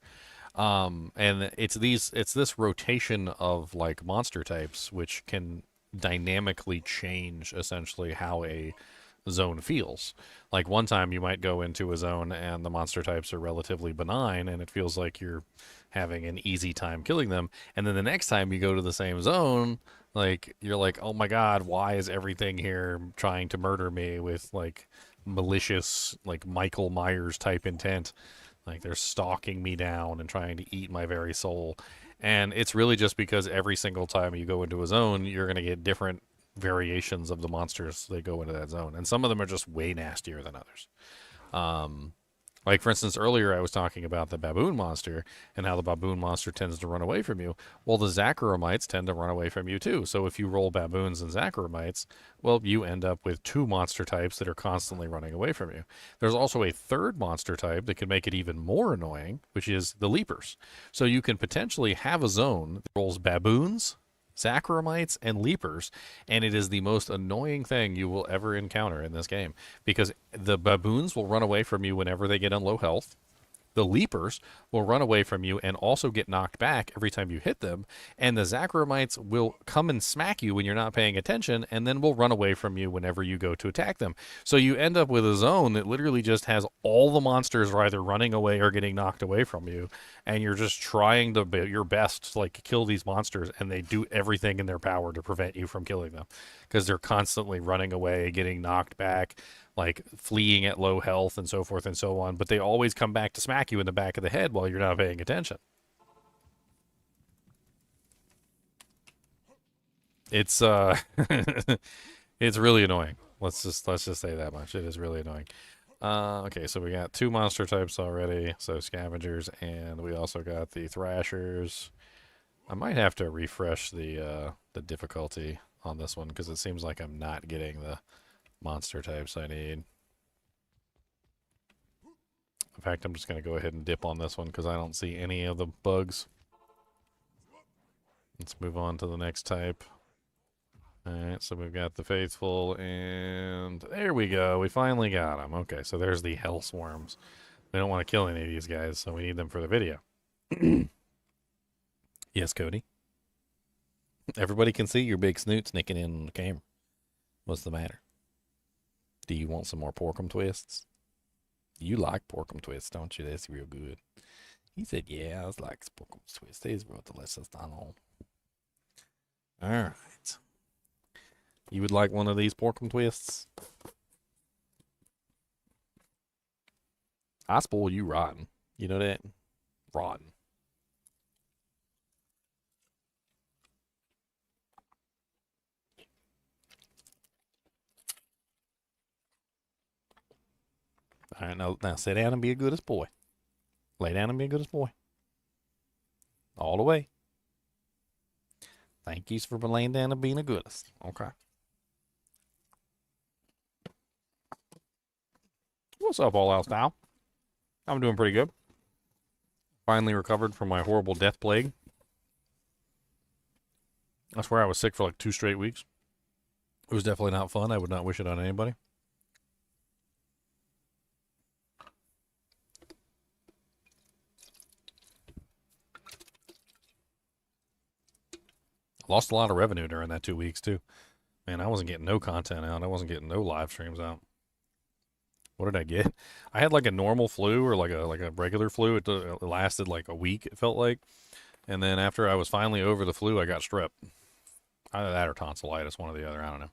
And it's this rotation of like monster types which can dynamically change essentially how a zone feels. Like one time you might go into a zone and the monster types are relatively benign and it feels like you're having an easy time killing them, and then the next time you go to the same zone, like you're like, oh my god, why is everything here trying to murder me with like malicious, like Michael Myers type intent? Like they're stalking me down and trying to eat my very soul. And it's really just because every single time you go into a zone, you're going to get different variations of the monsters that go into that zone. And some of them are just way nastier than others. Um, like, for instance, earlier I was talking about the baboon monster and how the baboon monster tends to run away from you. Well, the Zacharamites tend to run away from you too. So if you roll baboons and Zacharamites, well, you end up with two monster types that are constantly running away from you. There's also a third monster type that can make it even more annoying, which is the leapers. So you can potentially have a zone that rolls baboons, Zacharamites, and leapers, and it is the most annoying thing you will ever encounter in this game because the baboons will run away from you whenever they get on low health. The leapers will run away from you and also get knocked back every time you hit them, and the Zacharamites will come and smack you when you're not paying attention, and then will run away from you whenever you go to attack them. So you end up with a zone that literally just has all the monsters are either running away or getting knocked away from you, and you're just trying to your best to like kill these monsters, and they do everything in their power to prevent you from killing them because they're constantly running away, getting knocked back, like fleeing at low health and so forth and so on, but they always come back to smack you in the back of the head while you're not paying attention. It's it's really annoying. Let's just say that much. It is really annoying. Okay, so we got two monster types already, so scavengers, and we also got the thrashers. I might have to refresh the difficulty on this one because it seems like I'm not getting the monster types I need. In fact, I'm just going to go ahead and dip on this one because I don't see any of the bugs. Let's move on to the next type. Alright, so we've got the Faithful, and there we go. We finally got them. Okay, so there's the Hell Swarms. We don't want to kill any of these guys, so we need them for the video. Yes, Cody? Everybody can see your big snoot sneaking in the camera. What's the matter? Do you want some more porkum twists? You like porkum twists, don't you? That's real good. He said, yeah, I like porkum twists. These real delicious, I know. All right. You would like one of these porkum twists? I spoil you rotten. You know that? Rotten. All right, now sit down and be a goodest boy. Lay down and be a goodest boy. All the way. Thank you for laying down and being a goodest. Okay. What's up, All Out Style? I'm doing pretty good. Finally recovered from my horrible death plague. I swear I was sick for like 2 straight weeks. It was definitely not fun. I would not wish it on anybody. Lost a lot of revenue during that 2 weeks, too. Man, I wasn't getting no content out. I wasn't getting no live streams out. What did I get? I had like a normal flu or like a regular flu. It lasted like a week, it felt like. And then after I was finally over the flu, I got strep. Either that or tonsillitis, one or the other. I don't know.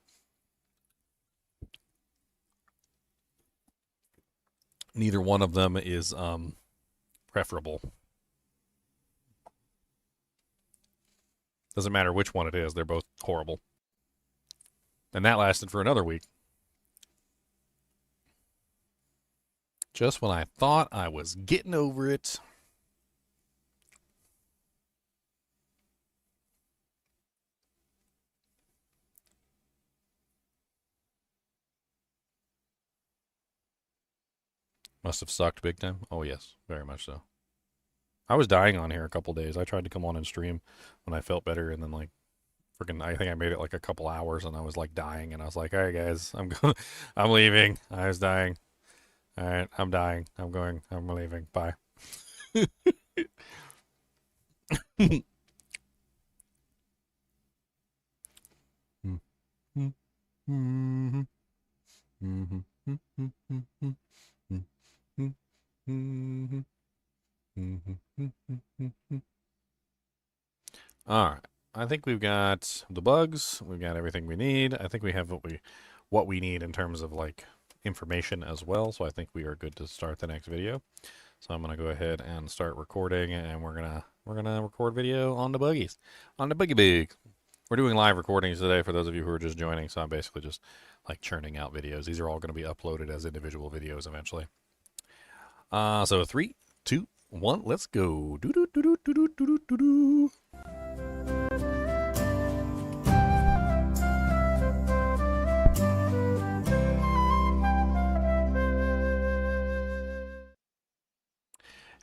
Neither one of them is preferable. Doesn't matter which one it is. They're both horrible. And that lasted for another week. Just when I thought I was getting over it. Must have sucked big time. Oh, yes. Very much so. I was dying on here a couple days. I tried to come on and stream when I felt better, and then like freaking I think I made it like a couple hours and I was like dying, and I was like, all right guys, I'm leaving. I was dying. All right, I'm dying. I'm leaving. Bye. All right. I think we've got the bugs. We've got everything we need. I think we have what we need in terms of like information as well. So I think we are good to start the next video. So I'm gonna go ahead and start recording, and we're gonna record video on the buggies, on the buggy bug. We're doing live recordings today for those of you who are just joining. So I'm basically just like churning out videos. These are all going to be uploaded as individual videos eventually. So 3, 2, 1, let's go. Doo doo doo doo doo doo doo doo.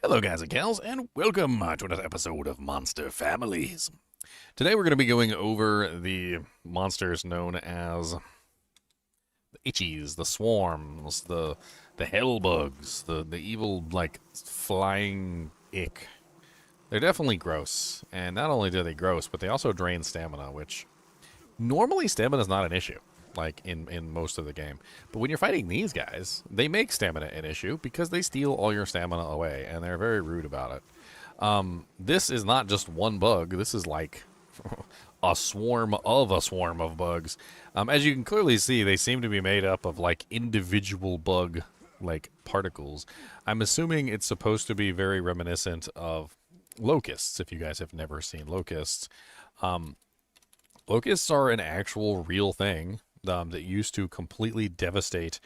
Hello, guys and gals, and welcome to another episode of Monster Families. Today we're going to be going over the monsters known as the itchies, the swarms, the hell bugs, the evil, like, flying ick. They're definitely gross, and not only are they gross, but they also drain stamina, which normally stamina is not an issue, like in most of the game. But when you're fighting these guys, they make stamina an issue because they steal all your stamina away, and they're very rude about it. This is not just one bug. This is like a swarm of bugs. As you can clearly see, they seem to be made up of like individual bug like particles. I'm assuming it's supposed to be very reminiscent of locusts, if you guys have never seen locusts. Locusts are an actual real thing that used to completely devastate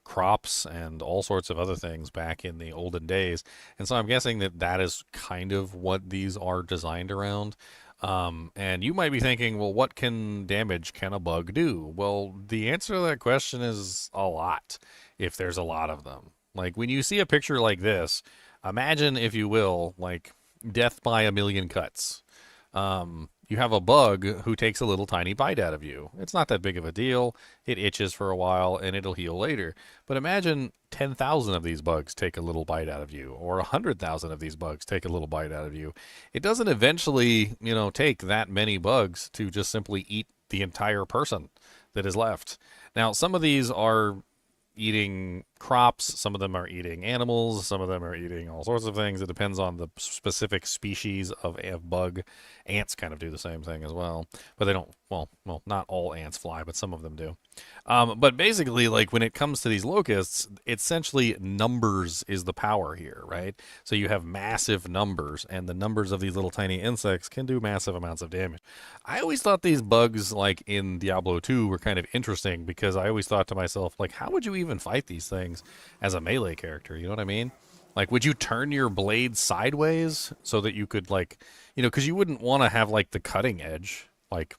crops and all sorts of other things back in the olden days. And so I'm guessing that that is kind of what these are designed around. And you might be thinking, well, what damage can a bug do? Well, the answer to that question is a lot, if there's a lot of them. Like, when you see a picture like this, imagine, if you will, like, death by a million cuts. You have a bug who takes a little tiny bite out of you. It's not that big of a deal. It itches for a while, and it'll heal later. But imagine 10,000 of these bugs take a little bite out of you, or 100,000 of these bugs take a little bite out of you. It doesn't eventually, take that many bugs to just simply eat the entire person that is left. Now, some of these are eating crops, some of them are eating animals, some of them are eating all sorts of things. It depends on the specific species of bug. Ants kind of do the same thing as well, but they don't, well, not all ants fly, but some of them do. But basically, like, when it comes to these locusts, essentially numbers is the power here, right? So you have massive numbers, and the numbers of these little tiny insects can do massive amounts of damage. I always thought these bugs, like in Diablo 2, were kind of interesting because I always thought to myself, like, how would you even fight these things as a melee character? You know what I mean? Like, would you turn your blade sideways so that you could, like, because you wouldn't want to have, like, the cutting edge, like,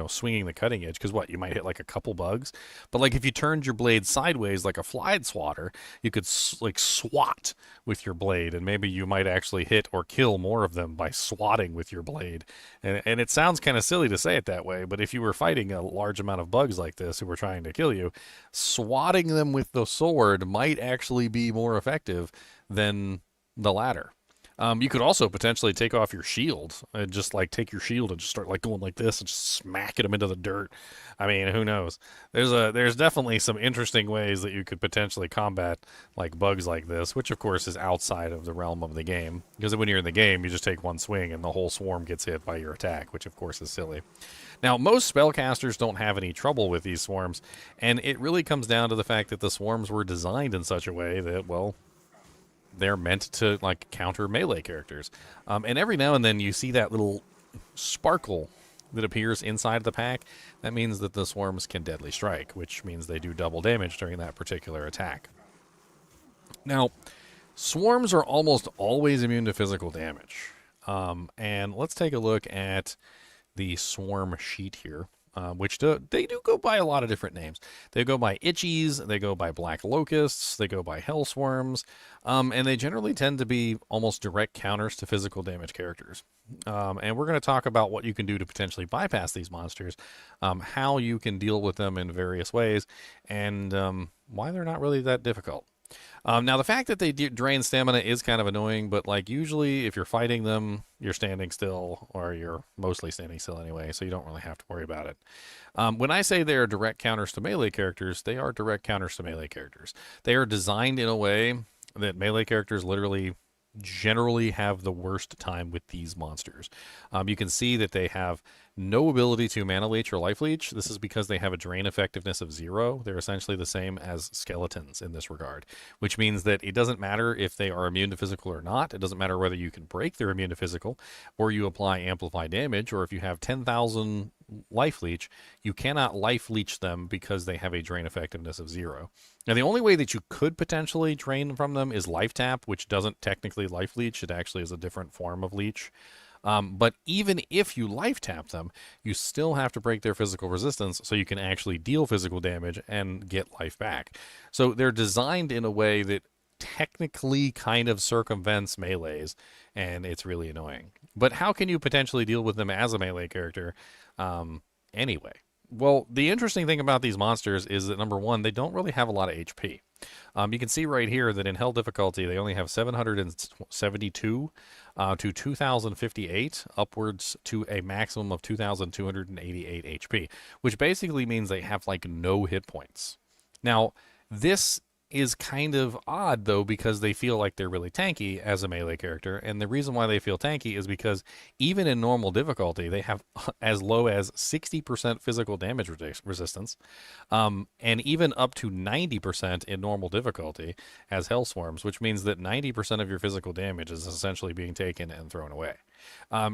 swinging the cutting edge, because what, you might hit like a couple bugs. But like, if you turned your blade sideways like a fly swatter, you could like swat with your blade, and maybe you might actually hit or kill more of them by swatting with your blade. And it sounds kind of silly to say it that way, but if you were fighting a large amount of bugs like this who were trying to kill you, swatting them with the sword might actually be more effective than the latter. You could also potentially take off your shield and just like take your shield and just start like going like this and just smacking them into the dirt. I mean, who knows? There's definitely some interesting ways that you could potentially combat like bugs like this, which of course is outside of the realm of the game. Because when you're in the game, you just take one swing and the whole swarm gets hit by your attack, which of course is silly. Now, most spellcasters don't have any trouble with these swarms, and it really comes down to the fact that the swarms were designed in such a way that, well, they're meant to like counter melee characters. And every now and then you see that little sparkle that appears inside the pack. That means that the swarms can deadly strike, which means they do double damage during that particular attack. Now, swarms are almost always immune to physical damage. And let's take a look at the swarm sheet here. Which they do go by a lot of different names. They go by itchies, they go by black locusts, they go by hell swarms, and they generally tend to be almost direct counters to physical damage characters. And we're going to talk about what you can do to potentially bypass these monsters, how you can deal with them in various ways, and why they're not really that difficult. Now, the fact that they drain stamina is kind of annoying, but like usually if you're fighting them, you're standing still, or you're mostly standing still anyway, so you don't really have to worry about it. When I say they are direct counters to melee characters, they are direct counters to melee characters. They are designed in a way that melee characters literally generally have the worst time with these monsters. You can see that they have no ability to mana leech or life leech. This is because they have a drain effectiveness of 0. They're essentially the same as skeletons in this regard, which means that it doesn't matter if they are immune to physical or not. It doesn't matter whether you can break their immune to physical or you apply amplify damage, or if you have 10,000 life leech, you cannot life leech them because they have a drain effectiveness of 0. Now, the only way that you could potentially drain from them is life tap, which doesn't technically life leech. It actually is a different form of leech. But even if you life tap them, you still have to break their physical resistance so you can actually deal physical damage and get life back. So they're designed in a way that technically kind of circumvents melees, and it's really annoying. But how can you potentially deal with them as a melee character anyway? Well, the interesting thing about these monsters is that, number one, they don't really have a lot of HP. You can see right here that in Hell difficulty, they only have 772 to 2,058, upwards to a maximum of 2,288 HP, which basically means they have like no hit points. Now, this is kind of odd, though, because they feel like they're really tanky as a melee character, and the reason why they feel tanky is because even in normal difficulty, they have as low as 60% physical damage resistance, and even up to 90% in normal difficulty as Hell Swarms, which means that 90% of your physical damage is essentially being taken and thrown away.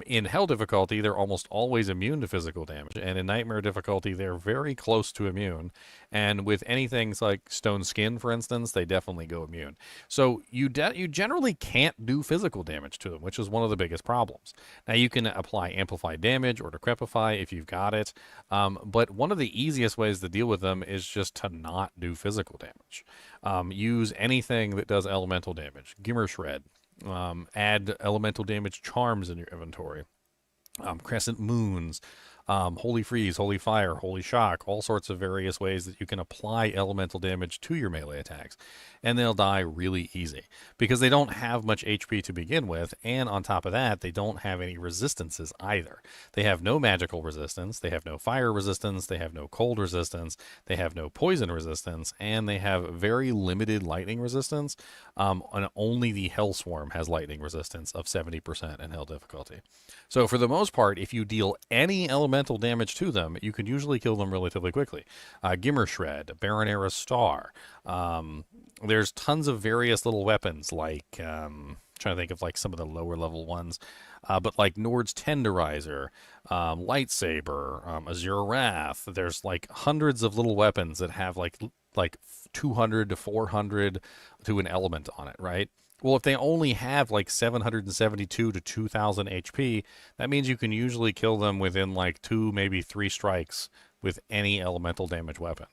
In Hell difficulty, they're almost always immune to physical damage, and in Nightmare difficulty, they're very close to immune, and with anything like Stone Skin, for instance, they definitely go immune. So you generally can't do physical damage to them, which is one of the biggest problems. Now, you can apply Amplified Damage or Decrepify if you've got it, but one of the easiest ways to deal with them is just to not do physical damage. Use anything that does elemental damage. Gimmer Shred. Add elemental damage charms in your inventory. Crescent Moons, Holy Freeze, Holy Fire, Holy Shock, all sorts of various ways that you can apply elemental damage to your melee attacks. And they'll die really easy because they don't have much HP to begin with, and on top of that, they don't have any resistances either. They have no magical resistance, they have no fire resistance, they have no cold resistance, they have no poison resistance, and they have very limited lightning resistance. And only the Hell Swarm has lightning resistance of 70% in Hell difficulty. So for the most part, if you deal any elemental damage to them, you can usually kill them relatively quickly. Gimmer Shred, Baronera Star. There's tons of various little weapons, like trying to think of like some of the lower level ones, but like Nord's Tenderizer, Lightsaber, Azure Wrath. There's like hundreds of little weapons that have like 200 to 400 to an element on it, right? Well, if they only have like 772 to 2,000 HP, that means you can usually kill them within like 2, maybe 3 strikes with any elemental damage weapon.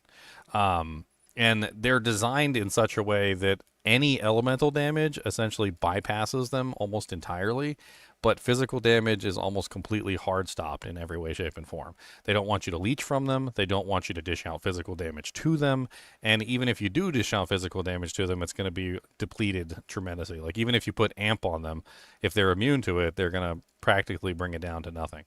And they're designed in such a way that any elemental damage essentially bypasses them almost entirely, but physical damage is almost completely hard stopped in every way, shape, and form. They don't want you to leech from them. They don't want you to dish out physical damage to them. And even if you do dish out physical damage to them, it's going to be depleted tremendously. Like even if you put amp on them, if they're immune to it, they're going to practically bring it down to nothing.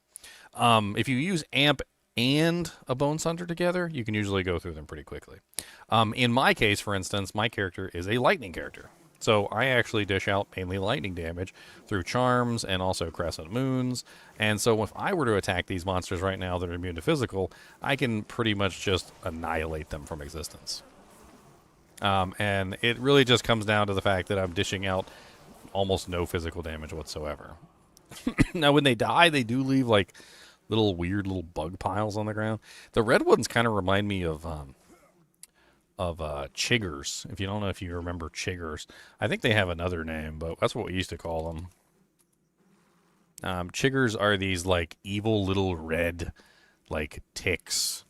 If you use amp and a Bone Sunder together, you can usually go through them pretty quickly. In my case, for instance, my character is a lightning character. So I actually dish out mainly lightning damage through charms and also Crescent Moons. And so if I were to attack these monsters right now that are immune to physical, I can pretty much just annihilate them from existence. And it really just comes down to the fact that I'm dishing out almost no physical damage whatsoever. Now, when they die, they do leave like little weird little bug piles on the ground. The red ones kind of remind me of chiggers. If you don't know if you remember chiggers, I think they have another name, but that's what we used to call them. Chiggers are these like evil little red like ticks,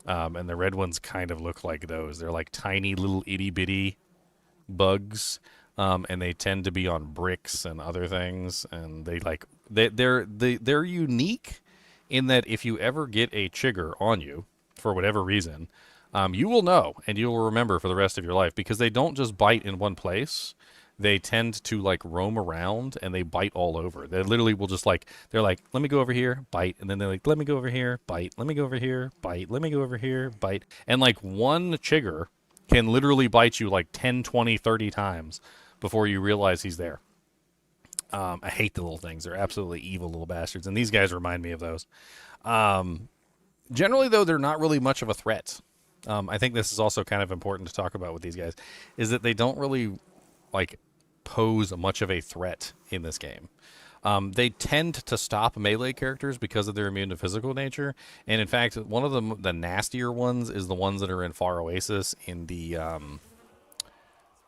and the red ones kind of look like those. They're like tiny little itty bitty bugs, and they tend to be on bricks and other things, and they're unique in that if you ever get a chigger on you for whatever reason, you will know and you will remember for the rest of your life, because they don't just bite in one place. They tend to like roam around and they bite all over. They literally will just like, they're like, let me go over here, bite. And then they're like, let me go over here, bite. Let me go over here, bite. Let me go over here, bite. And like one chigger can literally bite you like 10, 20, 30 times before you realize he's there. I hate the little things. They're absolutely evil little bastards, and these guys remind me of those. Um, Generally, though, they're not really much of a threat. I think this is also kind of important to talk about with these guys, is that they don't really like pose much of a threat in this game. They tend to stop melee characters because of their immune to physical nature, and in fact, one of the nastier ones is the ones that are in Far Oasis in the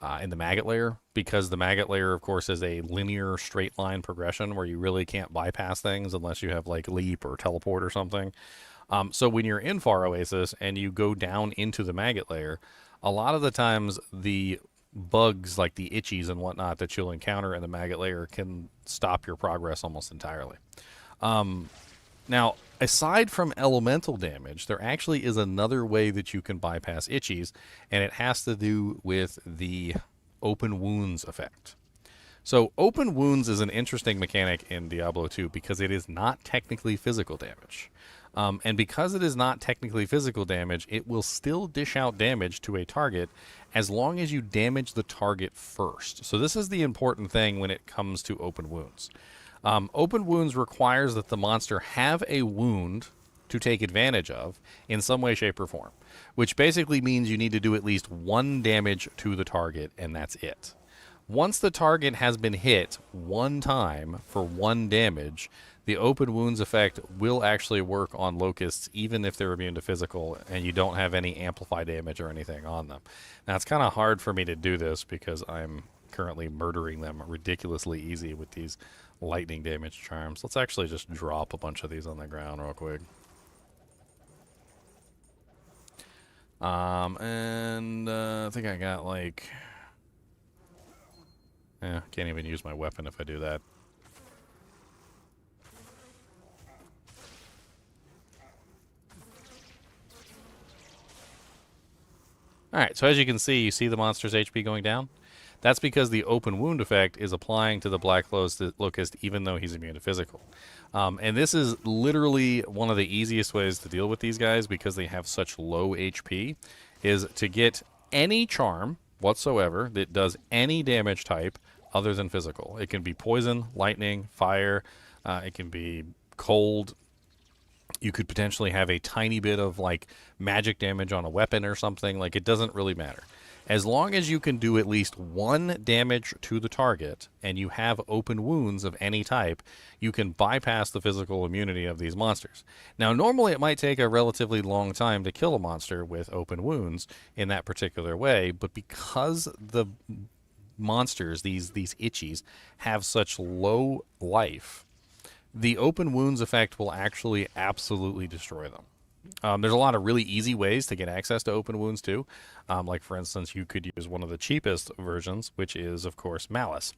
maggot layer, because the maggot layer, of course, is a linear straight line progression where you really can't bypass things unless you have like leap or teleport or something. So when you're in Far Oasis and you go down into the maggot layer, a lot of the times the bugs like the itchies and whatnot that you'll encounter in the maggot layer can stop your progress almost entirely. Now, aside from elemental damage, there actually is another way that you can bypass itchies, and it has to do with the open wounds effect. So, open wounds is an interesting mechanic in Diablo 2 because it is not technically physical damage. And because it is not technically physical damage, it will still dish out damage to a target as long as you damage the target first. So, this is the important thing when it comes to open wounds. Open wounds requires that the monster have a wound to take advantage of in some way, shape, or form, which basically means you need to do at least 1 damage to the target, and that's it. Once the target has been hit 1 time for 1 damage, the open wounds effect will actually work on locusts even if they're immune to physical and you don't have any amplify damage or anything on them. Now, it's kind of hard for me to do this because I'm currently murdering them ridiculously easy with these lightning damage charms. Let's actually just drop a bunch of these on the ground real quick. I think I got like... can't even use my weapon if I do that. Alright, so as you can see, you see the monster's HP going down? That's because the open wound effect is applying to the Black Locust even though he's immune to physical. And this is literally one of the easiest ways to deal with these guys because they have such low HP, is to get any charm whatsoever that does any damage type other than physical. It can be poison, lightning, fire, it can be cold. You could potentially have a tiny bit of like magic damage on a weapon or something. Like, it doesn't really matter. As long as you can do at least 1 damage to the target and you have open wounds of any type, you can bypass the physical immunity of these monsters. Now, normally it might take a relatively long time to kill a monster with open wounds in that particular way, but because the monsters, these itchies, have such low life, the open wounds effect will actually absolutely destroy them. There's a lot of really easy ways to get access to open wounds too. Like, for instance, you could use one of the cheapest versions, which is, of course, Malice.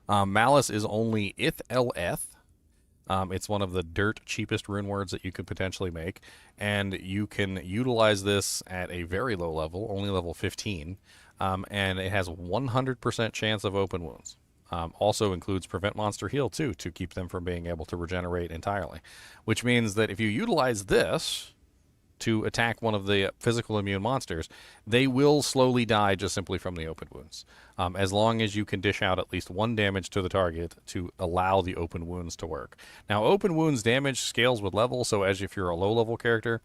Malice is only Ith-El-Eth. It's one of the dirt cheapest rune words that you could potentially make, and you can utilize this at a very low level, only level 15, and it has 100% chance of open wounds. Also includes prevent monster heal too, to keep them from being able to regenerate entirely, which means that if you utilize this to attack one of the physical immune monsters, they will slowly die just simply from the open wounds, as long as you can dish out at least 1 damage to the target to allow the open wounds to work. Now, open wounds damage scales with level, so as if you're a low-level character,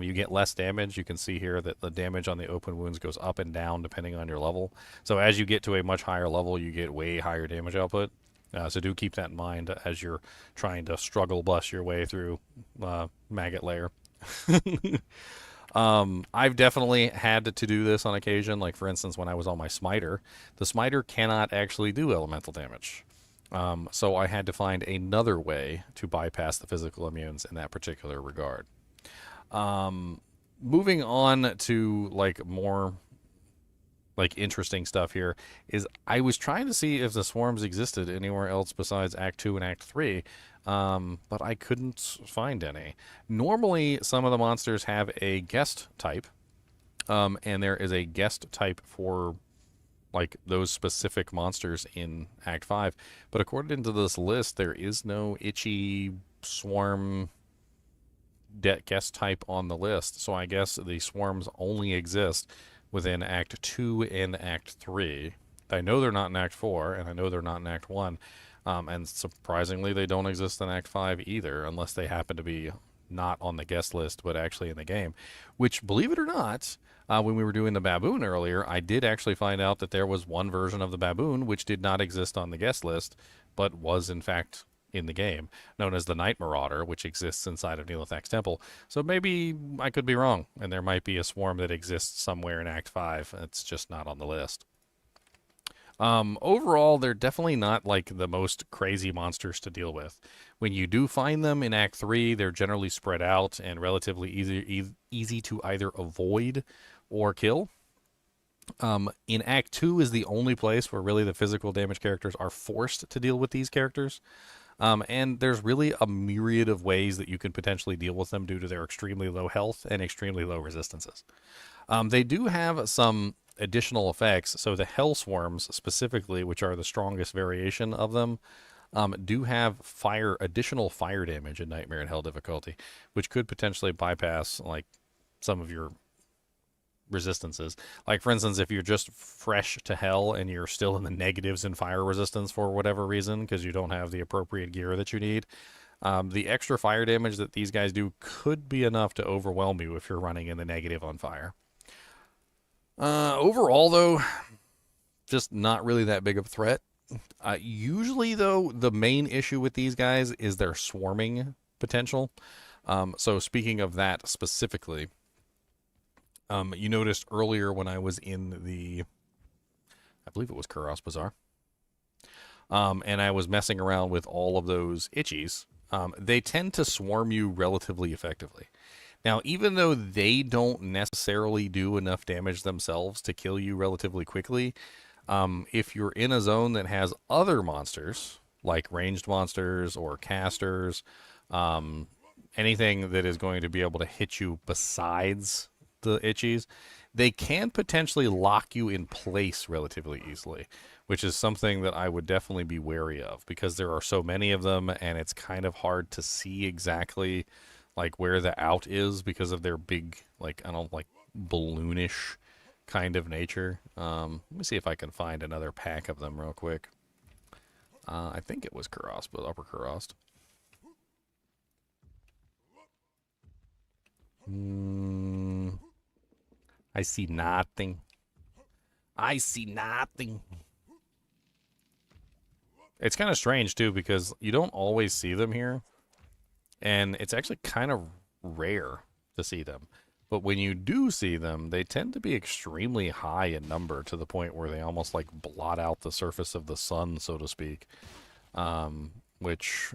you get less damage. You can see here that the damage on the open wounds goes up and down depending on your level. So as you get to a much higher level, you get way higher damage output. So do keep that in mind as you're trying to struggle bust your way through maggot layer. I've definitely had to do this on occasion. Like, for instance, when I was on my smiter, the smiter cannot actually do elemental damage. So I had to find another way to bypass the physical immunes in that particular regard. Moving on to like more like interesting stuff here is I was trying to see if the swarms existed anywhere else besides Act 2 and Act 3. But I couldn't find any. Normally, some of the monsters have a guest type, and there is a guest type for like those specific monsters in Act 5. But according to this list, there is no itchy swarm guest type on the list. So I guess the swarms only exist within Act 2 and Act 3. I know they're not in Act 4, and I know they're not in Act 1. And surprisingly, they don't exist in Act 5 either, unless they happen to be not on the guest list, but actually in the game. Which, believe it or not, when we were doing the Baboon earlier, I did actually find out that there was one version of the Baboon which did not exist on the guest list, but was in fact in the game, known as the Night Marauder, which exists inside of Neelithak's Temple. So maybe I could be wrong, and there might be a swarm that exists somewhere in Act 5. It's just not on the list. Overall, they're definitely not like the most crazy monsters to deal with. When you do find them in Act 3, they're generally spread out and relatively easy to either avoid or kill. In Act 2 is the only place where really the physical damage characters are forced to deal with these characters. And there's really a myriad of ways that you can potentially deal with them due to their extremely low health and extremely low resistances. They do have some additional effects. So the Hell Swarms specifically, which are the strongest variation of them, do have additional fire damage in Nightmare and Hell difficulty, which could potentially bypass like some of your resistances. Like, for instance, if you're just fresh to Hell and you're still in the negatives in fire resistance for whatever reason because you don't have the appropriate gear that you need, the extra fire damage that these guys do could be enough to overwhelm you if you're running in the negative on fire. Overall, though, just not really that big of a threat. Usually, though, the main issue with these guys is their swarming potential. So speaking of that specifically, you noticed earlier when I was in I believe it was Kuros Bazaar, and I was messing around with all of those itchies, they tend to swarm you relatively effectively. Now, even though they don't necessarily do enough damage themselves to kill you relatively quickly, if you're in a zone that has other monsters, like ranged monsters or casters, anything that is going to be able to hit you besides the itchies, they can potentially lock you in place relatively easily, which is something that I would definitely be wary of because there are so many of them and it's kind of hard to see exactly like where the out is because of their big, like, I don't like balloonish kind of nature. Let me see if I can find another pack of them real quick. I think it was Kuros, but Upper Kuros. I see nothing. I see nothing. It's kind of strange, too, because you don't always see them here. And it's actually kind of rare to see them. But when you do see them, they tend to be extremely high in number to the point where they almost like blot out the surface of the sun, so to speak. Which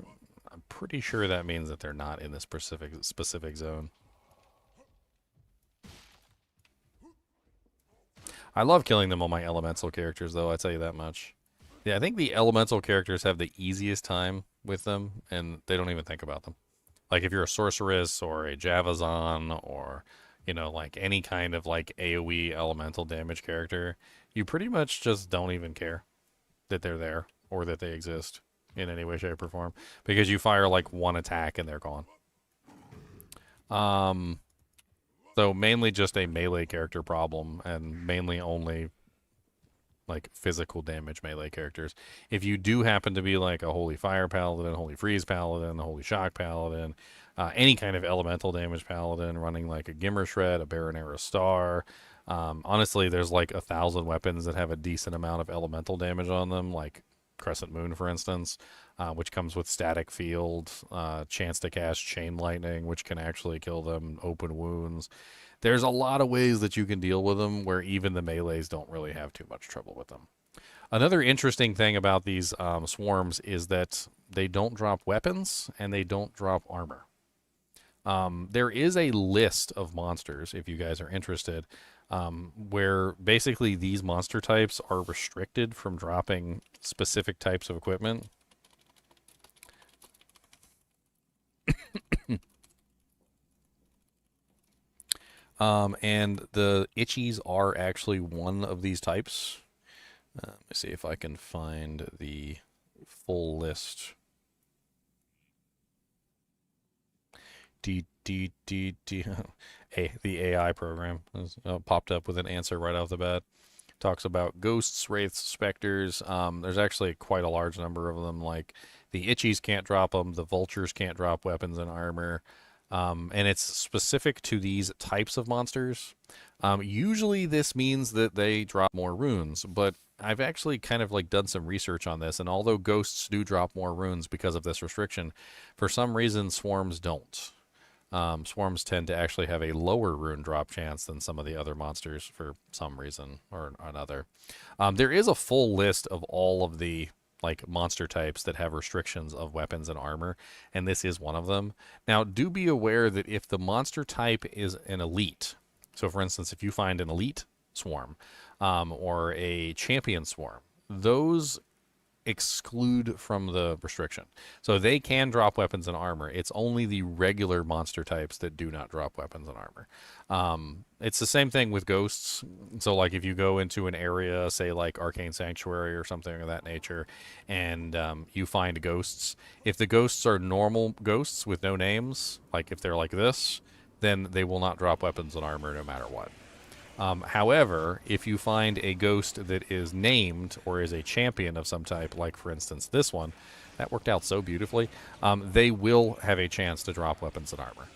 I'm pretty sure that means that they're not in this specific zone. I love killing them on my elemental characters, though, I tell you that much. Yeah, I think the elemental characters have the easiest time with them, and they don't even think about them. Like, if you're a sorceress or a Javazon or, you know, like any kind of like AoE elemental damage character, you pretty much just don't even care that they're there or that they exist in any way, shape, or form because you fire like one attack and they're gone. So mainly just a melee character problem and mainly only like physical damage melee characters. If you do happen to be like a Holy Fire Paladin, Holy Freeze Paladin, a Holy Shock Paladin, any kind of elemental damage paladin running like a Gimmer Shred, a Baronera Star. Honestly, there's like 1,000 weapons that have a decent amount of elemental damage on them, like Crescent Moon, for instance, which comes with Static Field, chance to cast Chain Lightning, which can actually kill them, Open Wounds. There's a lot of ways that you can deal with them where even the melees don't really have too much trouble with them. Another interesting thing about these swarms is that they don't drop weapons and they don't drop armor. There is a list of monsters, if you guys are interested, where basically these monster types are restricted from dropping specific types of equipment. And the itchies are actually one of these types. Let me see if I can find the full list. the AI program has, popped up with an answer right off the bat. Talks about ghosts, wraiths, specters. There's actually quite a large number of them. Like the itchies can't drop them, the vultures can't drop weapons and armor, and it's specific to these types of monsters. Usually, this means that they drop more runes, but I've actually kind of like done some research on this, and although ghosts do drop more runes because of this restriction, for some reason swarms don't. Swarms tend to actually have a lower rune drop chance than some of the other monsters for some reason or another. There is a full list of all of the like monster types that have restrictions of weapons and armor, and this is one of them. Now, do be aware that if the monster type is an elite, so for instance, if you find an elite swarm or a champion swarm, those exclude from the restriction. So they can drop weapons and armor. It's only the regular monster types that do not drop weapons and armor. It's the same thing with ghosts. So like if you go into an area, say like Arcane Sanctuary or something of that nature, and you find ghosts, if the ghosts are normal ghosts with no names, like if they're like this, then they will not drop weapons and armor no matter what. However, if you find a ghost that is named or is a champion of some type, like for instance this one, that worked out so beautifully, they will have a chance to drop weapons and armor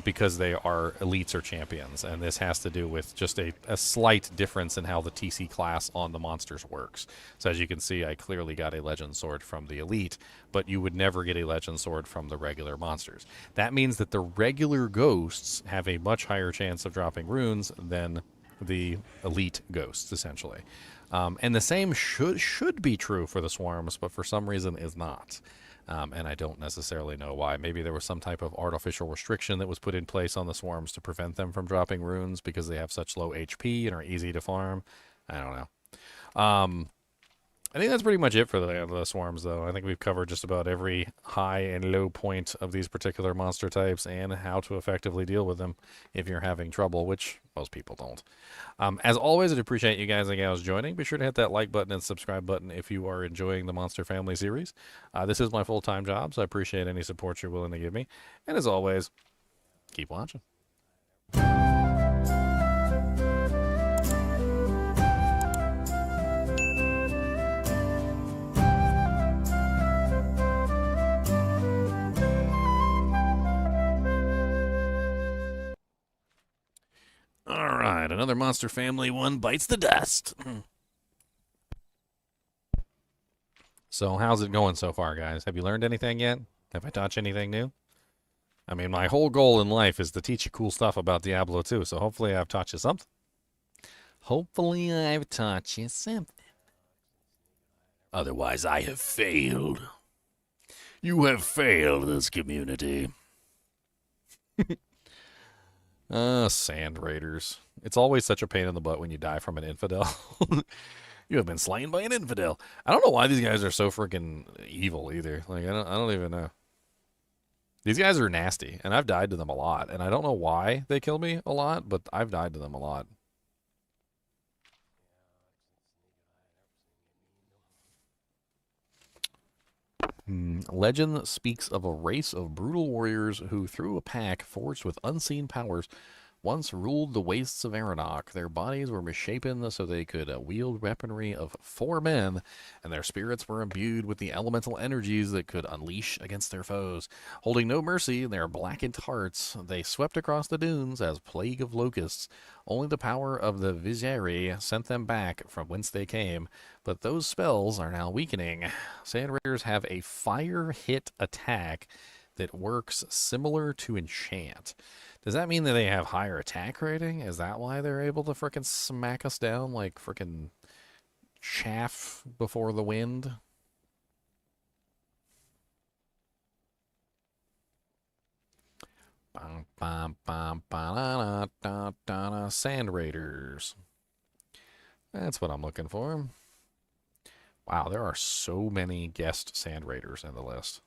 because they are elites or champions, and this has to do with just a slight difference in how the TC class on the monsters works. So as you can see, I clearly got a legend sword from the elite, but you would never get a legend sword from the regular monsters. That means that the regular ghosts have a much higher chance of dropping runes than the elite ghosts, essentially. And the same should be true for the swarms, but for some reason is not. And I don't necessarily know why. Maybe there was some type of artificial restriction that was put in place on the swarms to prevent them from dropping runes because they have such low HP and are easy to farm. I don't know. I think that's pretty much it for the swarms, though. I think we've covered just about every high and low point of these particular monster types and how to effectively deal with them if you're having trouble, which most people don't. As always, I'd appreciate you guys and gals joining. Be sure to hit that like button and subscribe button if you are enjoying the Monster Family series. This is my full-time job, so I appreciate any support you're willing to give me. And as always, keep watching. All right, another Monster Family one bites the dust. So how's it going so far, guys? Have you learned anything yet? Have I taught you anything new? I mean, my whole goal in life is to teach you cool stuff about Diablo 2, so hopefully I've taught you something. Hopefully I've taught you something. Otherwise, I have failed. You have failed this community. Sand raiders. It's always such a pain in the butt when you die from an infidel. You have been slain by an infidel. I don't know why these guys are so freaking evil either. Like I don't even know. These guys are nasty, and I've died to them a lot. And I don't know why they kill me a lot, but I've died to them a lot. Legend speaks of a race of brutal warriors who, through a pack forged with unseen powers, once ruled the wastes of Aranok. Their bodies were misshapen so they could wield weaponry of 4 men, and their spirits were imbued with the elemental energies that could unleash against their foes. Holding no mercy in their blackened hearts, they swept across the dunes as plague of locusts. Only the power of the Vizieri sent them back from whence they came, but those spells are now weakening. Sand Raiders have a fire hit attack that works similar to enchant. Does that mean that they have higher attack rating? Is that why they're able to frickin' smack us down like frickin' chaff before the wind? Sand Raiders. That's what I'm looking for. Wow, there are so many guest Sand Raiders in the list.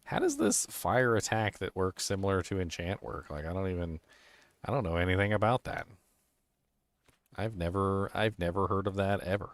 How does this fire attack that works similar to enchant work? Like I don't know anything about that. I've never heard of that ever.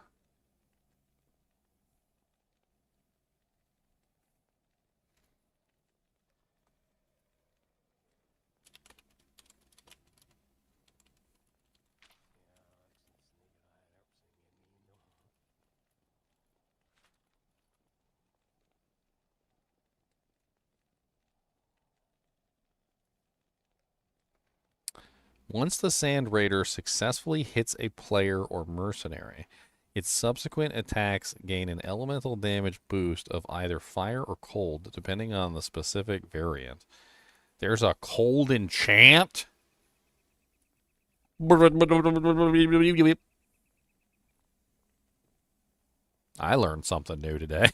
Once the Sand Raider successfully hits a player or mercenary, its subsequent attacks gain an elemental damage boost of either fire or cold, depending on the specific variant. There's a cold enchant? I learned something new today.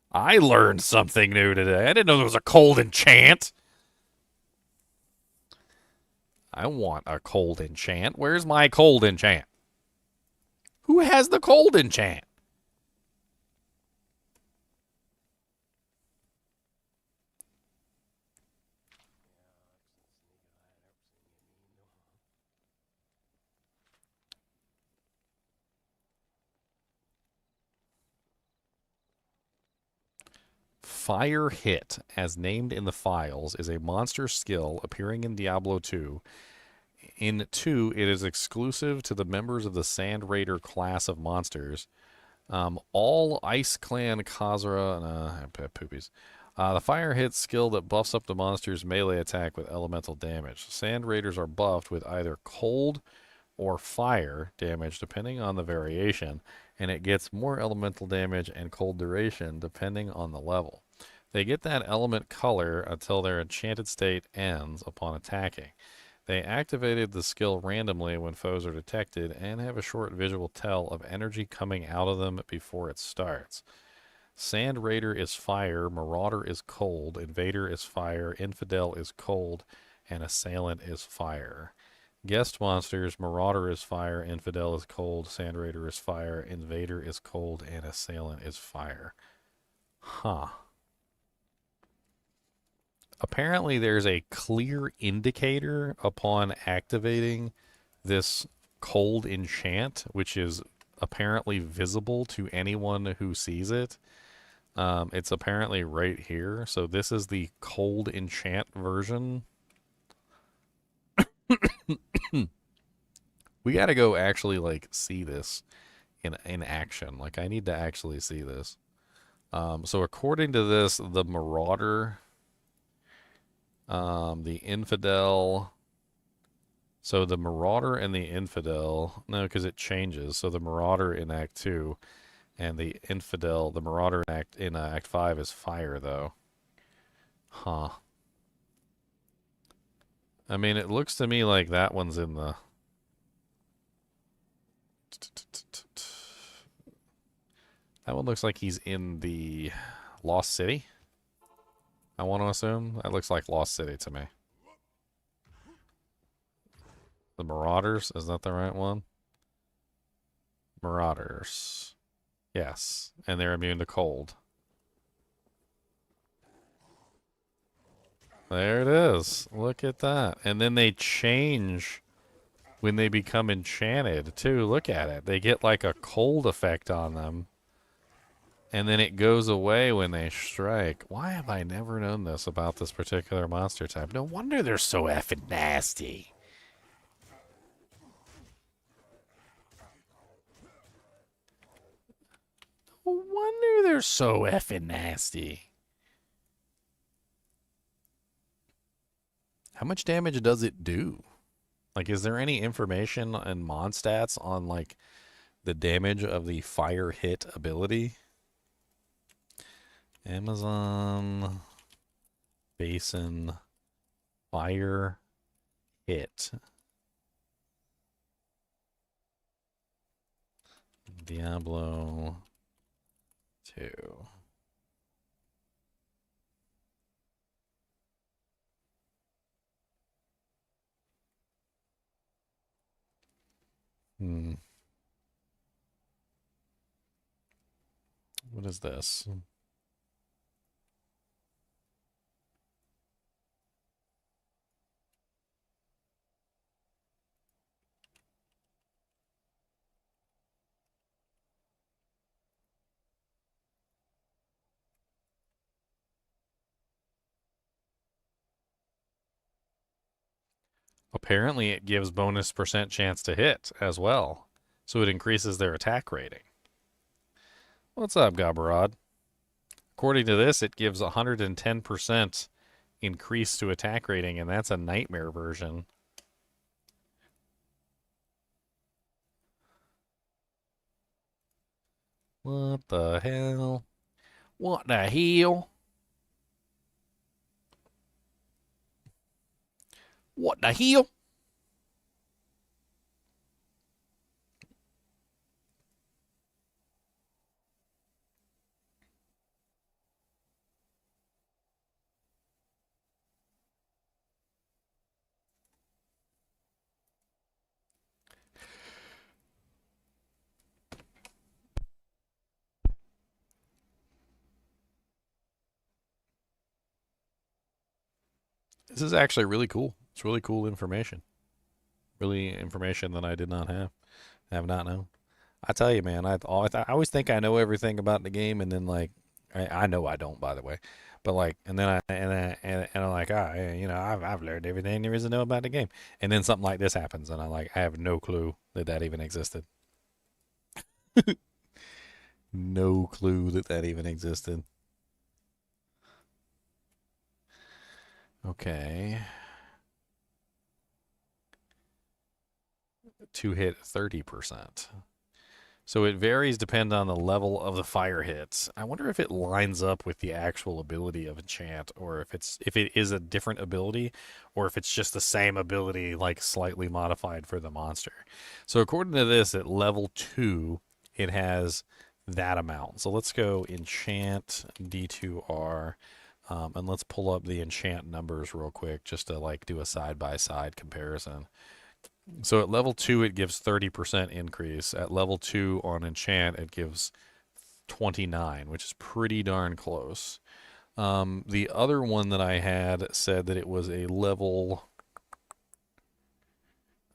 I learned something new today. I didn't know there was a cold enchant. I want a cold enchant. Where's my cold enchant? Who has the cold enchant? Fire Hit, as named in the files, is a monster skill appearing in Diablo 2. In 2, it is exclusive to the members of the Sand Raider class of monsters. All Ice Clan Khazra... poopies. The Fire Hit skill that buffs up the monster's melee attack with elemental damage. Sand Raiders are buffed with either cold or fire damage, depending on the variation, and it gets more elemental damage and cold duration depending on the level. They get that element color until their enchanted state ends upon attacking. They activated the skill randomly when foes are detected and have a short visual tell of energy coming out of them before it starts. Sand Raider is fire, Marauder is cold, Invader is fire, Infidel is cold, and Assailant is fire. Guest monsters, Marauder is fire, Infidel is cold, Sand Raider is fire, Invader is cold, and Assailant is fire. Huh. Apparently there's a clear indicator upon activating this cold enchant, which is apparently visible to anyone who sees it. It's apparently right here. So this is the cold enchant version. We gotta go actually like see this in action. Like I need to actually see this. So according to this, the Marauder, the Infidel. So the Marauder and the Infidel, no, because it changes. So the Marauder in Act 2 and the Infidel, the Marauder in Act 5 is fire, though. Huh. I mean, it looks to me like that one's in the... That one looks like he's in the Lost City. I want to assume. That looks like Lost City to me. The Marauders, is that the right one? Marauders. Yes, and they're immune to cold. There it is. Look at that. And then they change when they become enchanted, too. Look at it. They get like a cold effect on them. And then it goes away when they strike. Why have I never known this about this particular monster type? No wonder they're so effing nasty. No wonder they're so effing nasty. How much damage does it do? Like, is there any information in Monstats on, like, the damage of the Fire Hit ability? Amazon Basin Fire Hit. Diablo 2. What is this? Apparently it gives bonus percent chance to hit as well. So it increases their attack rating. What's up, Gabarad? According to this, it gives 110% increase to attack rating, and that's a nightmare version. What the hell? What the hell? What the hell? This is actually really cool. It's really cool information. Really information that I did not have not known. I tell you, man, I always think I know everything about the game, and then like, I know I don't, by the way, but like, and then and I'm like, I've learned everything there is to know about the game, and then something like this happens, and I have no clue that even existed. No clue that even existed. Okay, two hit 30%. So it varies depending on the level of the fire hits. I wonder if it lines up with the actual ability of enchant, or if it is a different ability, or if it's just the same ability, like slightly modified for the monster. So according to this, at level 2, it has that amount. So let's go enchant D2R, and let's pull up the enchant numbers real quick just to like do a side by side comparison. So at level 2, it gives 30% increase. At level 2 on enchant, it gives 29, which is pretty darn close. The other one that I had said that it was a level.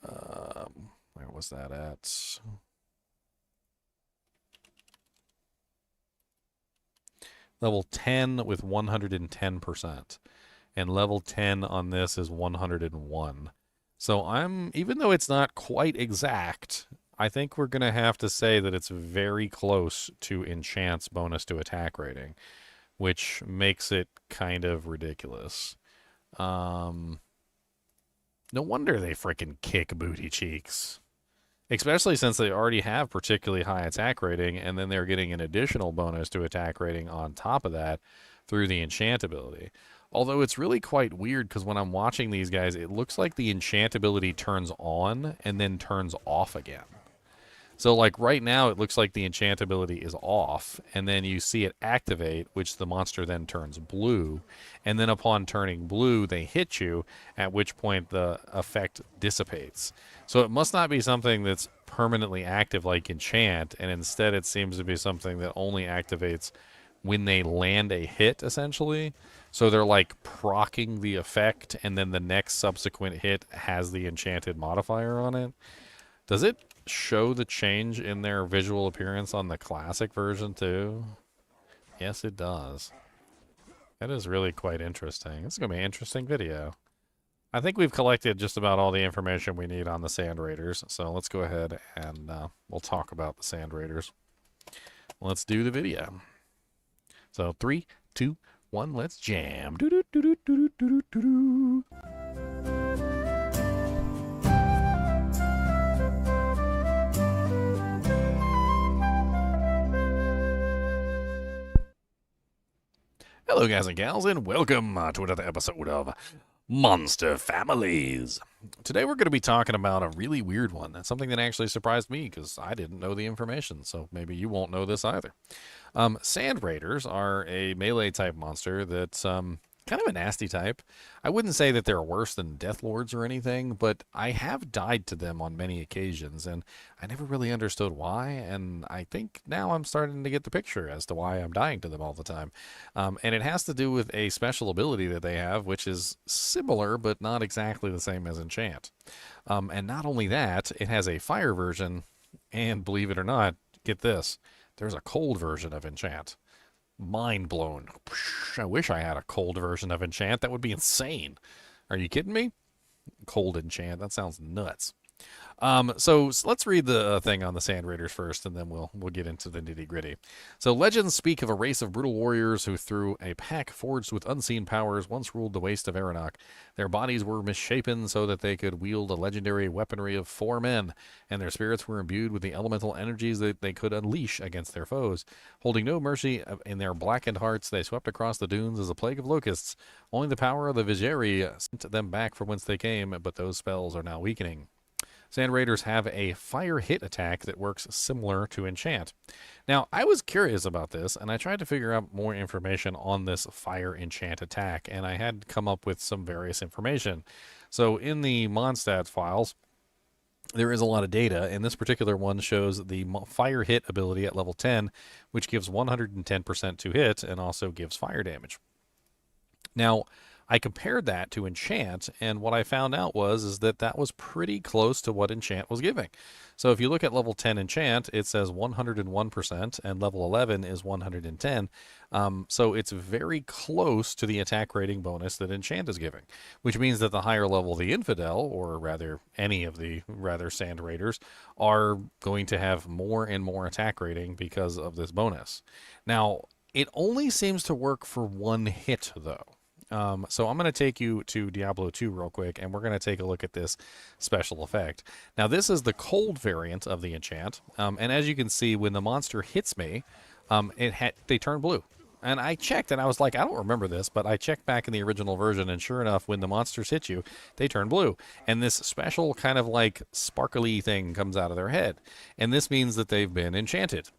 Where was that at? Level 10 with 110%. And level 10 on this is 101. So even though it's not quite exact, I think we're going to have to say that it's very close to enchant's bonus to attack rating, which makes it kind of ridiculous. No wonder they freaking kick booty cheeks. Especially since they already have particularly high attack rating, and then they're getting an additional bonus to attack rating on top of that through the enchant ability. Although it's really quite weird because when I'm watching these guys, it looks like the enchant ability turns on and then turns off again. So like right now, it looks like the enchant ability is off, and then you see it activate, which the monster then turns blue, and then upon turning blue, they hit you, at which point the effect dissipates. So it must not be something that's permanently active like enchant, and instead it seems to be something that only activates when they land a hit, essentially. So they're like proccing the effect, and then the next subsequent hit has the enchanted modifier on it. Does it show the change in their visual appearance on the classic version too? Yes, it does. That is really quite interesting. It's going to be an interesting video. I think we've collected just about all the information we need on the Sand Raiders, so let's go ahead and we'll talk about the Sand Raiders. Let's do the video. So 3, 2, 1, let's jam. Doo-doo-doo-doo-doo-doo-doo-doo. Hello, guys and gals, and welcome to another episode of Monster Families. Today we're going to be talking about a really weird one. That's something that actually surprised me because I didn't know the information, so maybe you won't know this either. Sand Raiders are a melee type monster that's kind of a nasty type. I wouldn't say that they're worse than Death Lords or anything, but I have died to them on many occasions, and I never really understood why, and I think now I'm starting to get the picture as to why I'm dying to them all the time. And it has to do with a special ability that they have, which is similar, but not exactly the same as Enchant. And not only that, it has a fire version, and believe it or not, get this, there's a cold version of Enchant. Mind blown. I wish I had a cold version of Enchant. That would be insane. Are you kidding me? Cold Enchant. That sounds nuts. Let's read the thing on the Sand Raiders first, and then we'll get into the nitty gritty. So legends speak of a race of brutal warriors who, through a pack forged with unseen powers, once ruled the waste of Aeronach. Their bodies were misshapen so that they could wield a legendary weaponry of 4 men, and their spirits were imbued with the elemental energies that they could unleash against their foes. Holding no mercy in their blackened hearts, they swept across the dunes as a plague of locusts. Only the power of the Vigeri sent them back from whence they came, but those spells are now weakening. Sand Raiders have a fire hit attack that works similar to enchant. Now, I was curious about this, and I tried to figure out more information on this fire enchant attack, and I had come up with some various information. So in the Mondstadt files, there is a lot of data, and this particular one shows the fire hit ability at level 10, which gives 110% to hit and also gives fire damage. Now, I compared that to enchant, and what I found out is that that was pretty close to what enchant was giving. So if you look at level 10 enchant, it says 101%, and level 11 is 110. So it's very close to the attack rating bonus that enchant is giving, which means that the higher level the infidel, or rather any of the Sand Raiders, are going to have more and more attack rating because of this bonus. Now, it only seems to work for one hit, though. So I'm going to take you to Diablo 2 real quick, and we're going to take a look at this special effect. Now, this is the cold variant of the enchant, and as you can see, when the monster hits me, they turn blue. And I checked, and I was like, I don't remember this, but I checked back in the original version, and sure enough, when the monsters hit you, they turn blue. And this special kind of like sparkly thing comes out of their head. And this means that they've been enchanted.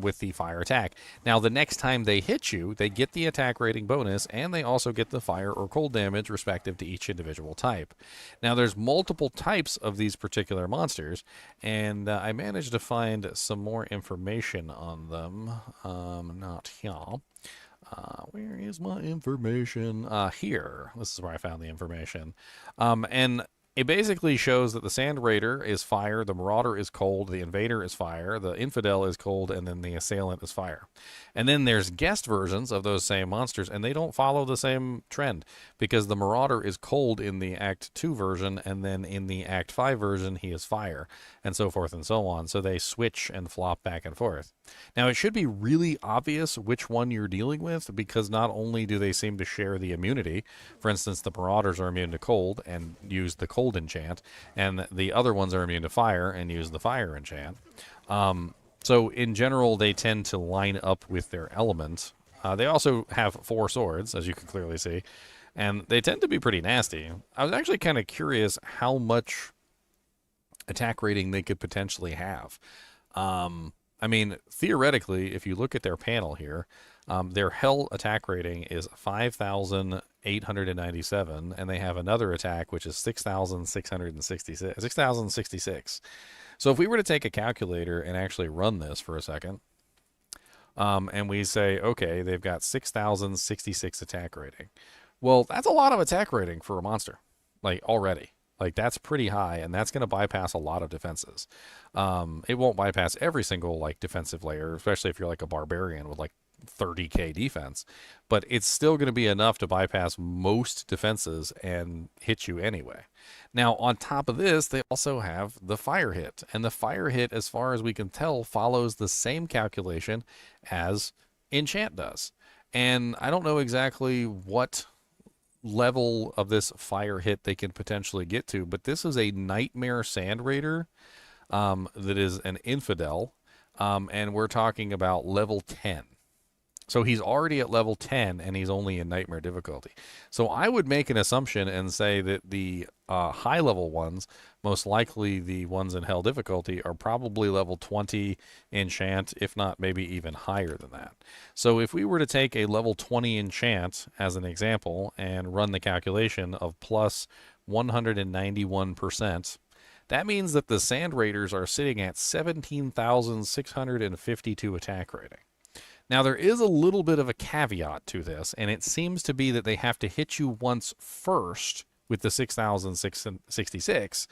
With the fire attack. Now, the next time they hit you, they get the attack rating bonus, and they also get the fire or cold damage respective to each individual type. Now, there's multiple types of these particular monsters, and I managed to find some more information on them. Not here. Where is my information? Here. This is where I found the information. And it basically shows that the Sand Raider is fire, the Marauder is cold, the Invader is fire, the Infidel is cold, and then the Assailant is fire. And then there's guest versions of those same monsters, and they don't follow the same trend, because the Marauder is cold in the Act 2 version, and then in the Act 5 version, he is fire, and so forth and so on. So they switch and flop back and forth. Now, it should be really obvious which one you're dealing with, because not only do they seem to share the immunity, for instance, the Marauders are immune to cold and use the cold enchant, and the other ones are immune to fire and use the fire enchant. So in general, they tend to line up with their element. They also have 4 swords, as you can clearly see, and they tend to be pretty nasty. I was actually kind of curious how much attack rating they could potentially have. I mean, theoretically, if you look at their panel here, their hell attack rating is 5,897, and they have another attack which is 6,066. So if we were to take a calculator and actually run this for a second, and we say, okay, they've got 6,066 attack rating. Well, that's a lot of attack rating for a monster, like already. Like, that's pretty high, and that's going to bypass a lot of defenses. It won't bypass every single, like, defensive layer, especially if you're, like, a barbarian with, like, 30k defense. But it's still going to be enough to bypass most defenses and hit you anyway. Now, on top of this, they also have the fire hit. And the fire hit, as far as we can tell, follows the same calculation as enchant does. And I don't know exactly what level of this fire hit they can potentially get to, but this is a Nightmare Sand Raider that is an infidel, and we're talking about level 10. So he's already at level 10, and he's only in Nightmare difficulty. So I would make an assumption and say that the high-level ones, most likely the ones in Hell difficulty, are probably level 20 enchant, if not maybe even higher than that. So if we were to take a level 20 enchant as an example and run the calculation of plus 191%, that means that the Sand Raiders are sitting at 17,652 attack rating. Now, there is a little bit of a caveat to this, and it seems to be that they have to hit you once first with the 6,066.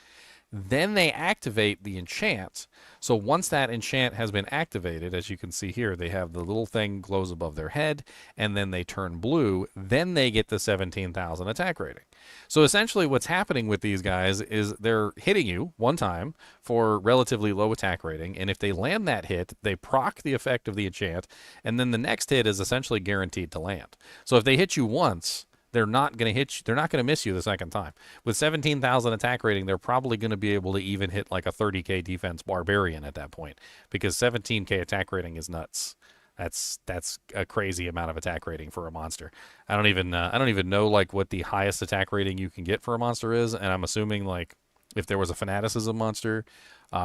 Then they activate the enchant. So once that enchant has been activated, as you can see here, they have the little thing glows above their head, and then they turn blue. Then they get the 17,000 attack rating. So essentially what's happening with these guys is they're hitting you one time for relatively low attack rating, and if they land that hit, they proc the effect of the enchant, and then the next hit is essentially guaranteed to land. So if they hit you once, they're not going to hit you, they're not going to miss you the second time. With 17,000 attack rating, they're probably going to be able to even hit like a 30k defense barbarian at that point, because 17k attack rating is nuts. That's a crazy amount of attack rating for a monster. I don't even know like what the highest attack rating you can get for a monster is, and I'm assuming like if there was a fanaticism monster,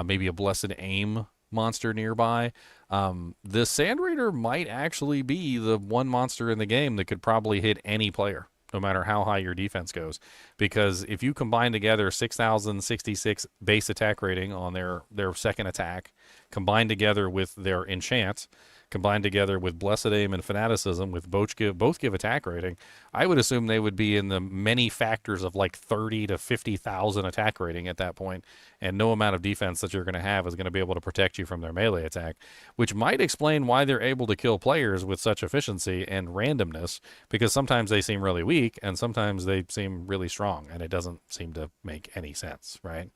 maybe a blessed aim monster nearby, the Sand Raider might actually be the one monster in the game that could probably hit any player, no matter how high your defense goes. Because if you combine together 6,066 base attack rating on their second attack, combined together with their enchant, combined together with blessed aim and fanaticism, with both give attack rating, I would assume they would be in the many factors of like 30 to 50,000 attack rating at that point, and no amount of defense that you're going to have is going to be able to protect you from their melee attack, which might explain why they're able to kill players with such efficiency and randomness, because sometimes they seem really weak and sometimes they seem really strong, and it doesn't seem to make any sense, right?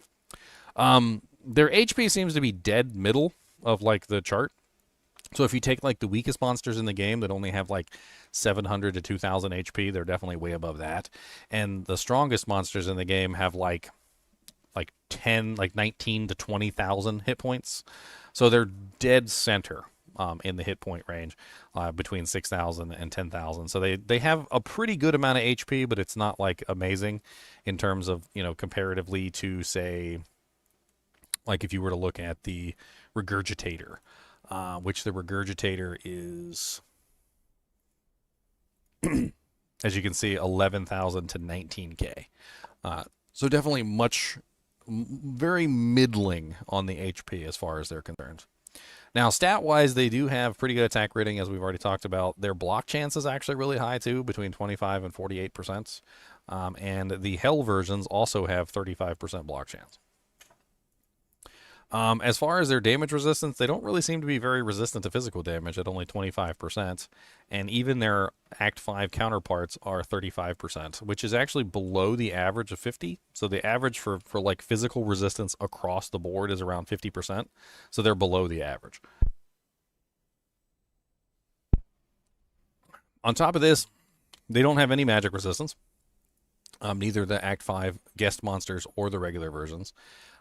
Their HP seems to be dead middle of like the chart. So if you take like the weakest monsters in the game that only have like 700 to 2,000 HP, they're definitely way above that. And the strongest monsters in the game have like 19 to 20,000 hit points. So they're dead center in the hit point range, between 6,000 and 10,000. So they have a pretty good amount of HP, but it's not like amazing in terms of, you know, comparatively to, say, like if you were to look at the Regurgitator. Which the Regurgitator is, as you can see, 11,000 to 19k. So definitely very middling on the HP as far as they're concerned. Now, stat-wise, they do have pretty good attack rating, as we've already talked about. Their block chance is actually really high, too, between 25 and 48%. And the Hell versions also have 35% block chance. As far as their damage resistance, they don't really seem to be very resistant to physical damage at only 25%, and even their Act 5 counterparts are 35%, which is actually below the average of 50. So the average for like physical resistance across the board is around 50%, so they're below the average. On top of this, they don't have any magic resistance, neither the Act 5 guest monsters or the regular versions.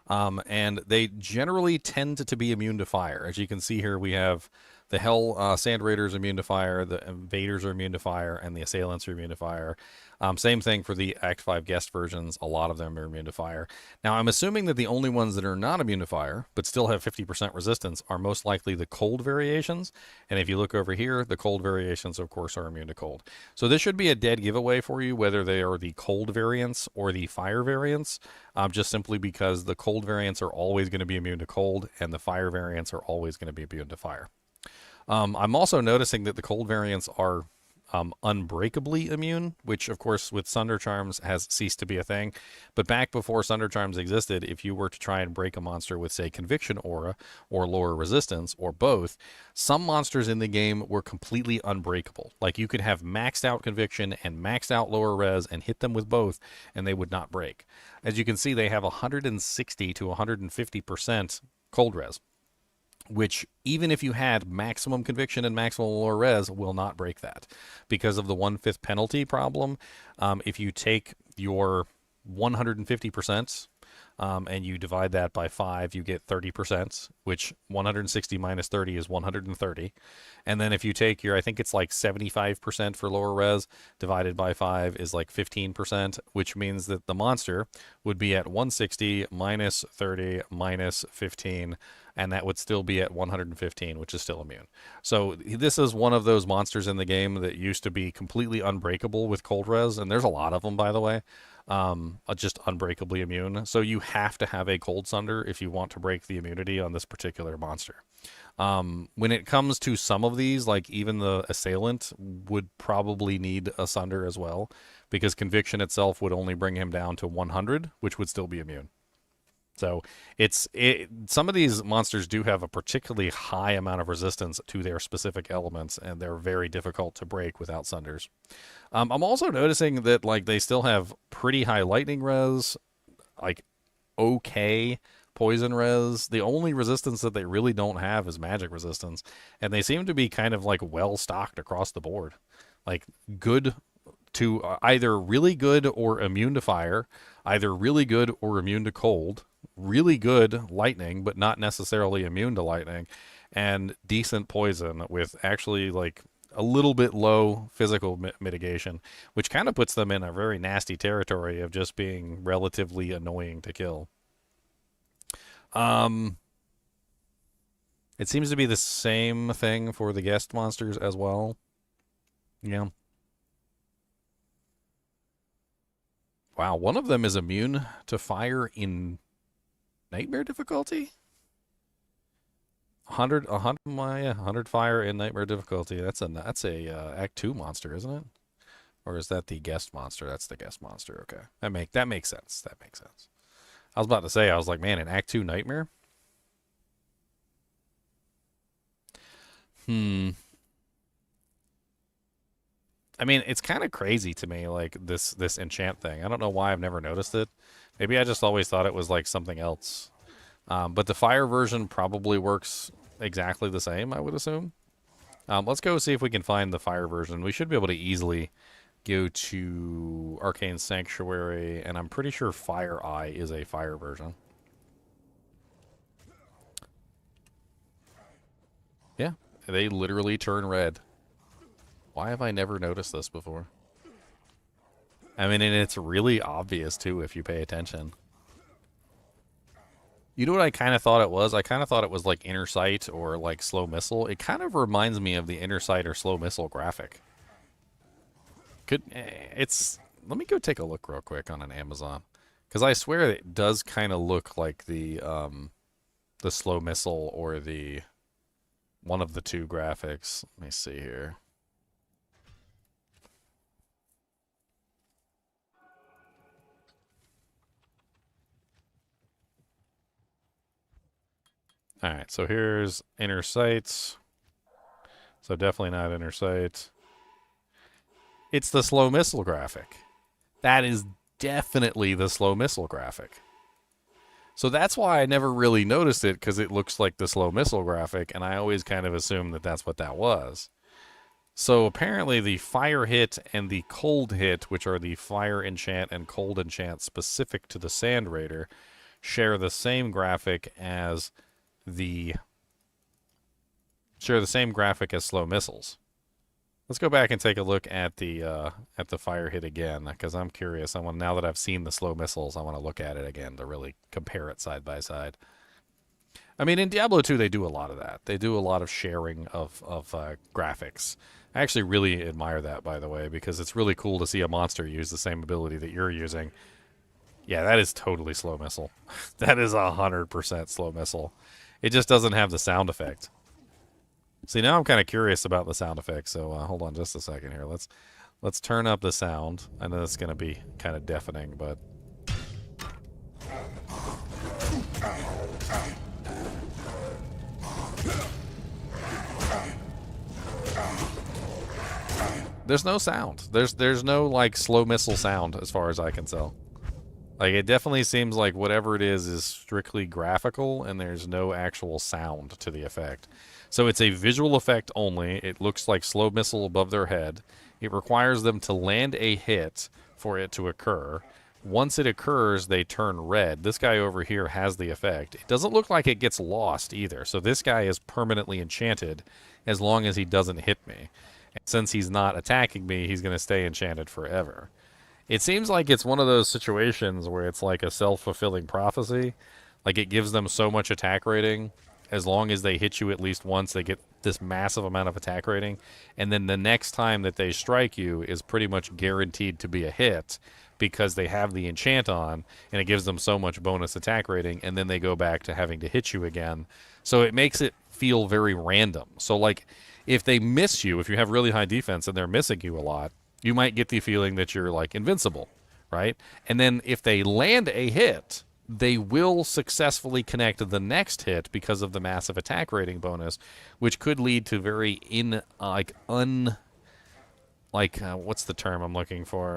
And they generally tend to be immune to fire. As you can see here, we have the Hell Sand Raiders immune to fire, the Invaders are immune to fire, and the Assailants are immune to fire. Same thing for the Act 5 guest versions. A lot of them are immune to fire. Now, I'm assuming that the only ones that are not immune to fire, but still have 50% resistance, are most likely the cold variations. And if you look over here, the cold variations, of course, are immune to cold. So this should be a dead giveaway for you, whether they are the cold variants or the fire variants, just simply because the cold variants are always going to be immune to cold, and the fire variants are always going to be immune to fire. I'm also noticing that the cold variants are unbreakably immune, which of course with Sunder Charms has ceased to be a thing. But back before Sunder Charms existed, if you were to try and break a monster with, say, Conviction Aura or lower resistance or both, some monsters in the game were completely unbreakable. Like you could have maxed out Conviction and maxed out lower res and hit them with both and they would not break. As you can see, they have 160 to 150% cold res, which even if you had maximum conviction and maximum lower res will not break that because of the 1/5 penalty problem. If you take your 150% and you divide that by 5, you get 30%, which 160 minus 30 is 130. And then if you take your, I think it's like 75% for lower res, divided by 5 is like 15%, which means that the monster would be at 160 minus 30 minus 15, and that would still be at 115, which is still immune. So this is one of those monsters in the game that used to be completely unbreakable with cold res, and there's a lot of them, by the way, just unbreakably immune. So you have to have a cold sunder if you want to break the immunity on this particular monster. When it comes to some of these, like even the Assailant would probably need a sunder as well, because Conviction itself would only bring him down to 100, which would still be immune. So some of these monsters do have a particularly high amount of resistance to their specific elements, and they're very difficult to break without sunders. I'm also noticing that like they still have pretty high lightning res, like okay poison res. The only resistance that they really don't have is magic resistance, and they seem to be kind of like well stocked across the board. Like good to either really good or immune to fire, either really good or immune to cold, really good lightning but not necessarily immune to lightning, and decent poison with actually like a little bit low physical mitigation, which kind of puts them in a very nasty territory of just being relatively annoying to kill. It seems to be the same thing for the guest monsters as well. Yeah. Wow, one of them is immune to fire in nightmare difficulty? 100 fire in nightmare difficulty. That's a Act 2 monster, isn't it? Or is that the guest monster? That's the guest monster. Okay. That makes sense. That makes sense. I was about to say, I was like, man, an Act 2 nightmare? I mean, it's kind of crazy to me, like this enchant thing. I don't know why I've never noticed it. Maybe I just always thought it was like something else. But the fire version probably works exactly the same, I would assume. Let's go see if we can find the fire version. We should be able to easily go to Arcane Sanctuary, and I'm pretty sure Fire Eye is a fire version. Yeah, they literally turn red. Why have I never noticed this before? I mean, and it's really obvious, too, if you pay attention. You know what I kind of thought it was? I kind of thought it was like Inner Sight or like Slow Missile. It kind of reminds me of the Inner Sight or Slow Missile graphic. Let me go take a look real quick on an Amazon. Because I swear it does kind of look like the Slow Missile or the one of the two graphics. Let me see here. Alright, so here's Inner Sights. So definitely not Inner Sight. It's the Slow Missile graphic. That is definitely the Slow Missile graphic. So that's why I never really noticed it, because it looks like the Slow Missile graphic, and I always kind of assumed that that's what that was. So apparently the Fire Hit and the Cold Hit, which are the Fire Enchant and Cold Enchant specific to the Sand Raider, share the same graphic as Slow Missiles. Let's go back and take a look at the Fire Hit again, because I'm curious. Now that I've seen the Slow Missiles, I want to look at it again to really compare it side by side. I mean, in Diablo 2, they do a lot of that. They do a lot of sharing of graphics. I actually really admire that, by the way, because it's really cool to see a monster use the same ability that you're using. Yeah, that is totally Slow Missile. That is 100% Slow Missile. It just doesn't have the sound effect. See, now I'm kind of curious about the sound effect, so hold on just a second here. Let's turn up the sound. I know it's going to be kind of deafening, but... There's no sound. There's no, like, Slow Missile sound, as far as I can tell. Like, it definitely seems like whatever it is strictly graphical, and there's no actual sound to the effect. So it's a visual effect only. It looks like Slow Missile above their head. It requires them to land a hit for it to occur. Once it occurs, they turn red. This guy over here has the effect. It doesn't look like it gets lost either. So this guy is permanently enchanted as long as he doesn't hit me. And since he's not attacking me, he's going to stay enchanted forever. It seems like it's one of those situations where it's like a self-fulfilling prophecy. Like, it gives them so much attack rating. As long as they hit you at least once, they get this massive amount of attack rating. And then the next time that they strike you is pretty much guaranteed to be a hit because they have the enchant on, and it gives them so much bonus attack rating, and then they go back to having to hit you again. So it makes it feel very random. So, like, if they miss you, if you have really high defense and they're missing you a lot, you might get the feeling that you're, like, invincible, right? And then if they land a hit, they will successfully connect the next hit because of the massive attack rating bonus, which could lead to very what's the term I'm looking for?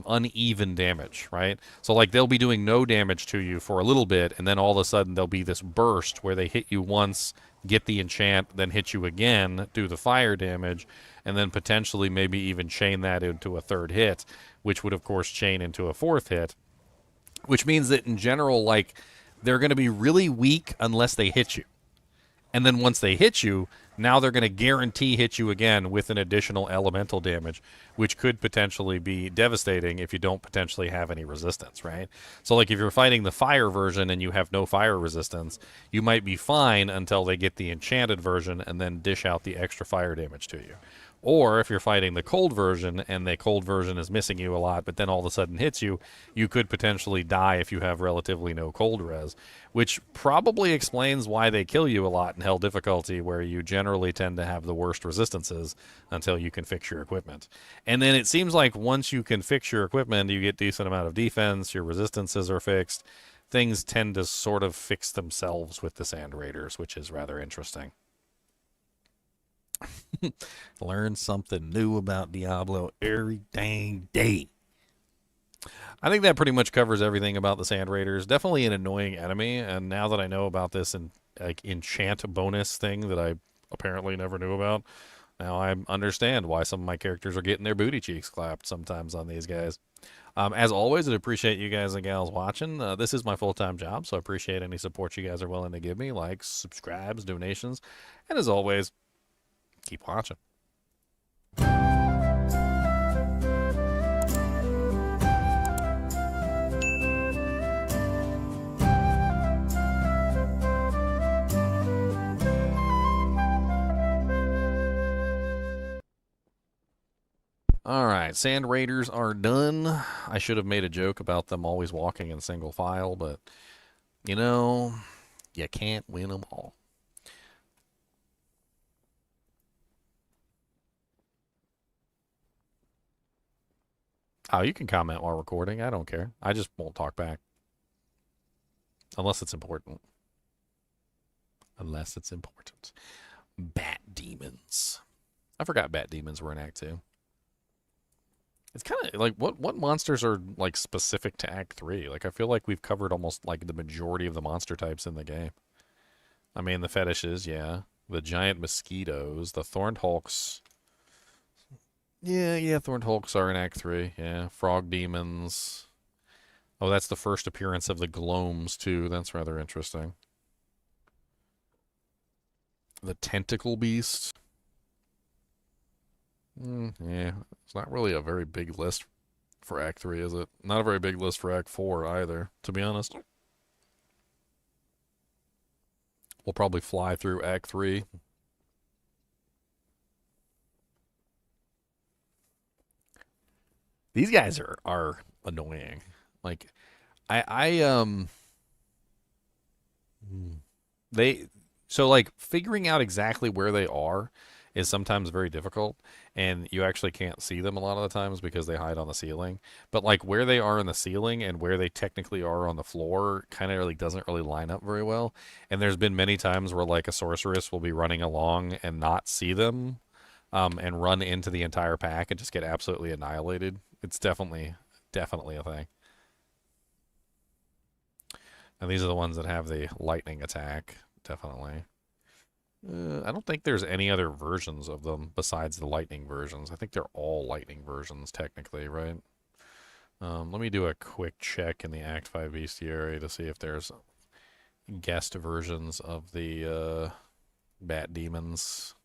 Uneven damage, right? So like they'll be doing no damage to you for a little bit, and then all of a sudden there'll be this burst where they hit you once, get the enchant, then hit you again, do the fire damage, and then potentially maybe even chain that into a third hit, which would of course chain into a fourth hit, which means that in general, like, they're going to be really weak unless they hit you. And then once they hit you, now they're going to guarantee hit you again with an additional elemental damage, which could potentially be devastating if you don't potentially have any resistance, right? So, like, if you're fighting the fire version and you have no fire resistance, you might be fine until they get the enchanted version and then dish out the extra fire damage to you. Or if you're fighting the cold version and the cold version is missing you a lot, but then all of a sudden hits you, you could potentially die if you have relatively no cold res, which probably explains why they kill you a lot in Hell difficulty, where you generally tend to have the worst resistances until you can fix your equipment. And then it seems like once you can fix your equipment, you get decent amount of defense, your resistances are fixed, things tend to sort of fix themselves with the Sand Raiders, which is rather interesting. Learn something new about Diablo every dang day. I think that pretty much covers everything about the Sand Raiders. Definitely an annoying enemy, and now that I know about this enchant bonus thing that I apparently never knew about, now I understand why some of my characters are getting their booty cheeks clapped sometimes on these guys. As always, I appreciate you guys and gals watching. This is my full-time job, so I appreciate any support you guys are willing to give me, likes, subscribes, donations, and as always, keep watching. All right, Sand Raiders are done. I should have made a joke about them always walking in single file, but, you know, you can't win them all. Oh, you can comment while recording. I don't care. I just won't talk back. Unless it's important. Unless it's important. Bat demons. I forgot bat demons were in Act 2. It's kind of like, what monsters are like specific to Act 3? Like, I feel like we've covered almost like the majority of the monster types in the game. I mean, the fetishes, yeah. The giant mosquitoes, the Thorned Hulks. Yeah, Thorned Hulks are in Act 3. Yeah, frog demons. Oh, that's the first appearance of the Glooms, too. That's rather interesting. The tentacle beast. Yeah, it's not really a very big list for Act 3, is it? Not a very big list for Act 4 either, to be honest. We'll probably fly through Act 3. These guys are annoying. Like, like, figuring out exactly where they are is sometimes very difficult, and you actually can't see them a lot of the times because they hide on the ceiling. But like where they are in the ceiling and where they technically are on the floor kind of doesn't really line up very well. And there's been many times where like a sorceress will be running along and not see them, and run into the entire pack and just get absolutely annihilated. It's definitely a thing. And these are the ones that have the lightning attack, definitely. I don't think there's any other versions of them besides the lightning versions. I think they're all lightning versions, technically, right? Let me do a quick check in the Act 5 bestiary to see if there's guest versions of the bat demons.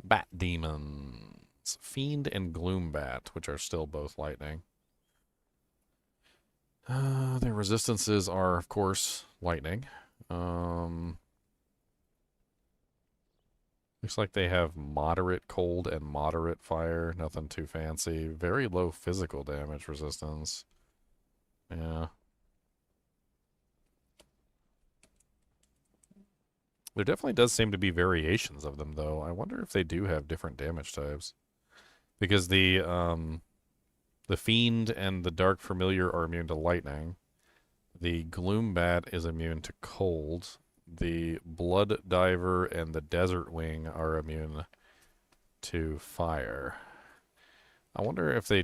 Bat demons. Fiend and Gloom Bat, which are still both lightning. Their resistances are, of course, lightning. Looks like they have moderate cold and moderate fire. Nothing too fancy. Very low physical damage resistance. Yeah. There definitely does seem to be variations of them, though. I wonder if they do have different damage types. Because the Fiend and the Dark Familiar are immune to lightning. The Gloom Bat is immune to cold. The Blood Diver and the Desert Wing are immune to fire. I wonder if they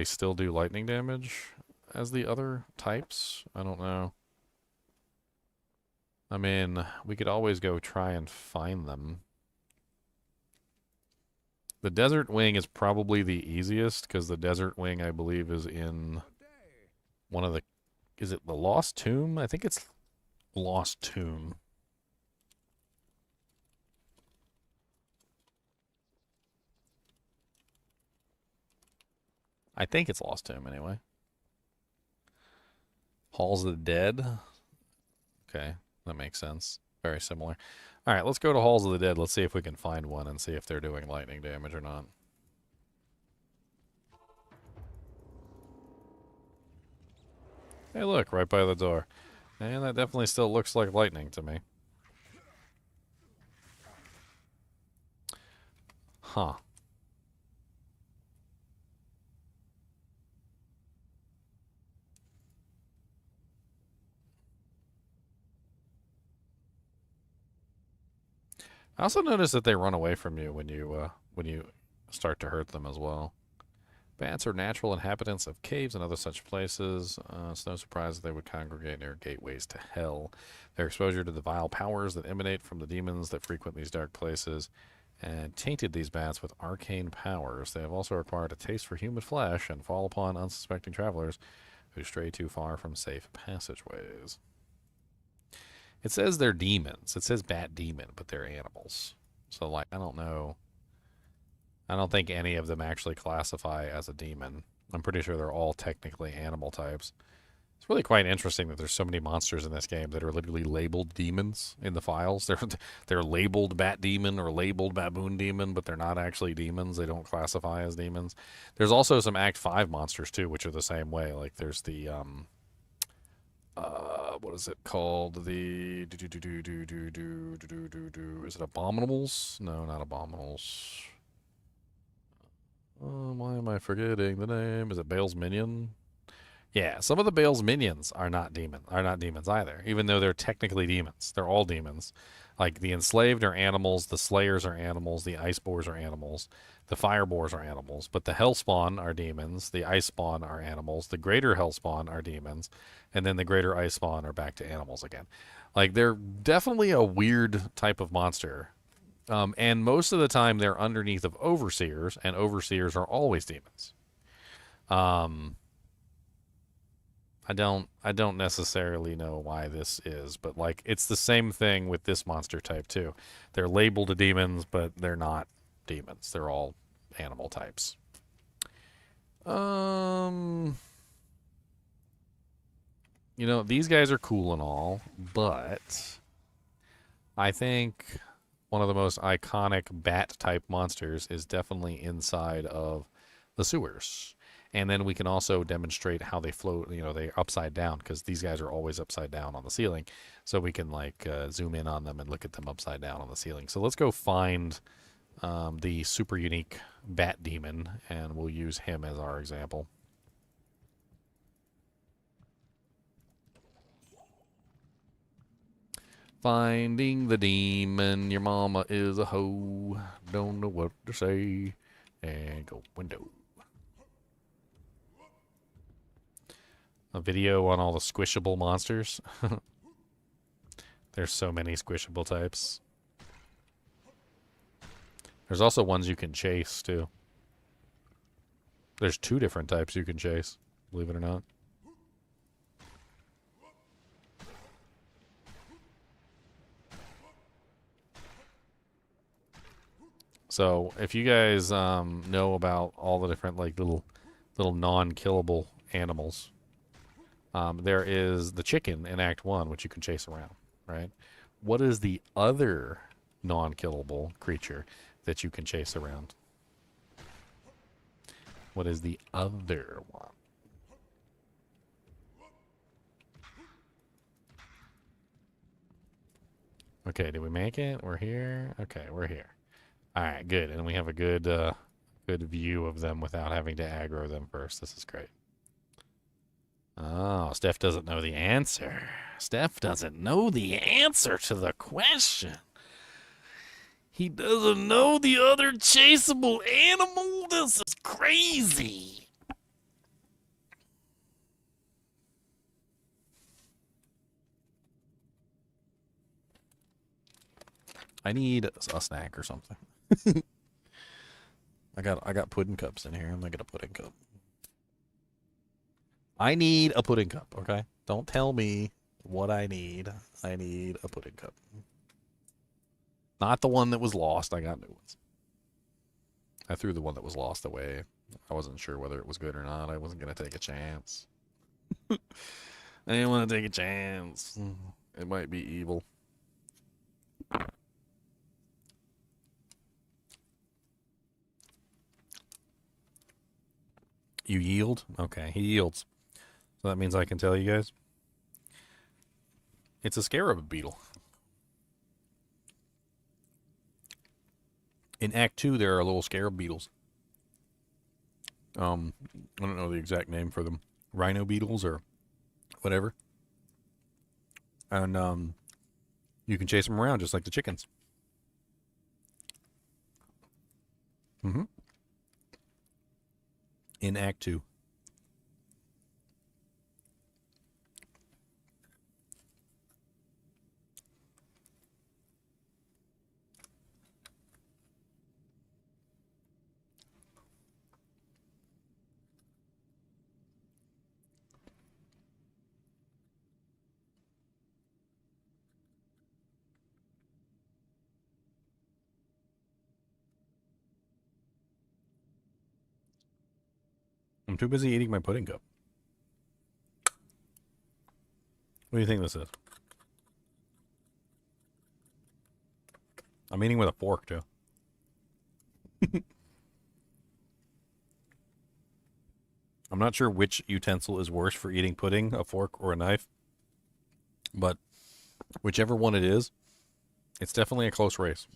still do lightning damage as the other types? I don't know. I mean, we could always go try and find them. The Desert Wing is probably the easiest, because the Desert Wing, I believe, is in one of the... Is it the Lost Tomb? I think it's Lost Tomb. I think it's Lost Tomb, anyway. Halls of the Dead. Okay, that makes sense. Very similar. All right, let's go to Halls of the Dead. Let's see if we can find one and see if they're doing lightning damage or not. Hey, look, right by the door. And that definitely still looks like lightning to me. Huh. I also noticed that they run away from you when you start to hurt them as well. Bats are natural inhabitants of caves and other such places. It's no surprise that they would congregate near gateways to hell. Their exposure to the vile powers that emanate from the demons that frequent these dark places and tainted these bats with arcane powers. They have also acquired a taste for human flesh and fall upon unsuspecting travelers who stray too far from safe passageways. It says they're demons. It says bat demon, but they're animals. So, like, I don't know. I don't think any of them actually classify as a demon. I'm pretty sure they're all technically animal types. It's really quite interesting that there's so many monsters in this game that are literally labeled demons in the files. They're labeled bat demon or labeled baboon demon, but they're not actually demons. They don't classify as demons. There's also some Act 5 monsters too, which are the same way. Like there's the what is it called? The is it abominables? No, not abominables. Why am I forgetting the name? Is it Bale's Minion? Yeah, some of the Bale's minions are not demons either, even though they're technically demons. They're all demons. Like the enslaved are animals, the slayers are animals, the ice boars are animals, the fire boars are animals, but the hellspawn are demons, the ice spawn are animals, the greater hellspawn are demons, and then the greater ice spawn are back to animals again. Like they're definitely a weird type of monster. And most of the time they're underneath of overseers, and overseers are always demons. Um, I don't necessarily know why this is, but like it's the same thing with this monster type too. They're labeled demons, but they're not demons. They're all animal types. You know, these guys are cool and all, but I think one of the most iconic bat type monsters is definitely inside of the sewers. And then we can also demonstrate how they float, you know, they're upside down because these guys are always upside down on the ceiling. So we can like zoom in on them and look at them upside down on the ceiling. So let's go find the super unique bat demon and we'll use him as our example. Finding the demon, your mama is a hoe, don't know what to say, and go window. A video on all the squishable monsters. There's so many squishable types. There's also ones you can chase, too. There's 2 different types you can chase, believe it or not. So, if you guys know about all the different like little non-killable animals, there is the chicken in Act 1, which you can chase around, right? What is the other non-killable creature that you can chase around? What is the other one? Okay, did we make it? We're here? Okay, we're here. Alright, good. And we have a good good view of them without having to aggro them first. This is great. Oh, Steph doesn't know the answer. Steph doesn't know the answer to the question. He doesn't know the other chaseable animal? This is crazy. I need a snack or something. I got pudding cups in here. I'm gonna get a pudding cup. I need a pudding cup, okay? Don't tell me what I need. I need a pudding cup. Not the one that was lost. I got new ones. I threw the one that was lost away. I wasn't sure whether it was good or not. I wasn't going to take a chance. I didn't want to take a chance. It might be evil. You yield? Okay, he yields. So that means I can tell you guys. It's a scarab beetle. In Act 2, there are little scarab beetles. I don't know the exact name for them. Rhino beetles or whatever. And you can chase them around just like the chickens. Mm-hmm. In Act 2. I'm too busy eating my pudding cup. What do you think this is? I'm eating with a fork, too. I'm not sure which utensil is worse for eating pudding, a fork or a knife. But whichever one it is, it's definitely a close race.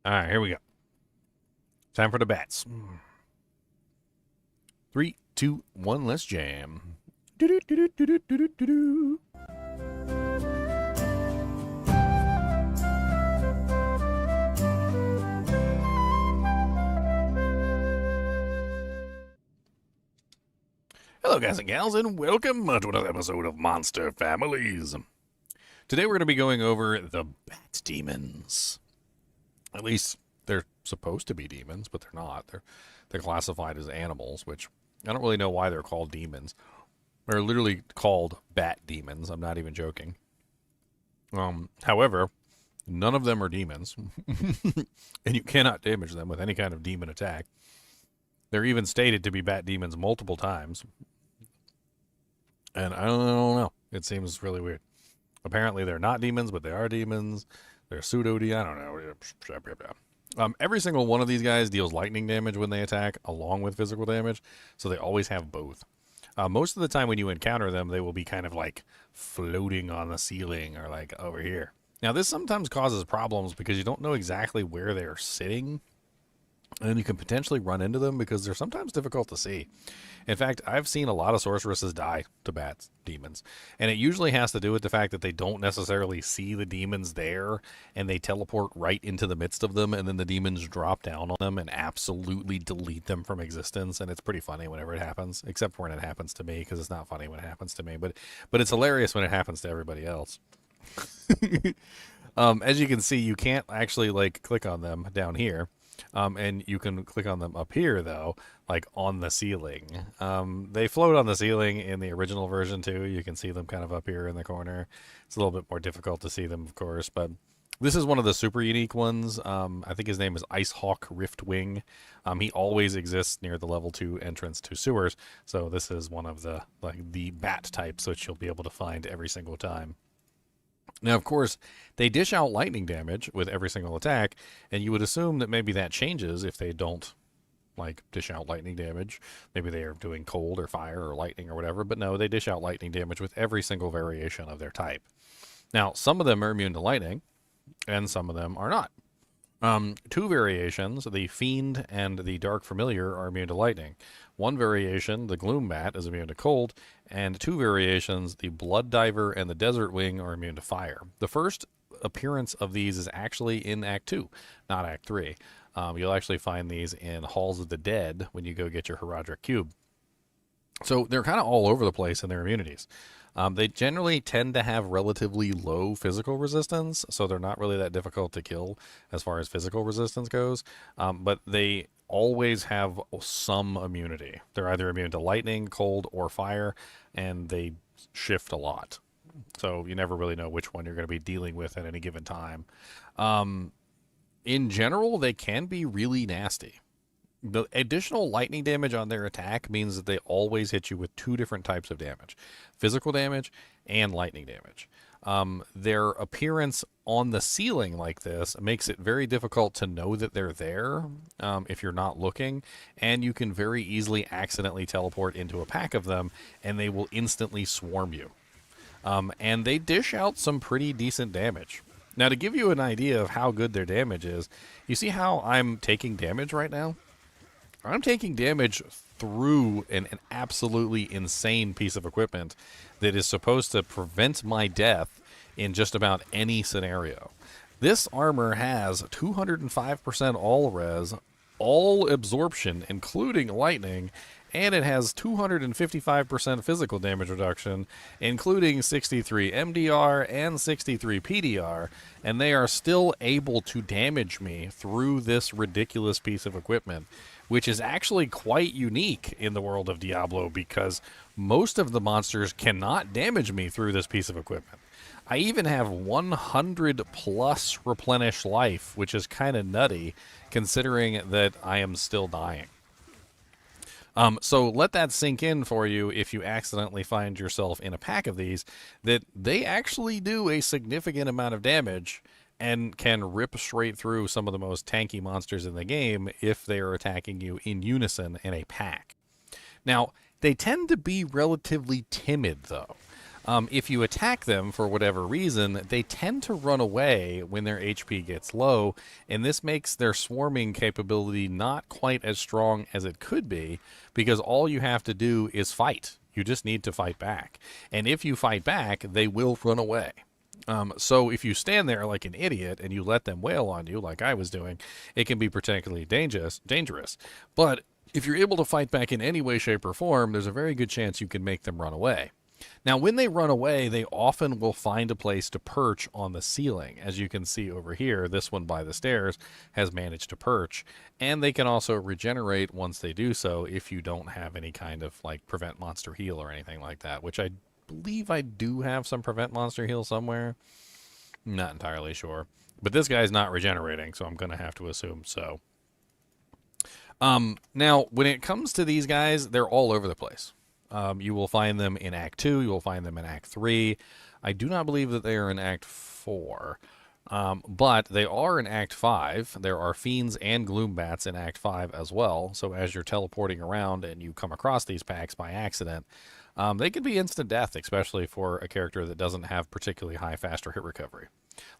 All right, here we go. Time for the bats. 3, 2, 1, let's jam. Do-do-do-do-do-do-do-do. Hello, guys and gals, and welcome to another episode of Monster Families. Today we're going to be going over the bat demons. At least they're supposed to be demons, but they're not. They're classified as animals, which I don't really know why they're called demons. They're literally called bat demons. I'm not even joking. However, none of them are demons, and you cannot damage them with any kind of demon attack. They're even stated to be bat demons multiple times. And I don't know. It seems really weird. Apparently they're not demons, but they are demons. They're pseudo-demons. I don't know. Every single one of these guys deals lightning damage when they attack, along with physical damage. So they always have both. Most of the time when you encounter them, they will be kind of like floating on the ceiling or like over here. Now, this sometimes causes problems because you don't know exactly where they're sitting. And you can potentially run into them because they're sometimes difficult to see. In fact, I've seen a lot of sorceresses die to bat demons. And it usually has to do with the fact that they don't necessarily see the demons there, and they teleport right into the midst of them, and then the demons drop down on them and absolutely delete them from existence. And it's pretty funny whenever it happens, except when it happens to me, because it's not funny when it happens to me. But it's hilarious when it happens to everybody else. As you can see, you can't actually like click on them down here. And you can click on them up here, though, like on the ceiling. They float on the ceiling in the original version, too. You can see them kind of up here in the corner. It's a little bit more difficult to see them, of course, but This is one of the super unique ones. I think his name is Ice Hawk Riftwing. He always exists near the level 2 entrance to sewers, so this is one of the bat types which you'll be able to find every single time. Now, of course, they dish out lightning damage with every single attack, and you would assume that maybe that changes if they don't dish out lightning damage. Maybe they are doing cold or fire or lightning or whatever, but no, they dish out lightning damage with every single variation of their type. Now, some of them are immune to lightning, and some of them are not. Two variations, the Fiend and the Dark Familiar, are immune to lightning. One variation, the Gloom Bat, is immune to cold, and two variations, the Blood Diver and the Desert Wing, are immune to fire. The first appearance of these is actually in Act 2, not Act 3. You'll actually find these in Halls of the Dead when you go get your Herodric Cube. So they're kind of all over the place in their immunities. They generally tend to have relatively low physical resistance, so they're not really that difficult to kill as far as physical resistance goes, but they always have some immunity. They're either immune to lightning, cold, or fire, and they shift a lot. So you never really know which one you're going to be dealing with at any given time. In general, they can be really nasty. The additional lightning damage on their attack means that they always hit you with two different types of damage: physical damage and lightning damage. Their appearance on the ceiling like this makes it very difficult to know that they're there if you're not looking, and you can very easily accidentally teleport into a pack of them, and they will instantly swarm you. And they dish out some pretty decent damage. Now, to give you an idea of how good their damage is, you see how I'm taking damage right now? I'm taking damage through an absolutely insane piece of equipment that is supposed to prevent my death in just about any scenario. This armor has 205% all res, all absorption, including lightning, and it has 255% physical damage reduction, including 63 MDR and 63 PDR, and they are still able to damage me through this ridiculous piece of equipment, which is actually quite unique in the world of Diablo because most of the monsters cannot damage me through this piece of equipment. I even have 100 plus replenish life, which is kind of nutty considering that I am still dying. So let that sink in for you if you accidentally find yourself in a pack of these, that they actually do a significant amount of damage and can rip straight through some of the most tanky monsters in the game if they are attacking you in unison in a pack. Now, they tend to be relatively timid, though. If you attack them for whatever reason, they tend to run away when their HP gets low, and this makes their swarming capability not quite as strong as it could be, because all you have to do is fight. You just need to fight back. And if you fight back, they will run away. So if you stand there like an idiot and you let them wail on you, like I was doing, it can be particularly dangerous. But if you're able to fight back in any way, shape, or form, there's a very good chance you can make them run away. Now, when they run away, they often will find a place to perch on the ceiling. As you can see over here, this one by the stairs has managed to perch. And they can also regenerate once they do so if you don't have any kind of prevent monster heal or anything like that, which I believe I do have some prevent monster heal somewhere. I'm not entirely sure. But this guy's not regenerating, so I'm going to have to assume so. Now, when it comes to these guys, they're all over the place. You will find them in Act 2. You will find them in Act 3. I do not believe that they are in Act 4. But they are in Act 5. There are Fiends and Gloom Bats in Act 5 as well. So as you're teleporting around and you come across these packs by accident, they can be instant death, especially for a character that doesn't have particularly high faster hit recovery.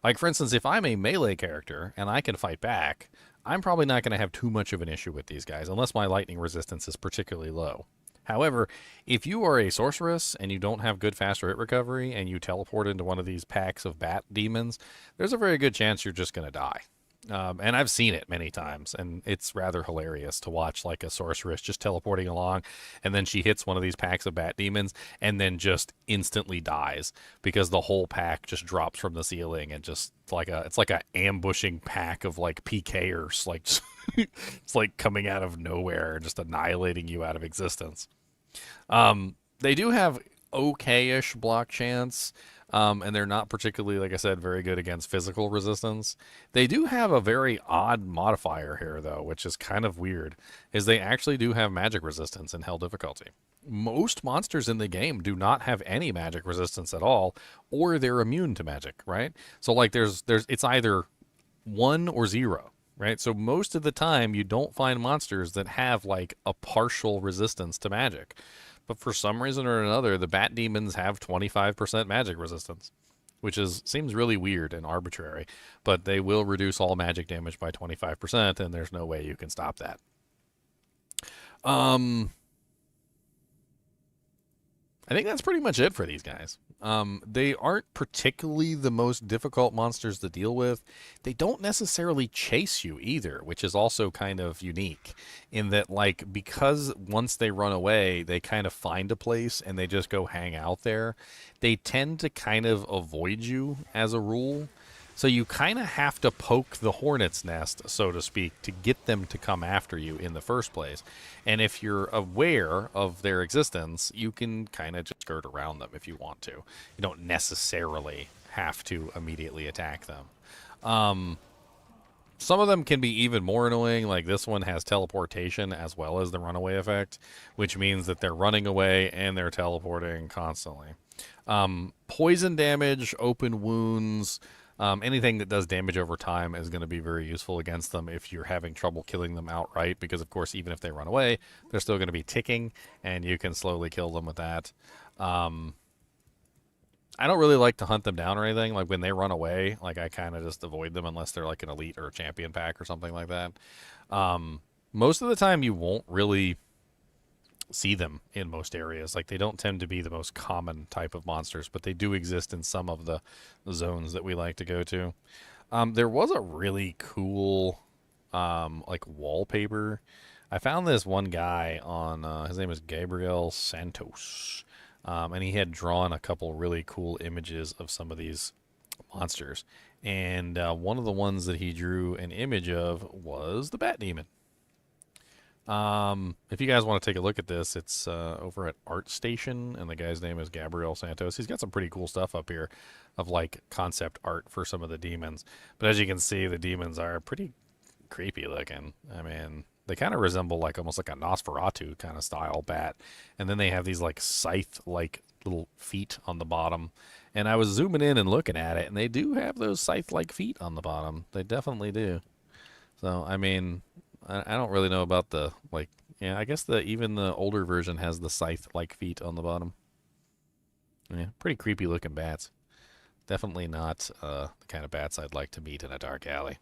Like, for instance, if I'm a melee character and I can fight back, I'm probably not going to have too much of an issue with these guys, unless my lightning resistance is particularly low. However, if you are a sorceress and you don't have good faster hit recovery and you teleport into one of these packs of bat demons, there's a very good chance you're just going to die. And I've seen it many times, and it's rather hilarious to watch a sorceress just teleporting along, and then she hits one of these packs of bat demons and then just instantly dies because the whole pack just drops from the ceiling and just it's like a ambushing pack of PKers, it's coming out of nowhere and just annihilating you out of existence. They do have okay-ish block chance. And they're not particularly, like I said, very good against physical resistance. They do have a very odd modifier here, though, which is kind of weird, is they actually do have magic resistance in hell difficulty. Most monsters in the game do not have any magic resistance at all, or they're immune to magic, right? So like there's it's either 1 or 0, right? So most of the time you don't find monsters that have like a partial resistance to magic. But for some reason or another, the bat demons have 25% magic resistance, which is seems really weird and arbitrary, but they will reduce all magic damage by 25% and there's no way you can stop that. Um I think that's pretty much it for these guys. They aren't particularly the most difficult monsters to deal with. They don't necessarily chase you either, which is also kind of unique in that, like, because once they run away, they kind of find a place and they just go hang out there. They tend to kind of avoid you as a rule. So you kind of have to poke the hornet's nest, so to speak, to get them to come after you in the first place. And if you're aware of their existence, you can kind of just skirt around them if you want to. You don't necessarily have to immediately attack them. Some of them can be even more annoying, like this one has teleportation as well as the runaway effect, which means that they're running away and they're teleporting constantly. Poison damage, open wounds, anything that does damage over time is going to be very useful against them if you're having trouble killing them outright, because of course even if they run away, they're still going to be ticking and you can slowly kill them with that. I don't really like to hunt them down or anything. Like when they run away, like I kind of just avoid them unless they're like an elite or a champion pack or something like that. Most of the time you won't really see them in most areas. Like they don't tend to be the most common type of monsters, but they do exist in some of the zones that we like to go to. There was a really cool like wallpaper. I found this one guy on his name is Gabriel Santos. And he had drawn a couple really cool images of some of these monsters. And one of the ones that he drew an image of was the Bat Demon. If you guys want to take a look at this, it's over at Art Station, and the guy's name is Gabriel Santos. He's got some pretty cool stuff up here of like concept art for some of the demons. But as you can see, the demons are pretty creepy looking. I mean, they kind of resemble like almost like a Nosferatu kind of style bat. And then they have these like scythe like little feet on the bottom. And I was zooming in and looking at it, and they do have those scythe like feet on the bottom. They definitely do. So, I mean, I don't really know about the like. Yeah, I guess even the older version has the scythe-like feet on the bottom. Yeah, pretty creepy looking bats. Definitely not the kind of bats I'd like to meet in a dark alley.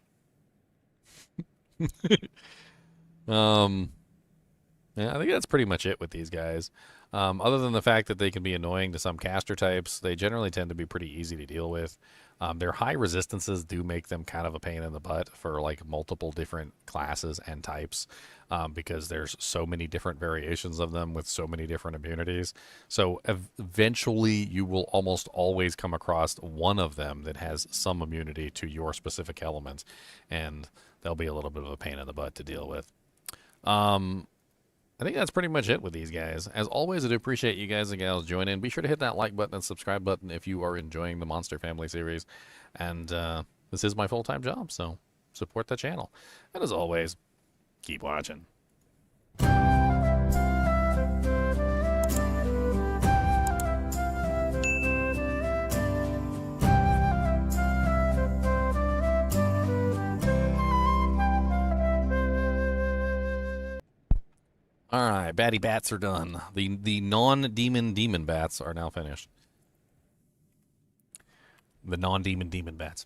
Yeah, I think that's pretty much it with these guys. Other than the fact that they can be annoying to some caster types, they generally tend to be pretty easy to deal with. Their high resistances do make them kind of a pain in the butt for like multiple different classes and types, because there's so many different variations of them with so many different immunities. So eventually you will almost always come across one of them that has some immunity to your specific element, and they'll be a little bit of a pain in the butt to deal with. I think that's pretty much it with these guys. As always, I do appreciate you guys and gals joining. Be sure to hit that like button and subscribe button if you are enjoying the Monster Family series. And this is my full-time job, so support the channel. And as always, keep watching. All right, batty bats are done. The non-demon demon bats are now finished. The non-demon demon bats.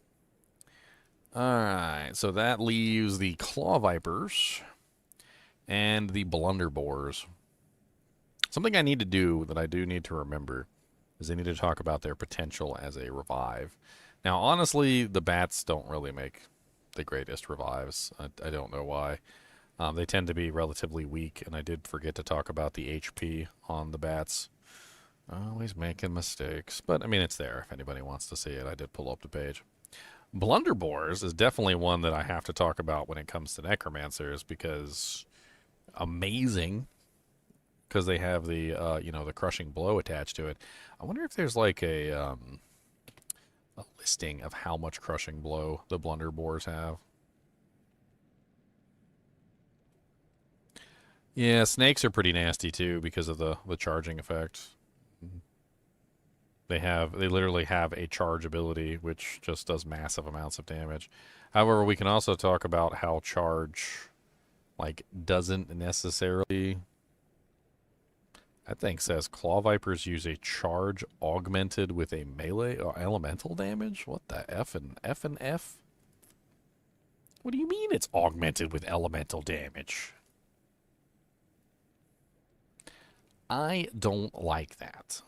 All right, so that leaves the claw vipers and the blunderboars. Something I need to do that I do need to remember is I need to talk about their potential as a revive. Now, honestly, the bats don't really make the greatest revives. I don't know why. They tend to be relatively weak, and I did forget to talk about the HP on the bats. Always making mistakes, but I mean, it's there if anybody wants to see it. I did pull up the page. Blunderboars is definitely one that I have to talk about when it comes to necromancers, because amazing, because they have the the crushing blow attached to it. I wonder if there's like a a listing of how much crushing blow the blunderboars have. Yeah, snakes are pretty nasty too because of the charging effect. They literally have a charge ability which just does massive amounts of damage. However, we can also talk about how charge like doesn't necessarily. I think says claw vipers use a charge augmented with a melee or elemental damage. What the F and F and F? What do you mean it's augmented with elemental damage? I don't like that.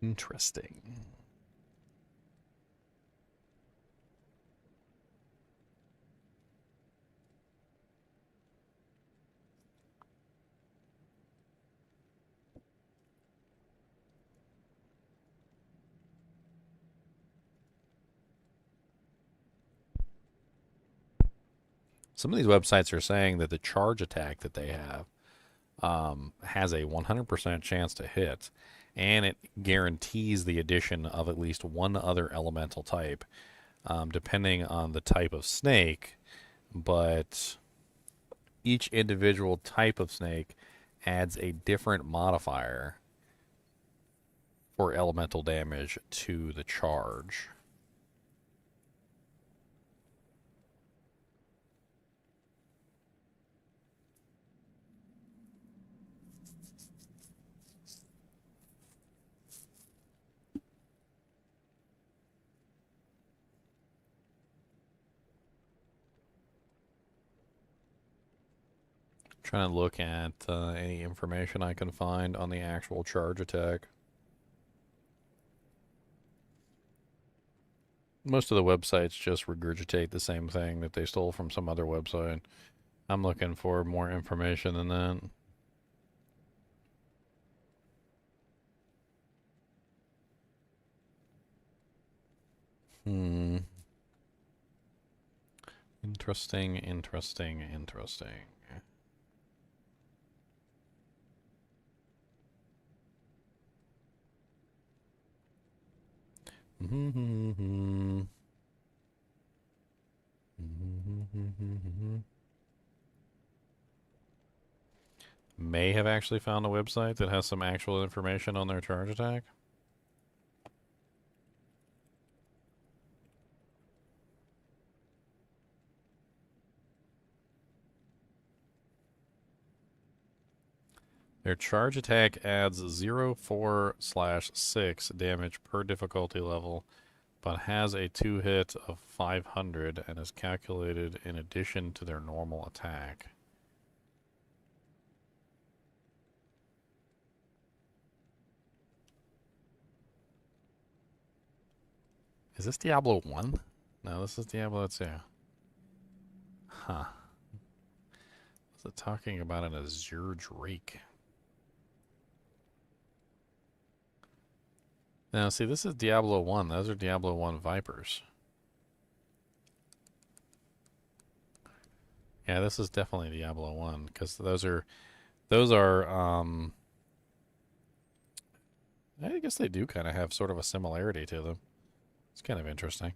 Interesting. Some of these websites are saying that the charge attack that they have has a 100% chance to hit, and it guarantees the addition of at least one other elemental type, depending on the type of snake. But each individual type of snake adds a different modifier for elemental damage to the charge. Trying to look at any information I can find on the actual charge attack. Most of the websites just regurgitate the same thing that they stole from some other website. I'm looking for more information than that. Hmm. Interesting, interesting, interesting. May have actually found a website that has some actual information on their charge attack. Their charge attack adds 0/4/6 damage per difficulty level, but has a 2-hit of 500 and is calculated in addition to their normal attack. Is this Diablo 1? No, this is Diablo 2. Huh. What's it talking about an Azure Drake? Now, see, this is Diablo 1. Those are Diablo 1 Vipers. Yeah, this is definitely Diablo 1, because I guess they do kind of have sort of a similarity to them. It's kind of interesting.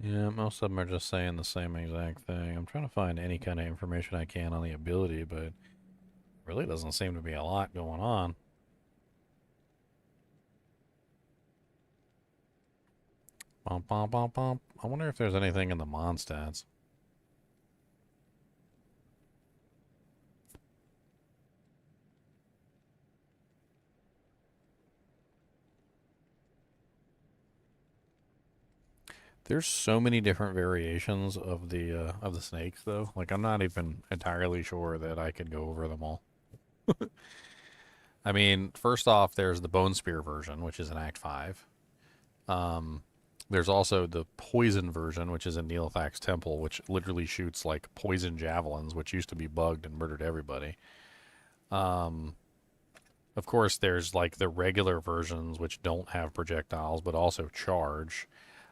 Yeah, most of them are just saying the same exact thing. I'm trying to find any kind of information I can on the ability, but really doesn't seem to be a lot going on. Bump, bump, bump, bump. I wonder if there's anything in the mon stats. There's so many different variations of the snakes, though. Like I'm not even entirely sure that I could go over them all. I mean, first off, there's the Bone Spear version, which is in Act 5. Um, there's also the poison version, which is in Neelithak's temple, which literally shoots like poison javelins, which used to be bugged and murdered everybody. Um, of course, there's like the regular versions, which don't have projectiles but also charge.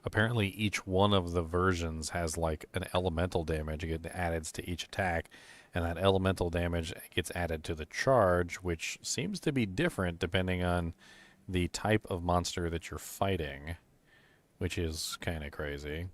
Apparently, each one of the versions has like an elemental damage get added to each attack, and that elemental damage gets added to the charge, which seems to be different depending on the type of monster that you're fighting, which is kind of crazy.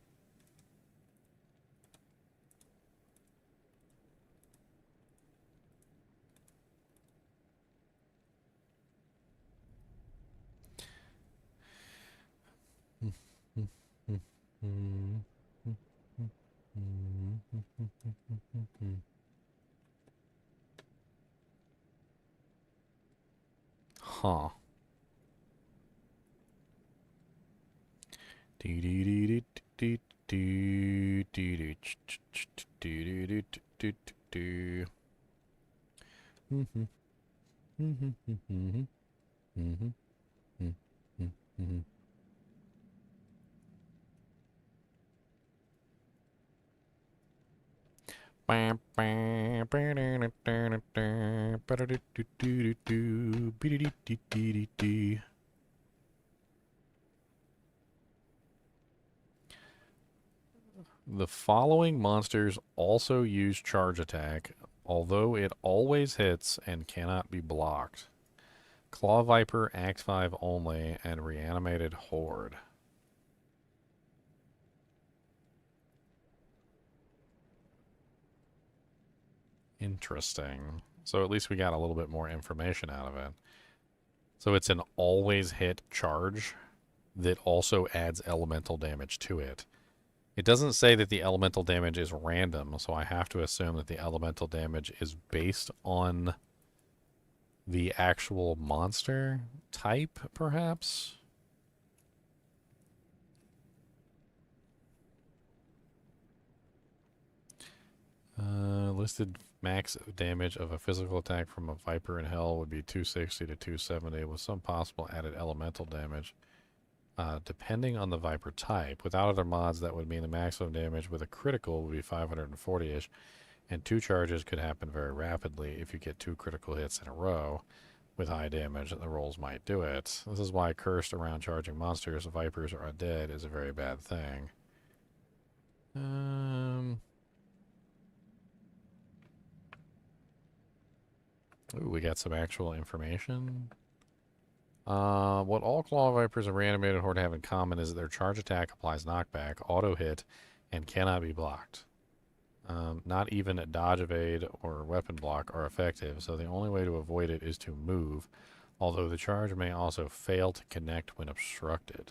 Huh. The following monsters also use charge attack, although it always hits and cannot be blocked. Claw Viper, Act 5 only, and Reanimated Horde. Interesting. So at least we got a little bit more information out of it. So it's an always hit charge that also adds elemental damage to it. It doesn't say that the elemental damage is random, so I have to assume that the elemental damage is based on the actual monster type, perhaps? Listed max damage of a physical attack from a Viper in Hell would be 260 to 270, with some possible added elemental damage. Depending on the Viper type. Without other mods, that would mean the maximum damage with a critical would be 540-ish, and 2 charges could happen very rapidly if you get 2 critical hits in a row with high damage, and the rolls might do it. This is why cursed around charging monsters, Vipers, or undead is a very bad thing. Ooh, we got some actual information. What all Claw Vipers and Reanimated Horde have in common is that their charge attack applies knockback, auto hit, and cannot be blocked. Not even a dodge, evade, or weapon block are effective, so the only way to avoid it is to move, although the charge may also fail to connect when obstructed.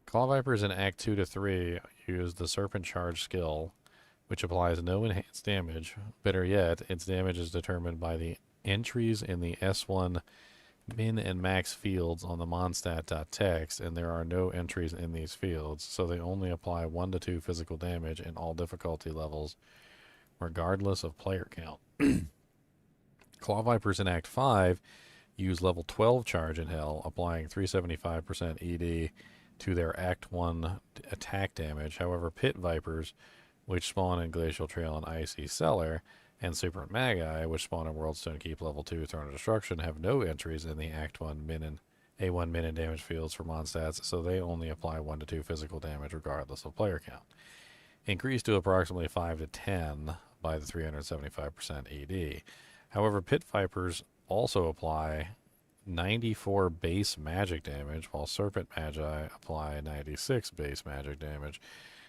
Claw Vipers in Act 2 to 3 use the Serpent Charge skill, which applies no enhanced damage. Better yet, its damage is determined by the entries in the S1 min and max fields on the monstat.txt, and there are no entries in these fields, so they only apply 1 to 2 physical damage in all difficulty levels, regardless of player count. Claw Vipers in Act 5 use level 12 Charge in Hell, applying 375% ED to their Act 1 attack damage. However, Pit Vipers, which spawn in Glacial Trail and Icy Cellar, and Super Magi, which spawn in Worldstone Keep level 2 Throne of Destruction, have no entries in the Act 1 min and A1 min and damage fields for monstats, so they only apply 1 to 2 physical damage regardless of player count. Increased to approximately 5 to 10 by the 375% ED. However, Pit Vipers also apply 94 base magic damage, while Serpent Magi apply 96 base magic damage,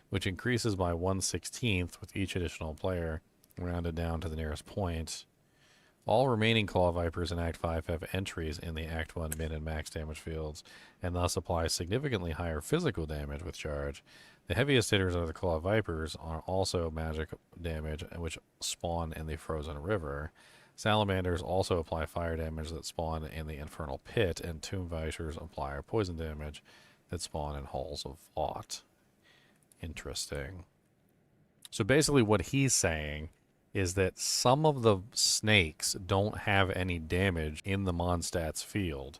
which increases by 1/16 with each additional player, rounded down to the nearest point. All remaining Claw Vipers in Act 5 have entries in the Act 1 min and max damage fields, and thus apply significantly higher physical damage with charge. The heaviest hitters of the Claw Vipers are also magic damage, which spawn in the Frozen River. Salamanders also apply fire damage that spawn in the Infernal Pit, and Tomb Vipers apply poison damage that spawn in Halls of Vought. Interesting. So basically what he's saying is that some of the snakes don't have any damage in the Mondstadt's field,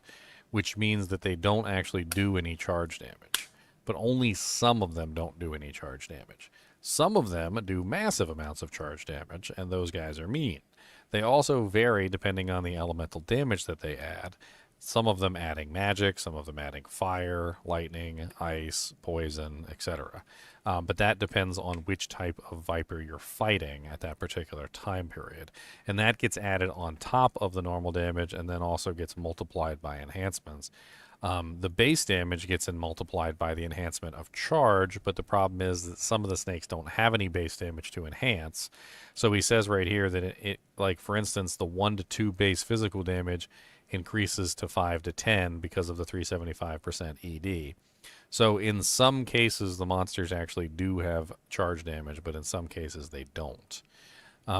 which means that they don't actually do any charge damage. But only some of them don't do any charge damage. Some of them do massive amounts of charge damage, and those guys are mean. They also vary depending on the elemental damage that they add. Some of them adding magic, some of them adding fire, lightning, ice, poison, etc. But that depends on which type of viper you're fighting at that particular time period. And that gets added on top of the normal damage and then also gets multiplied by enhancements. The base damage gets multiplied by the enhancement of charge, but the problem is that some of the snakes don't have any base damage to enhance. So he says right here that it like for instance, the 1 to 2 base physical damage increases to 5 to 10 because of the 375% ED. So in some cases, the monsters actually do have charge damage, but in some cases they don't.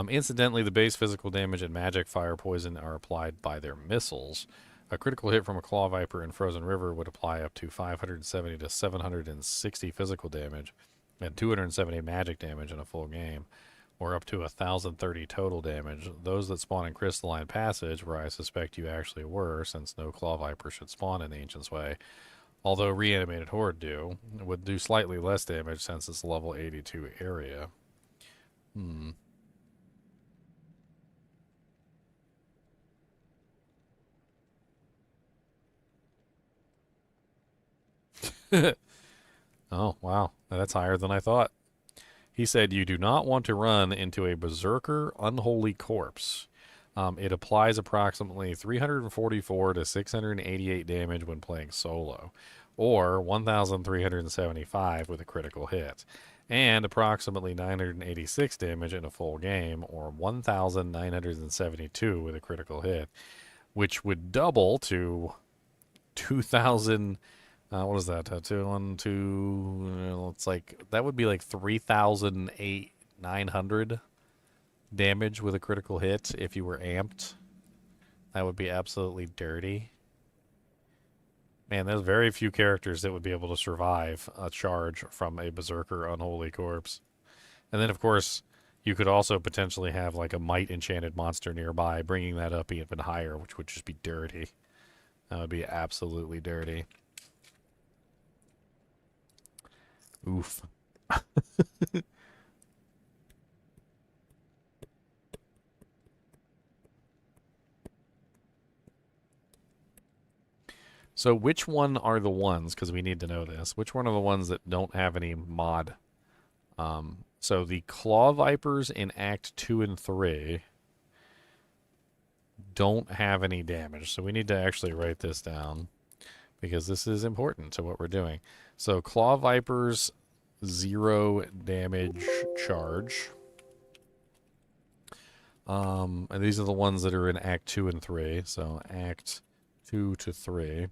Incidentally, the base physical damage and magic, fire, poison are applied by their missiles. A critical hit from a Claw Viper in Frozen River would apply up to 570 to 760 physical damage and 270 magic damage in a full game, or up to 1,030 total damage. Those that spawn in Crystalline Passage, where I suspect you actually were, since no Claw Viper should spawn in Ancient's Way, although Reanimated Horde would do slightly less damage since it's level 82 area. Oh, wow. That's higher than I thought. He said, you do not want to run into a Berserker Unholy Corpse. It applies approximately 344 to 688 damage when playing solo, or 1,375 with a critical hit, and approximately 986 damage in a full game, or 1,972 with a critical hit, which would double to 2,000. What is that? 2, it's like, that would be like 3,900 damage with a critical hit if you were amped. That would be absolutely dirty. Man, there's very few characters that would be able to survive a charge from a Berserker Unholy Corpse. And then, of course, you could also potentially have like a Might Enchanted monster nearby, bringing that up even higher, which would just be dirty. That would be absolutely dirty. Oof. So which one are the ones, because we need to know this, which one are the ones that don't have any mod? So the Claw Vipers in Act 2 and 3 don't have any damage. So we need to actually write this down, because this is important to what we're doing. So Claw Vipers, 0 damage charge. And these are the ones that are in Act 2 and 3. So Act 2 to 3.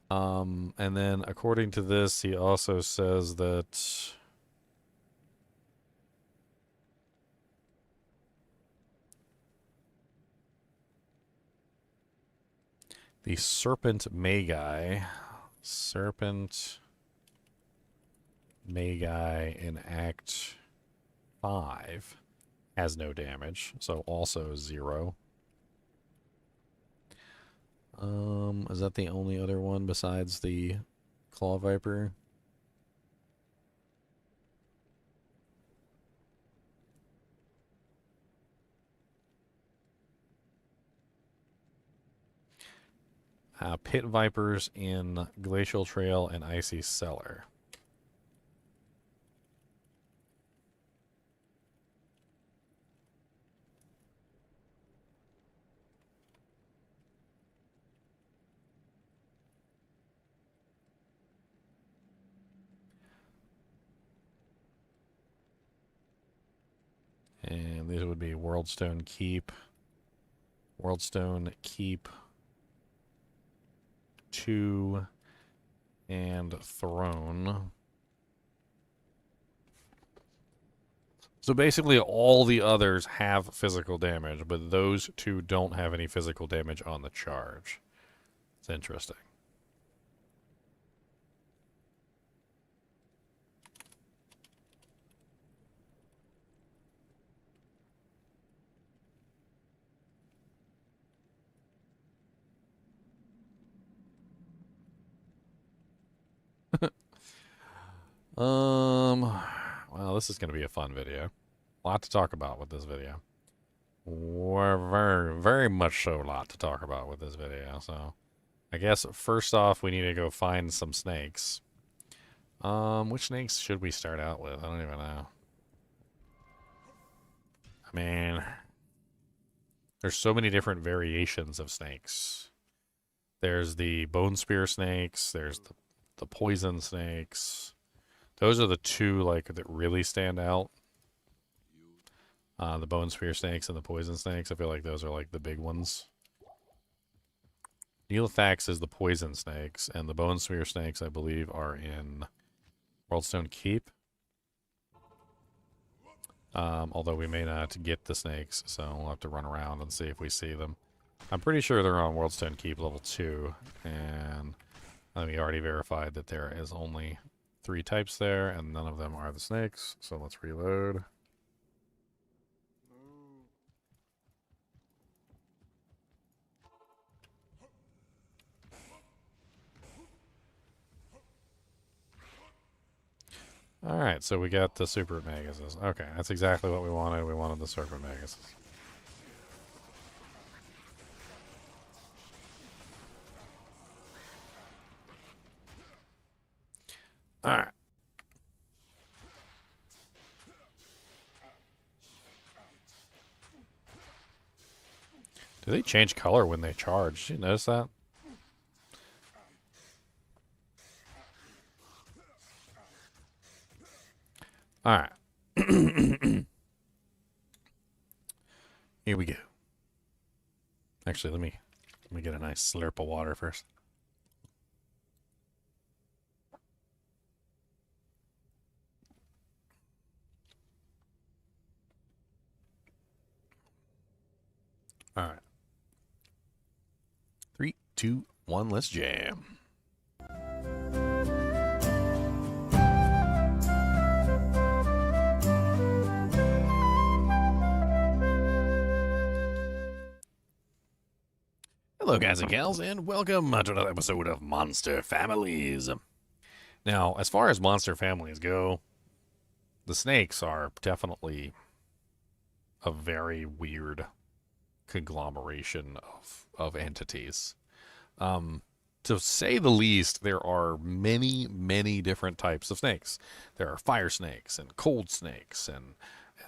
And then according to this, he also says that the Serpent Magi in Act 5 has no damage, so also 0. Is that the only other one besides the Claw Viper? Pit Vipers in Glacial Trail and Icy Cellar. And these would be Worldstone Keep, Worldstone Keep 2, and Throne. So basically all the others have physical damage, but those two don't have any physical damage on the charge. It's interesting. Well, this is going to be a fun video. A lot to talk about with this video. Very, very much so a lot to talk about with this video. So, I guess first off, we need to go find some snakes. Which snakes should we start out with? I don't even know. I mean, there's so many different variations of snakes. There's the bone spear snakes. There's the poison snakes. Those are the two like that really stand out. The bone spear snakes and the poison snakes. I feel like those are like the big ones. Neelithax is the poison snakes, and the bone spear snakes, I believe, are in Worldstone Keep. Although we may not get the snakes, so we'll have to run around and see if we see them. I'm pretty sure they're on Worldstone Keep level 2, and we already verified that there is only 3 types there, and none of them are the snakes, so let's reload. Alright, so we got the Super Maguses. Okay, that's exactly what we wanted. We wanted the Super Maguses. Alright. Do they change color when they charge? Did you notice that? Alright. Here we go. Actually, let me get a nice slurp of water first. Alright. 3, 2, 1, let's jam. Hello guys and gals, and welcome to another episode of Monster Families. Now, as far as Monster Families go, the snakes are definitely a very weird conglomeration of entities. To say the least, there are many, many different types of snakes. There are fire snakes and cold snakes and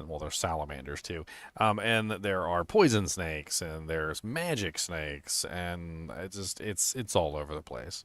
well, there's salamanders too. And there are poison snakes and there's magic snakes, and it's all over the place.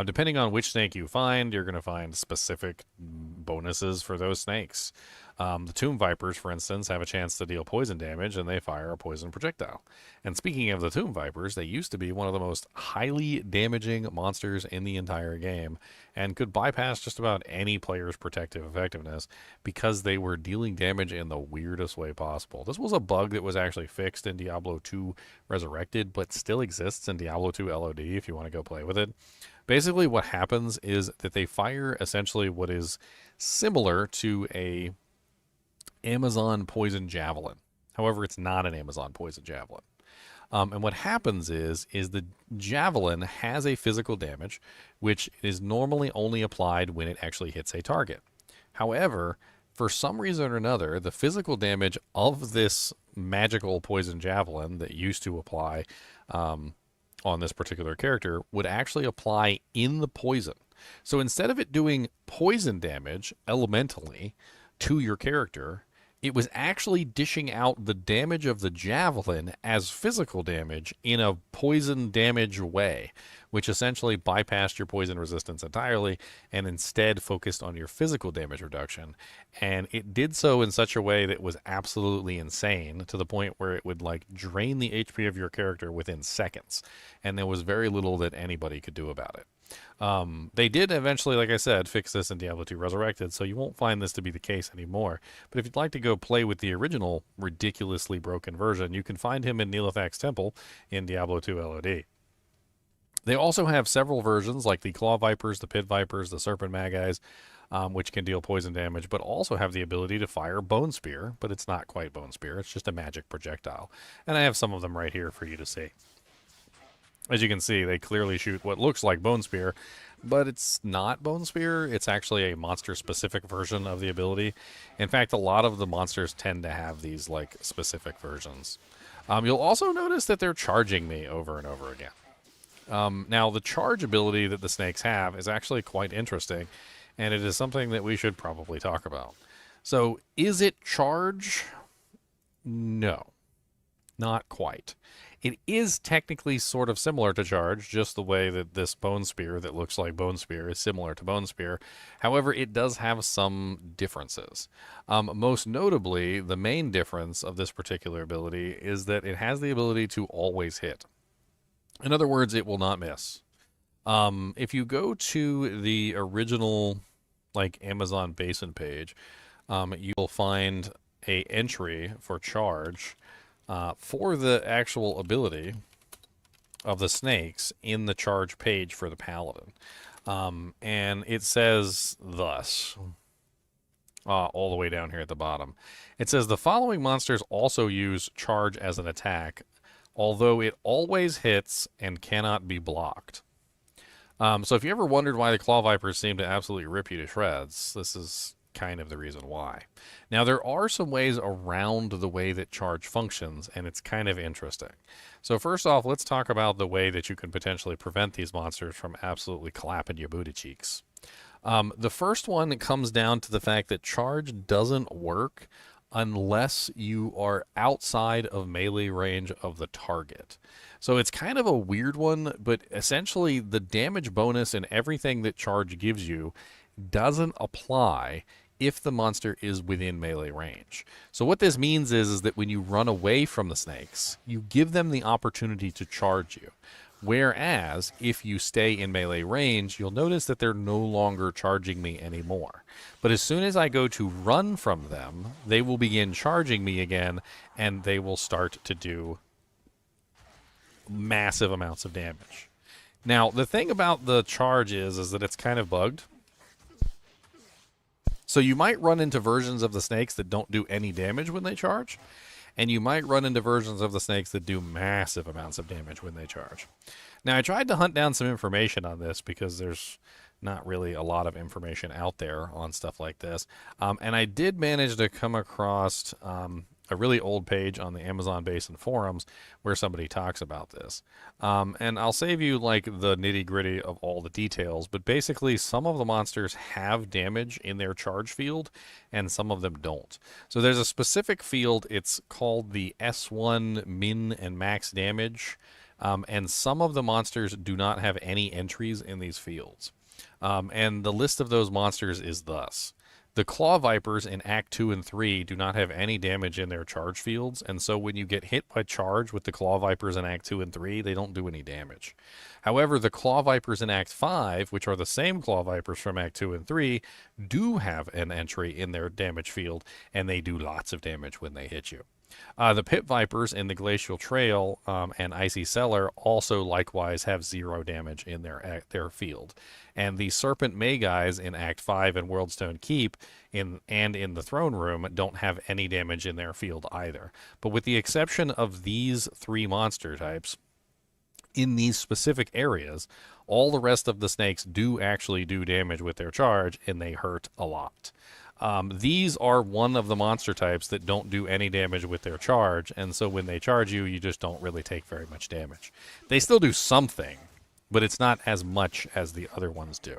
Depending on which snake you find, you're going to find specific bonuses for those snakes. The Tomb Vipers, for instance, have a chance to deal poison damage, and they fire a poison projectile. And speaking of the Tomb Vipers, they used to be one of the most highly damaging monsters in the entire game, and could bypass just about any player's protective effectiveness because they were dealing damage in the weirdest way possible. This was a bug that was actually fixed in Diablo 2 Resurrected, but still exists in Diablo 2 LOD if you want to go play with it. Basically, what happens is that they fire essentially what is similar to a Amazon poison javelin. However, it's not an Amazon poison javelin. And what happens is the javelin has a physical damage, which is normally only applied when it actually hits a target. However, for some reason or another, the physical damage of this magical poison javelin that used to apply on this particular character would actually apply in the poison. So instead of it doing poison damage elementally to your character, it was actually dishing out the damage of the javelin as physical damage in a poison damage way, which essentially bypassed your poison resistance entirely and instead focused on your physical damage reduction. And it did so in such a way that was absolutely insane, to the point where it would like drain the HP of your character within seconds, and there was very little that anybody could do about it. They did eventually, like I said, fix this in Diablo 2 Resurrected, so you won't find this to be the case anymore. But if you'd like to go play with the original ridiculously broken version, you can find him in Nilithak's Temple in Diablo 2 LOD. They also have several versions, like the Claw Vipers, the Pit Vipers, the Serpent Magis, which can deal poison damage, but also have the ability to fire Bone Spear, but it's not quite Bone Spear, it's just a magic projectile. And I have some of them right here for you to see. As you can see, they clearly shoot what looks like Bone Spear, but it's not Bone Spear. It's actually a monster-specific version of the ability. In fact, a lot of the monsters tend to have these like specific versions. You'll also notice that they're charging me over and over again. Now, the charge ability that the snakes have is actually quite interesting, and it is something that we should probably talk about. So, is it charge? No, not quite. It is technically sort of similar to charge, just the way that this Bone Spear that looks like Bone Spear is similar to Bone Spear. However, it does have some differences. Most notably, the main difference of this particular ability is that it has the ability to always hit. In other words, it will not miss. If you go to the original like Amazon Basin page, you will find a entry for charge for the actual ability of the snakes in the charge page for the paladin. And it says thus, all the way down here at the bottom. It says the following monsters also use charge as an attack, although it always hits and cannot be blocked. So if you ever wondered why the Claw Vipers seem to absolutely rip you to shreds, this is kind of the reason why. Now, there are some ways around the way that charge functions, and it's kind of interesting. So first off, let's talk about the way that you can potentially prevent these monsters from absolutely clapping your booty cheeks. The first one comes down to the fact that charge doesn't work unless you are outside of melee range of the target. So it's kind of a weird one, but essentially the damage bonus and everything that charge gives you doesn't apply if the monster is within melee range. So what this means is that when you run away from the snakes, you give them the opportunity to charge you. Whereas, if you stay in melee range, you'll notice that they're no longer charging me anymore. But as soon as I go to run from them, they will begin charging me again, and they will start to do massive amounts of damage. Now, the thing about the charge is that it's kind of bugged. So you might run into versions of the snakes that don't do any damage when they charge, and you might run into versions of the snakes that do massive amounts of damage when they charge. Now, I tried to hunt down some information on this because there's not really a lot of information out there on stuff like this. And I did manage to come across a really old page on the Amazon Basin forums where somebody talks about this. And I'll save you like the nitty-gritty of all the details, but basically some of the monsters have damage in their charge field and some of them don't. So there's a specific field, it's called the S1 min and max damage, and some of the monsters do not have any entries in these fields. And the list of those monsters is thus. The Claw Vipers in Act 2 and 3 do not have any damage in their charge fields, and so when you get hit by charge with the Claw Vipers in Act 2 and 3, they don't do any damage. However, the Claw Vipers in Act 5, which are the same Claw Vipers from Act 2 and 3, do have an entry in their damage field, and they do lots of damage when they hit you. The Pit Vipers in the Glacial Trail and Icy Cellar also likewise have 0 damage in their field. And the Serpent Magis in Act 5 and Worldstone Keep and in the Throne Room don't have any damage in their field either. But with the exception of these 3 monster types, in these specific areas, all the rest of the snakes do actually do damage with their charge, and they hurt a lot. These are one of the monster types that don't do any damage with their charge, and so when they charge you, you just don't really take very much damage. They still do something, but it's not as much as the other ones do.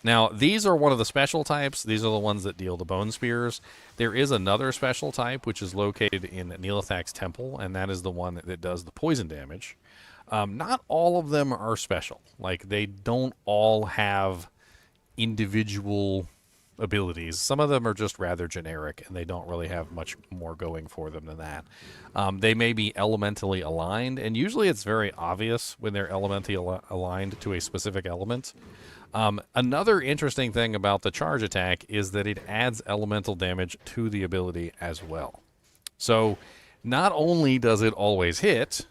Now, these are one of the special types. These are the ones that deal the bone spears. There is another special type, which is located in Neelathak's temple, and that is the one that does the poison damage. Not all of them are special. Like, they don't all have individual abilities. Some of them are just rather generic, and they don't really have much more going for them than that. They may be elementally aligned, and usually it's very obvious when they're elementally aligned to a specific element. Another interesting thing about the charge attack is that it adds elemental damage to the ability as well. So not only does it always hit,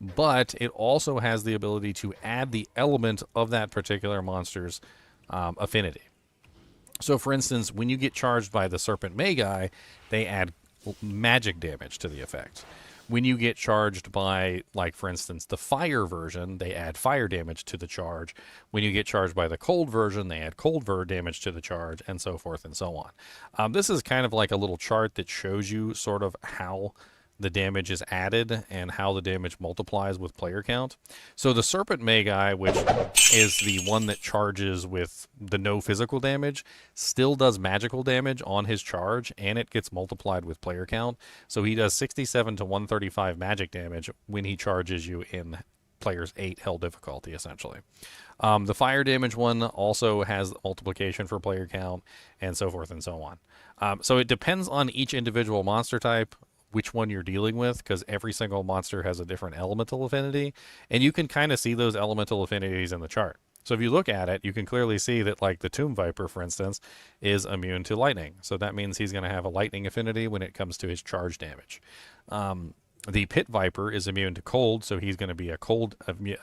but it also has the ability to add the element of that particular monster's affinity. So, for instance, when you get charged by the Serpent Magi, they add magic damage to the effect. When you get charged by, like, for instance, the fire version, they add fire damage to the charge. When you get charged by the cold version, they add cold damage to the charge, and so forth and so on. This is kind of like a little chart that shows you sort of how the damage is added and how the damage multiplies with player count. So the Serpent Magi, which is the one that charges with the no physical damage, still does magical damage on his charge, and it gets multiplied with player count. So he does 67 to 135 magic damage when he charges you in player's 8 hell difficulty, essentially. The fire damage one also has multiplication for player count, and so forth and so on. So it depends on each individual monster type which one you're dealing with, because every single monster has a different elemental affinity, and you can kind of see those elemental affinities in the chart. So if you look at it, you can clearly see that, like, the Tomb Viper, for instance, is immune to lightning. So that means he's going to have a lightning affinity when it comes to his charge damage. The Pit Viper is immune to cold, so he's going to be a cold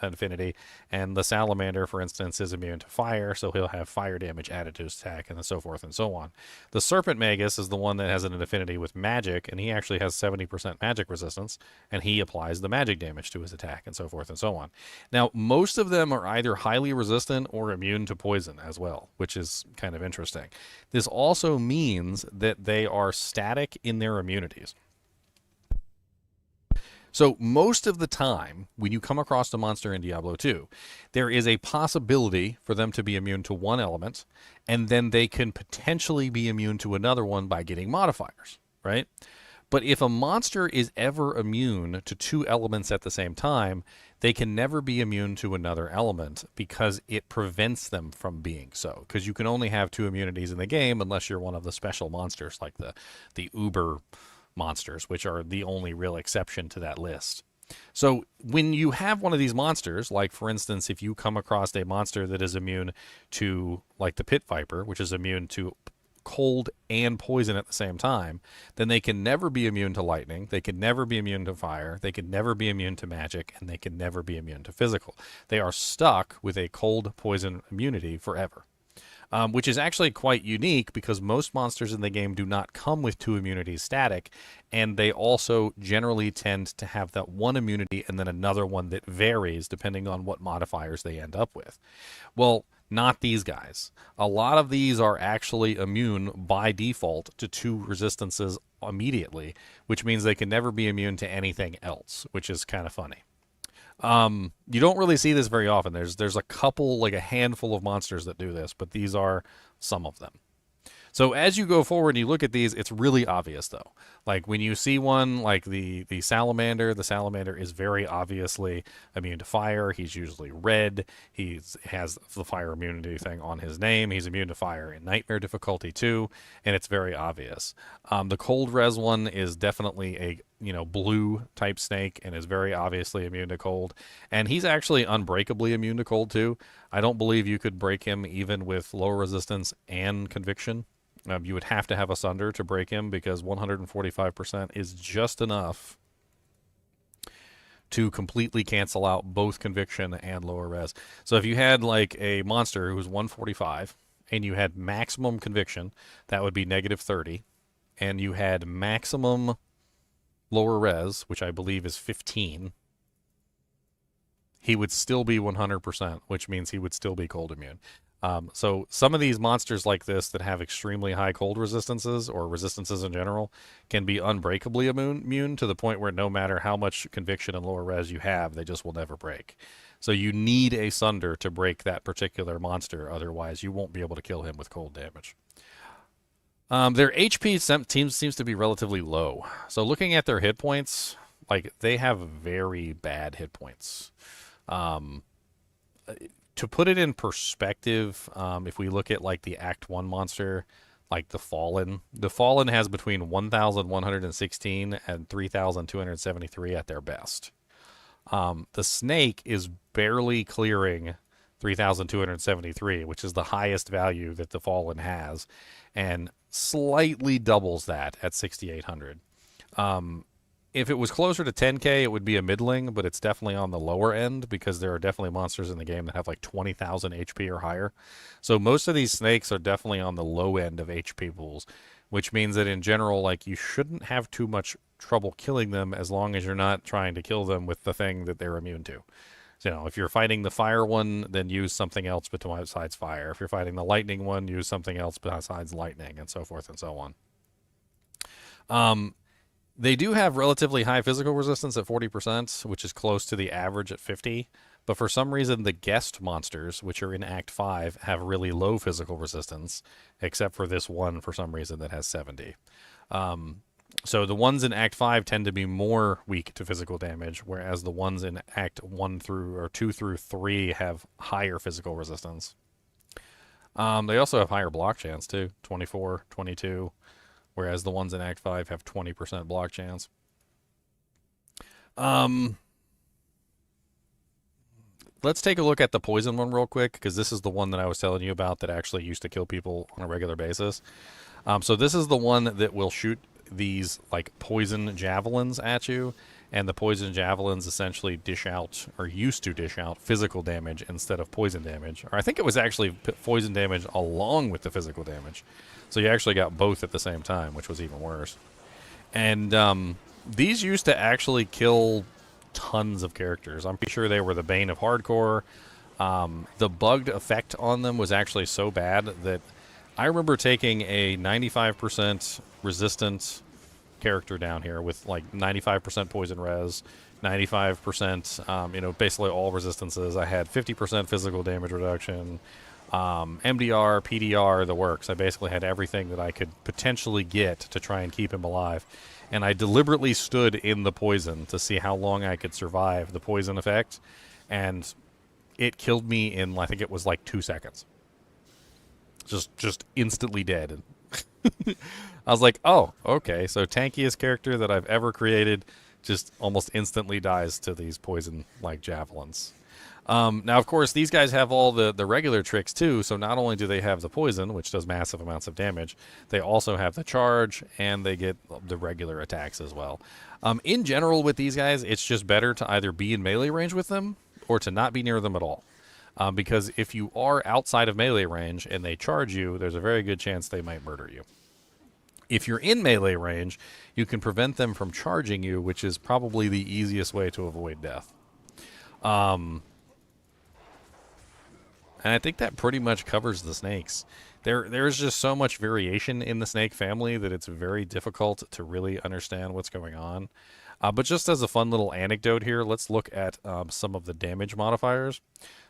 affinity. And the Salamander, for instance, is immune to fire, so he'll have fire damage added to his attack, and so forth and so on. The Serpent Magus is the one that has an affinity with magic, and he actually has 70% magic resistance, and he applies the magic damage to his attack, and so forth and so on. Now, most of them are either highly resistant or immune to poison as well, which is kind of interesting. This also means that they are static in their immunities. So most of the time, when you come across a monster in Diablo 2, there is a possibility for them to be immune to one element, and then they can potentially be immune to another one by getting modifiers, right? But if a monster is ever immune to two elements at the same time, they can never be immune to another element because it prevents them from being so. Because you can only have two immunities in the game unless you're one of the special monsters like the Uber monsters, which are the only real exception to that list. So when you have one of these monsters, like, for instance, if you come across a monster that is immune to, like, the Pit Viper, which is immune to cold and poison at the same time, then they can never be immune to lightning, they can never be immune to fire, they can never be immune to magic, and they can never be immune to physical. They are stuck with a cold poison immunity forever. Which is actually quite unique because most monsters in the game do not come with two immunities static, and they also generally tend to have that one immunity and then another one that varies depending on what modifiers they end up with. Well, not these guys. A lot of these are actually immune by default to two resistances immediately, which means they can never be immune to anything else, which is kind of funny. You don't really see this very often. There's a couple, like a handful of monsters that do this, but these are some of them. So as you go forward and you look at these, it's really obvious, though. Like, when you see one like the Salamander is very obviously immune to fire. He's usually red. He has the fire immunity thing on his name. He's immune to fire in Nightmare difficulty, too, and it's very obvious. The cold res one is definitely a blue type snake and is very obviously immune to cold. And he's actually unbreakably immune to cold, too. I don't believe you could break him even with low resistance and conviction. You would have to have a Sunder to break him because 145% is just enough to completely cancel out both conviction and lower res. So if you had, like, a monster who was 145 and you had maximum conviction, that would be negative 30, and you had maximum lower res, which I believe is 15, he would still be 100%, which means he would still be cold immune. So some of these monsters like this that have extremely high cold resistances, or resistances in general, can be unbreakably immune to the point where no matter how much conviction and lower res you have, they just will never break. So you need a Sunder to break that particular monster, otherwise you won't be able to kill him with cold damage. Their HP seems to be relatively low. So looking at their hit points, like they have very bad hit points. Um, to put it in perspective, if we look at like the Act 1 monster, like the Fallen has between 1,116 and 3,273 at their best. The Snake is barely clearing 3,273, which is the highest value that the Fallen has, and slightly doubles that at 6,800. If it was closer to 10k, it would be a middling, but it's definitely on the lower end because there are definitely monsters in the game that have like 20,000 HP or higher. So most of these snakes are definitely on the low end of HP pools, which means that in general, like you shouldn't have too much trouble killing them as long as you're not trying to kill them with the thing that they're immune to. So, you know, if you're fighting the fire one, then use something else besides fire. If you're fighting the lightning one, use something else besides lightning, and so forth and so on. They do have relatively high physical resistance at 40%, which is close to the average at 50. But for some reason, the guest monsters, which are in Act 5, have really low physical resistance, except for this one for some reason that has 70. So the ones in Act 5 tend to be more weak to physical damage, whereas the ones in Act 2 through 3 have higher physical resistance. They also have higher block chance, too, 24, 22, whereas the ones in Act 5 have 20% block chance. Let's take a look at the poison one real quick, because this is the one that I was telling you about that actually used to kill people on a regular basis. So this is the one that will shoot these like poison javelins at you, and the poison javelins essentially dish out, or used to dish out, physical damage instead of poison damage. Or I think it was actually poison damage along with the physical damage. So you actually got both at the same time, which was even worse. And these used to actually kill tons of characters. I'm pretty sure they were the bane of hardcore. The bugged effect on them was actually so bad that I remember taking a 95% resistant character down here with like 95% poison res, 95%, basically all resistances. I had 50% physical damage reduction, MDR, PDR, the works. I basically had everything that I could potentially get to try and keep him alive. And I deliberately stood in the poison to see how long I could survive the poison effect. And it killed me in, I think it was like 2 seconds. Just instantly dead. I was like, oh, okay, so tankiest character that I've ever created just almost instantly dies to these poison-like javelins. Now, of course, these guys have all the regular tricks, too, so not only do they have the poison, which does massive amounts of damage, they also have the charge, and they get the regular attacks as well. In general, with these guys, it's just better to either be in melee range with them or to not be near them at all. Because if you are outside of melee range and they charge you, there's a very good chance they might murder you. If you're in melee range, you can prevent them from charging you, which is probably the easiest way to avoid death. And I think that pretty much covers the snakes. There's just so much variation in the snake family that it's very difficult to really understand what's going on. But just as a fun little anecdote here, let's look at some of the damage modifiers.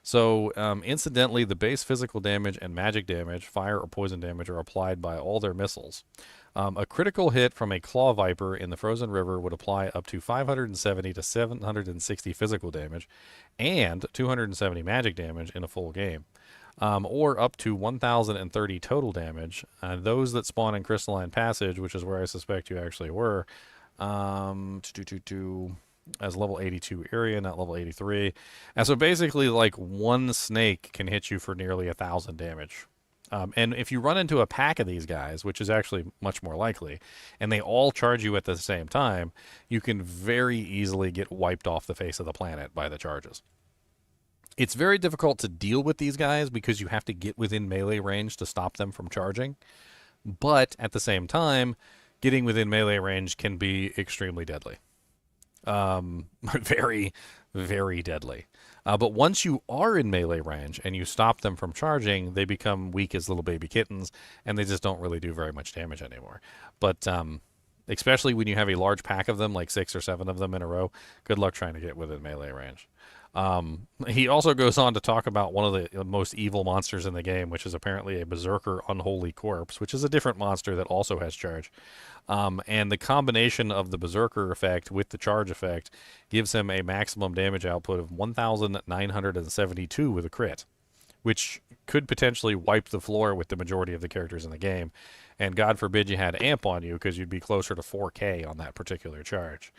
So, incidentally, the base physical damage and magic damage, fire or poison damage, are applied by all their missiles. A critical hit from a Claw Viper in the Frozen River would apply up to 570 to 760 physical damage and 270 magic damage in a full game. Or up to 1,030 total damage. Those that spawn in Crystalline Passage, which is where I suspect you actually were, as level 82 area, not level 83. And so basically, like, one snake can hit you for nearly 1,000 damage. And if you run into a pack of these guys, which is actually much more likely, and they all charge you at the same time, you can very easily get wiped off the face of the planet by the charges. It's very difficult to deal with these guys because you have to get within melee range to stop them from charging. But at the same time, getting within melee range can be extremely deadly. Very, very deadly. But once you are in melee range and you stop them from charging, they become weak as little baby kittens, and they just don't really do very much damage anymore. But especially when you have a large pack of them, like 6 or 7 of them in a row, good luck trying to get within melee range. He also goes on to talk about one of the most evil monsters in the game, which is apparently a Berserker Unholy Corpse, which is a different monster that also has charge. And the combination of the Berserker effect with the charge effect gives him a maximum damage output of 1,972 with a crit, which could potentially wipe the floor with the majority of the characters in the game. And God forbid you had Amp on you, because you'd be closer to 4K on that particular charge.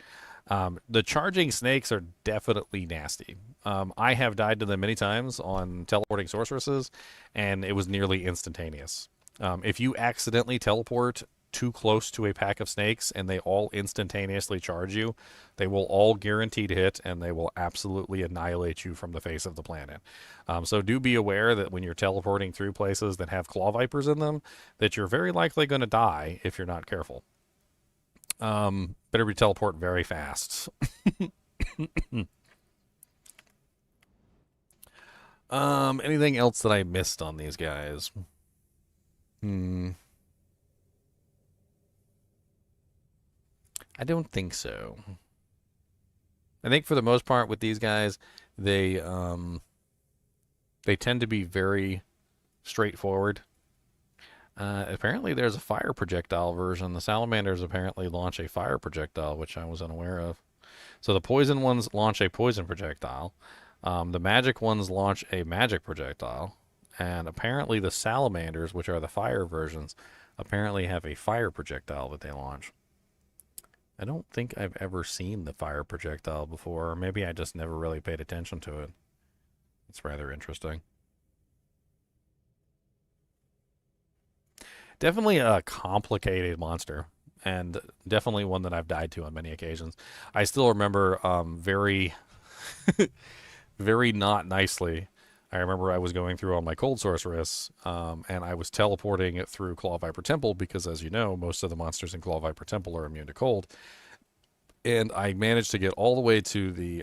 The charging snakes are definitely nasty. I have died to them many times on teleporting sorceresses, and it was nearly instantaneous. If you accidentally teleport too close to a pack of snakes and they all instantaneously charge you, they will all guaranteed hit, and they will absolutely annihilate you from the face of the planet. So do be aware that when you're teleporting through places that have claw vipers in them, that you're very likely going to die if you're not careful. Better be teleport very fast. Anything else that I missed on these guys? I don't think so. I think for the most part with these guys, they tend to be very straightforward. Apparently there's a fire projectile version. The salamanders apparently launch a fire projectile, which I was unaware of. So the poison ones launch a poison projectile. The magic ones launch a magic projectile. And apparently the salamanders, which are the fire versions, apparently have a fire projectile that they launch. I don't think I've ever seen the fire projectile before, or maybe I just never really paid attention to it. It's rather interesting. Definitely a complicated monster, and definitely one that I've died to on many occasions. I still remember very, very not nicely. I remember I was going through on my cold sorceress, and I was teleporting through Claw Viper Temple because, as you know, most of the monsters in Claw Viper Temple are immune to cold. And I managed to get all the way to the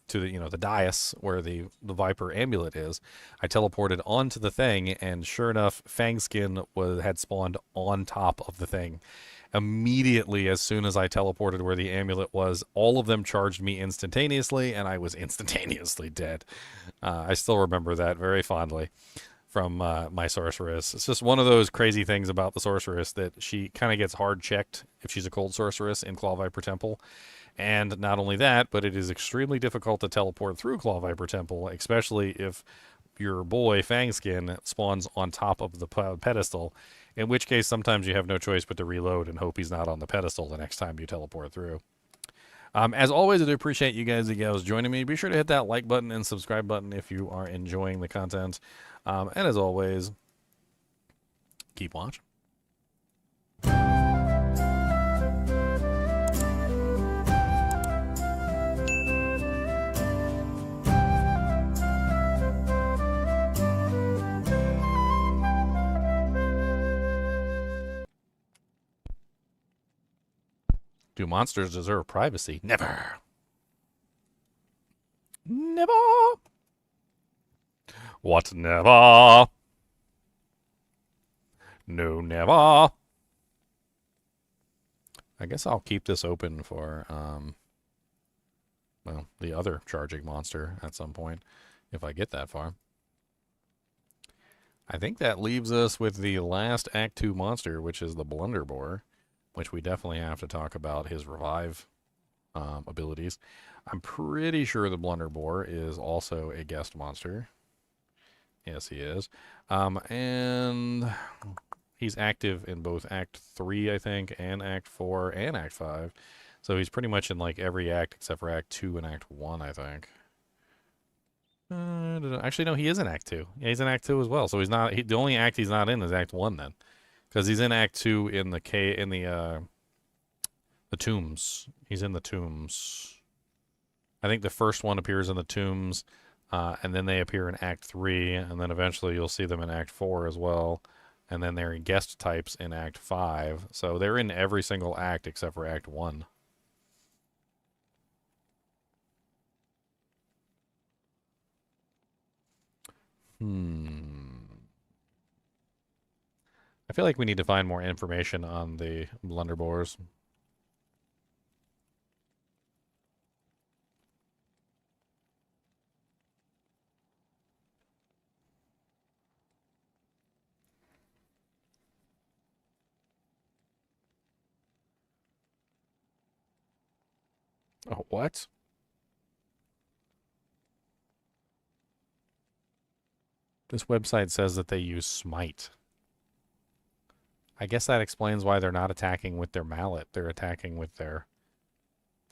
the dais where the Viper amulet is. I teleported onto the thing, and sure enough, Fangskin had spawned on top of the thing. Immediately, as soon as I teleported where the amulet was, all of them charged me instantaneously, and I was instantaneously dead. I still remember that very fondly from my sorceress. It's just one of those crazy things about the sorceress that she kind of gets hard checked if she's a cold sorceress in Claw Viper Temple. And not only that, but it is extremely difficult to teleport through Claw Viper Temple, especially if your boy Fangskin spawns on top of the pedestal, in which case sometimes you have no choice but to reload and hope he's not on the pedestal the next time you teleport through. As always, I do appreciate you guys and gals joining me. Be sure to hit that like button and subscribe button if you are enjoying the content. And as always, keep watching. Do monsters deserve privacy? Never. Never. What never? No, never. I guess I'll keep this open for, well, the other charging monster at some point, if I get that far. I think that leaves us with the last Act 2 monster, which is the Blunderbore, which we definitely have to talk about his revive abilities. I'm pretty sure the Blunderbore is also a guest monster. Yes, he is. And he's active in both Act 3, I think, and Act 4, and Act 5. So he's pretty much in like every act except for Act 2 and Act 1, I think. Actually, no, he is in Act 2. Yeah, he's in Act 2 as well. So he's not. The only act he's not in is Act 1 then, because he's in Act 2 in the tombs. He's in the tombs. I think the first one appears in the tombs, and then they appear in Act 3, and then eventually you'll see them in Act 4 as well, and then they're guest types in Act 5. So they're in every single act except for Act 1. I feel like we need to find more information on the Blunderbores. Oh, what? This website says that they use smite. I guess that explains why they're not attacking with their mallet. They're attacking with their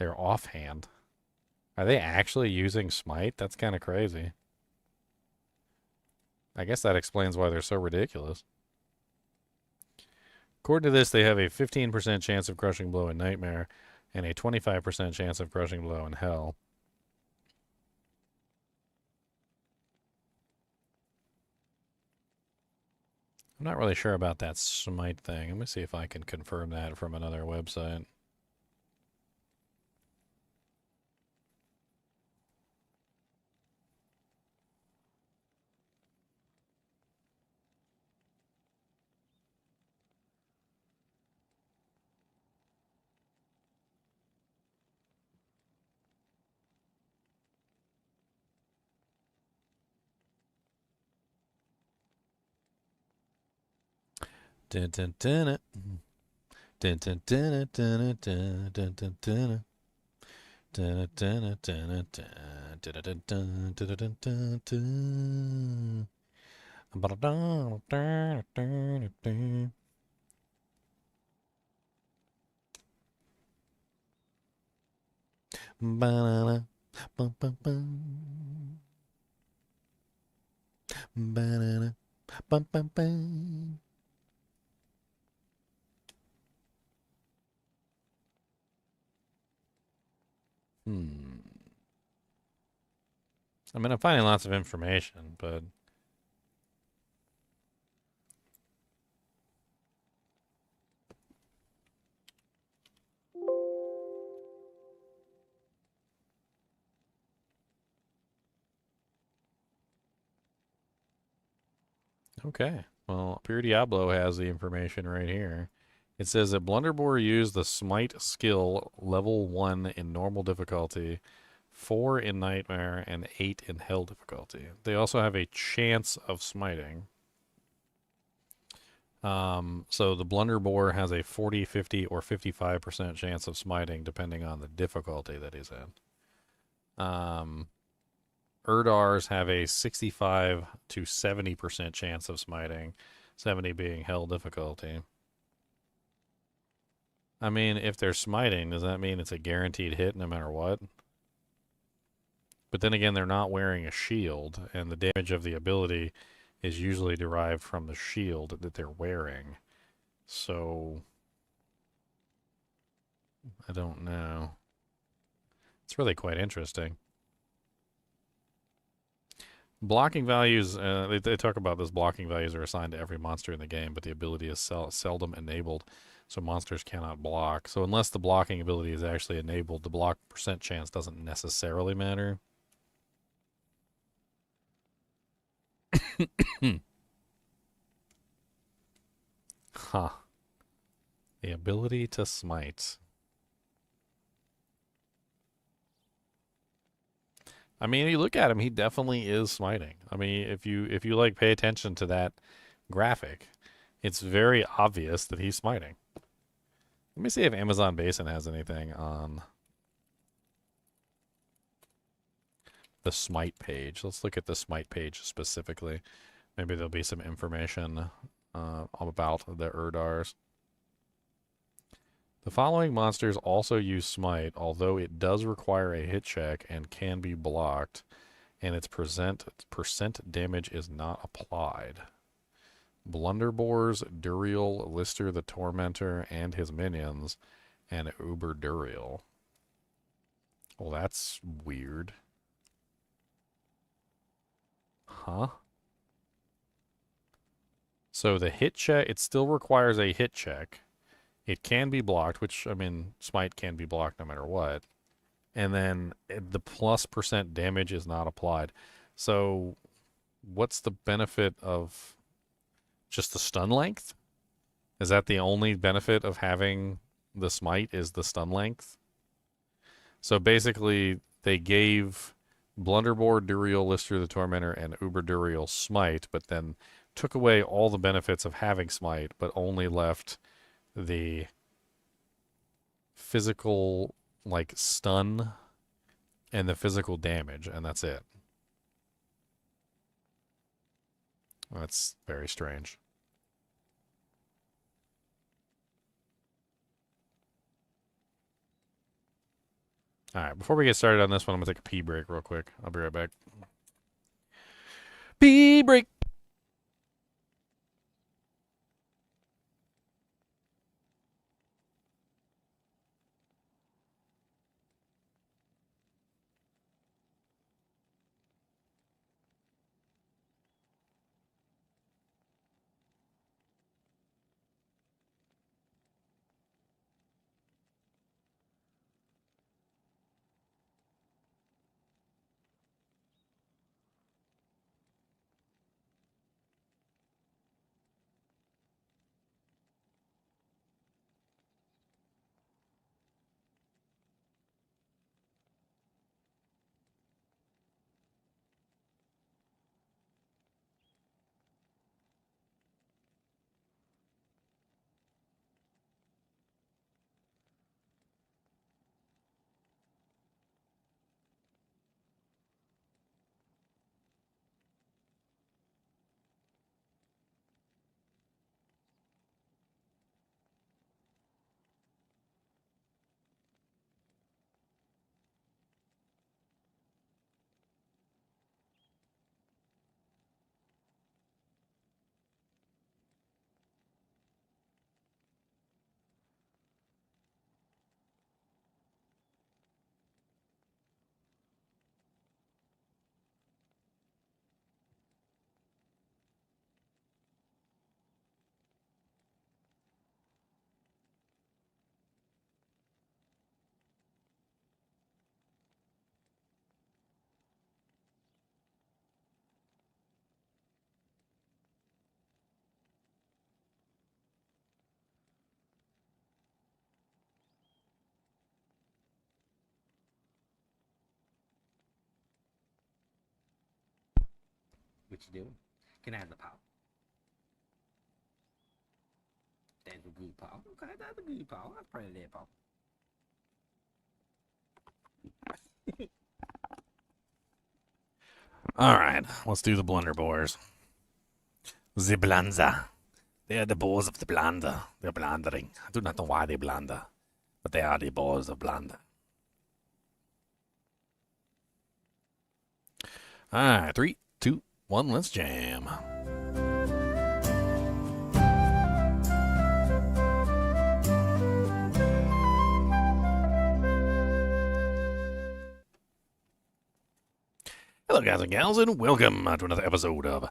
offhand. Are they actually using smite? That's kind of crazy. I guess that explains why they're so ridiculous. According to this, they have a 15% chance of crushing blow in Nightmare and a 25% chance of crushing blow in Hell. I'm not really sure about that smite thing. Let me see if I can confirm that from another website. Dun, dun, dun, dun, dun, dun, dun, dun, dun, dun, dun. Dun, dun, dun, dun, dun, dun, dun, dun, dun, dun, dun. Ba-da-dun, dun, dun, dun. Ba-da-da, bum, bum, bum. Ba-da-da, bum, bum, bum. Hmm. I mean, I'm finding lots of information, but okay. Well, Pure Diablo has the information right here. It says that Blunderbore used the Smite skill level 1 in normal difficulty, 4 in Nightmare, and 8 in Hell difficulty. They also have a chance of smiting. So the Blunderbore has a 40, 50, or 55% chance of smiting, depending on the difficulty that he's in. Erdars have a 65 to 70% chance of smiting, 70 being Hell difficulty. I mean, if they're smiting, does that mean it's a guaranteed hit no matter what? But then again, they're not wearing a shield, and the damage of the ability is usually derived from the shield that they're wearing. So, I don't know. It's really quite interesting. Blocking values, they talk about this. Blocking values are assigned to every monster in the game, but the ability is seldom enabled, so monsters cannot block. So unless the blocking ability is actually enabled, the block percent chance doesn't necessarily matter. Huh. The ability to smite. I mean, you look at him, he definitely is smiting. I mean, if you like pay attention to that graphic, it's very obvious that he's smiting. Let me see if Amazon Basin has anything on the smite page. Let's look at the smite page specifically. Maybe there'll be some information about the Erdars. The following monsters also use smite, although it does require a hit check and can be blocked, and its percent damage is not applied. Blunderbores, Duriel, Lister the Tormentor, and his minions, and Uber Duriel. Well, that's weird. Huh? So the hit check, it still requires a hit check. It can be blocked, which, I mean, smite can be blocked no matter what. And then the plus percent damage is not applied. So what's the benefit of just the stun length? Is that the only benefit of having the smite is the stun length? So basically, they gave Blunderbore, Duriel, Lister the Tormentor, and Uber Duriel smite, but then took away all the benefits of having smite, but only left the physical like stun and the physical damage, and that's it. That's very strange. Alright, before we get started on this one, I'm going to take a pee break real quick. I'll be right back. Pee break! What you doing? Can I have the paw? That's a good paw. Okay, that's a good paw. I'm proud of that paw. Alright, let's do the blunder boars. The blunder. They are the boars of the blunder. They're blundering. I do not know why they blunder, but they are the boars of blunder. Alright, 3, 2, 1, let's jam. Hello, guys and gals, and welcome to another episode of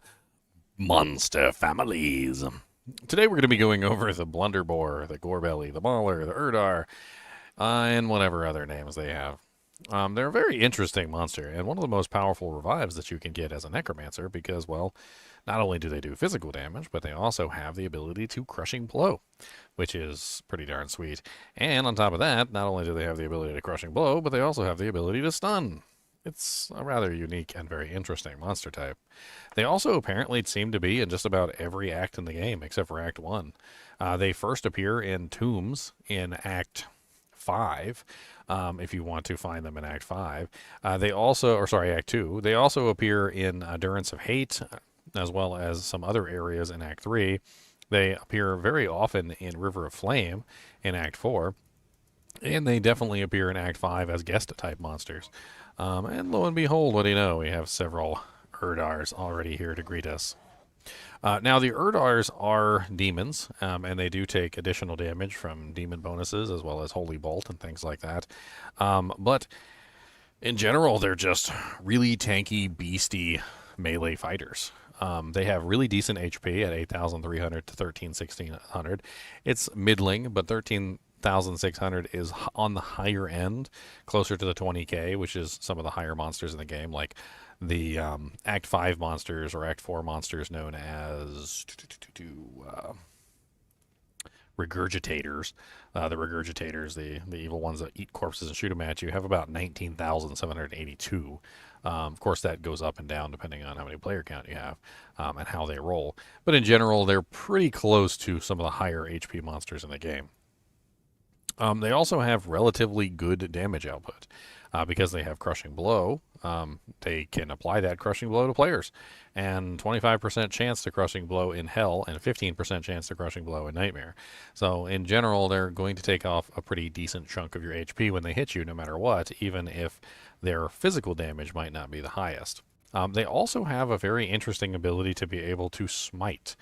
Monster Families. Today we're going to be going over the Blunderboar, the Gorebelly, the Mauler, the Urdar, and whatever other names they have. They're a very interesting monster, and one of the most powerful revives that you can get as a Necromancer because, well, not only do they do physical damage, but they also have the ability to Crushing Blow, which is pretty darn sweet. And on top of that, not only do they have the ability to Crushing Blow, but they also have the ability to Stun. It's a rather unique and very interesting monster type. They also apparently seem to be in just about every act in the game, except for Act 1. They first appear in tombs in Act 5, if you want to find them in Act 5. Act 2. They also appear in Durance of Hate, as well as some other areas in Act 3. They appear very often in River of Flame in Act 4. And they definitely appear in Act 5 as guest-type monsters. And lo and behold, what do you know? We have several Urdars already here to greet us. Now, the Urdars are demons, and they do take additional damage from demon bonuses, as well as Holy Bolt and things like that. But in general, they're just really tanky, beasty melee fighters. They have really decent HP at 8,300 to 13,600. It's middling, but 13,600 is on the higher end, closer to the 20k, which is some of the higher monsters in the game, like the Act 5 monsters or Act 4 monsters known as regurgitators. The regurgitators, the evil ones that eat corpses and shoot them at you, have about 19,782. Of course, that goes up and down depending on how many player count you have and how they roll. But in general, they're pretty close to some of the higher HP monsters in the game. They also have relatively good damage output because they have Crushing Blow. They can apply that Crushing Blow to players, and 25% chance to Crushing Blow in Hell, and 15% chance to Crushing Blow in Nightmare. So in general, they're going to take off a pretty decent chunk of your HP when they hit you, no matter what, even if their physical damage might not be the highest. They also have a very interesting ability to be able to smite,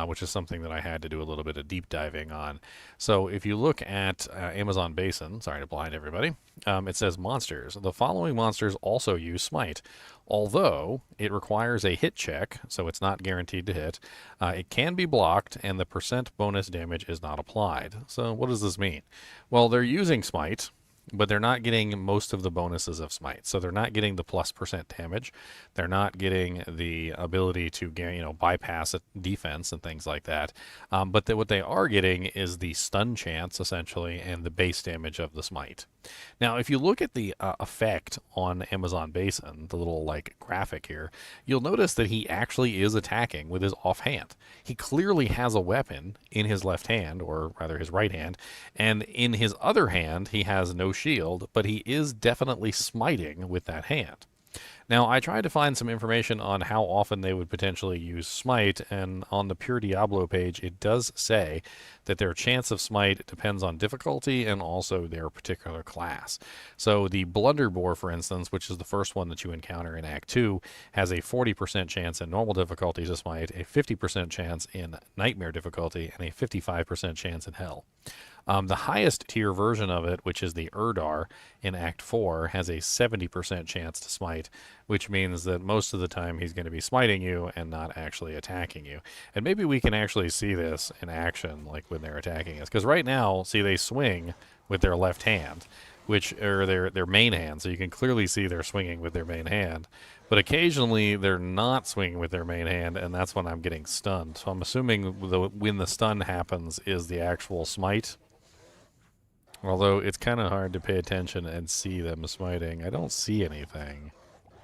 which is something that I had to do a little bit of deep diving on. So if you look at Amazon Basin, sorry to blind everybody, it says monsters. The following monsters also use smite, although it requires a hit check, so it's not guaranteed to hit. It can be blocked, and the percent bonus damage is not applied. So what does this mean? Well, they're using smite, but they're not getting most of the bonuses of smite. So they're not getting the plus percent damage. They're not getting the ability to, bypass a defense and things like that. But what they are getting is the stun chance, essentially, and the base damage of the smite. Now, if you look at the effect on Amazon Basin, the little graphic here, you'll notice that he actually is attacking with his offhand. He clearly has a weapon in his left hand, or rather his right hand, and in his other hand he has no shield, but he is definitely smiting with that hand. Now, I tried to find some information on how often they would potentially use smite, and on the Pure Diablo page, it does say that their chance of smite depends on difficulty and also their particular class. So the Blunderbore, for instance, which is the first one that you encounter in Act 2, has a 40% chance in normal difficulty to smite, a 50% chance in nightmare difficulty, and a 55% chance in hell. The highest tier version of it, which is the Urdar in Act 4, has a 70% chance to smite, which means that most of the time he's going to be smiting you and not actually attacking you. And maybe we can actually see this in action, like when they're attacking us. Because right now, see, they swing with their left hand, or their main hand, so you can clearly see they're swinging with their main hand. But occasionally they're not swinging with their main hand, and that's when I'm getting stunned. So I'm assuming when the stun happens is the actual smite. Although it's kind of hard to pay attention and see them smiting. I don't see anything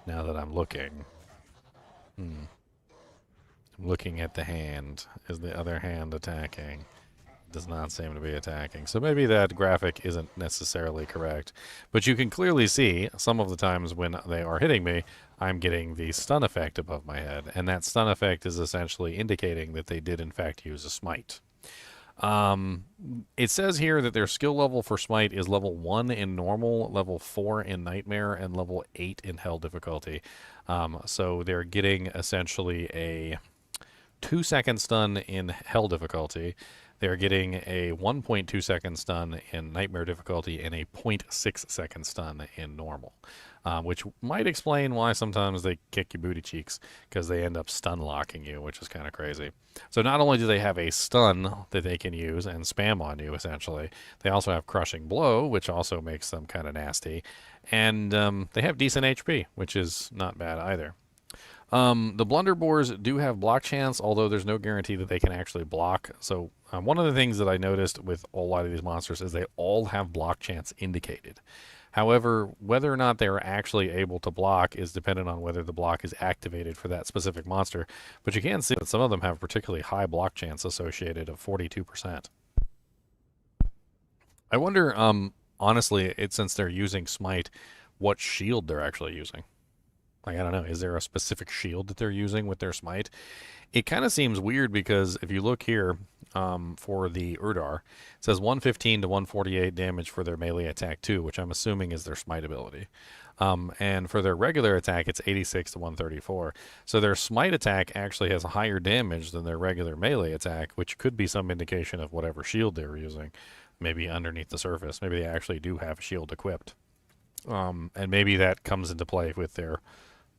now that I'm looking. I'm looking at the hand. Is the other hand attacking? Does not seem to be attacking. So maybe that graphic isn't necessarily correct. But you can clearly see some of the times when they are hitting me, I'm getting the stun effect above my head. And that stun effect is essentially indicating that they did in fact use a smite. It says here that their skill level for smite is level 1 in normal, level 4 in nightmare, and level 8 in hell difficulty. So they're getting essentially a 2-second stun in hell difficulty. They're getting a 1.2 second stun in nightmare difficulty and a 0.6 second stun in normal. Which might explain why sometimes they kick your booty cheeks, because they end up stun locking you, which is kind of crazy. So not only do they have a stun that they can use and spam on you, essentially, they also have Crushing Blow, which also makes them kind of nasty. And they have decent HP, which is not bad either. The Blunderbores do have block chance, although there's no guarantee that they can actually block. So one of the things that I noticed with a lot of these monsters is they all have block chance indicated. However, whether or not they're actually able to block is dependent on whether the block is activated for that specific monster. But you can see that some of them have particularly high block chance associated of 42%. I wonder, honestly, since they're using smite, what shield they're actually using. I don't know. Is there a specific shield that they're using with their smite? It kind of seems weird because if you look here for the Urdar, it says 115 to 148 damage for their melee attack 2, which I'm assuming is their smite ability. And for their regular attack, it's 86 to 134. So their smite attack actually has a higher damage than their regular melee attack, which could be some indication of whatever shield they're using. Maybe underneath the surface. Maybe they actually do have a shield equipped. And maybe that comes into play with their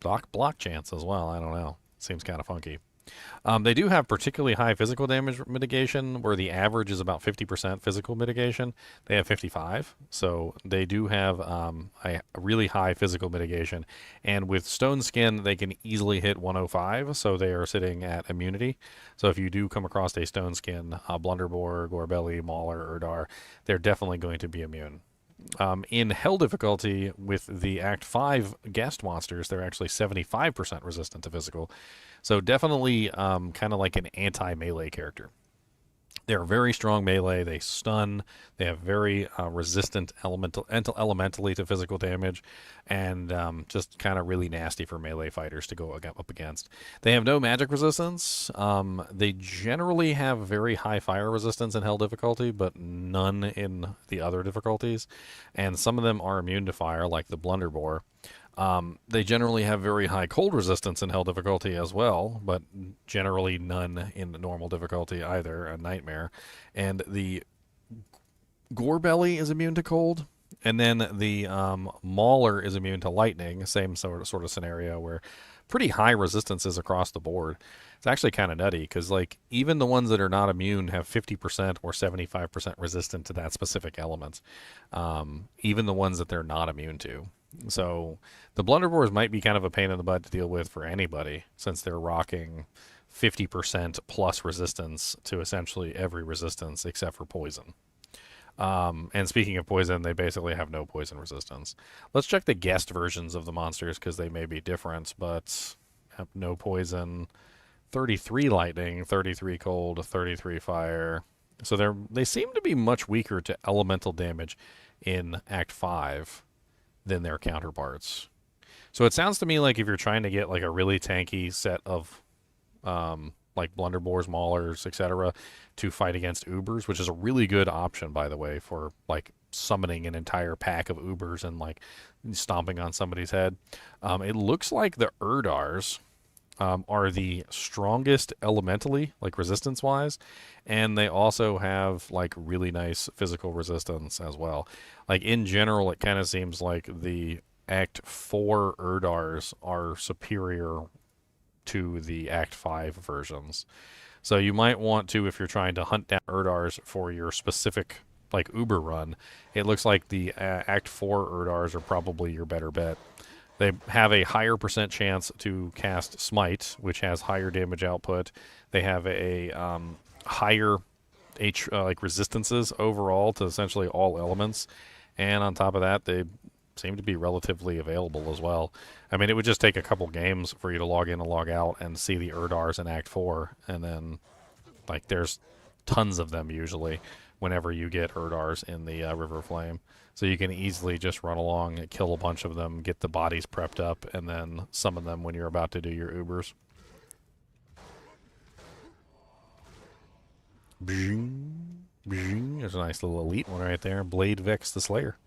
block chance as well. I don't know. Seems kind of funky. They do have particularly high physical damage mitigation, where the average is about 50% physical mitigation. They have 55, so they do have a really high physical mitigation. And with Stone Skin, they can easily hit 105, so they are sitting at immunity. So if you do come across a Stone Skin, Blunderbore, Gorebelly, Mauler, Urdar, they're definitely going to be immune. In hell difficulty, with the Act 5 guest monsters, they're actually 75% resistant to physical. So definitely kind of like an anti-melee character. They're very strong melee. They stun. They have very resistant elementally to physical damage, and just kind of really nasty for melee fighters to go up against. They have no magic resistance. They generally have very high fire resistance in hell difficulty, but none in the other difficulties. And some of them are immune to fire, like the Blunderbore. They generally have very high cold resistance in hell difficulty as well, but generally none in normal difficulty either, a nightmare. And the Gorebelly is immune to cold, and then the Mauler is immune to lightning, same sort of scenario where pretty high resistances across the board. It's actually kind of nutty because like even the ones that are not immune have 50% or 75% resistant to that specific element. Even the ones that they're not immune to. So the Blunderbores might be kind of a pain in the butt to deal with for anybody since they're rocking 50% plus resistance to essentially every resistance except for poison. And speaking of poison, they basically have no poison resistance. Let's check the guest versions of the monsters because they may be different, but have no poison, 33 lightning, 33 cold, 33 fire. So they seem to be much weaker to elemental damage in Act 5 than their counterparts. So it sounds to me like if you're trying to get like a really tanky set of like Blunderbores, Maulers, etc., to fight against Ubers, which is a really good option, by the way, for like summoning an entire pack of Ubers and like stomping on somebody's head. It looks like the Urdars are the strongest elementally, like resistance wise, and they also have like really nice physical resistance as well. Like in general, it kind of seems like the Act 4 Urdars are superior to the Act 5 versions. So you might want to, if you're trying to hunt down Urdars for your specific like Uber run, it looks like the Act 4 Urdars are probably your better bet. They have a higher percent chance to cast Smite, which has higher damage output. They have a higher like resistances overall to essentially all elements, and on top of that, they seem to be relatively available as well. I mean, it would just take a couple games for you to log in and log out and see the Urdars in Act 4, and then like there's tons of them usually whenever you get Urdars in the River Flame. So you can easily just run along, kill a bunch of them, get the bodies prepped up, and then summon them when you're about to do your Ubers. There's a nice little elite one right there. Blade Vex the Slayer.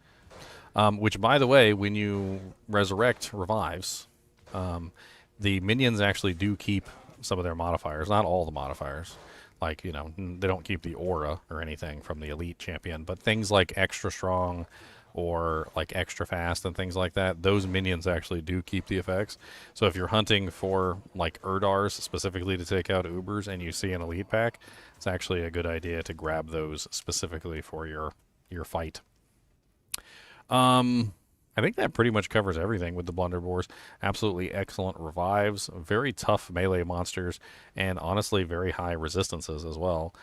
Which, by the way, when you resurrect revives, the minions actually do keep some of their modifiers. Not all the modifiers. Like, you know, they don't keep the aura or anything from the elite champion, but things like extra strong or like extra fast and things like that, those minions actually do keep the effects. So if you're hunting for like Urdars specifically to take out Ubers and you see an elite pack, it's actually a good idea to grab those specifically for your fight. I think that pretty much covers everything with the Blunderbores. Absolutely excellent revives, very tough melee monsters, and honestly very high resistances as well.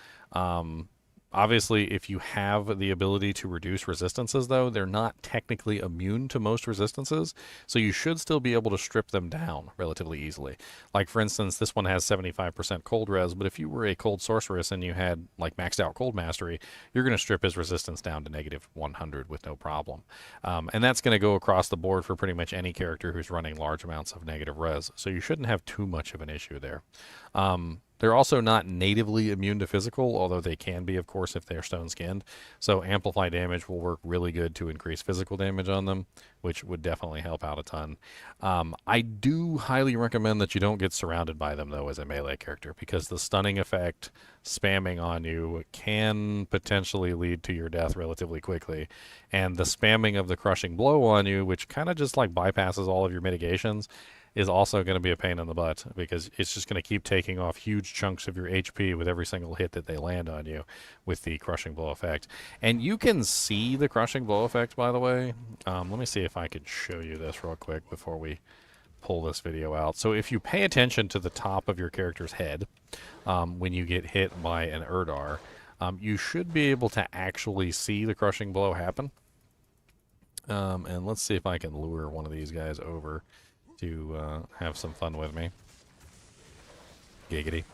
Obviously, if you have the ability to reduce resistances, though, they're not technically immune to most resistances, so you should still be able to strip them down relatively easily. Like, for instance, this one has 75% cold res, but if you were a cold sorceress and you had, like, maxed out cold mastery, you're going to strip his resistance down to negative 100 with no problem. And that's going to go across the board for pretty much any character who's running large amounts of negative res, so you shouldn't have too much of an issue there. They're also not natively immune to physical, although they can be, of course, if they're stone-skinned. So amplify damage will work really good to increase physical damage on them, which would definitely help out a ton. I do highly recommend that you don't get surrounded by them, though, as a melee character, because the stunning effect spamming on you can potentially lead to your death relatively quickly. And the spamming of the crushing blow on you, which kind of just like bypasses all of your mitigations, is also going to be a pain in the butt because it's just going to keep taking off huge chunks of your HP with every single hit that they land on you with the crushing blow effect. And you can see the crushing blow effect, by the way. Let me see if I could show you this real quick before we pull this video out. So if you pay attention to the top of your character's head when you get hit by an Urdar, you should be able to actually see the crushing blow happen. And let's see if I can lure one of these guys over to have some fun with me. Giggity.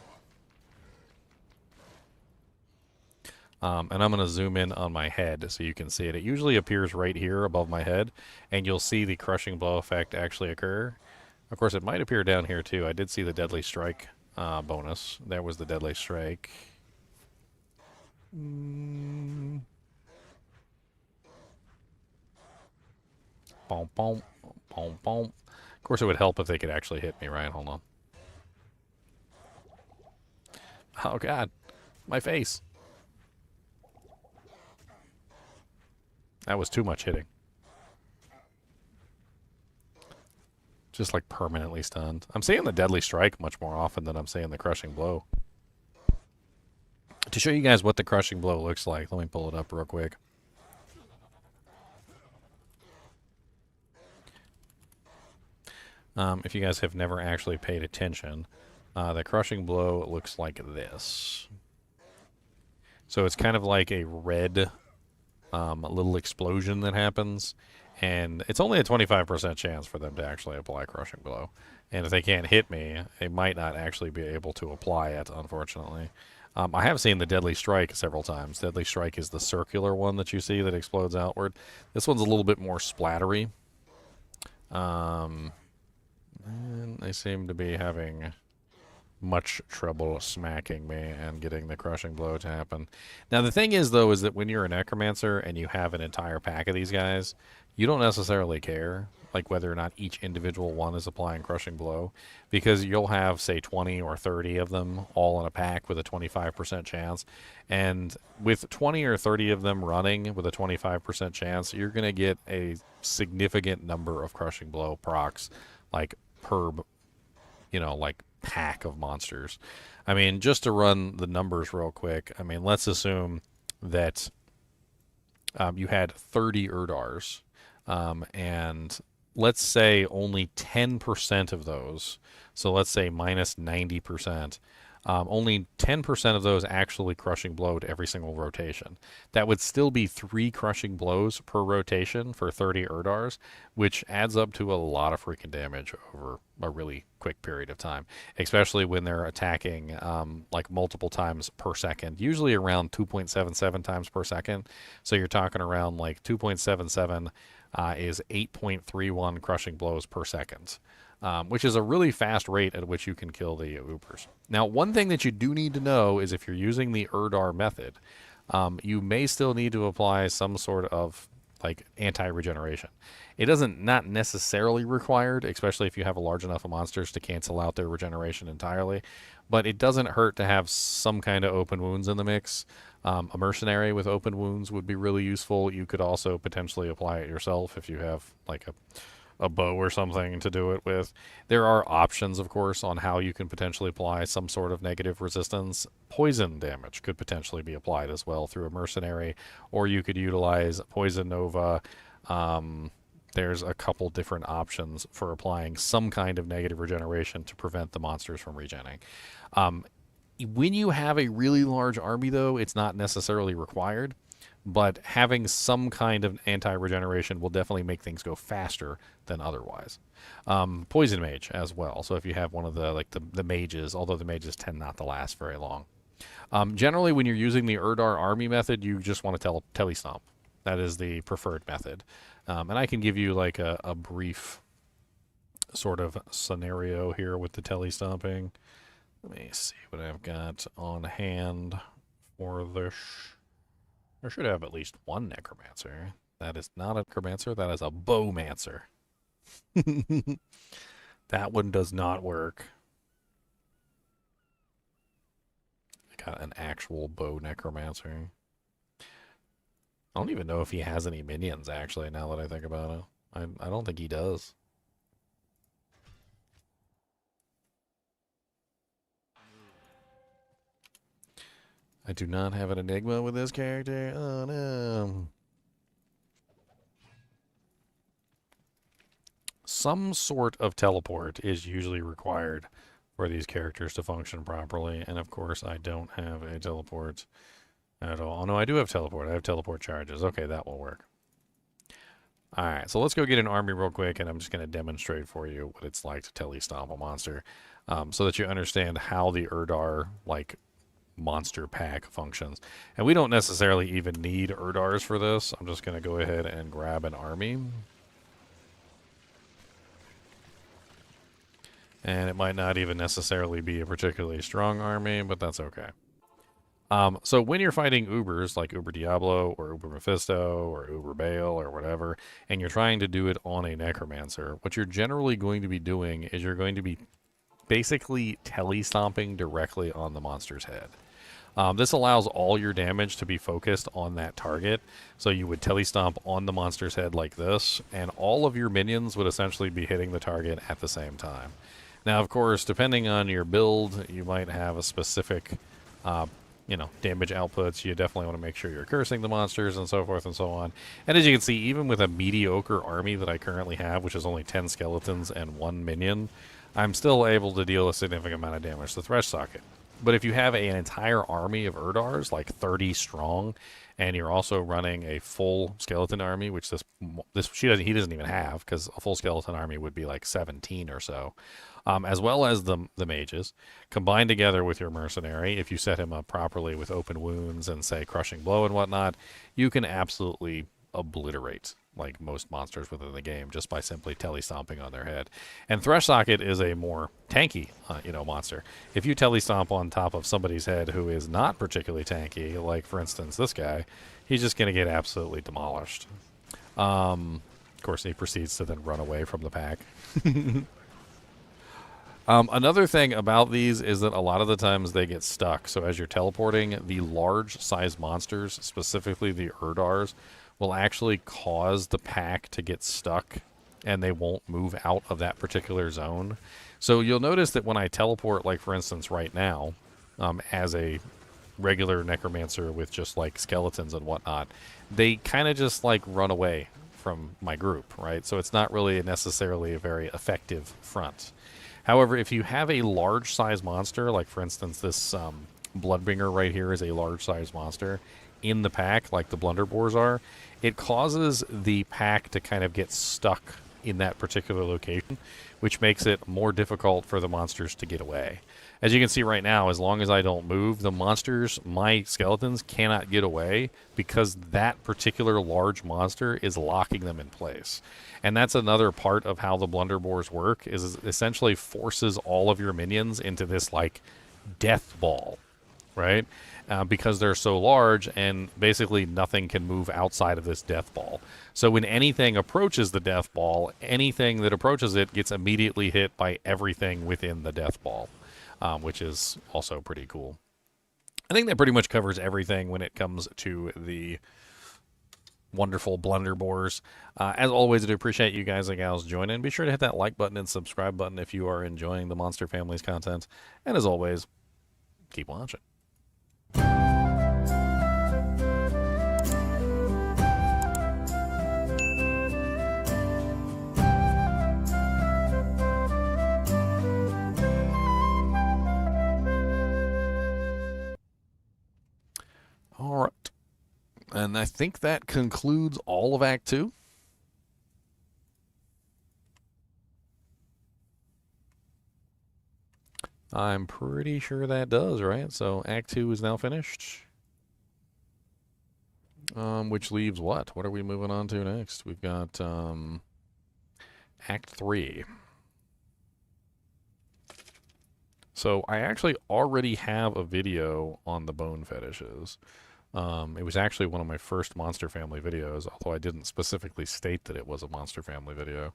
And I'm going to zoom in on my head so you can see it. It usually appears right here above my head, and you'll see the crushing blow effect actually occur. Of course, it might appear down here too. I did see the deadly strike bonus. There was the deadly strike. Boom, boom, boom, boom. Of course, it would help if they could actually hit me, right? Hold on. Oh, God. My face. That was too much hitting. Just like permanently stunned. I'm seeing the deadly strike much more often than I'm seeing the crushing blow. To show you guys what the crushing blow looks like, let me pull it up real quick. If you guys have never actually paid attention, the crushing blow looks like this. So it's kind of like a red little explosion that happens, and it's only a 25% chance for them to actually apply crushing blow. And if they can't hit me, they might not actually be able to apply it, unfortunately. I have seen the deadly strike several times. Deadly strike is the circular one that you see that explodes outward. This one's a little bit more splattery. And they seem to be having much trouble smacking me and getting the crushing blow to happen. Now, the thing is, though, is that when you're a necromancer and you have an entire pack of these guys, you don't necessarily care, like, whether or not each individual one is applying crushing blow, because you'll have, say, 20 or 30 of them all in a pack with a 25% chance, and with 20 or 30 of them running with a 25% chance, you're going to get a significant number of crushing blow procs, like, per, like, pack of monsters. I mean, just to run the numbers real quick, I mean, let's assume that you had 30 Erdars, and let's say only 10% of those, so let's say minus 90%, only 10% of those actually crushing blowed every single rotation. That would still be 3 crushing blows per rotation for 30 Erdars, which adds up to a lot of freaking damage over a really quick period of time, especially when they're attacking like multiple times per second, usually around 2.77 times per second. So you're talking around like 2.77 is 8.31 crushing blows per second. Which is a really fast rate at which you can kill the Oopers. Now, one thing that you do need to know is if you're using the Erdar method, you may still need to apply some sort of like anti-regeneration. It doesn't not necessarily required, especially if you have a large enough of monsters to cancel out their regeneration entirely, but it doesn't hurt to have some kind of open wounds in the mix. A mercenary with open wounds would be really useful. You could also potentially apply it yourself if you have like a bow or something to do it with. There are options, of course, on how you can potentially apply some sort of negative resistance. Poison damage could potentially be applied as well through a mercenary, or you could utilize Poison Nova. There's a couple different options for applying some kind of negative regeneration to prevent the monsters from regenning. When you have a really large army, though, it's not necessarily required. But having some kind of anti-regeneration will definitely make things go faster than otherwise. Poison Mage as well. So if you have one of the mages, although the mages tend not to last very long. Generally, when you're using the Erdar army method, you just want to telestomp. That is the preferred method. And I can give you like a brief sort of scenario here with the telestomping. Let me see what I've got on hand for this. I should have at least one necromancer. That is not a necromancer, that is a bowmancer. That one does not work. I got an actual bow necromancer. I don't even know if he has any minions, actually, now that I think about it. I don't think he does. I do not have an enigma with this character. Oh, no. Some sort of teleport is usually required for these characters to function properly. And, of course, I don't have a teleport at all. Oh, no, I do have teleport. I have teleport charges. Okay, that will work. All right, so let's go get an army real quick, and I'm just going to demonstrate for you what it's like to telestomp a monster so that you understand how the Erdar, like, monster pack functions. And we don't necessarily even need Erdars for this. I'm just going to go ahead and grab an army. And it might not even necessarily be a particularly strong army, but that's okay. So when you're fighting Ubers, like Uber Diablo, or Uber Mephisto, or Uber Baal, or whatever, and you're trying to do it on a Necromancer, what you're generally going to be doing is you're going to be basically tele-stomping directly on the monster's head. This allows all your damage to be focused on that target. So you would tele-stomp on the monster's head like this, and all of your minions would essentially be hitting the target at the same time. Now, of course, depending on your build, you might have a specific, damage outputs. You definitely want to make sure you're cursing the monsters and so forth and so on. And as you can see, even with a mediocre army that I currently have, which is only 10 skeletons and 1 minion, I'm still able to deal a significant amount of damage to Thresh Socket. But if you have an entire army of Erdars, like 30 strong, and you're also running a full skeleton army, which he doesn't even have, because a full skeleton army would be like 17 or so, as well as the mages, combined together with your mercenary, if you set him up properly with open wounds and, say, crushing blow and whatnot, you can absolutely obliterate like most monsters within the game just by simply tele-stomping on their head. And Thresh Socket is a more tanky, monster. If you tele-stomp on top of somebody's head who is not particularly tanky, like, for instance, this guy, he's just going to get absolutely demolished. Of course, he proceeds to then run away from the pack. Another thing about these is that a lot of the times they get stuck. So as you're teleporting, the large-sized monsters, specifically the Erdars, will actually cause the pack to get stuck, and they won't move out of that particular zone. So you'll notice that when I teleport, like for instance right now, as a regular necromancer with just like skeletons and whatnot, they kind of just like run away from my group, right? So it's not really necessarily a very effective front. However, if you have a large size monster, like for instance this Bloodbringer right here is a large size monster in the pack, like the Blunderboars are, it causes the pack to kind of get stuck in that particular location, which makes it more difficult for the monsters to get away. As you can see right now, as long as I don't move, the monsters, my skeletons, cannot get away because that particular large monster is locking them in place. And that's another part of how the Blunderboars work, is it essentially forces all of your minions into this, like, death ball, right? Because they're so large, and basically nothing can move outside of this death ball. So when anything approaches the death ball, anything that approaches it gets immediately hit by everything within the death ball, which is also pretty cool. I think that pretty much covers everything when it comes to the wonderful Blunderboars. As always, I do appreciate you guys and gals joining. Be sure to hit that like button and subscribe button if you are enjoying the Monster Families content. And as always, keep watching. All right. And I think that concludes all of Act 2. I'm pretty sure that does, right? So Act 2 is now finished. Which leaves what? What are we moving on to next? We've got Act 3. So I actually already have a video on the bone fetishes. It was actually one of my first Monster Family videos, although I didn't specifically state that it was a Monster Family video.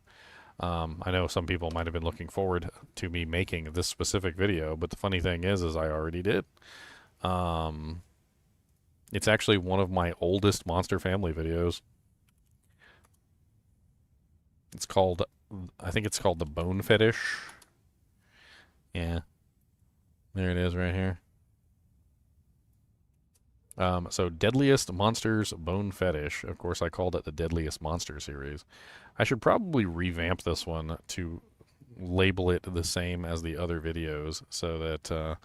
I know some people might have been looking forward to me making this specific video, but the funny thing is I already did. It's actually one of my oldest Monster Family videos. I think it's called The Bone Fetish. Yeah. There it is right here. So Deadliest Monsters Bone Fetish. Of course, I called it the Deadliest Monster series. I should probably revamp this one to label it the same as the other videos so that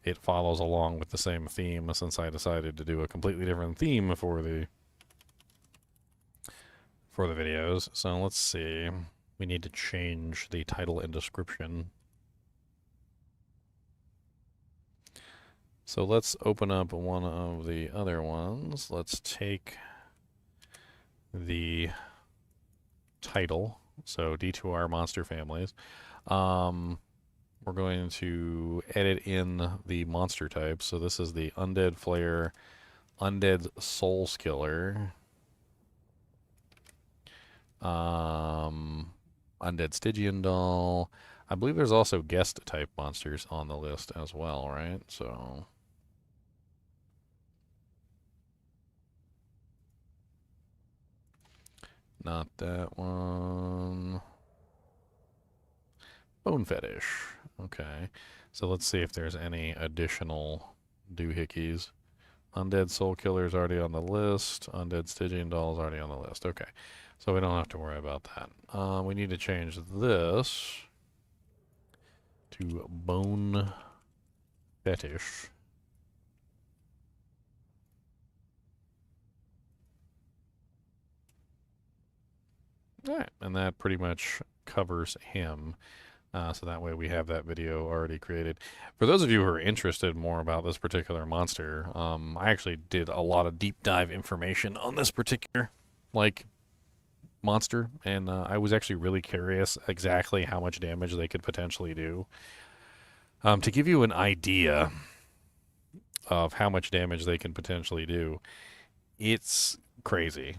it follows along with the same theme, since I decided to do a completely different theme for the videos. So let's see. We need to change the title and description. So let's open up one of the other ones. Let's take the title. So D2R monster families. We're going to edit in the monster types. So this is the Undead Flare, Undead Soul Skiller, Undead Stygian Doll. I believe there's also guest type monsters on the list as well, right? So not that one. Bone fetish. Okay. So let's see if there's any additional doohickeys. Undead Soul Killer is already on the list. Undead Stygian Doll is already on the list. Okay. So we don't have to worry about that. We need to change this to Bone Fetish. Alright, and that pretty much covers him. So that way we have that video already created. For those of you who are interested more about this particular monster, I actually did a lot of deep dive information on this particular, monster, and I was actually really curious exactly how much damage they could potentially do. To give you an idea of how much damage they can potentially do, it's crazy.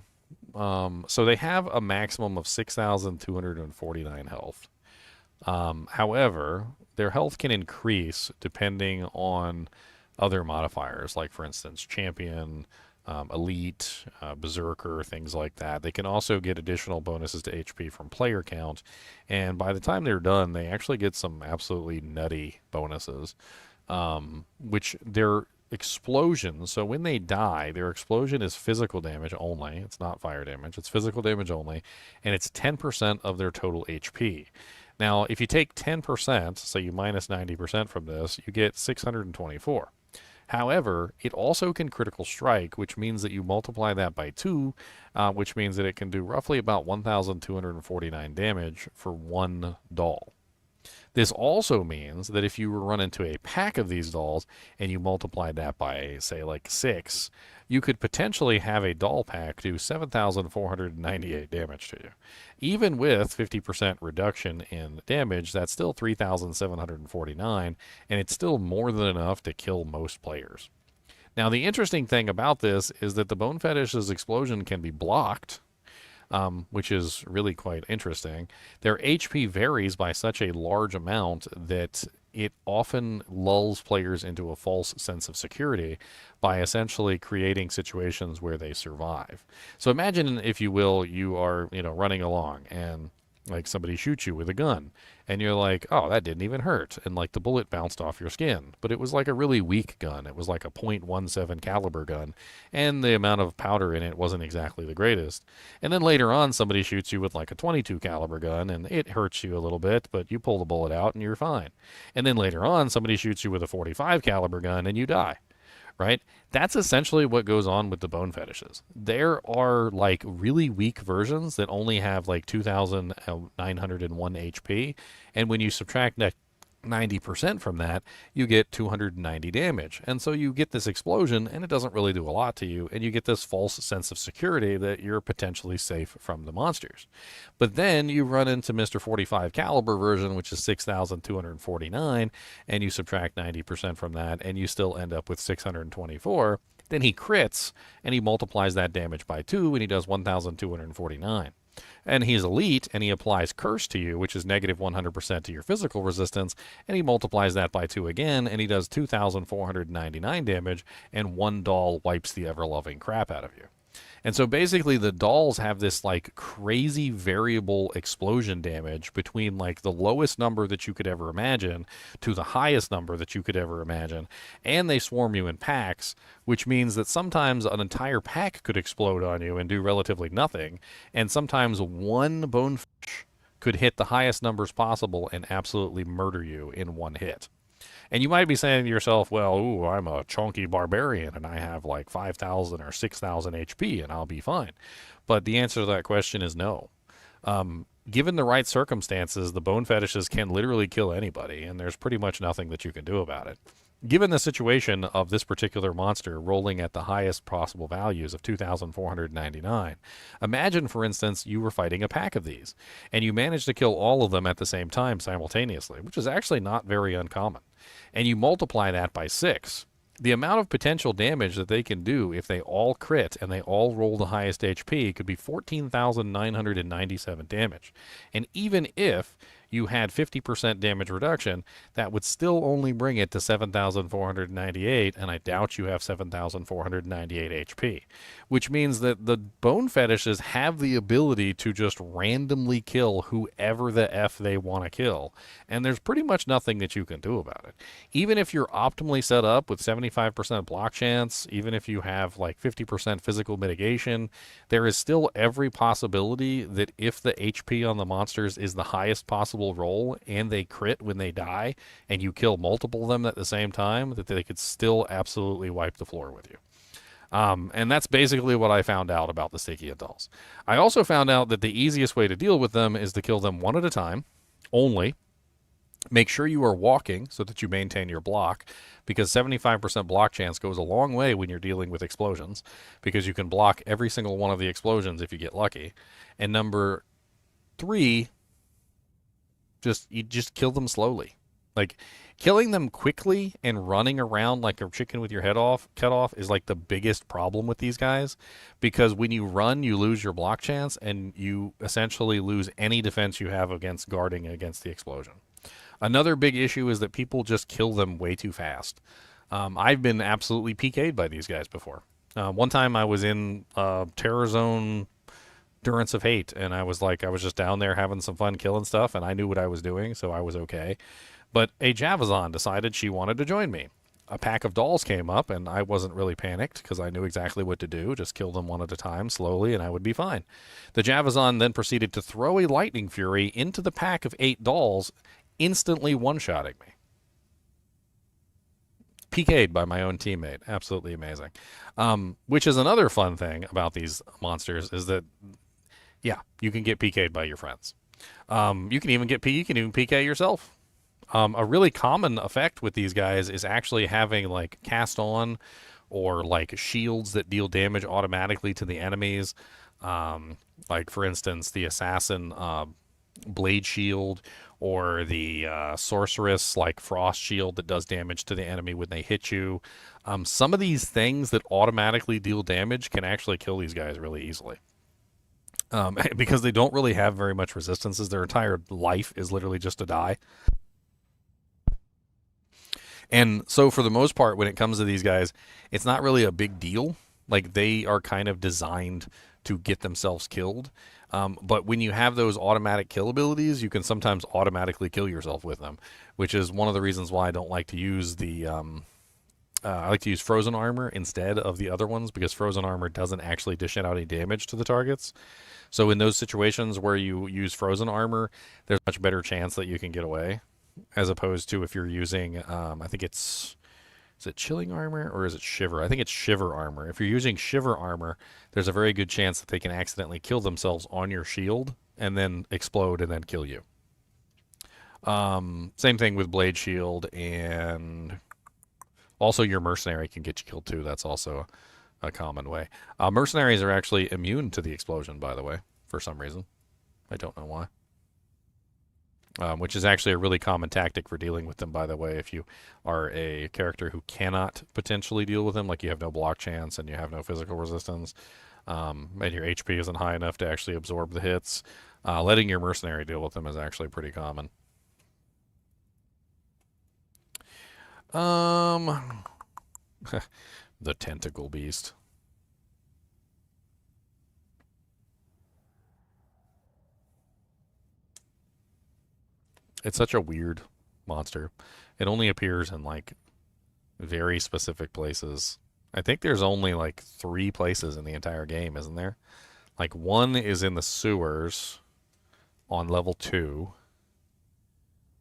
So they have a maximum of 6,249 health. However, their health can increase depending on other modifiers, like, for instance, champion, elite, berserker, things like that. They can also get additional bonuses to HP from player count, and by the time they're done, they actually get some absolutely nutty bonuses, which their explosion, so when they die, their explosion is physical damage only. It's not fire damage. It's physical damage only, and it's 10% of their total HP. Now, if you take 10%, so you minus 90% from this, you get 624. However, it also can critical strike, which means that you multiply that by 2, which means that it can do roughly about 1,249 damage for one doll. This also means that if you run into a pack of these dolls and you multiply that by, say, like 6, you could potentially have a doll pack do 7,498 damage to you. Even with 50% reduction in damage, that's still 3,749, and it's still more than enough to kill most players. Now, the interesting thing about this is that the Bone Fetish's explosion can be blocked, which is really quite interesting. Their HP varies by such a large amount that it often lulls players into a false sense of security by essentially creating situations where they survive. So imagine, if you will, you are, running along and like somebody shoots you with a gun and you're like, oh, that didn't even hurt, and like the bullet bounced off your skin, but it was like a really weak gun. It was like a .17 caliber gun, and the amount of powder in it wasn't exactly the greatest. And then later on somebody shoots you with like a .22 caliber gun and it hurts you a little bit, but you pull the bullet out and you're fine. And then later on somebody shoots you with a .45 caliber gun and you die. Right? That's essentially what goes on with the bone fetishes. There are like really weak versions that only have like 2,901 HP, and when you subtract that 90% from that, you get 290 damage. And so you get this explosion, and it doesn't really do a lot to you, and you get this false sense of security that you're potentially safe from the monsters. But then you run into Mr. 45 caliber version, which is 6,249, and you subtract 90% from that, and you still end up with 624. Then he crits, and he multiplies that damage by 2, and he does 1,249. And he's elite, and he applies curse to you, which is negative 100% to your physical resistance, and he multiplies that by 2 again, and he does 2,499 damage, and one doll wipes the ever-loving crap out of you. And so basically the dolls have this like crazy variable explosion damage between like the lowest number that you could ever imagine to the highest number that you could ever imagine. And they swarm you in packs, which means that sometimes an entire pack could explode on you and do relatively nothing. And sometimes one bonefish could hit the highest numbers possible and absolutely murder you in one hit. And you might be saying to yourself, well, ooh, I'm a chunky barbarian and I have like 5,000 or 6,000 HP and I'll be fine. But the answer to that question is no. Given the right circumstances, the bone fetishes can literally kill anybody, and there's pretty much nothing that you can do about it. given the situation of this particular monster rolling at the highest possible values of 2,499, imagine, for instance, you were fighting a pack of these, and you managed to kill all of them at the same time simultaneously, which is actually not very uncommon. And you multiply that by 6. The amount of potential damage that they can do if they all crit and they all roll the highest HP could be 14,997 damage. And even if you had 50% damage reduction, that would still only bring it to 7,498, and I doubt you have 7,498 HP. Which means that the bone fetishes have the ability to just randomly kill whoever the F they want to kill, and there's pretty much nothing that you can do about it. Even if you're optimally set up with 75% block chance, even if you have like 50% physical mitigation, there is still every possibility that if the HP on the monsters is the highest possible roll and they crit when they die and you kill multiple of them at the same time, that they could still absolutely wipe the floor with you. And that's basically what I found out about the Stygia dolls. I also found out that the easiest way to deal with them is to kill them one at a time only. Make sure you are walking so that you maintain your block, because 75% block chance goes a long way when you're dealing with explosions, because you can block every single one of the explosions if you get lucky. And number 3, you just kill them slowly. Like, killing them quickly and running around like a chicken with your head cut off is like the biggest problem with these guys, because when you run, you lose your block chance and you essentially lose any defense you have against guarding against the explosion. Another big issue is that people just kill them way too fast. I've been absolutely PK'd by these guys before. One time I was in Terror Zone Durance of Hate, and I was just down there having some fun killing stuff, and I knew what I was doing, so I was okay. But a Javazon decided she wanted to join me. A pack of dolls came up, and I wasn't really panicked because I knew exactly what to do. Just kill them one at a time, slowly, and I would be fine. The Javazon then proceeded to throw a lightning fury into the pack of 8 dolls, instantly one-shotting me. PK'd by my own teammate. Absolutely amazing. Which is another fun thing about these monsters, is that, yeah, you can get PK'd by your friends. You can even PK yourself. A really common effect with these guys is actually having like cast on or like shields that deal damage automatically to the enemies. Like, for instance, the assassin blade shield, or the sorceress like frost shield that does damage to the enemy when they hit you. Some of these things that automatically deal damage can actually kill these guys really easily. Because they don't really have very much resistances. Their entire life is literally just to die. And so for the most part, when it comes to these guys, it's not really a big deal. Like, they are kind of designed to get themselves killed. But when you have those automatic kill abilities, you can sometimes automatically kill yourself with them, which is one of the reasons why I don't like to use the... I like to use frozen armor instead of the other ones, because frozen armor doesn't actually dish out any damage to the targets. So in those situations where you use frozen armor, there's a much better chance that you can get away, as opposed to if you're using, I think is it chilling armor or is it shiver? I think it's shiver armor. If you're using shiver armor, there's a very good chance that they can accidentally kill themselves on your shield and then explode and then kill you. Same thing with blade shield, and also your mercenary can get you killed too. That's also a common way. Mercenaries are actually immune to the explosion, by the way, for some reason. I don't know why. Which is actually a really common tactic for dealing with them, by the way, if you are a character who cannot potentially deal with them, like you have no block chance and you have no physical resistance, and your HP isn't high enough to actually absorb the hits. Letting your mercenary deal with them is actually pretty common. The tentacle beast. It's such a weird monster. It only appears in like very specific places. I think there's only like 3 places in the entire game, isn't there? Like, one is in the sewers on level 2.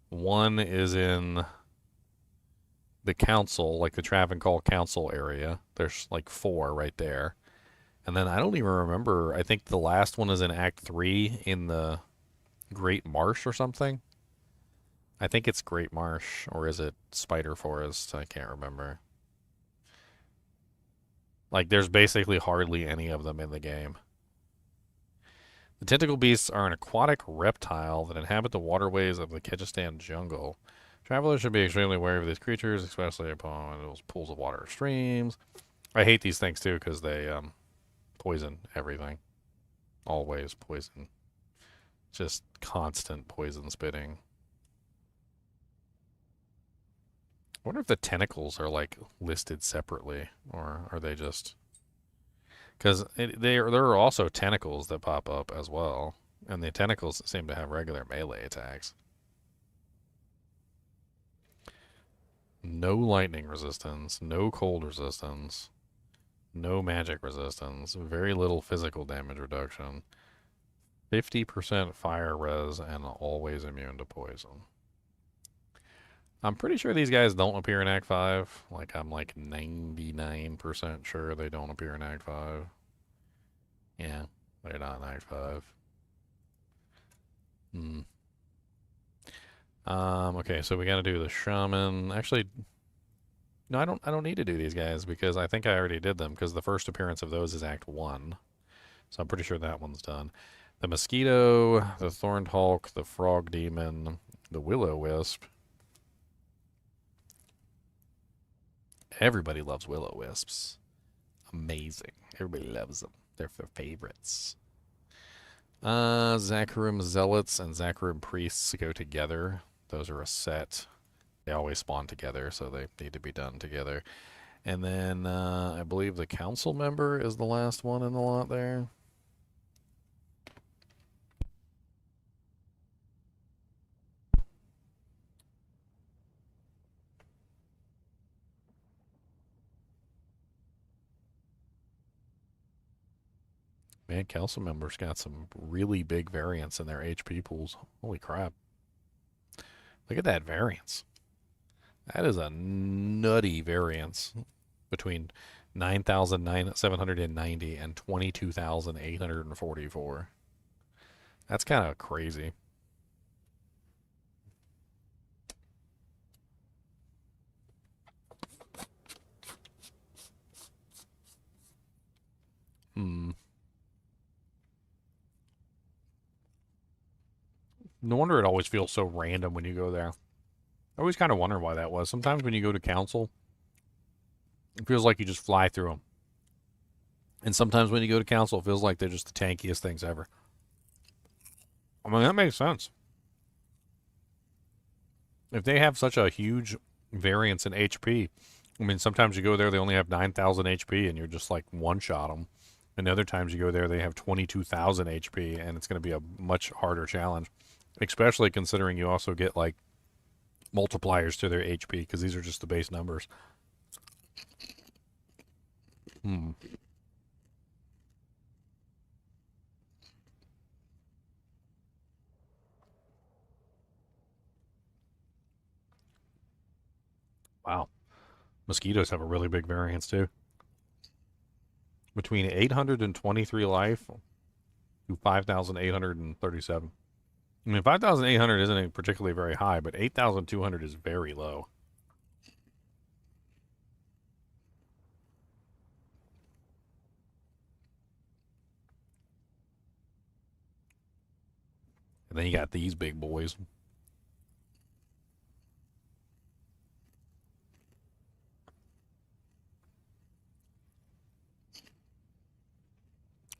One is in the council, like the Travancore Council area. There's like 4 right there. And then I don't even remember. I think the last one is in Act 3 in the Great Marsh or something. I think it's Great Marsh, or is it Spider Forest? I can't remember. Like, there's basically hardly any of them in the game. The tentacle beasts are an aquatic reptile that inhabit the waterways of the Kyrgyzstan jungle. Travelers should be extremely wary of these creatures, especially upon those pools of water or streams. I hate these things too because they poison everything. Always poison. Just constant poison spitting. I wonder if the tentacles are like listed separately, or are they just? Because there are also tentacles that pop up as well, and the tentacles seem to have regular melee attacks. No lightning resistance, no cold resistance, no magic resistance, very little physical damage reduction, 50% fire res, and always immune to poison. I'm pretty sure these guys don't appear in Act 5. Like, I'm like 99% sure they don't appear in Act 5. Yeah, they're not in Act 5. Hmm. Okay, so we gotta do the shaman. Actually, no, I don't need to do these guys because I think I already did them because the first appearance of those is Act 1. So I'm pretty sure that one's done. The mosquito, the thorned hulk, the frog demon, the will-o-wisp. Everybody loves will-o-wisps. Amazing. Everybody loves them. They're their favorites. Zakarim Zealots and Zakarim Priests go together. Those are a set. They always spawn together, so they need to be done together. And then I believe the council member is the last one in the lot there. Man, council members got some really big variance in their HP pools. Holy crap. Look at that variance. That is a nutty variance between 9,790 and 22,844. That's kind of crazy. Hmm. No wonder it always feels so random when you go there. I always kind of wonder why that was. Sometimes when you go to council, it feels like you just fly through them. And sometimes when you go to council, it feels like they're just the tankiest things ever. I mean, that makes sense. If they have such a huge variance in HP, I mean, sometimes you go there, they only have 9,000 HP, and you're just like one-shot them. And other times you go there, they have 22,000 HP, and it's going to be a much harder challenge. Especially considering you also get like multipliers to their HP, because these are just the base numbers. Hmm. Wow. Mosquitoes have a really big variance too. Between 823 life to 5,837. I mean, 5,800 isn't particularly very high, but 8,200 is very low. And then you got these big boys.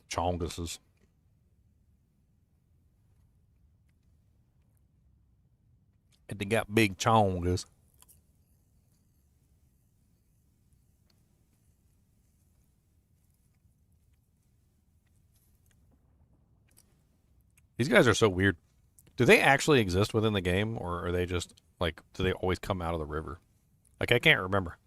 Chonguses. And they got big chongas. These guys are so weird. Do they actually exist within the game, or are they just, like, do they always come out of the river? Like, I can't remember.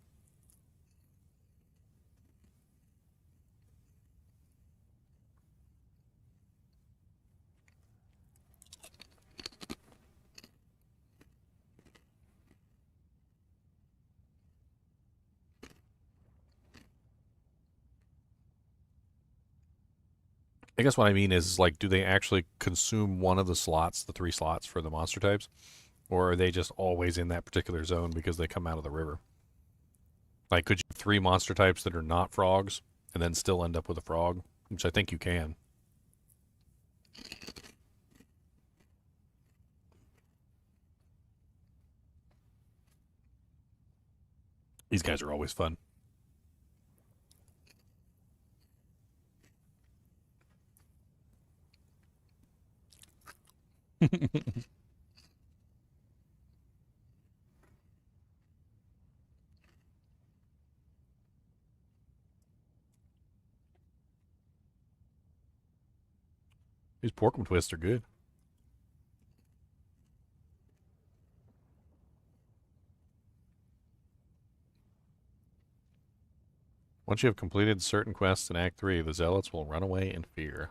I guess what I mean is, like, do they actually consume one of the slots, the 3 slots for the monster types? Or are they just always in that particular zone because they come out of the river? Like, could you have 3 monster types that are not frogs and then still end up with a frog? Which I think you can. These guys are always fun. These porkum twists are good. Once you have completed certain quests in Act 3, the zealots will run away in fear.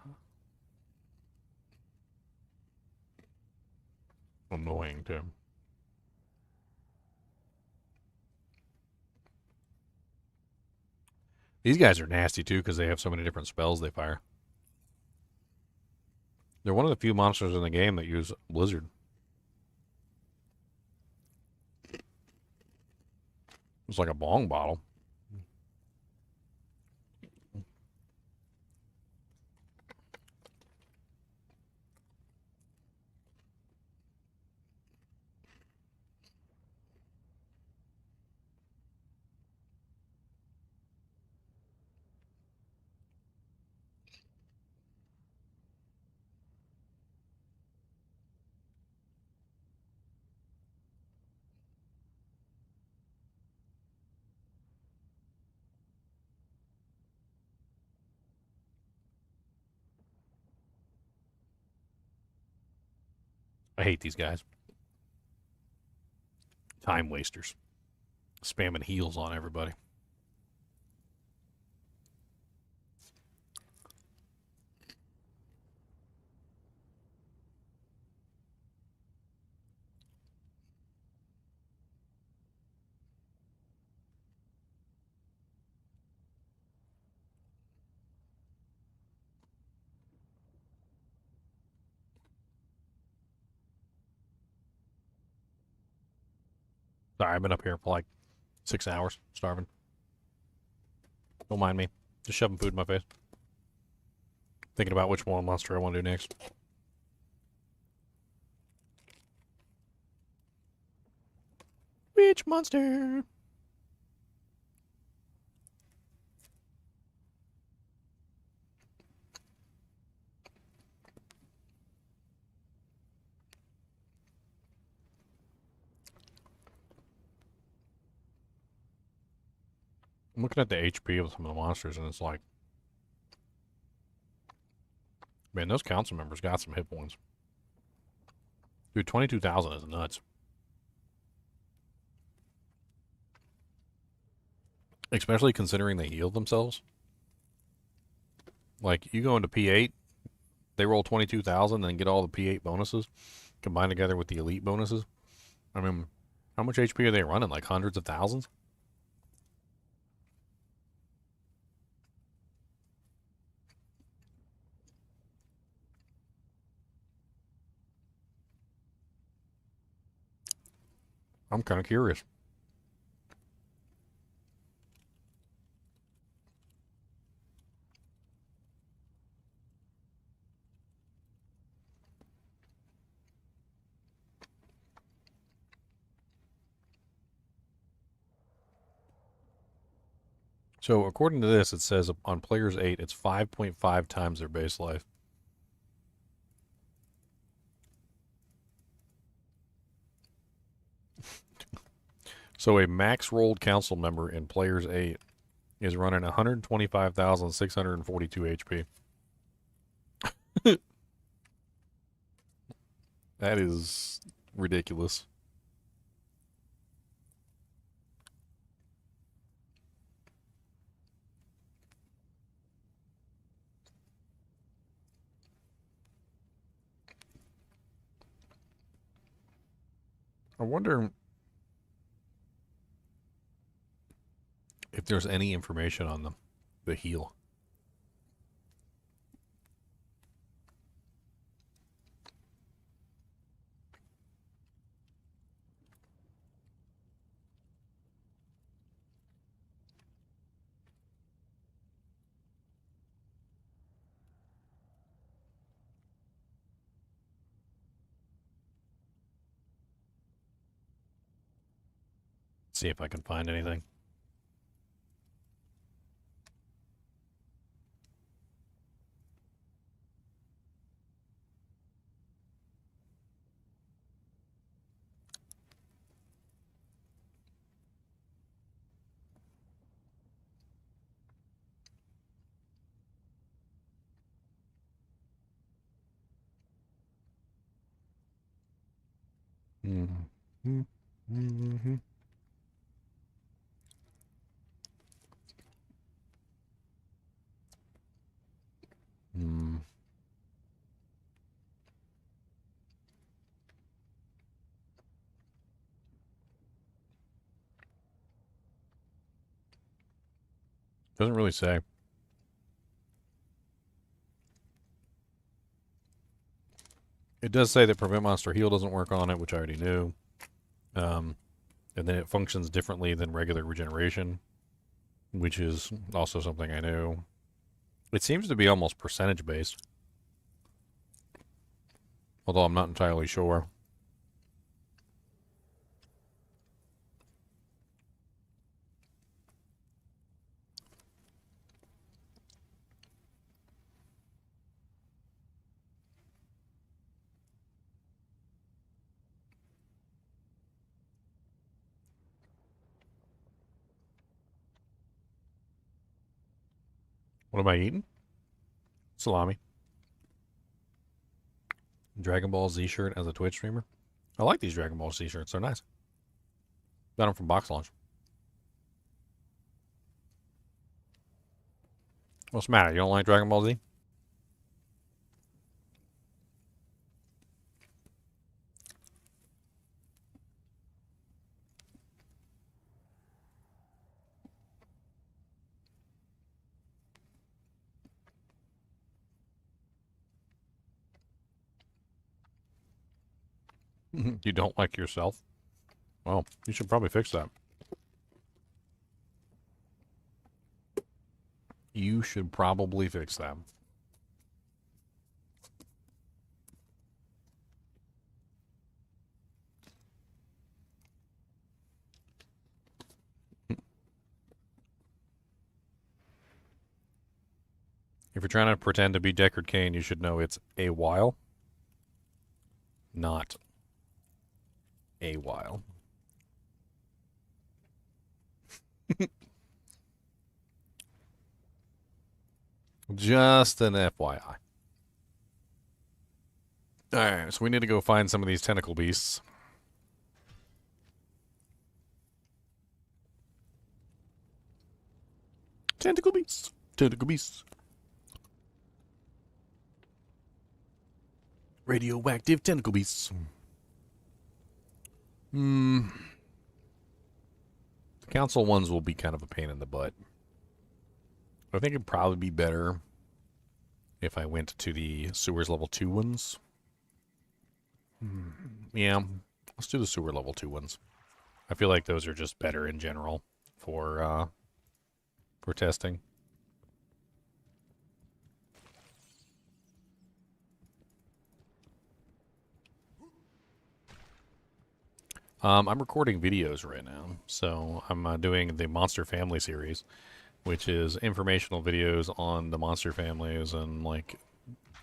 Annoying, too. These guys are nasty, too, because they have so many different spells they fire. They're one of the few monsters in the game that use Blizzard. It's like a bong bottle. I hate these guys. Time wasters. Spamming heals on everybody. Sorry, I've been up here for like 6 hours, starving. Don't mind me. Just shoving food in my face. Thinking about which one monster I want to do next. Which monster? I'm looking at the HP of some of the monsters, and it's like, man, those council members got some hit points. Dude, 22,000 is nuts. Especially considering they heal themselves. Like, you go into P8, they roll 22,000 and get all the P8 bonuses combined together with the elite bonuses. I mean, how much HP are they running? Like hundreds of thousands? I'm kind of curious. So, according to this, it says on players 8, it's 5.5 times their base life. So, a max rolled council member in players 8 is running 125,642 HP. That is ridiculous. I wonder if there's any information on the heal. See if I can find anything. Mm-hmm. Mm-hmm. Mm. Doesn't really say. It does say that prevent monster heal doesn't work on it, which I already knew. And then it functions differently than regular regeneration, which is also something I knew. It seems to be almost percentage based, although I'm not entirely sure. What am I eating? Salami. Dragon Ball Z shirt as a Twitch streamer. I like these Dragon Ball Z shirts. They're nice. Got them from Box Launch. What's the matter? You don't like Dragon Ball Z? You don't like yourself? Well, you should probably fix that. You should probably fix that. If you're trying to pretend to be Deckard Cain, you should know it's a while, not a while. Just an FYI. Alright, so we need to go find some of these tentacle beasts. Tentacle beasts. Tentacle beasts. Radioactive tentacle beasts. The council ones will be kind of a pain in the butt. I think it'd probably be better if I went to the sewers level 2 ones. Yeah, let's do the sewer level 2 ones. I feel like those are just better in general for testing. I'm recording videos right now, so I'm doing the Monster Family series, which is informational videos on the monster families and, like,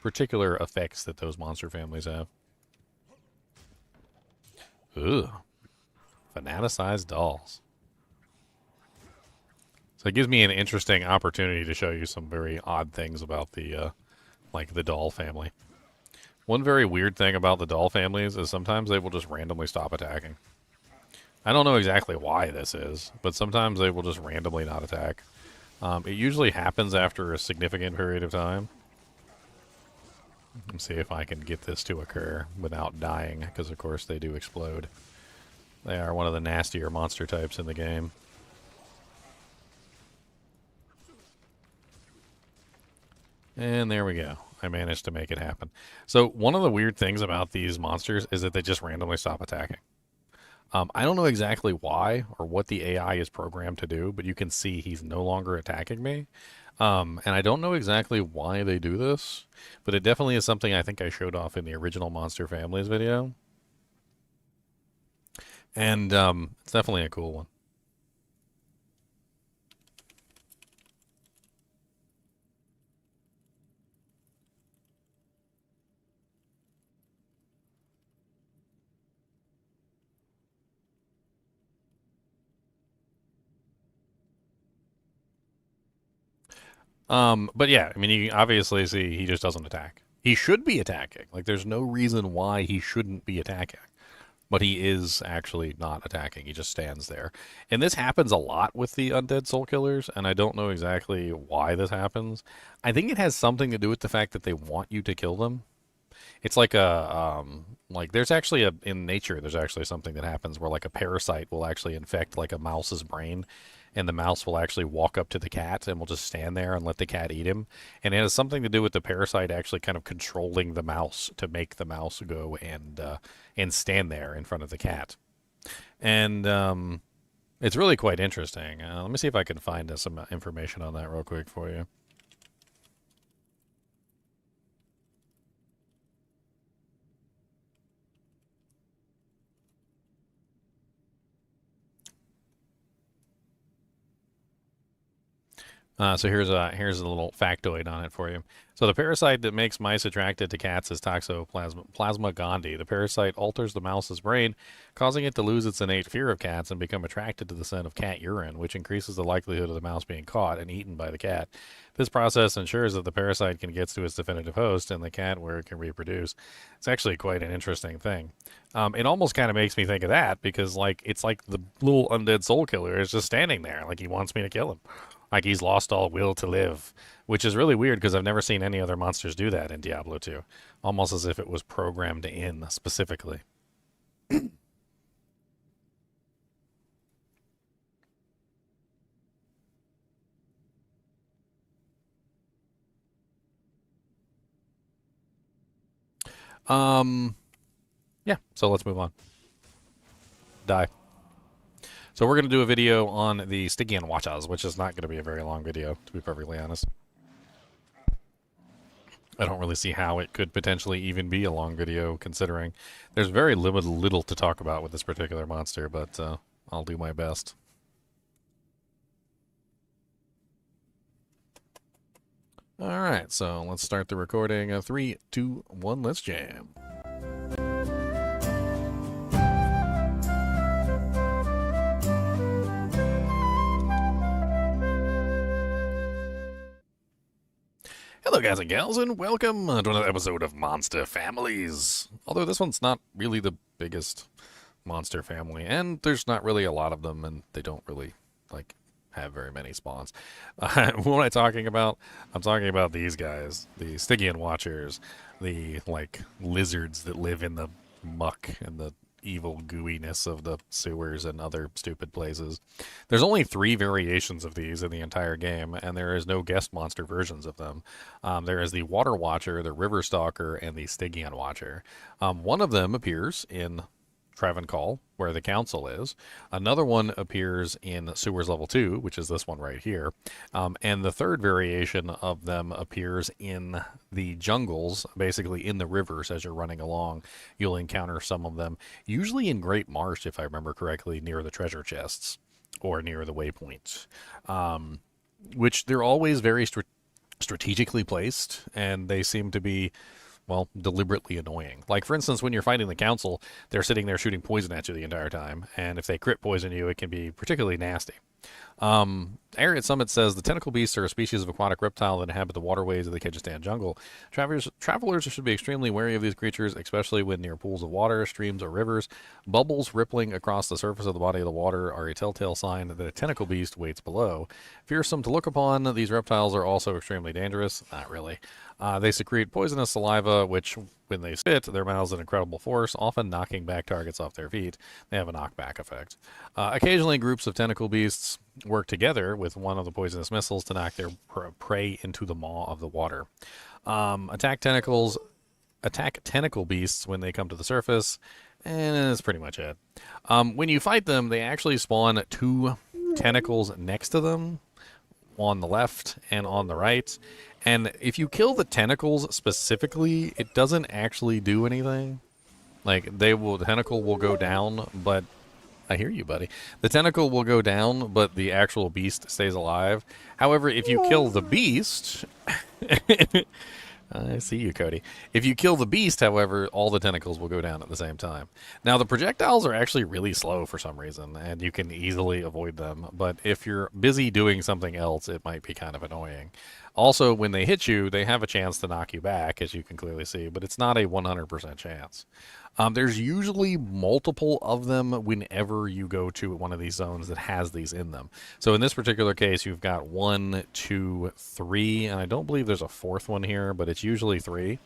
particular effects that those monster families have. Ugh. Fanaticized dolls. So it gives me an interesting opportunity to show you some very odd things about the, like, the doll family. One very weird thing about the doll families is sometimes they will just randomly stop attacking. I don't know exactly why this is, but sometimes they will just randomly not attack. It usually happens after a significant period of time. Let's see if I can get this to occur without dying, because of course they do explode. They are one of the nastier monster types in the game. And there we go. I managed to make it happen. So one of the weird things about these monsters is that they just randomly stop attacking. I don't know exactly why or what the AI is programmed to do, but you can see he's no longer attacking me. And I don't know exactly why they do this, but it definitely is something I think I showed off in the original Monster Families video. And it's definitely a cool one. But yeah, I mean, you obviously see he just doesn't attack. He should be attacking. Like, there's no reason why he shouldn't be attacking. But he is actually not attacking. He just stands there. And this happens a lot with the undead soul killers, and I don't know exactly why this happens. I think it has something to do with the fact that they want you to kill them. It's like like there's actually in nature there's actually something that happens where like a parasite will actually infect like a mouse's brain, and the mouse will actually walk up to the cat and will just stand there and let the cat eat him. And it has something to do with the parasite actually kind of controlling the mouse to make the mouse go and stand there in front of the cat. And it's really quite interesting. Let me see if I can find some information on that real quick for you. So here's a little factoid on it for you. So the parasite that makes mice attracted to cats is Toxoplasma gondii. The parasite alters the mouse's brain, causing it to lose its innate fear of cats and become attracted to the scent of cat urine, which increases the likelihood of the mouse being caught and eaten by the cat. This process ensures that the parasite can get to its definitive host and the cat where it can reproduce. It's actually quite an interesting thing. It almost kind of makes me think of that because like it's like the little undead soul killer is just standing there like he wants me to kill him. Like he's lost all will to live, which is really weird because I've never seen any other monsters do that in Diablo 2. Almost as if it was programmed in specifically. Yeah, so let's move on. Die. So we're going to do a video on the Stygian Watchas, which is not going to be a very long video, to be perfectly honest. I don't really see how it could potentially even be a long video, considering there's very little to talk about with this particular monster, but I'll do my best. Alright, so let's start the recording. 3, 2, 1, let's jam. Hello guys and gals, and welcome to another episode of Monster Families. Although this one's not really the biggest monster family, and there's not really a lot of them, and they don't really, like, have very many spawns. What am I talking about? I'm talking about these guys, the Stygian Watchers, the, like, lizards that live in the muck and the evil gooiness of the sewers and other stupid places. There's only 3 variations of these in the entire game, and there is no guest monster versions of them. There is the Water Watcher, the River Stalker, and the Stygian Watcher. One of them appears in Travancore, where the council is. Another one appears in Sewers Level 2, which is this one right here. And the third variation of them appears in the jungles, basically in the rivers as you're running along. You'll encounter some of them, usually in Great Marsh, if I remember correctly, near the treasure chests or near the waypoints. Which they're always very strategically placed, and they seem to be, well, deliberately annoying. Like, for instance, when you're fighting the council, they're sitting there shooting poison at you the entire time, and if they crit poison you, it can be particularly nasty. Ariat Summit says the tentacle beasts are a species of aquatic reptile that inhabit the waterways of the Kyrgyzstan jungle. Travelers should be extremely wary of these creatures, especially when near pools of water, streams, or rivers. Bubbles rippling across the surface of the body of the water are a telltale sign that a tentacle beast waits below. Fearsome to look upon, these reptiles are also extremely dangerous. Not really. They secrete poisonous saliva, which, when they spit, their mouths an incredible force, often knocking back targets off their feet. They have a knockback effect. Occasionally, groups of tentacle beasts work together with one of the poisonous missiles to knock their prey into the maw of the water. Attack tentacle beasts when they come to the surface, and that's pretty much it. When you fight them, they actually spawn 2 tentacles next to them, on the left and on the right. And if you kill the tentacles specifically, it doesn't actually do anything. Like, the tentacle will go down, but I hear you, buddy. The tentacle will go down, but the actual beast stays alive. However, if you kill the beast... I see you, Cody. If you kill the beast, however, all the tentacles will go down at the same time. Now, the projectiles are actually really slow for some reason, and you can easily avoid them. But if you're busy doing something else, it might be kind of annoying. Also, when they hit you, they have a chance to knock you back, as you can clearly see, but it's not a 100% chance. There's usually multiple of them whenever you go to one of these zones that has these in them. So in this particular case, you've got 1, 2, 3, and I don't believe there's a fourth one here, but it's usually 3.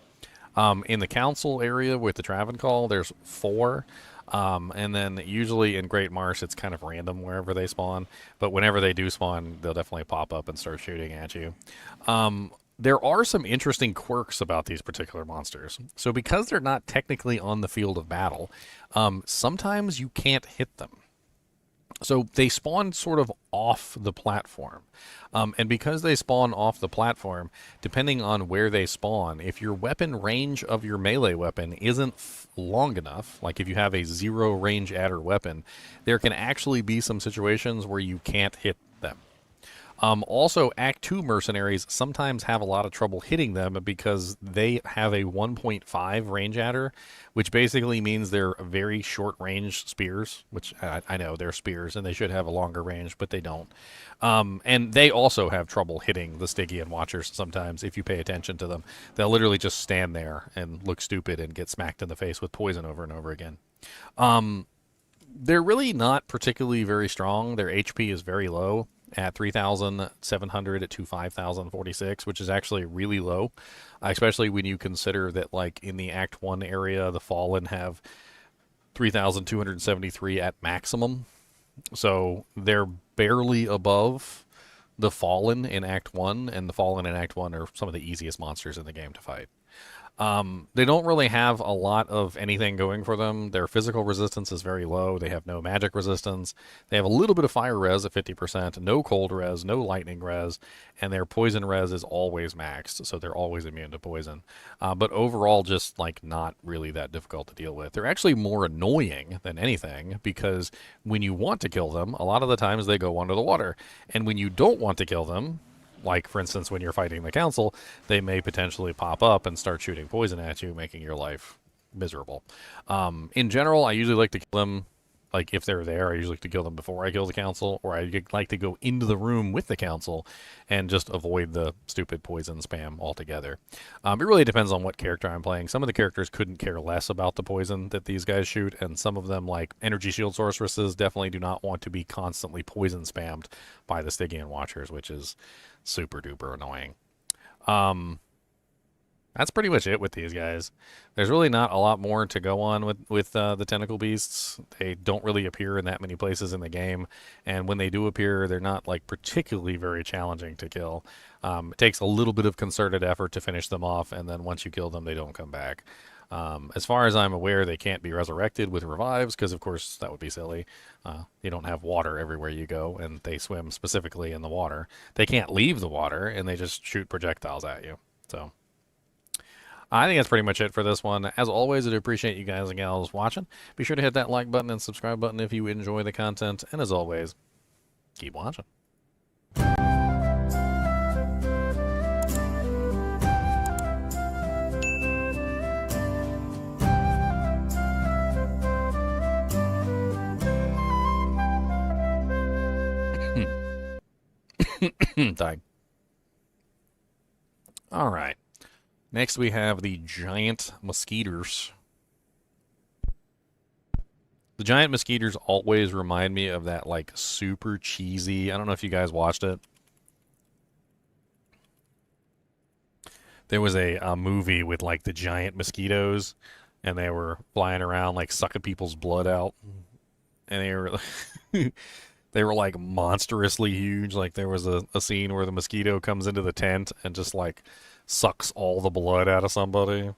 In the council area with the Travancore, there's 4. And then usually in Great Marsh, it's kind of random wherever they spawn. But whenever they do spawn, they'll definitely pop up and start shooting at you. There are some interesting quirks about these particular monsters. So because they're not technically on the field of battle, sometimes you can't hit them. So they spawn sort of off the platform. And because they spawn off the platform, depending on where they spawn, if your weapon range of your melee weapon isn't long enough, like if you have a 0 range adder weapon, there can actually be some situations where you can't hit them. Also, Act 2 mercenaries sometimes have a lot of trouble hitting them because they have a 1.5 range adder, which basically means they're very short range spears, which I know they're spears and they should have a longer range, but they don't. And they also have trouble hitting the Stygian Watchers sometimes if you pay attention to them. They'll literally just stand there and look stupid and get smacked in the face with poison over and over again. They're really not particularly very strong. Their HP is very low at 3,700 to 5,046, which is actually really low, especially when you consider that, like, in the Act 1 area, the Fallen have 3,273 at maximum. So they're barely above the Fallen in Act 1, and the Fallen in Act 1 are some of the easiest monsters in the game to fight. They don't really have a lot of anything going for them. Their physical resistance is very low. They have no magic resistance. They have a little bit of fire res at 50%, no cold res, no lightning res, and their poison res is always maxed, so they're always immune to poison. But overall, just like not really that difficult to deal with. They're actually more annoying than anything because when you want to kill them, a lot of the times they go under the water. And when you don't want to kill them, like, for instance, when you're fighting the council, they may potentially pop up and start shooting poison at you, making your life miserable. In general, I usually like to kill them, like, if they're there, I usually like to kill them before I kill the council, or I like to go into the room with the council and just avoid the stupid poison spam altogether. It really depends on what character I'm playing. Some of the characters couldn't care less about the poison that these guys shoot, and some of them, like energy shield sorceresses, definitely do not want to be constantly poison spammed by the Stygian Watchers, which is super duper annoying. That's pretty much it with these guys. There's really not a lot more to go on with the tentacle beasts. They don't really appear in that many places in the game, and when they do appear, they're not like particularly very challenging to kill. It takes a little bit of concerted effort to finish them off, and then once you kill them, they don't come back. As far as I'm aware, they can't be resurrected with revives because, of course, that would be silly. You don't have water everywhere you go, and they swim specifically in the water. They can't leave the water, and they just shoot projectiles at you. So I think that's pretty much it for this one. As always, I do appreciate you guys and gals watching. Be sure to hit that like button and subscribe button if you enjoy the content. And as always, keep watching. Dying. All right. Next, we have the giant mosquitoes. The giant mosquitoes always remind me of that, like, super cheesy. I don't know if you guys watched it. There was a movie with, like, the giant mosquitoes, and they were flying around, like, sucking people's blood out. And they were they were, like, monstrously huge. Like, there was a scene where the mosquito comes into the tent and just, like, sucks all the blood out of somebody.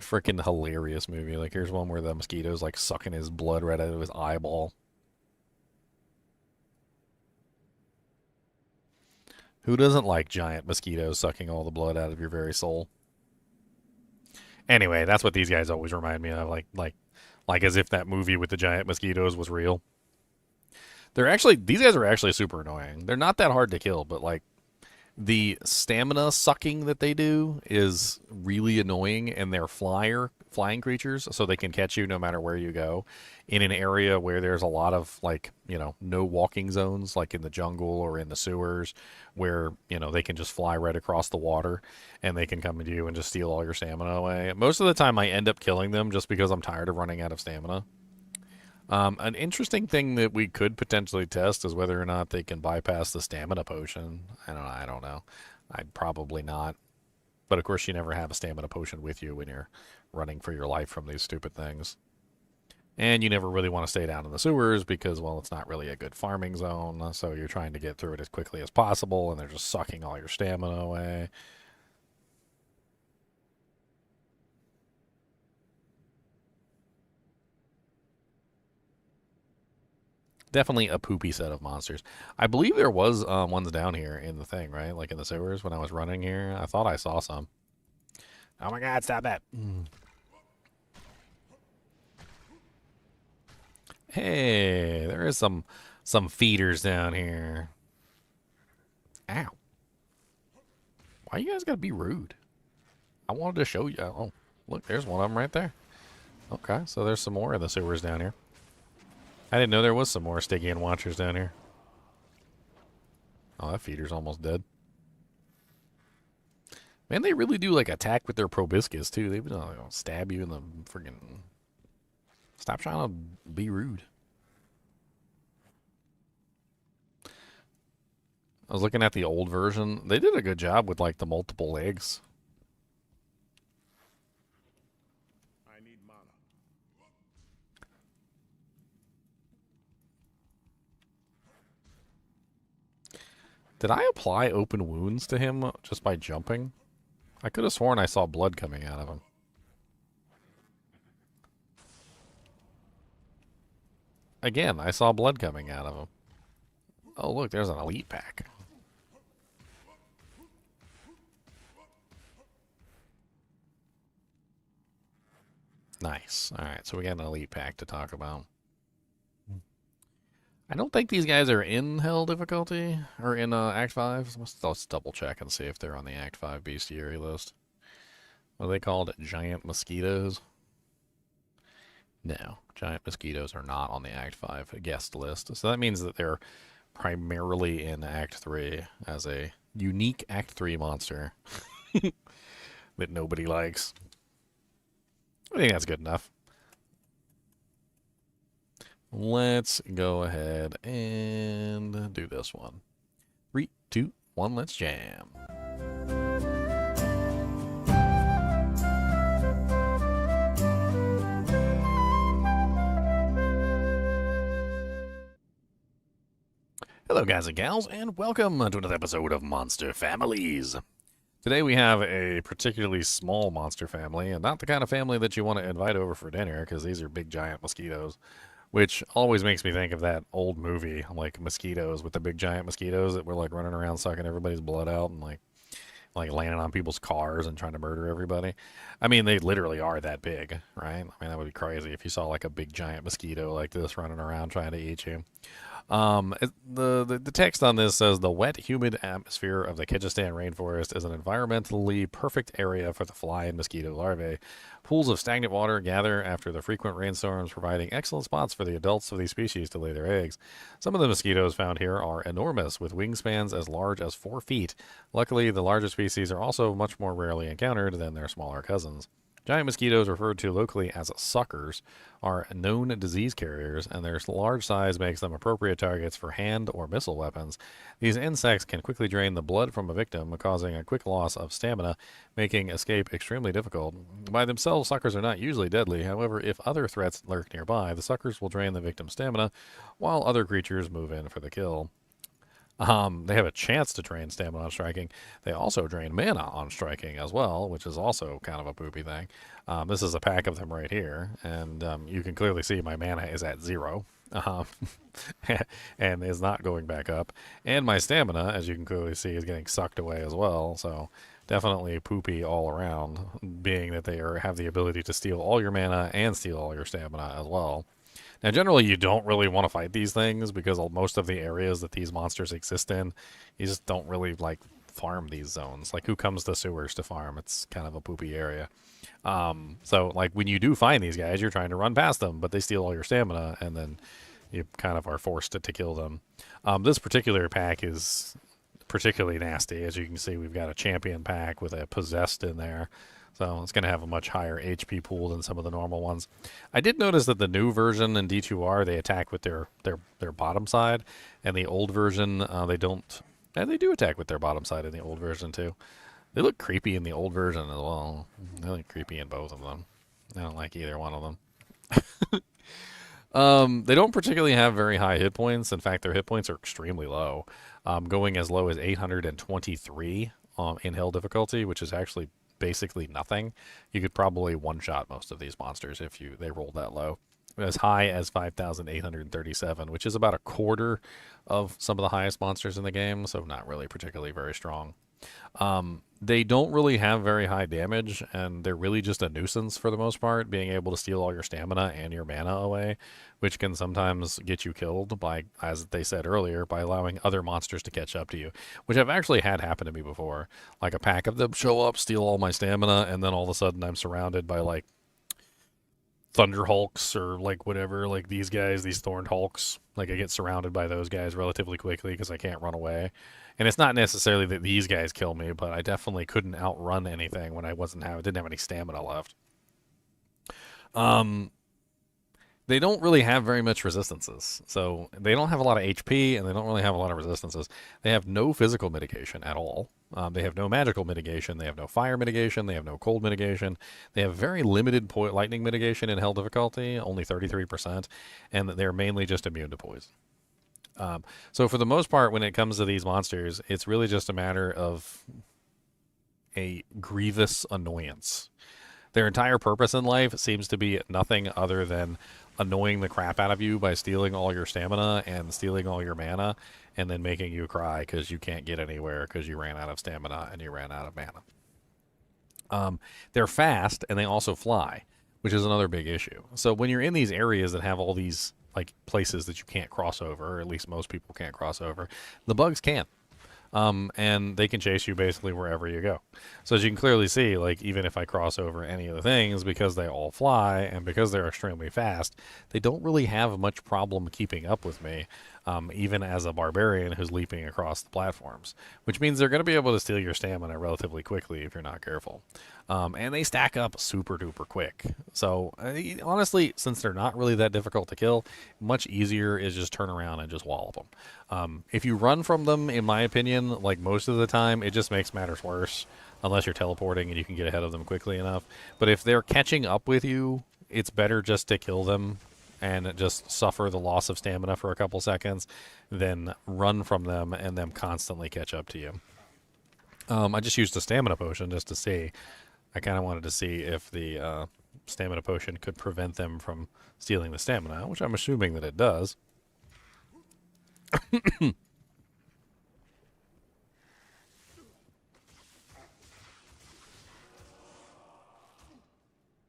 Freaking hilarious movie. Like, here's one where the mosquito's, like, sucking his blood right out of his eyeball. Who doesn't like giant mosquitoes sucking all the blood out of your very soul? Anyway, that's what these guys always remind me of, like as if that movie with the giant mosquitoes was real. These guys are actually super annoying. They're not that hard to kill, but, like, the stamina sucking that they do is really annoying, and their flying flying creatures, so they can catch you no matter where you go. In an area where there's a lot of, like, no walking zones, like in the jungle or in the sewers, where, they can just fly right across the water and they can come to you and just steal all your stamina away. Most of the time I end up killing them just because I'm tired of running out of stamina. An interesting thing that we could potentially test is whether or not they can bypass the stamina potion. I don't know. I'd probably not. But of course, you never have a stamina potion with you when you're running for your life from these stupid things. And you never really want to stay down in the sewers because, well, it's not really a good farming zone. So you're trying to get through it as quickly as possible, and they're just sucking all your stamina away. Definitely a poopy set of monsters. I believe there was ones down here in the thing, right? Like in the sewers when I was running here. I thought I saw some. Oh my god, stop that. Hey, there is some feeders down here. Ow. Why you guys gotta be rude? I wanted to show you. Oh, look, there's one of them right there. Okay, so there's some more in the sewers down here. I didn't know there was some more Stygian Watchers down here. Oh, that feeder's almost dead. Man, they really do, like, attack with their proboscis, too. They stab you in the friggin'... Stop trying to be rude. I was looking at the old version. They did a good job with, like, the multiple legs. I need mana. Did I apply open wounds to him just by jumping? I could have sworn I saw blood coming out of him. Again, I saw blood coming out of him. Oh, look, there's an elite pack. Nice. Alright, so we got an elite pack to talk about. I don't think these guys are in Hell difficulty, or in Act 5. Let's double check and see if they're on the Act 5 bestiary list. What are they called? Giant mosquitoes? No, giant mosquitoes are not on the Act 5 guest list. So that means that they're primarily in Act 3 as a unique Act 3 monster that nobody likes. I think that's good enough. Let's go ahead and do this one. 3, 2, 1, let's jam. Hello guys and gals, and welcome to another episode of Monster Families. Today we have a particularly small monster family, and not the kind of family that you want to invite over for dinner, because these are big giant mosquitoes. Which always makes me think of that old movie, like Mosquitoes, with the big giant mosquitoes that were like running around sucking everybody's blood out and like landing on people's cars and trying to murder everybody. I mean, they literally are that big, right? I mean, that would be crazy if you saw like a big giant mosquito like this running around trying to eat you. The text on this says the wet, humid atmosphere of the Kyrgyzstan rainforest is an environmentally perfect area for the fly and mosquito larvae. Pools of stagnant water gather after the frequent rainstorms, providing excellent spots for the adults of these species to lay their eggs. Some of the mosquitoes found here are enormous, with wingspans as large as 4 feet. Luckily, the larger species are also much more rarely encountered than their smaller cousins. Giant mosquitoes, referred to locally as suckers, are known disease carriers, and their large size makes them appropriate targets for hand or missile weapons. These insects can quickly drain the blood from a victim, causing a quick loss of stamina, making escape extremely difficult. By themselves, suckers are not usually deadly. However, if other threats lurk nearby, the suckers will drain the victim's stamina, while other creatures move in for the kill. They have a chance to drain stamina on striking. They also drain mana on striking as well, which is also kind of a poopy thing. This is a pack of them right here, and you can clearly see my mana is at 0. And is not going back up. And my stamina, as you can clearly see, is getting sucked away as well, so definitely poopy all around, being that they have the ability to steal all your mana and steal all your stamina as well. Now, generally, you don't really want to fight these things because most of the areas that these monsters exist in, you just don't really, farm these zones. Like, who comes to sewers to farm? It's kind of a poopy area. So, like, when you do find these guys, you're trying to run past them, but they steal all your stamina, and then you kind of are forced to kill them. This particular pack is particularly nasty. As you can see, we've got a champion pack with a possessed in there. So it's going to have a much higher HP pool than some of the normal ones. I did notice that the new version in D2R, they attack with their bottom side, and the old version, they don't. And they do attack with their bottom side in the old version, too. They look creepy in the old version as well. They look creepy in both of them. I don't like either one of them. They don't particularly have very high hit points. In fact, their hit points are extremely low, going as low as 823 in hell difficulty, which is actually basically nothing. You could probably one-shot most of these monsters if they rolled that low. As high as 5,837, which is about a quarter of some of the highest monsters in the game, so not really particularly very strong. They don't really have very high damage, and they're really just a nuisance for the most part, being able to steal all your stamina and your mana away, which can sometimes get you killed by, as they said earlier, by allowing other monsters to catch up to you, which I've actually had happen to me before. Like, a pack of them show up, steal all my stamina, and then all of a sudden I'm surrounded by, like, Thunder Hulks or, like, whatever, like these guys, these Thorned Hulks. Like, I get surrounded by those guys relatively quickly because I can't run away. And it's not necessarily that these guys kill me, but I definitely couldn't outrun anything when I didn't have any stamina left. They don't really have very much resistances. So they don't have a lot of HP, and they don't really have a lot of resistances. They have no physical mitigation at all. They have no magical mitigation. They have no fire mitigation. They have no cold mitigation. They have very limited lightning mitigation in hell difficulty, only 33%, and they're mainly just immune to poison. So for the most part, when it comes to these monsters, it's really just a matter of a grievous annoyance. Their entire purpose in life seems to be nothing other than annoying the crap out of you by stealing all your stamina and stealing all your mana, and then making you cry because you can't get anywhere because you ran out of stamina and you ran out of mana. They're fast, and they also fly, which is another big issue. So when you're in these areas that have all these like places that you can't cross over, or at least most people can't cross over, the bugs can. And they can chase you basically wherever you go. So as you can clearly see, like, even if I cross over any of the things, because they all fly and because they're extremely fast, they don't really have much problem keeping up with me, even as a barbarian who's leaping across the platforms, which means they're going to be able to steal your stamina relatively quickly if you're not careful. And they stack up super duper quick. So honestly, since they're not really that difficult to kill, much easier is just turn around and just wallop them. If you run from them, in my opinion, like most of the time, it just makes matters worse, unless you're teleporting and you can get ahead of them quickly enough. But if they're catching up with you, it's better just to kill them and just suffer the loss of stamina for a couple seconds than run from them and them constantly catch up to you. I just used a stamina potion just to see. I kind of wanted to see if the stamina potion could prevent them from stealing the stamina, which I'm assuming that it does.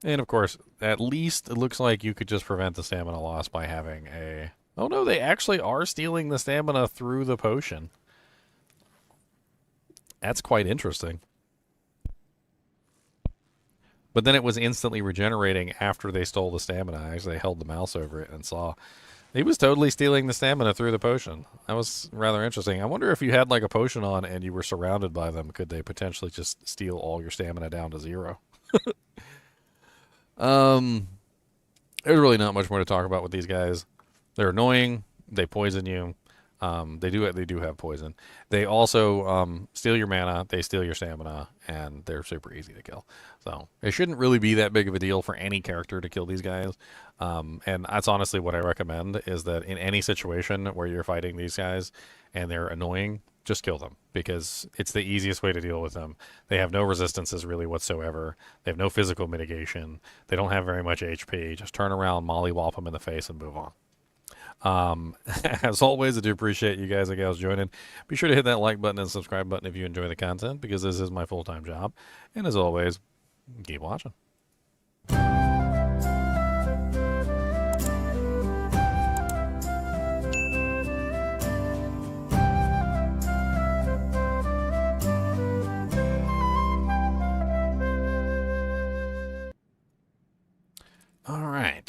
And of course, at least it looks like you could just prevent the stamina loss by having a... Oh no, they actually are stealing the stamina through the potion. That's quite interesting. But then it was instantly regenerating after they stole the stamina. I actually held the mouse over it and saw. He was totally stealing the stamina through the potion. That was rather interesting. I wonder if you had like a potion on and you were surrounded by them, could they potentially just steal all your stamina down to 0? There's really not much more to talk about with these guys. They're annoying. They poison you. They do have poison. They also steal your mana, they steal your stamina, and they're super easy to kill. So it shouldn't really be that big of a deal for any character to kill these guys. And that's honestly what I recommend, is that in any situation where you're fighting these guys and they're annoying, just kill them, because it's the easiest way to deal with them. They have no resistances really whatsoever. They have no physical mitigation. They don't have very much HP. Just turn around, mollywop them in the face, and move on. As always, I do appreciate you guys and gals joining. Be sure to hit that like button and subscribe button if you enjoy the content, because this is my full-time job. And as always, keep watching.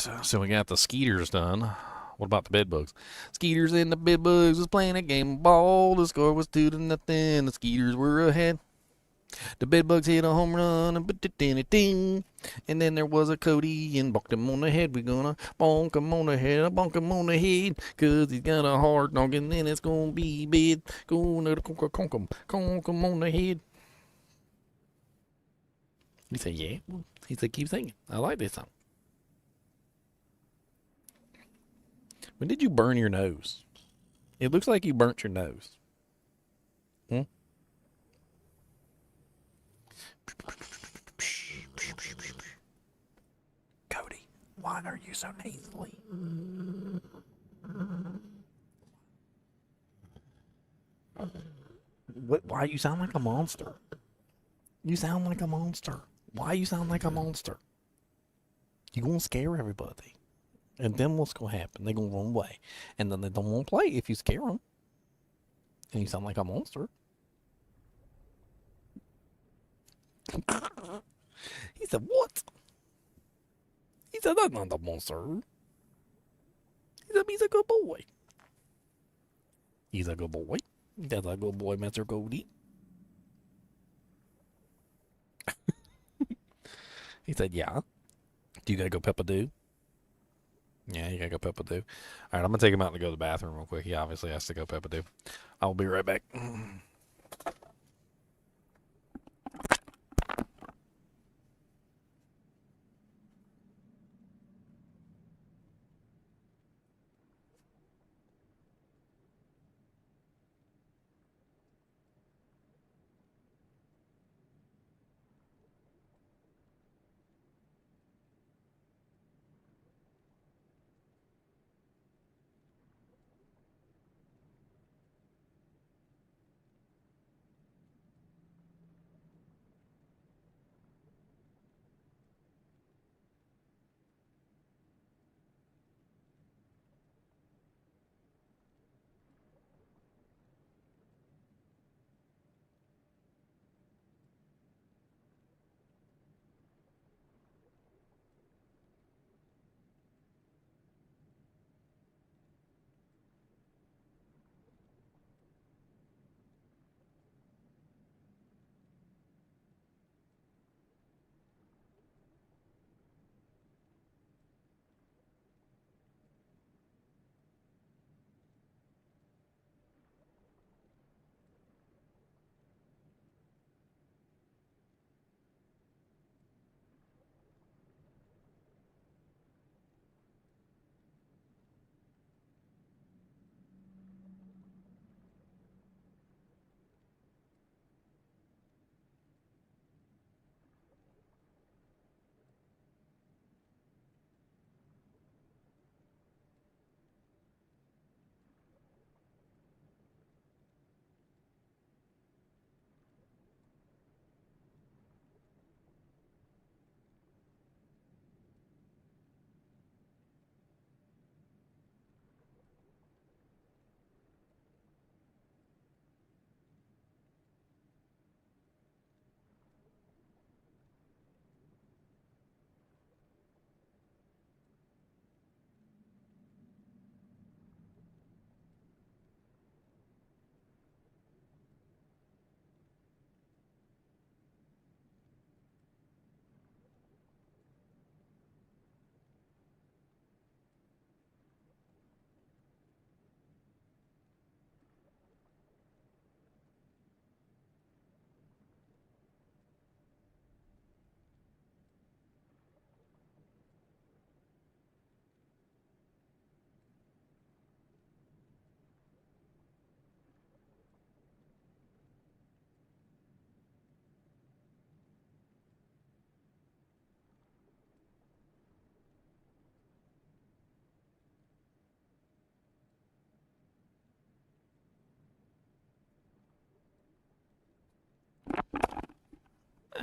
Alright, so we got the skeeters done. What about the bedbugs? Skeeters and the bedbugs was playing a game of ball. The score was 2-0. The skeeters were ahead. The bedbugs hit a home run and ding. And then there was a Cody and bonked him on the head. We're gonna bonk him on the head, bonk him on the head. Cause he's got a hard dog and then it's gonna be bad. Gonna conk him on the head. He said, yeah. He said, keep singing. I like this song. When did you burn your nose? It looks like you burnt your nose. Hmm? Cody, why are you so nasally? Why you sound like a monster? You sound like a monster. Why you sound like a monster? You gonna scare everybody. And then what's gonna happen? They're gonna run away. And then they don't want to play if you scare them. And you sound like a monster. He said, what? He said, that's not a monster. He said, he's a good boy. He's a good boy. That's a good boy, Mr. Cody. He said, yeah. Do you gotta go peppa-doo? Yeah, you gotta go peppa-doo. All right, I'm gonna take him out to go to the bathroom real quick. He obviously has to go peppa-doo. I'll be right back.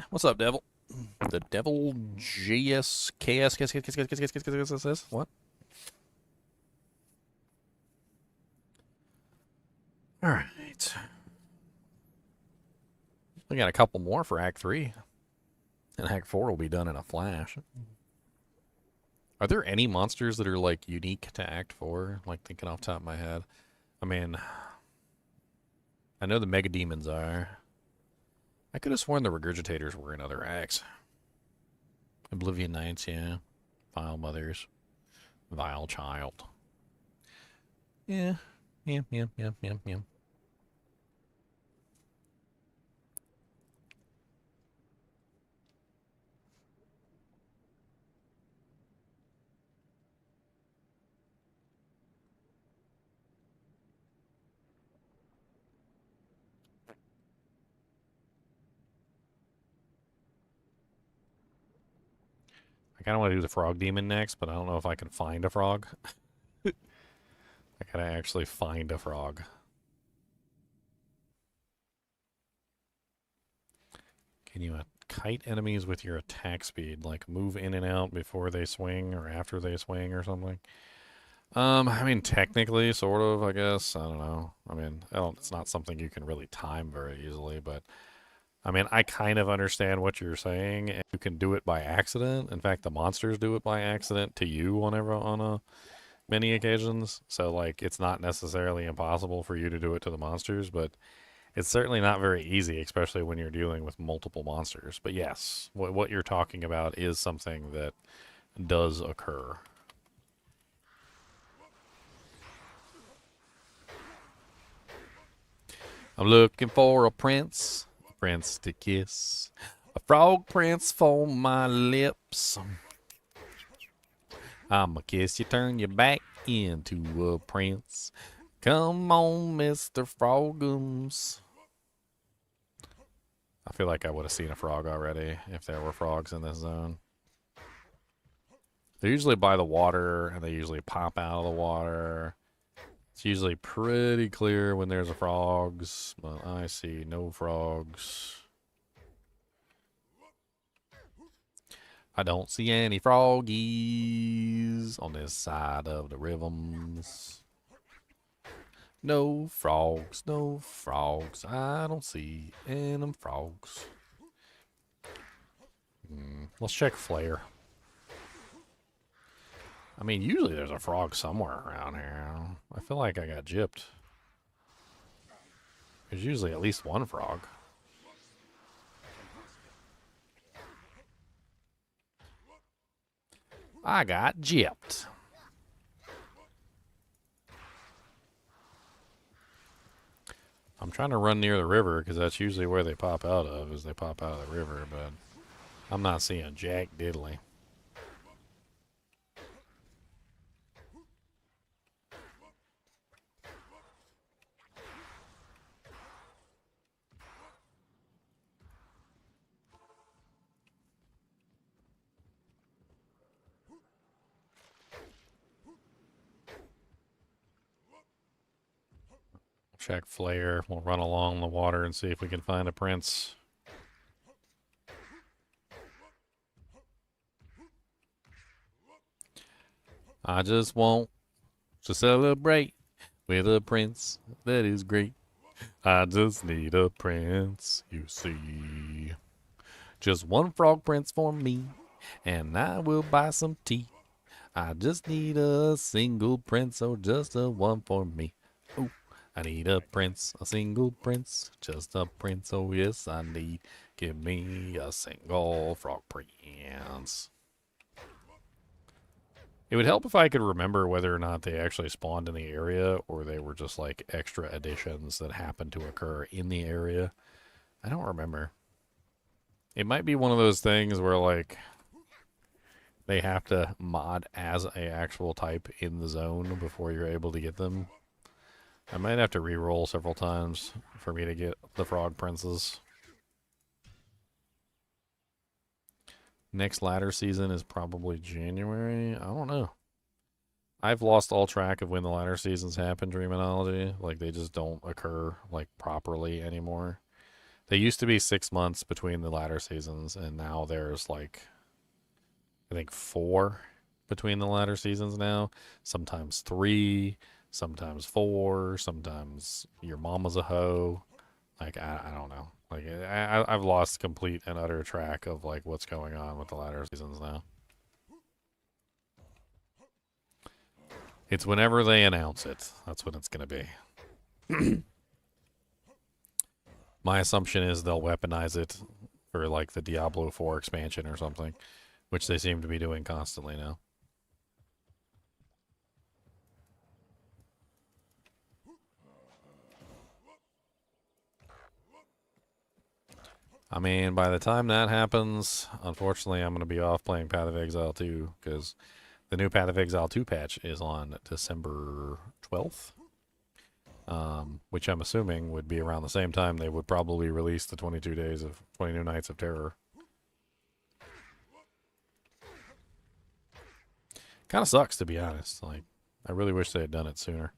What's up, devil? The devil GSKS. What? All right. We got a couple more for Act 3. And Act 4 will be done in a flash. Are there any monsters that are like unique to Act 4? Like thinking off the top of my head. I mean, I know the Mega Demons are. I could have sworn the Regurgitators were in other acts. Oblivion Knights, yeah. Vile Mothers. Vile Child. Yeah. Yeah. I kind of want to do the Frog Demon next, but I don't know if I can find a frog. I gotta actually find a frog. Can you kite enemies with your attack speed? Like move in and out before they swing or after they swing or something? I mean, technically, sort of, I guess. I don't know. I mean, it's not something you can really time very easily, but I mean, I kind of understand what you're saying. And you can do it by accident. In fact, the monsters do it by accident to you whenever on many occasions. So, like, it's not necessarily impossible for you to do it to the monsters, but it's certainly not very easy, especially when you're dealing with multiple monsters. But yes, what you're talking about is something that does occur. I'm looking for a prince to kiss, a frog prince for my lips. I'ma kiss you, turn you back into a prince. Come on, Mr. Frogums. I feel like I would have seen a frog already if there were frogs in this zone. They're usually by the water, and they usually pop out of the water. It's usually pretty clear when there's a frogs, but I see no frogs. I don't see any froggies on this side of the rhythms. No frogs, no frogs. I don't see any frogs. Let's check Flare. I mean, usually there's a frog somewhere around here. I feel like I got gypped. There's usually at least one frog. I got gypped. I'm trying to run near the river because that's usually where they pop out of, is they pop out of the river, but I'm not seeing jack diddly. Check Flare. We'll run along the water and see if we can find a prince. I just want to celebrate with a prince that is great. I just need a prince, you see. Just one frog prince for me, and I will buy some tea. I just need a single prince, or just a one for me. Ooh, I need a prince, a single prince, just a prince, oh yes I need. Give me a single frog prince. It would help if I could remember whether or not they actually spawned in the area or they were just like extra additions that happened to occur in the area. I don't remember. It might be one of those things where like they have to mod as a actual type in the zone before you're able to get them. I might have to re-roll several times for me to get the frog princes. Next ladder season is probably January. I don't know. I've lost all track of when the ladder seasons happen, Dreamology. Like, they just don't occur, like, properly anymore. They used to be 6 months between the ladder seasons, and now there's, like, I think 4 between the ladder seasons now. Sometimes 3, sometimes 4, sometimes your mama's a hoe. Like, I don't know. Like, I've lost complete and utter track of, like, what's going on with the ladder seasons now. It's whenever they announce it. That's when it's going to be. My assumption is they'll weaponize it for like the Diablo 4 expansion or something, which they seem to be doing constantly now. I mean, by the time that happens, unfortunately, I'm going to be off playing Path of Exile 2 because the new Path of Exile 2 patch is on December 12th, which I'm assuming would be around the same time they would probably release the 22 Nights of Terror. Kind of sucks, to be honest. Like, I really wish they had done it sooner.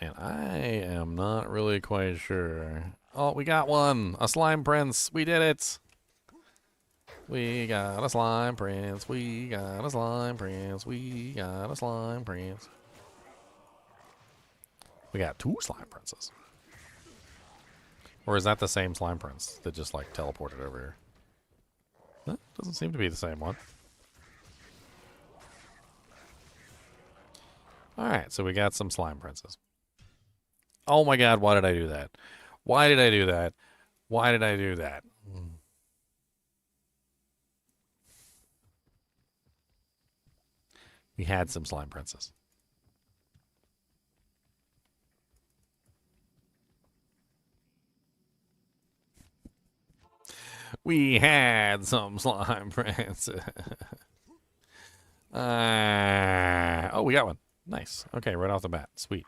Man, I am not really quite sure. Oh, we got one! A slime prince! We did it! We got a slime prince. We got a slime prince. We got a slime prince. We got 2 slime princes. Or is that the same slime prince that just, like, teleported over here? That doesn't seem to be the same one. Alright, so we got some slime princes. Oh my god, why did I do that? Why did I do that? Why did I do that? We had some slime princes. We had some slime princes. Oh, we got one. Nice. Okay, right off the bat. Sweet.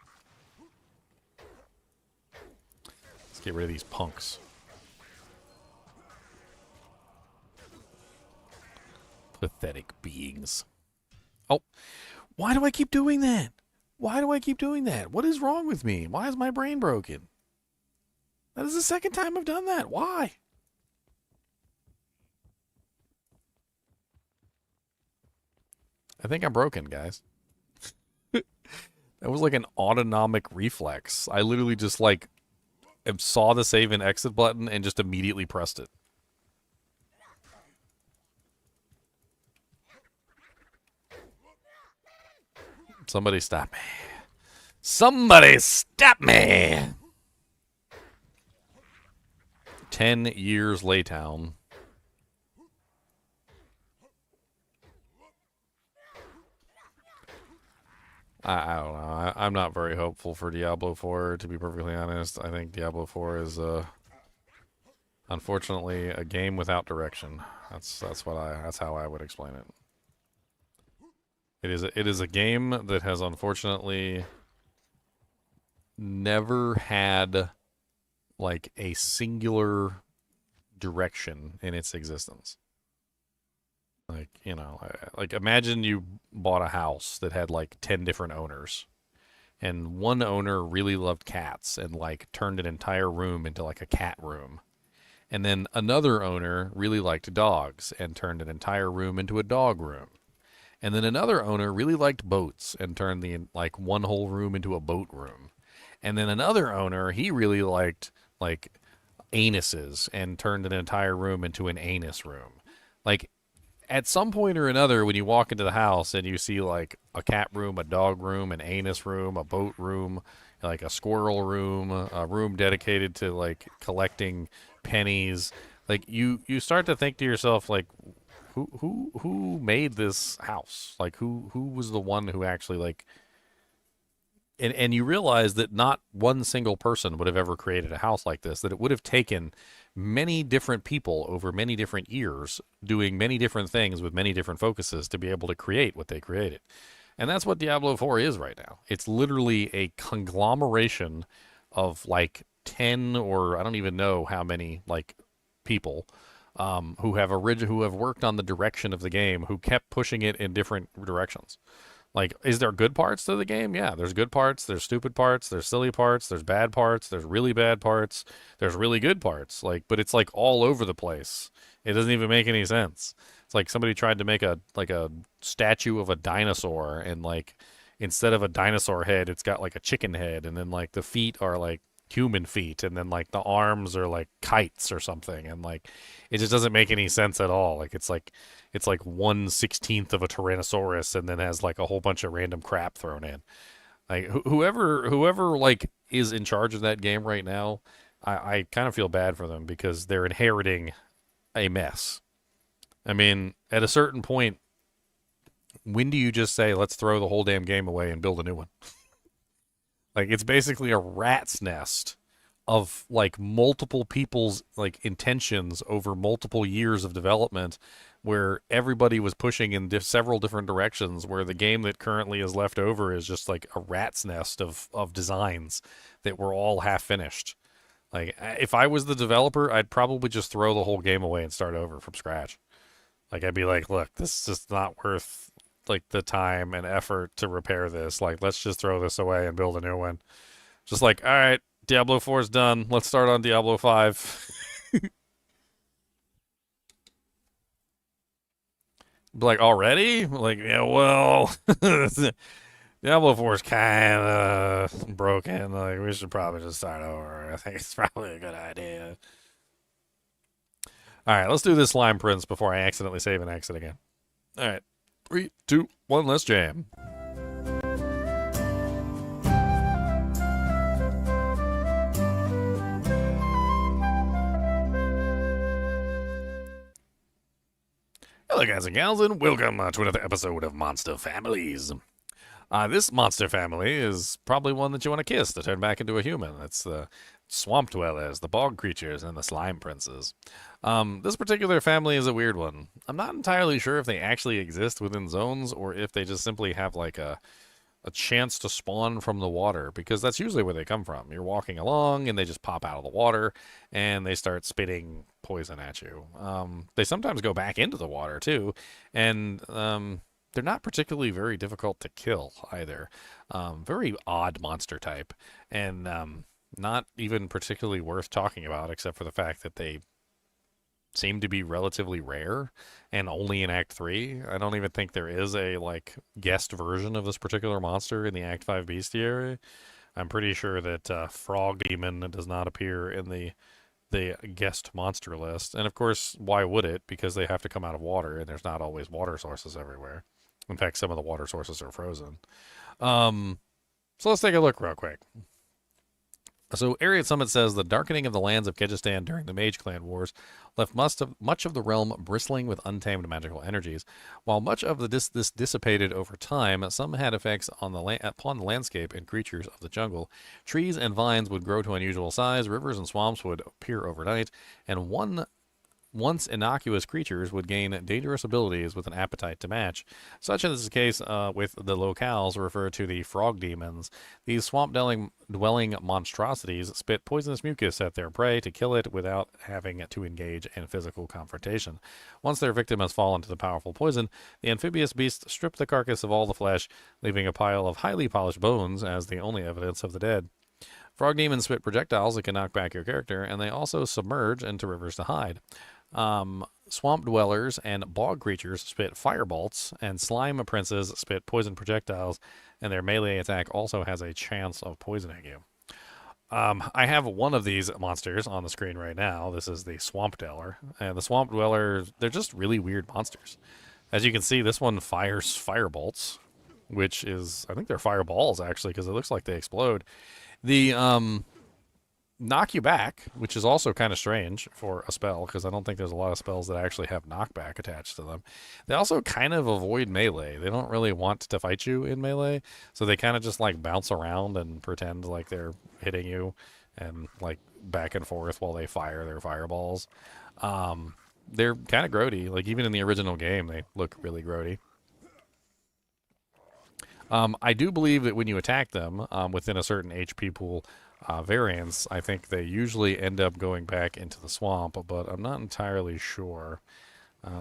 Let's get rid of these punks. Pathetic beings. Oh, why do I keep doing that? Why do I keep doing that? What is wrong with me? Why is my brain broken? That is the second time I've done that. Why? I think I'm broken, guys. That was like an autonomic reflex. I literally just like saw the save and exit button and just immediately pressed it. Somebody stop me. Somebody stop me! 10 years Laytown. I don't know. I'm not very hopeful for Diablo 4, to be perfectly honest. I think Diablo 4 is, unfortunately, a game without direction. That's how I would explain it. It is a game that has unfortunately never had like a singular direction in its existence. Like, you know, like imagine you bought a house that had like 10 different owners. And one owner really loved cats and like turned an entire room into like a cat room. And then another owner really liked dogs and turned an entire room into a dog room. And then another owner really liked boats and turned the like one whole room into a boat room. And then another owner, he really liked like anuses and turned an entire room into an anus room. Like at some point or another, when you walk into the house and you see like a cat room, a dog room, an anus room, a boat room, like a squirrel room, a room dedicated to like collecting pennies, like you start to think to yourself like, who made this house? Like who was the one who actually like, and you realize that not one single person would have ever created a house like this, that it would have taken many different people over many different years doing many different things with many different focuses to be able to create what they created. And that's what Diablo 4 is right now. It's literally a conglomeration of like 10 or I don't even know how many like people who have worked on the direction of the game, who kept pushing it in different directions. Like, is there good parts to the game? Yeah, there's good parts, there's stupid parts, there's silly parts, there's bad parts, there's really bad parts, there's really good parts. Like, but it's like all over the place. It doesn't even make any sense. It's like somebody tried to make a statue of a dinosaur, and like instead of a dinosaur head, it's got like a chicken head, and then like the feet are like human feet, and then like the arms are like kites or something, and like it just doesn't make any sense at all. Like it's like 1/16 of a Tyrannosaurus, and then has like a whole bunch of random crap thrown in. Like whoever like is in charge of that game right now, I kind of feel bad for them because they're inheriting a mess. I mean, at a certain point, when do you just say, let's throw the whole damn game away and build a new one? Like, it's basically a rat's nest of, like, multiple people's, like, intentions over multiple years of development where everybody was pushing in several different directions, where the game that currently is left over is just, like, a rat's nest of designs that were all half finished. Like, if I was the developer, I'd probably just throw the whole game away and start over from scratch. Like, I'd be like, look, this is just not worth like the time and effort to repair this. Like, let's just throw this away and build a new one. Just like, all right, Diablo 4 is done. Let's start on Diablo 5. Like, already? Like, yeah, well, Diablo 4 is kind of broken. Like, we should probably just start over. I think it's probably a good idea. All right, let's do this slime prince before I accidentally save and exit again. All right. 3, 2, 1, let's jam. Hello, guys and gals, and welcome to another episode of Monster Families. This monster family is probably one that you want to kiss to turn back into a human. It's the swamp dwellers, the bog creatures, and the slime princes. This particular family is a weird one. I'm not entirely sure if they actually exist within zones or if they just simply have like a chance to spawn from the water, because that's usually where they come from. You're walking along and they just pop out of the water and they start spitting poison at you. They sometimes go back into the water too, and they're not particularly very difficult to kill either. Very odd monster type, and not even particularly worth talking about, except for the fact that they seem to be relatively rare and only in Act 3. I don't even think there is a like guest version of this particular monster in the Act 5 bestiary. I'm pretty sure that Frog Demon does not appear in the guest monster list. And of course, why would it? Because they have to come out of water, and there's not always water sources everywhere. In fact, some of the water sources are frozen. So let's take a look real quick. So, Area Summit says the darkening of the lands of Kyrgyzstan during the Mage Clan Wars left much of the realm bristling with untamed magical energies. While much of this dissipated over time, some had effects on upon the landscape and creatures of the jungle. Trees and vines would grow to unusual size, rivers and swamps would appear overnight, and once innocuous creatures would gain dangerous abilities with an appetite to match. Such is the case with the locales referred to the frog demons. These swamp-dwelling monstrosities spit poisonous mucus at their prey to kill it without having to engage in physical confrontation. Once their victim has fallen to the powerful poison, the amphibious beasts strip the carcass of all the flesh, leaving a pile of highly polished bones as the only evidence of the dead. Frog demons spit projectiles that can knock back your character, and they also submerge into rivers to hide. Swamp dwellers and bog creatures spit firebolts, and slime princes spit poison projectiles, and their melee attack also has a chance of poisoning you. I have one of these monsters on the screen right now. This is the swamp dweller, and the swamp dweller, they're just really weird monsters. As you can see, this one fires firebolts, which is, I think they're fireballs actually, because it looks like they explode. The knock you back, which is also kind of strange for a spell, because I don't think there's a lot of spells that actually have knockback attached to them. They also kind of avoid melee. They don't really want to fight you in melee, so they kind of just like bounce around and pretend like they're hitting you and like back and forth while they fire their fireballs. They're kind of grody. Like even in the original game, they look really grody. I do believe that when you attack them within a certain HP pool variance, I think they usually end up going back into the swamp, but I'm not entirely sure.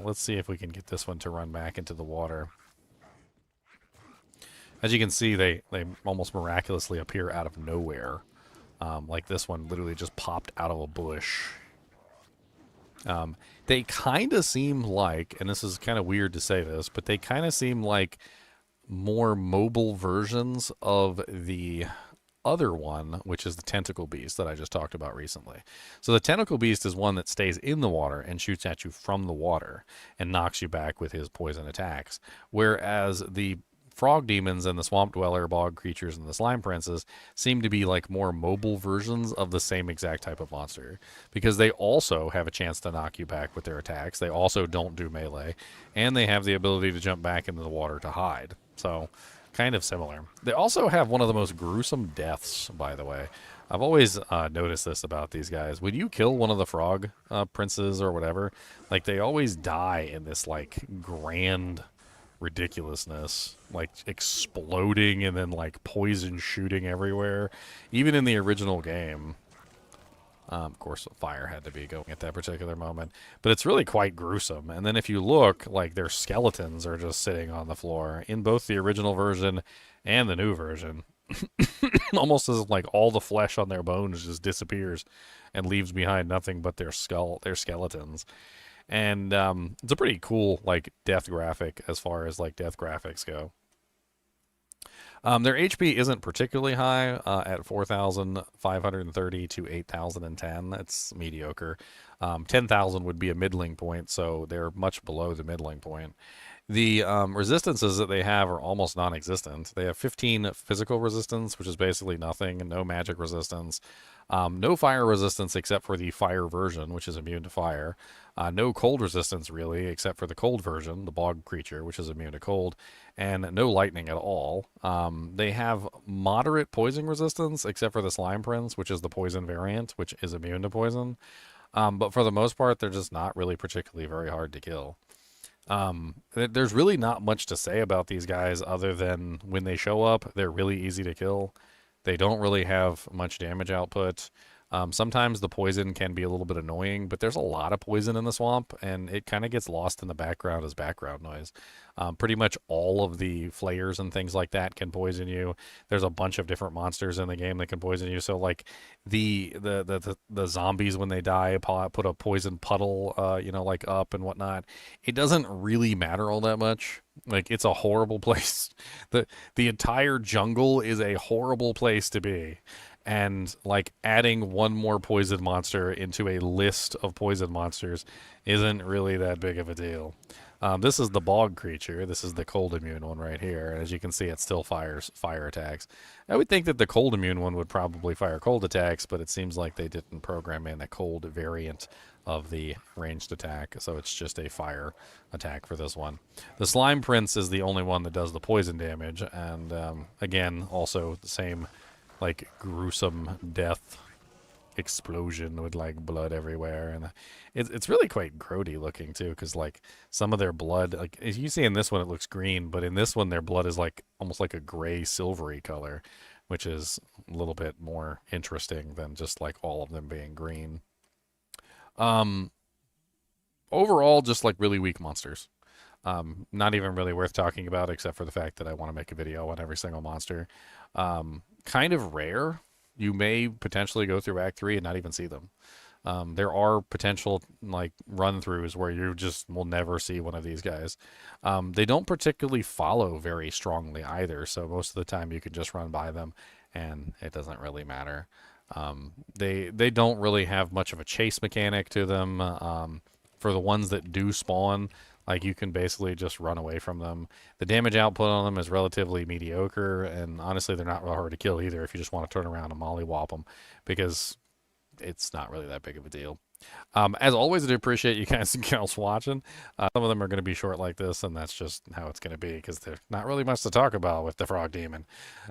Let's see if we can get this one to run back into the water. As you can see, they almost miraculously appear out of nowhere. Like this one literally just popped out of a bush. They kind of seem like, and this is kind of weird to say this, but they kind of seem like more mobile versions of the other one, which is the tentacle beast that I just talked about recently. So the tentacle beast is one that stays in the water and shoots at you from the water and knocks you back with his poison attacks. Whereas the frog demons and the swamp dweller, bog creatures, and the slime princes seem to be like more mobile versions of the same exact type of monster, because they also have a chance to knock you back with their attacks. They also don't do melee, and they have the ability to jump back into the water to hide. So kind of similar. They also have one of the most gruesome deaths, by the way. I've always noticed this about these guys. When you kill one of the frog princes or whatever, like, they always die in this like grand ridiculousness, like exploding and then like poison shooting everywhere. Even in the original game, of course, fire had to be going at that particular moment, but it's really quite gruesome. And then if you look, like, their skeletons are just sitting on the floor in both the original version and the new version. Almost as like all the flesh on their bones just disappears and leaves behind nothing but their skeletons. And it's a pretty cool like death graphic as far as like death graphics go. Their HP isn't particularly high at 4,530 to 8,010. That's mediocre. 10,000 would be a middling point, so they're much below the middling point. The resistances that they have are almost non-existent. They have 15 physical resistance, which is basically nothing, and no magic resistance. No fire resistance except for the fire version, which is immune to fire. No cold resistance, really, except for the cold version, the bog creature, which is immune to cold. And no lightning at all. They have moderate poison resistance, except for the slime prince, which is the poison variant, which is immune to poison. But for the most part, they're just not really particularly very hard to kill. There's really not much to say about these guys other than when they show up, they're really easy to kill. They don't really have much damage output. Sometimes the poison can be a little bit annoying, but there's a lot of poison in the swamp, and it kind of gets lost in the background as background noise. Pretty much all of the flayers and things like that can poison you. There's a bunch of different monsters in the game that can poison you. So like the zombies, when they die, put a poison puddle, like up and whatnot. It doesn't really matter all that much. Like, it's a horrible place. The entire jungle is a horrible place to be. And like adding one more poison monster into a list of poison monsters isn't really that big of a deal. This is the bog creature. This is the cold immune one right here. As you can see, it still fires fire attacks. I would think that the cold immune one would probably fire cold attacks, but it seems like they didn't program in a cold variant of the ranged attack, so it's just a fire attack for this one. The slime prince is the only one that does the poison damage, and again, also the same like gruesome death explosion with like blood everywhere, and it's really quite grody looking too, because like some of their blood, like as you see in this one, it looks green, but in this one their blood is like almost like a gray silvery color, which is a little bit more interesting than just like all of them being green. Overall, just like really weak monsters. Not even really worth talking about, except for the fact that I want to make a video on every single monster. Kind of rare. You may potentially go through Act 3 and not even see them. There are potential like run-throughs where you just will never see one of these guys. They don't particularly follow very strongly either, so most of the time you can just run by them and it doesn't really matter. They don't really have much of a chase mechanic to them. For the ones that do spawn, like, you can basically just run away from them. The damage output on them is relatively mediocre, and honestly, they're not real hard to kill either if you just want to turn around and mollywop them, because it's not really that big of a deal. As always, I do appreciate you guys and girls watching. Some of them are going to be short like this, and that's just how it's going to be, because there's not really much to talk about with the Frog Demon.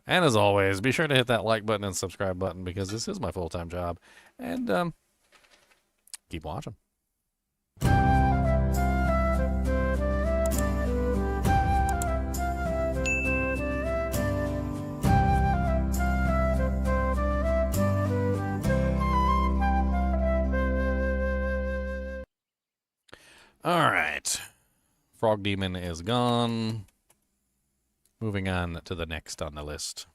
And as always, be sure to hit that like button and subscribe button, because this is my full-time job. And keep watching. Alright. Frog Demon is gone. Moving on to the next on the list.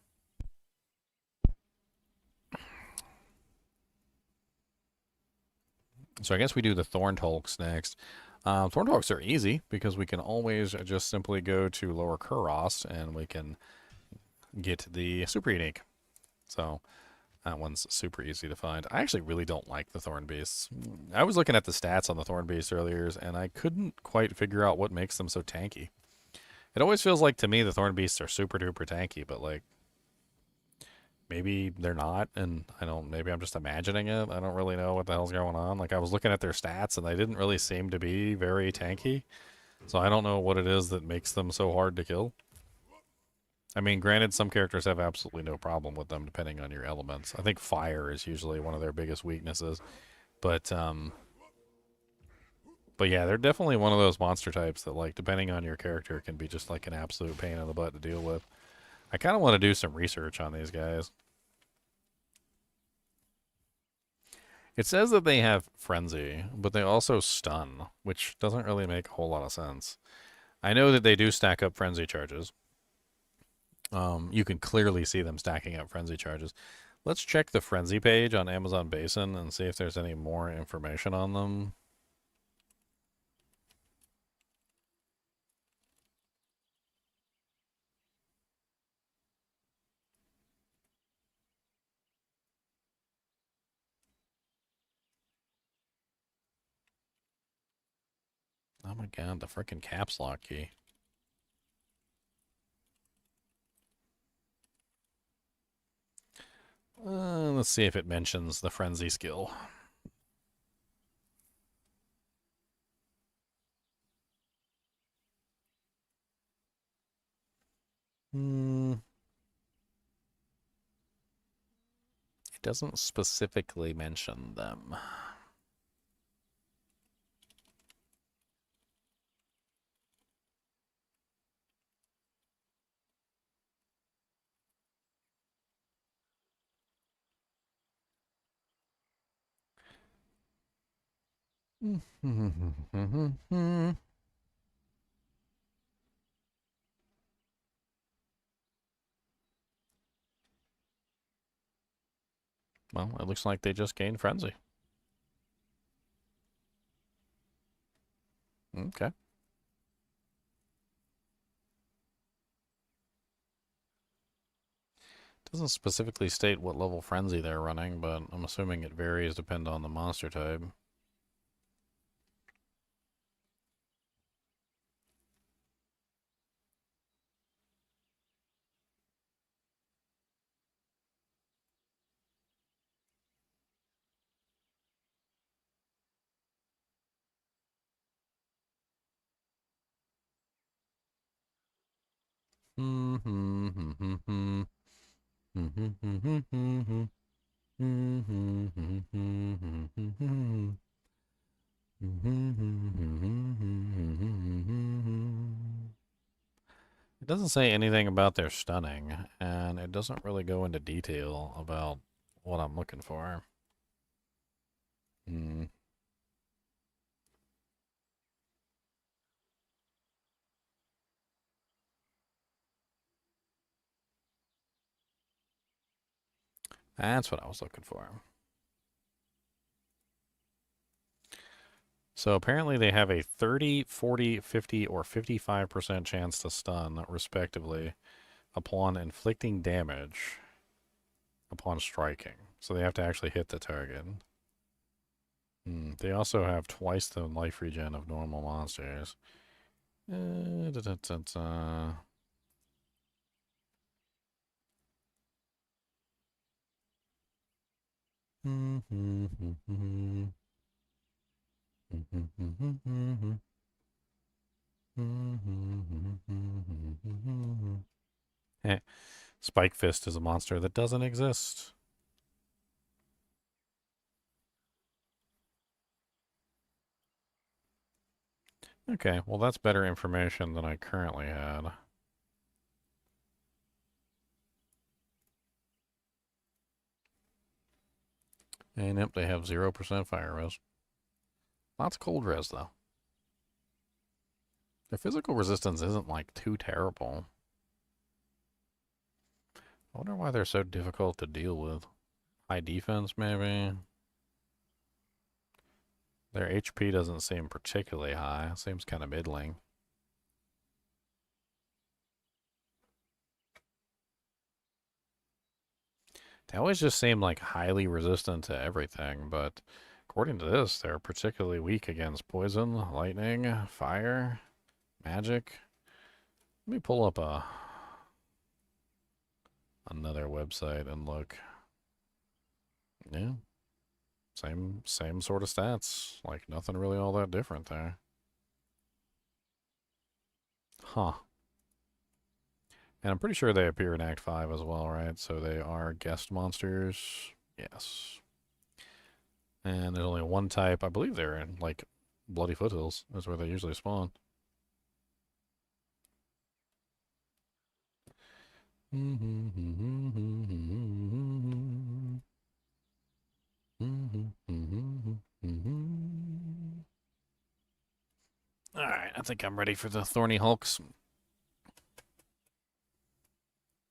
So I guess we do the Thorned Hulks next. Thorned Hulks are easy because we can always just simply go to Lower Kuros and we can get the super unique. So that one's super easy to find. I actually really don't like the Thorn Beasts. I was looking at the stats on the Thorn Beasts earlier, and I couldn't quite figure out what makes them so tanky. It always feels like to me the Thorn Beasts are super duper tanky, but like maybe they're not, and I don't. Maybe I'm just imagining it. I don't really know what the hell's going on. Like I was looking at their stats, and they didn't really seem to be very tanky. So I don't know what it is that makes them so hard to kill. I mean, granted, some characters have absolutely no problem with them depending on your elements. I think fire is usually one of their biggest weaknesses, but but yeah, they're definitely one of those monster types that, like, depending on your character, can be just like an absolute pain in the butt to deal with. I kind of want to do some research on these guys. It says that they have frenzy, but they also stun, which doesn't really make a whole lot of sense. I know that they do stack up frenzy charges. You can clearly see them stacking up frenzy charges. Let's check the frenzy page on Amazon Basin and see if there's any more information on them. Oh my god, the freaking caps lock key. Let's see if it mentions the frenzy skill. It doesn't specifically mention them. Well, it looks like they just gained frenzy. Okay. Doesn't specifically state what level frenzy they're running, but I'm assuming it varies depending on the monster type. It doesn't say anything about their stunning, and it doesn't really go into detail about what I'm looking for. Hmm. That's what I was looking for. So apparently they have a 30, 40, 50, or 55% chance to stun, respectively, upon inflicting damage upon striking. So they have to actually hit the target. They also have twice the life regen of normal monsters. Da, da, da, da. Eh, Spike Fist is a monster that doesn't exist. Okay, well that's better information than I currently had. And yep, they have 0% fire res. Lots of cold res, though. Their physical resistance isn't, like, too terrible. I wonder why they're so difficult to deal with. High defense, maybe? Their HP doesn't seem particularly high. It seems kind of middling. They always just seem like highly resistant to everything, but according to this, they're particularly weak against poison, lightning, fire, magic. Let me pull up another website and look. Yeah, same sort of stats. Like nothing really all that different there. Huh. And I'm pretty sure they appear in Act 5 as well, right? So they are guest monsters. Yes. And there's only one type. I believe they're in, like, Bloody Foothills. That's where they usually spawn. Alright, I think I'm ready for the thorny hulks.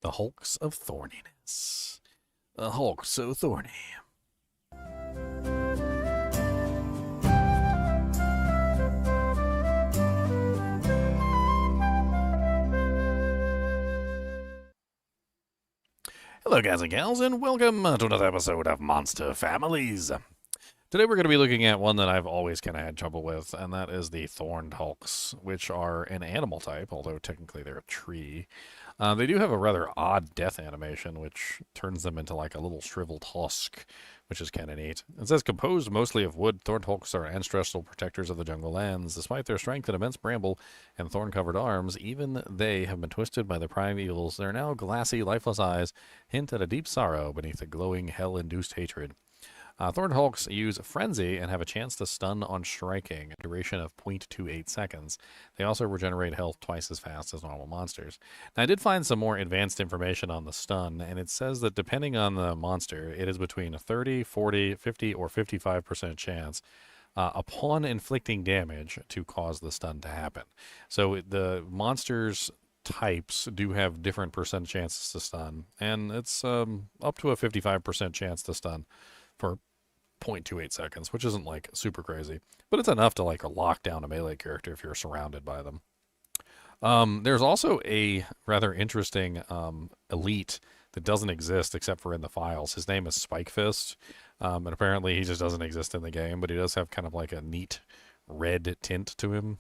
The hulks of thorniness. A hulk so thorny. Hello, guys and gals, and welcome to another episode of Monster Families. Today we're going to be looking at one that I've always kind of had trouble with, and that is the Thorned hulks, which are an animal type, although technically they're a tree. They do have a rather odd death animation, which turns them into like a little shriveled husk, which is kind of neat. It says, composed mostly of wood, Thorned hulks are ancestral protectors of the jungle lands. Despite their strength and immense bramble and thorn-covered arms, even they have been twisted by the prime evils. Their now glassy, lifeless eyes hint at a deep sorrow beneath a glowing, hell-induced hatred. Thorned hulks use Frenzy and have a chance to stun on striking, a duration of 0.28 seconds. They also regenerate health twice as fast as normal monsters. Now, I did find some more advanced information on the stun, and it says that depending on the monster, it is between a 30, 40, 50, or 55% chance upon inflicting damage to cause the stun to happen. So the monsters types do have different percent chances to stun, and it's up to a 55% chance to stun for 0.28 seconds, which isn't like super crazy, but it's enough to like lock down a melee character if you're surrounded by them. There's also a rather interesting elite that doesn't exist except for in the files. His name is Spike Fist, and apparently he just doesn't exist in the game, but he does have kind of like a neat red tint to him.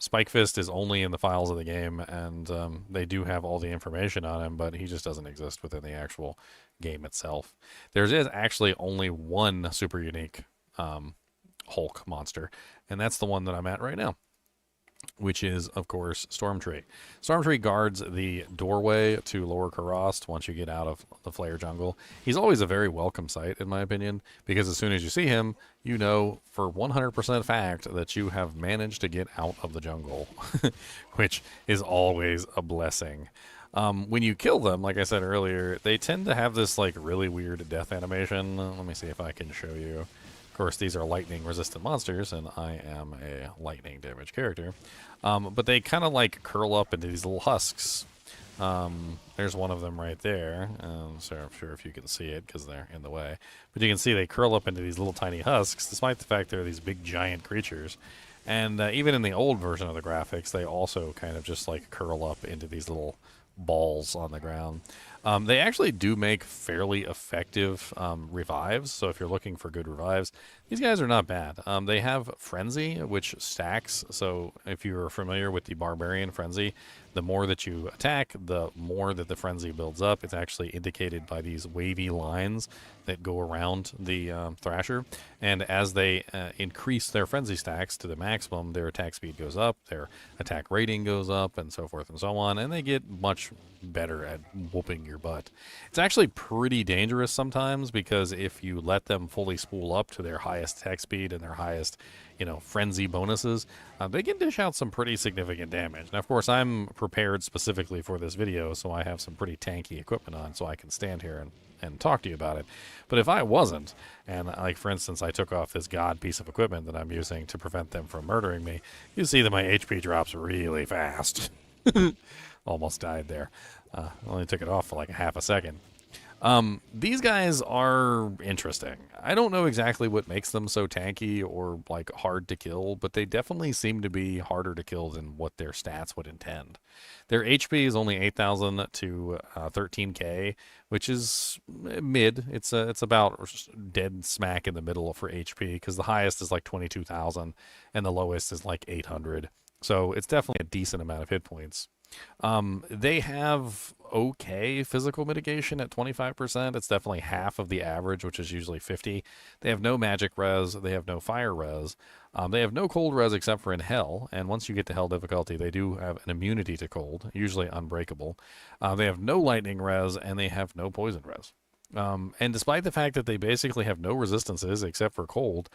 Spike Fist is only in the files of the game, and they do have all the information on him, but he just doesn't exist within the actual game itself. There is actually only one super unique Hulk monster, and that's the one that I'm at right now, which is, of course, Stormtree. Stormtree guards the doorway to Lower Karast once you get out of the Flare Jungle. He's always a very welcome sight, in my opinion, because as soon as you see him, you know for 100% fact that you have managed to get out of the jungle, which is always a blessing. When you kill them, like I said earlier, they tend to have this like really weird death animation. Let me see if I can show you. Of course, these are lightning resistant monsters, and I am a lightning damage character. But they kind of like curl up into these little husks. There's one of them right there. So I'm sure if you can see it because they're in the way. But you can see they curl up into these little tiny husks, despite the fact they're these big giant creatures. And even in the old version of the graphics, they also kind of just like curl up into these little balls on the ground. They actually do make fairly effective revives, so if you're looking for good revives, these guys are not bad. They have Frenzy, which stacks, so if you're familiar with the Barbarian Frenzy, the more that you attack, the more that the Frenzy builds up. It's actually indicated by these wavy lines that go around the Thrasher, and as they increase their Frenzy stacks to the maximum, their attack speed goes up, their attack rating goes up, and so forth and so on, and they get much better at whooping your butt. It's actually pretty dangerous sometimes, because if you let them fully spool up to their highest attack speed and their highest, frenzy bonuses, they can dish out some pretty significant damage. Now, of course, I'm prepared specifically for this video, so I have some pretty tanky equipment on, so I can stand here and talk to you about it. But if I wasn't, and like for instance I took off this god piece of equipment that I'm using to prevent them from murdering me, you see that my HP drops really fast. Almost died there. Only took it off for like a half a second. These guys are interesting. I don't know exactly what makes them so tanky or like hard to kill, but they definitely seem to be harder to kill than what their stats would intend. Their HP is only 8,000 to 13k, which is mid. It's about dead smack in the middle for HP because the highest is like 22,000 and the lowest is like 800. So it's definitely a decent amount of hit points. They have okay physical mitigation at 25%. It's definitely half of the average, which is usually 50. They have no magic res. They have no fire res. They have no cold res except for in hell. And once you get to hell difficulty, they do have an immunity to cold, usually unbreakable. They have no lightning res and they have no poison res. And despite the fact that they basically have no resistances except for cold,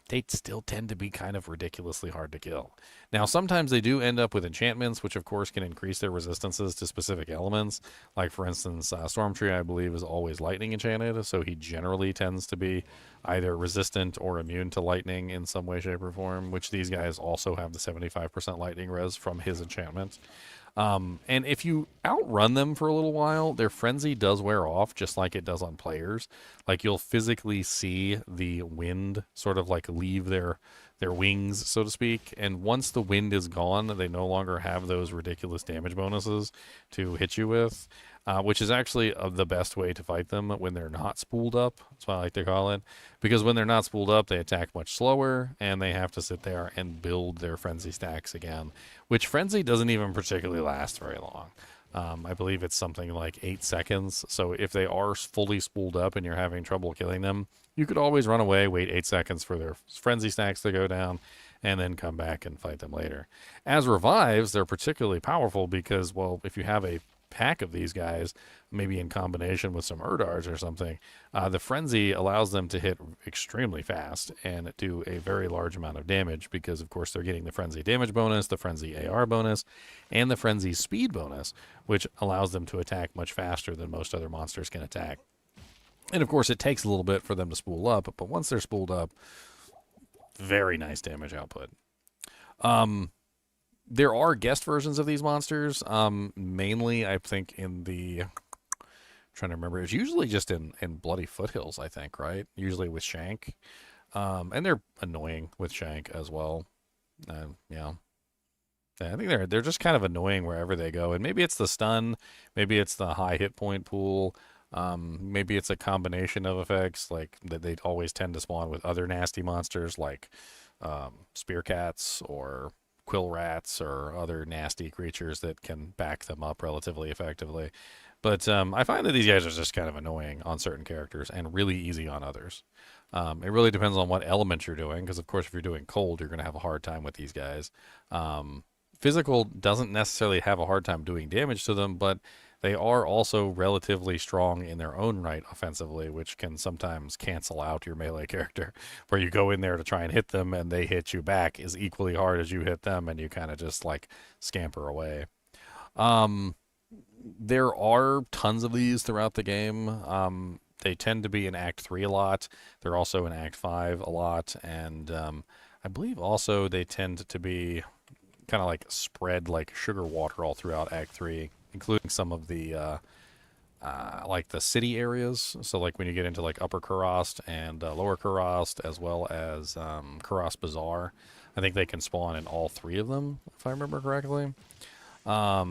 they still tend to be kind of ridiculously hard to kill. Now, sometimes they do end up with enchantments, which of course can increase their resistances to specific elements. Like, for instance, Stormtree, I believe, is always lightning enchanted, so he generally tends to be either resistant or immune to lightning in some way, shape, or form, which these guys also have the 75% lightning res from his enchantment. And if you outrun them for a little while, their frenzy does wear off just like it does on players. Like you'll physically see the wind sort of like leave their wings, so to speak. And once the wind is gone, they no longer have those ridiculous damage bonuses to hit you with, which is actually the best way to fight them when they're not spooled up. That's what I like to call it. Because when they're not spooled up, they attack much slower, and they have to sit there and build their frenzy stacks again, which frenzy doesn't even particularly last very long. I believe it's something like 8 seconds. So if they are fully spooled up and you're having trouble killing them, you could always run away, wait 8 seconds for their frenzy stacks to go down, and then come back and fight them later. As revives, they're particularly powerful because, well, if you have a pack of these guys, maybe in combination with some Erdars or something, the frenzy allows them to hit extremely fast and do a very large amount of damage because, of course, they're getting the frenzy damage bonus, the frenzy AR bonus, and the frenzy speed bonus, which allows them to attack much faster than most other monsters can attack. And, of course, it takes a little bit for them to spool up, but once they're spooled up, very nice damage output. There are guest versions of these monsters. Mainly, I think, in the... I'm trying to remember. It's usually just in Bloody Foothills, I think, right? Usually with Shank. And they're annoying with Shank as well. Yeah. I think they're just kind of annoying wherever they go. And maybe it's the stun. Maybe it's the high hit point pool. Maybe it's a combination of effects, like that they always tend to spawn with other nasty monsters like spear cats or quill rats or other nasty creatures that can back them up relatively effectively. But I find that these guys are just kind of annoying on certain characters and really easy on others. It really depends on what element you're doing, because of course if you're doing cold, you're going to have a hard time with these guys. Physical doesn't necessarily have a hard time doing damage to them, but they are also relatively strong in their own right offensively, which can sometimes cancel out your melee character, where you go in there to try and hit them and they hit you back as equally hard as you hit them, and you kind of just like scamper away. There are tons of these throughout the game. They tend to be in Act 3 a lot. They're also in Act 5 a lot, and I believe also they tend to be kind of like spread like sugar water all throughout Act 3, including some of the like the city areas. So like when you get into like Upper Kurast and Lower Kurast, as well as Kurast Bazaar, I think they can spawn in all 3 of them, if I remember correctly. I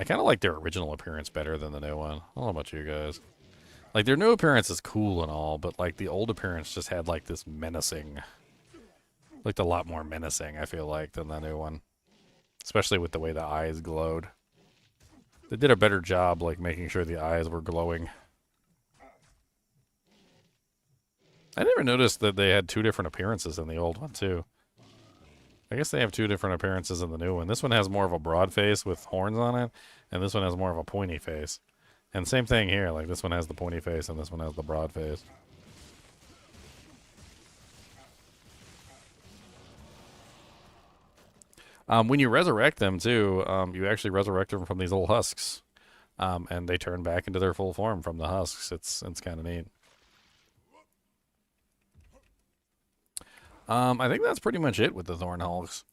kind of like their original appearance better than the new one. I don't know about you guys. Like, their new appearance is cool and all, but like the old appearance just had like this menacing, looked a lot more menacing, I feel like, than the new one. Especially with the way the eyes glowed. They did a better job, like, making sure the eyes were glowing. I never noticed that they had 2 different appearances in the old one, too. I guess they have 2 different appearances in the new one. This one has more of a broad face with horns on it, and this one has more of a pointy face. And same thing here, like, this one has the pointy face, and this one has the broad face. When you resurrect them, too, you actually resurrect them from these little husks. And they turn back into their full form from the husks. It's kind of neat. I think that's pretty much it with the Thorn Hulks.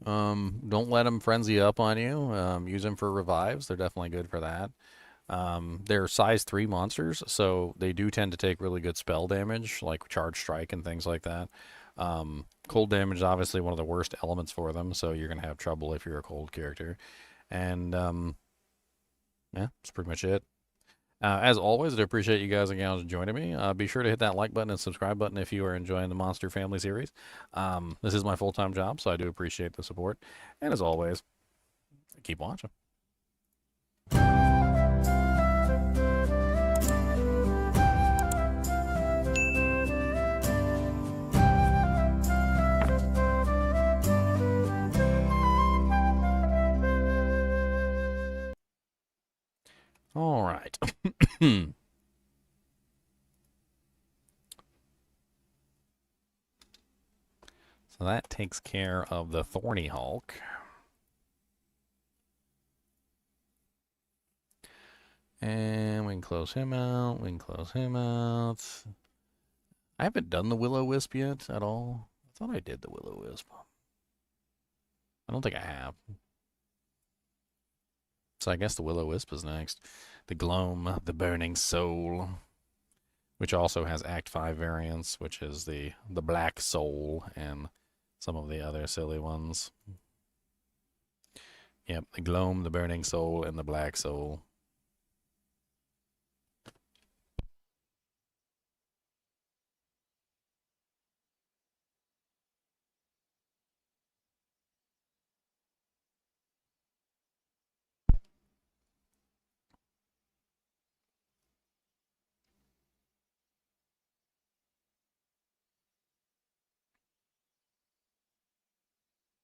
Don't let them frenzy up on you. Use them for revives. They're definitely good for that. They're size 3 monsters, so they do tend to take really good spell damage, like charge strike and things like that. Cold damage is obviously one of the worst elements for them, so you're going to have trouble if you're a cold character. And yeah, that's pretty much it. As always, I appreciate you guys and gals joining me. Be sure to hit that like button and subscribe button if you are enjoying the Monster Family series. This is my full-time job, so I do appreciate the support. And as always, keep watching. All right. So that takes care of the Thorny Hulk. And we can close him out. We can close him out. I haven't done the Will-O-Wisp yet at all. I thought I did the Will-O-Wisp. I don't think I have. So I guess the Will-O-Wisp is next. The Gloom, the Burning Soul, which also has Act 5 variants, which is the Black Soul and some of the other silly ones. Yep, the Gloom, the Burning Soul, and the Black Soul.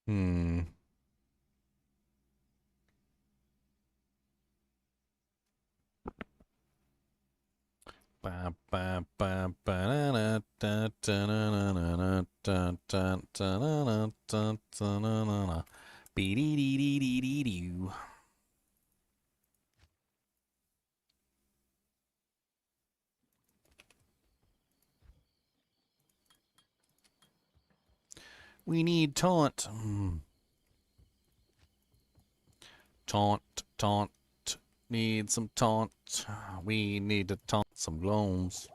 Hmm. We need taunt. Taunt, taunt. Need some taunt. We need to taunt some glooms.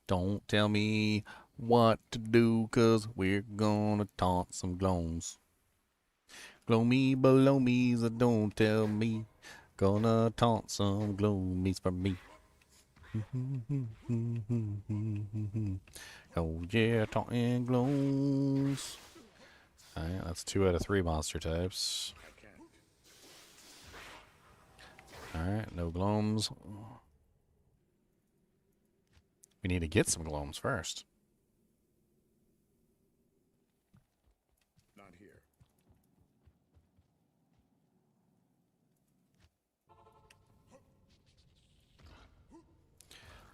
Don't tell me what to do, cause we're gonna taunt some glooms. Gloomy below me, so don't tell me. Gonna taunt some gloomies for me. Oh yeah, taunting glooms. Alright, that's 2 out of 3 monster types. Alright, no glooms. We need to get some glooms first. Not here.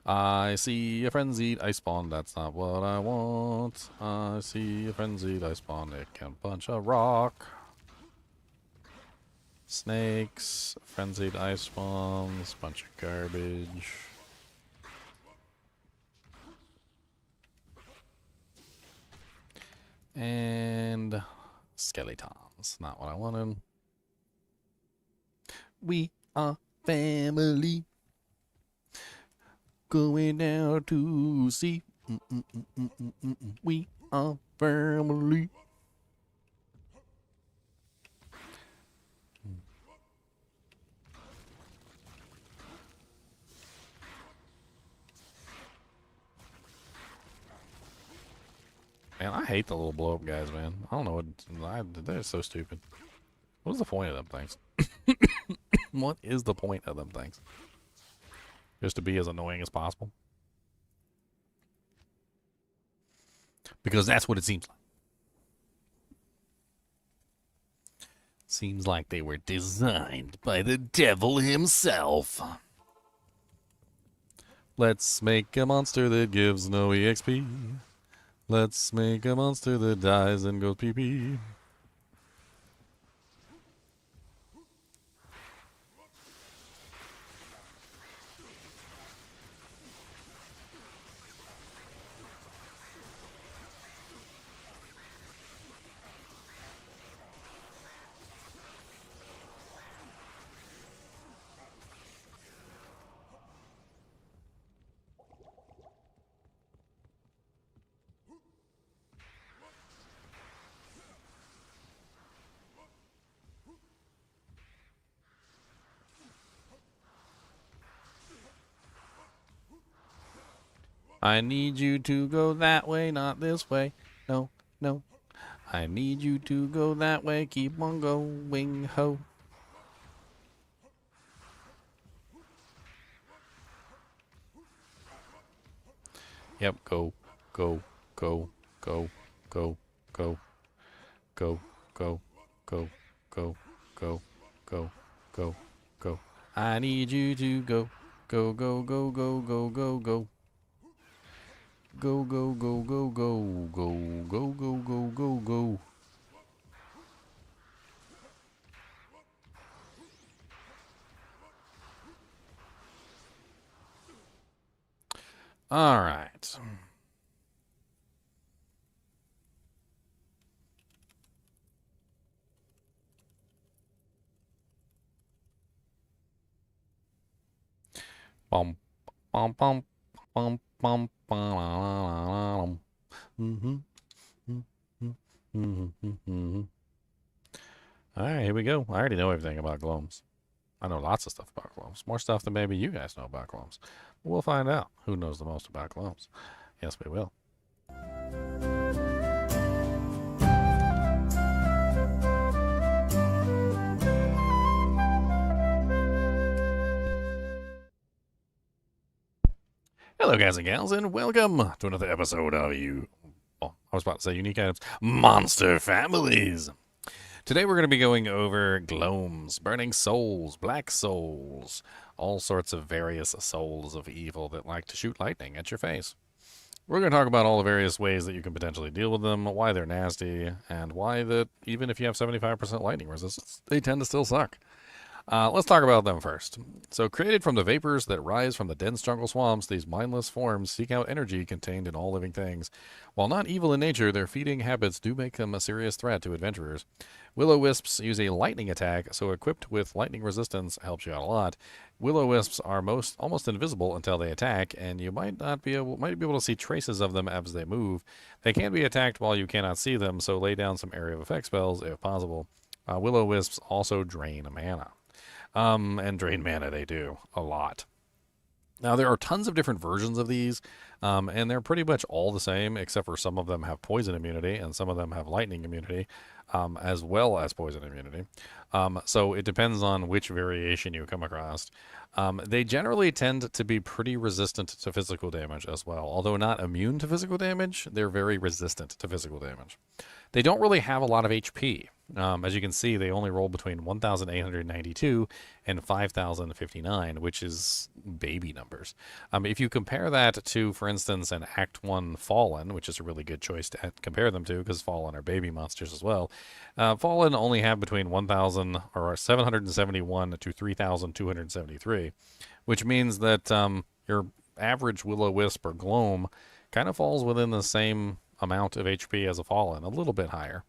I see a frenzied ice spawn, that's not what I want. I see a frenzied ice spawn, it can punch a rock. Snakes, frenzied ice spawns, bunch of garbage. And skeletons, not what I wanted. We are family. Going down to see. We are family. Man, I hate the little blow up guys, man. I don't know what. They're so stupid. What's the point of them things? What is the point of them things? Just to be as annoying as possible? Because that's what it seems like. Seems like they were designed by the devil himself. Let's make a monster that gives no EXP. Let's make a monster that dies and goes pee-pee. I need you to go that way, not this way. No, no. I need you to go that way. Keep on going, ho. Yep, go, go, go, go, go, go, go, go, go, go, go, go, go, go. I need you to go, go, go, go, go, go, go, go. Go, go, go, go, go, go, go, go, go, go, go. All right. Bum, bum, bum, bum, bum, bum, All right, here we go. I already know everything about glooms. I know lots of stuff about glooms. More stuff than maybe you guys know about glooms. We'll find out who knows the most about glooms. Yes, we will. Hello, guys and gals, and welcome to another episode of I was about to say unique items, monster families. Today we're going to be going over glooms, burning souls, black souls, all sorts of various souls of evil that like to shoot lightning at your face. We're going to talk about all the various ways that you can potentially deal with them, why they're nasty, and why that even if you have 75% lightning resistance, they tend to still suck. Let's talk about them first. So, created from the vapors that rise from the dense jungle swamps, these mindless forms seek out energy contained in all living things. While not evil in nature, their feeding habits do make them a serious threat to adventurers. Will-o-wisps use a lightning attack, so equipped with lightning resistance helps you out a lot. Will-o-wisps are almost invisible until they attack, and you might be able to see traces of them as they move. They can be attacked while you cannot see them, so lay down some area of effect spells if possible. Will-o-wisps also drain mana. And drain mana they do a lot. Now, there are tons of different versions of these, and they're pretty much all the same, except for some of them have poison immunity, and some of them have lightning immunity, as well as poison immunity. So it depends on which variation you come across. They generally tend to be pretty resistant to physical damage as well. Although not immune to physical damage, they're very resistant to physical damage. They don't really have a lot of HP. As you can see, they only roll between 1,892 and 5,059, which is baby numbers. If you compare that to, for instance, an Act 1 Fallen, which is a really good choice to compare them to, because Fallen are baby monsters as well, Fallen only have between 1,000 or 771 to 3,273, which means that your average Will-o-wisp or Gloom kind of falls within the same amount of HP as a Fallen, a little bit higher.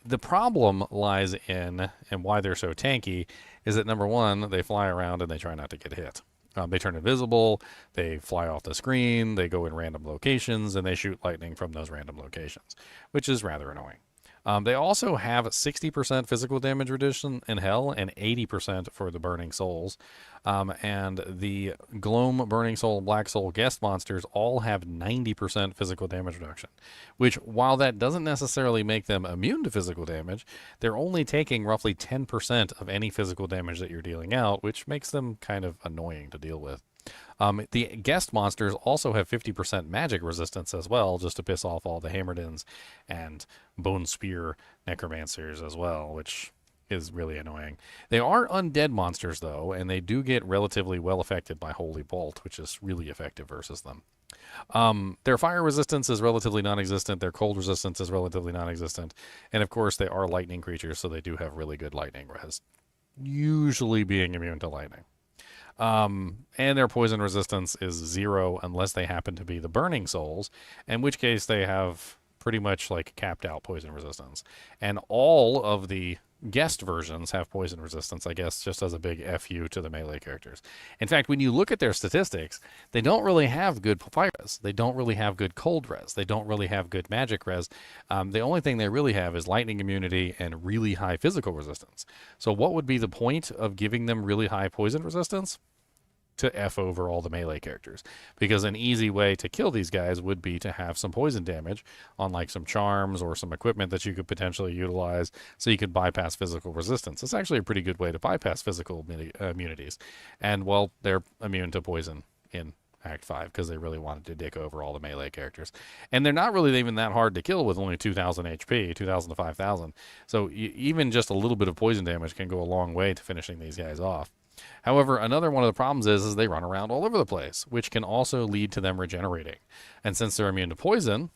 The problem lies in, and why they're so tanky, is that number one, they fly around and they try not to get hit. They turn invisible, they fly off the screen, they go in random locations, and they shoot lightning from those random locations, which is rather annoying. They also have 60% physical damage reduction in Hell and 80% for the Burning Souls. And the Gloom, Burning Soul, Black Soul guest monsters all have 90% physical damage reduction, which, while that doesn't necessarily make them immune to physical damage, they're only taking roughly 10% of any physical damage that you're dealing out, which makes them kind of annoying to deal with. The guest monsters also have 50% magic resistance as well, just to piss off all the Hammerdins and Bone Spear necromancers as well, which is really annoying. They are undead monsters, though, and they do get relatively well affected by Holy Bolt, which is really effective versus them. Their fire resistance is relatively non-existent. Their cold resistance is relatively non-existent. And, of course, they are lightning creatures, so they do have really good lightning res, usually being immune to lightning. And their poison resistance is 0 unless they happen to be the Burning Souls, in which case they have pretty much like capped out poison resistance. And all of the guest versions have poison resistance, I guess, just as a big FU to the melee characters. In fact, when you look at their statistics, they don't really have good fire res. They don't really have good cold res. They don't really have good magic res. The only thing they really have is lightning immunity and really high physical resistance. So what would be the point of giving them really high poison resistance? to F over all the melee characters. Because an easy way to kill these guys would be to have some poison damage on like some charms or some equipment that you could potentially utilize so you could bypass physical resistance. It's actually a pretty good way to bypass physical immunities. And, well, they're immune to poison in Act 5 because they really wanted to dick over all the melee characters. And they're not really even that hard to kill with only 2,000 HP, 2,000 to 5,000. So even just a little bit of poison damage can go a long way to finishing these guys off. However, another one of the problems is they run around all over the place, which can also lead to them regenerating. And since they're immune to poison,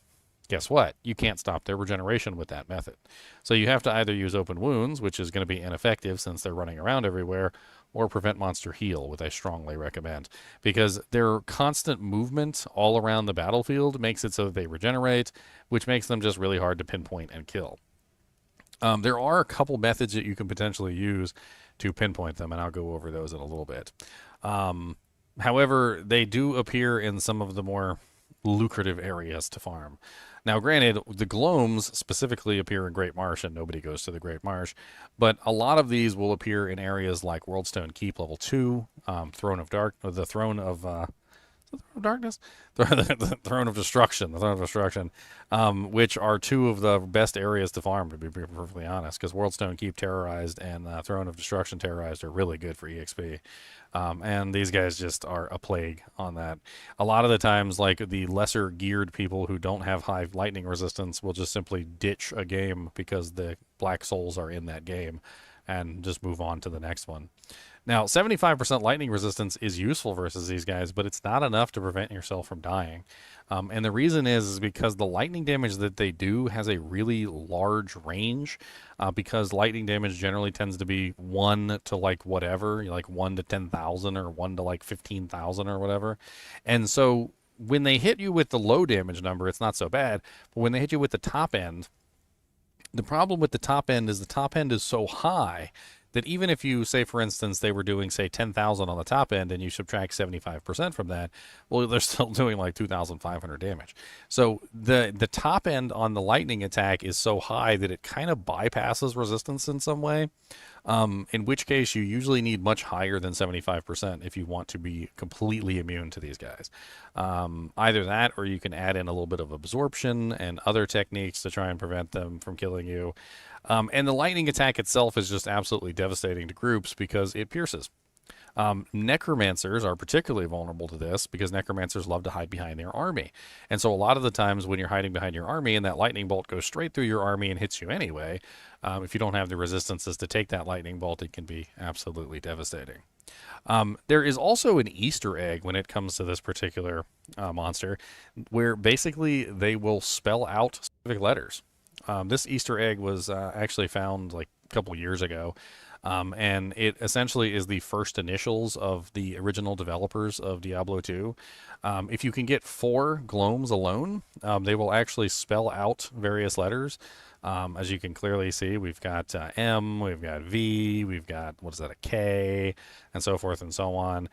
guess what? You can't stop their regeneration with that method. So you have to either use open wounds, which is going to be ineffective since they're running around everywhere, or prevent monster heal, which I strongly recommend. Because their constant movement all around the battlefield makes it so that they regenerate, which makes them just really hard to pinpoint and kill. There are a couple methods that you can potentially use to pinpoint them, and I'll go over those in a little bit. However, they do appear in some of the more lucrative areas to farm. Now, granted, the Glooms specifically appear in Great Marsh, and nobody goes to the Great Marsh, but a lot of these will appear in areas like Worldstone Keep Level 2, Throne of Dark, or the Throne of Darkness, the Throne of Destruction, which are two of the best areas to farm, to be perfectly honest, because Worldstone Keep Terrorized and Throne of Destruction Terrorized are really good for EXP. And these guys just are a plague on that. A lot of the times, like the lesser geared people who don't have high lightning resistance will just simply ditch a game because the Black Souls are in that game and just move on to the next one. Now, 75% lightning resistance is useful versus these guys, but it's not enough to prevent yourself from dying. And the reason is because the lightning damage that they do has a really large range, because lightning damage generally tends to be 1 to like whatever, like 1 to 10,000 or 1 to like 15,000 or whatever. And so when they hit you with the low damage number, it's not so bad. But when they hit you with the top end, the problem with the top end is so high that even if you, say, for instance, they were doing, say, 10,000 on the top end and you subtract 75% from that, well, they're still doing like 2,500 damage. So the top end on the lightning attack is so high that it kind of bypasses resistance in some way, in which case you usually need much higher than 75% if you want to be completely immune to these guys. Either that, or you can add in a little bit of absorption and other techniques to try and prevent them from killing you. And the lightning attack itself is just absolutely devastating to groups because it pierces. Necromancers are particularly vulnerable to this because necromancers love to hide behind their army. And so a lot of the times when you're hiding behind your army and that lightning bolt goes straight through your army and hits you anyway, if you don't have the resistances to take that lightning bolt, it can be absolutely devastating. There is also an Easter egg when it comes to this particular monster, where basically they will spell out specific letters. This Easter egg was actually found like a couple years ago, and it essentially is the first initials of the original developers of Diablo 2. If you can get 4 Glooms alone, they will actually spell out various letters. As you can clearly see, we've got M, we've got V, we've got, what is that, a K, and so forth and so on.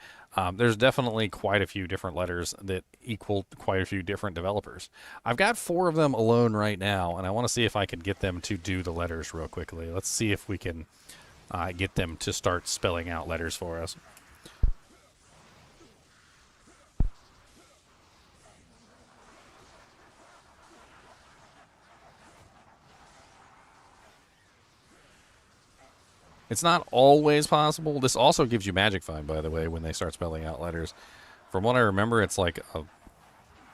There's definitely quite a few different letters that equal quite a few different developers. I've got 4 of them alone right now, and I want to see if I can get them to do the letters real quickly. Let's see if we can get them to start spelling out letters for us. It's not always possible. This also gives you magic find, by the way, when they start spelling out letters. From what I remember, it's like,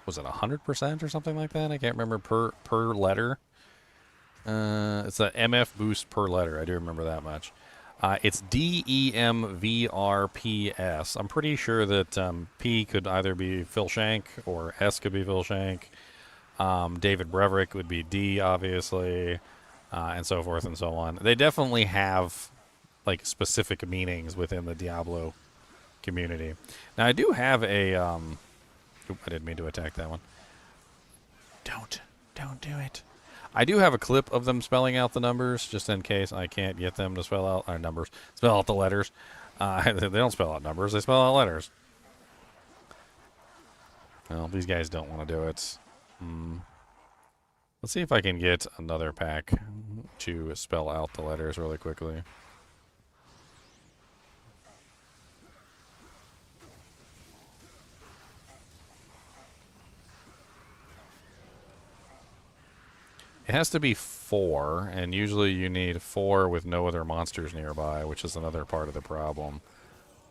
was it 100% or something like that? I can't remember per letter. It's an MF boost per letter. I do remember that much. It's DEMVRPS. I'm pretty sure that P could either be Phil Shank or S could be Phil Shank. David Breverick would be D, obviously, and so forth and so on. They definitely have like specific meanings within the Diablo community. Now I do have a I didn't mean to attack that one. Don't do it. I do have a clip of them spelling out the numbers just in case I can't get them to spell out our numbers. Spell out the letters. They don't spell out numbers, they spell out letters. Well, these guys don't want to do it. Let's see if I can get another pack to spell out the letters really quickly. It has to be 4, and usually you need 4 with no other monsters nearby, which is another part of the problem.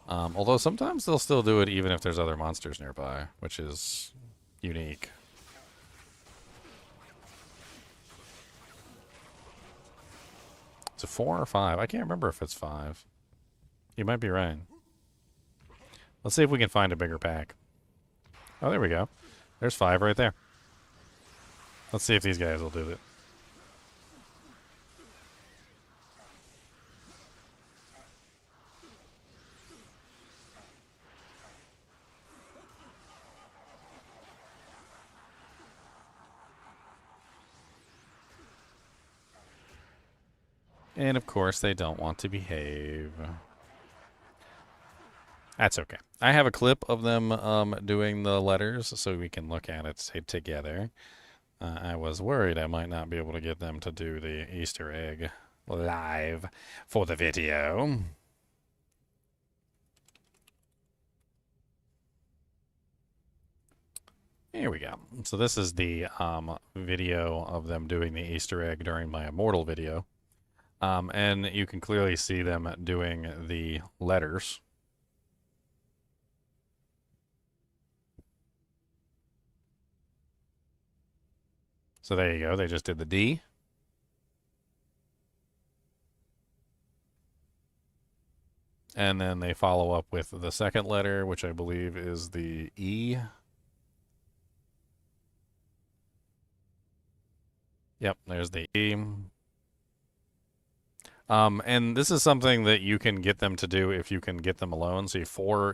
Although sometimes they'll still do it even if there's other monsters nearby, which is unique. Is it 4 or 5? I can't remember if it's 5. You might be right. Let's see if we can find a bigger pack. Oh, there we go. There's 5 right there. Let's see if these guys will do it. And of course, they don't want to behave. That's okay. I have a clip of them doing the letters so we can look at it together. I was worried I might not be able to get them to do the Easter egg live for the video. Here we go. So this is the video of them doing the Easter egg during my Immortal video. And you can clearly see them doing the letters. So there you go. They just did the D. And then they follow up with the second letter, which I believe is the E. Yep, there's the E. And this is something that you can get them to do if you can get them alone. So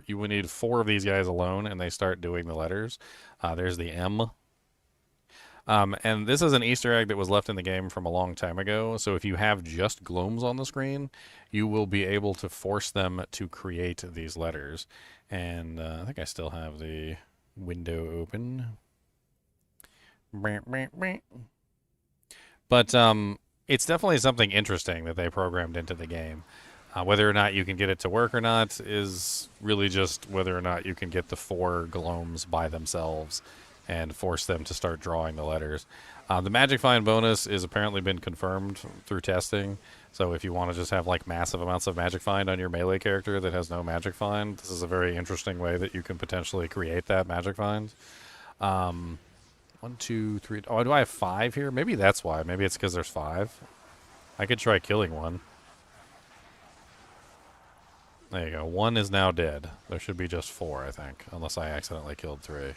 you would need 4 of these guys alone, and they start doing the letters. There's the M. And this is an Easter egg that was left in the game from a long time ago. So if you have just glooms on the screen, you will be able to force them to create these letters. And I think I still have the window open. But it's definitely something interesting that they programmed into the game. Whether or not you can get it to work or not is really just whether or not you can get the 4 glooms by themselves and force them to start drawing the letters. The Magic Find bonus is apparently been confirmed through testing. So if you want to just have like massive amounts of Magic Find on your melee character that has no Magic Find, this is a very interesting way that you can potentially create that Magic Find. 1, 2, 3. Oh, do I have 5 here? Maybe that's why. Maybe it's because there's 5. I could try killing one. There you go. 1 is now dead. There should be just 4, I think, unless I accidentally killed 3.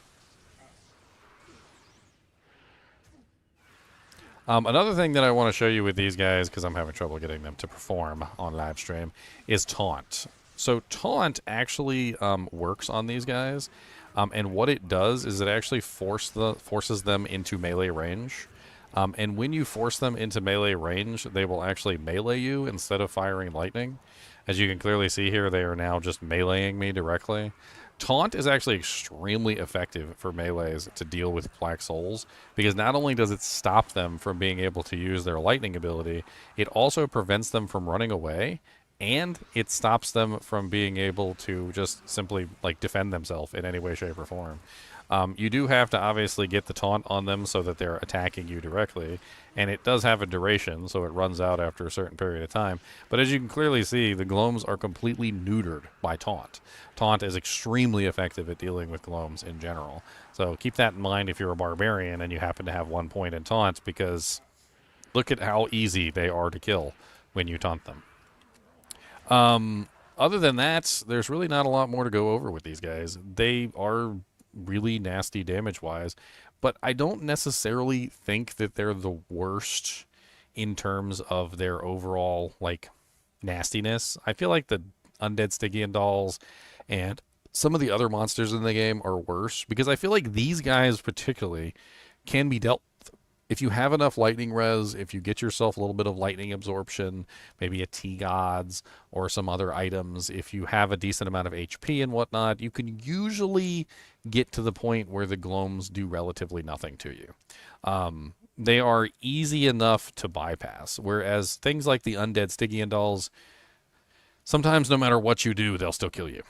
Another thing that I want to show you with these guys, because I'm having trouble getting them to perform on live stream, is Taunt. So Taunt actually works on these guys, and what it does is it actually forces them into melee range. And when you force them into melee range, they will actually melee you instead of firing lightning. As you can clearly see here, they are now just meleeing me directly. Taunt is actually extremely effective for melees to deal with Black Souls, because not only does it stop them from being able to use their lightning ability, it also prevents them from running away, and it stops them from being able to just simply like defend themselves in any way, shape, or form. You do have to obviously get the taunt on them so that they're attacking you directly, and it does have a duration, so it runs out after a certain period of time. But as you can clearly see, the Glooms are completely neutered by Taunt. Taunt is extremely effective at dealing with Glooms in general. So keep that in mind if you're a Barbarian and you happen to have 1 point in Taunt, because look at how easy they are to kill when you taunt them. Other than that, there's really not a lot more to go over with these guys. They are really nasty damage-wise, but I don't necessarily think that they're the worst in terms of their overall, like, nastiness. I feel like the Undead Stygian Dolls and some of the other monsters in the game are worse, because I feel like these guys particularly can be dealt with. If you have enough lightning res, if you get yourself a little bit of lightning absorption, maybe a T-Gods or some other items, if you have a decent amount of HP and whatnot, you can usually get to the point where the Glooms do relatively nothing to you. They are easy enough to bypass, whereas things like the Undead Stygian Dolls, sometimes no matter what you do, they'll still kill you.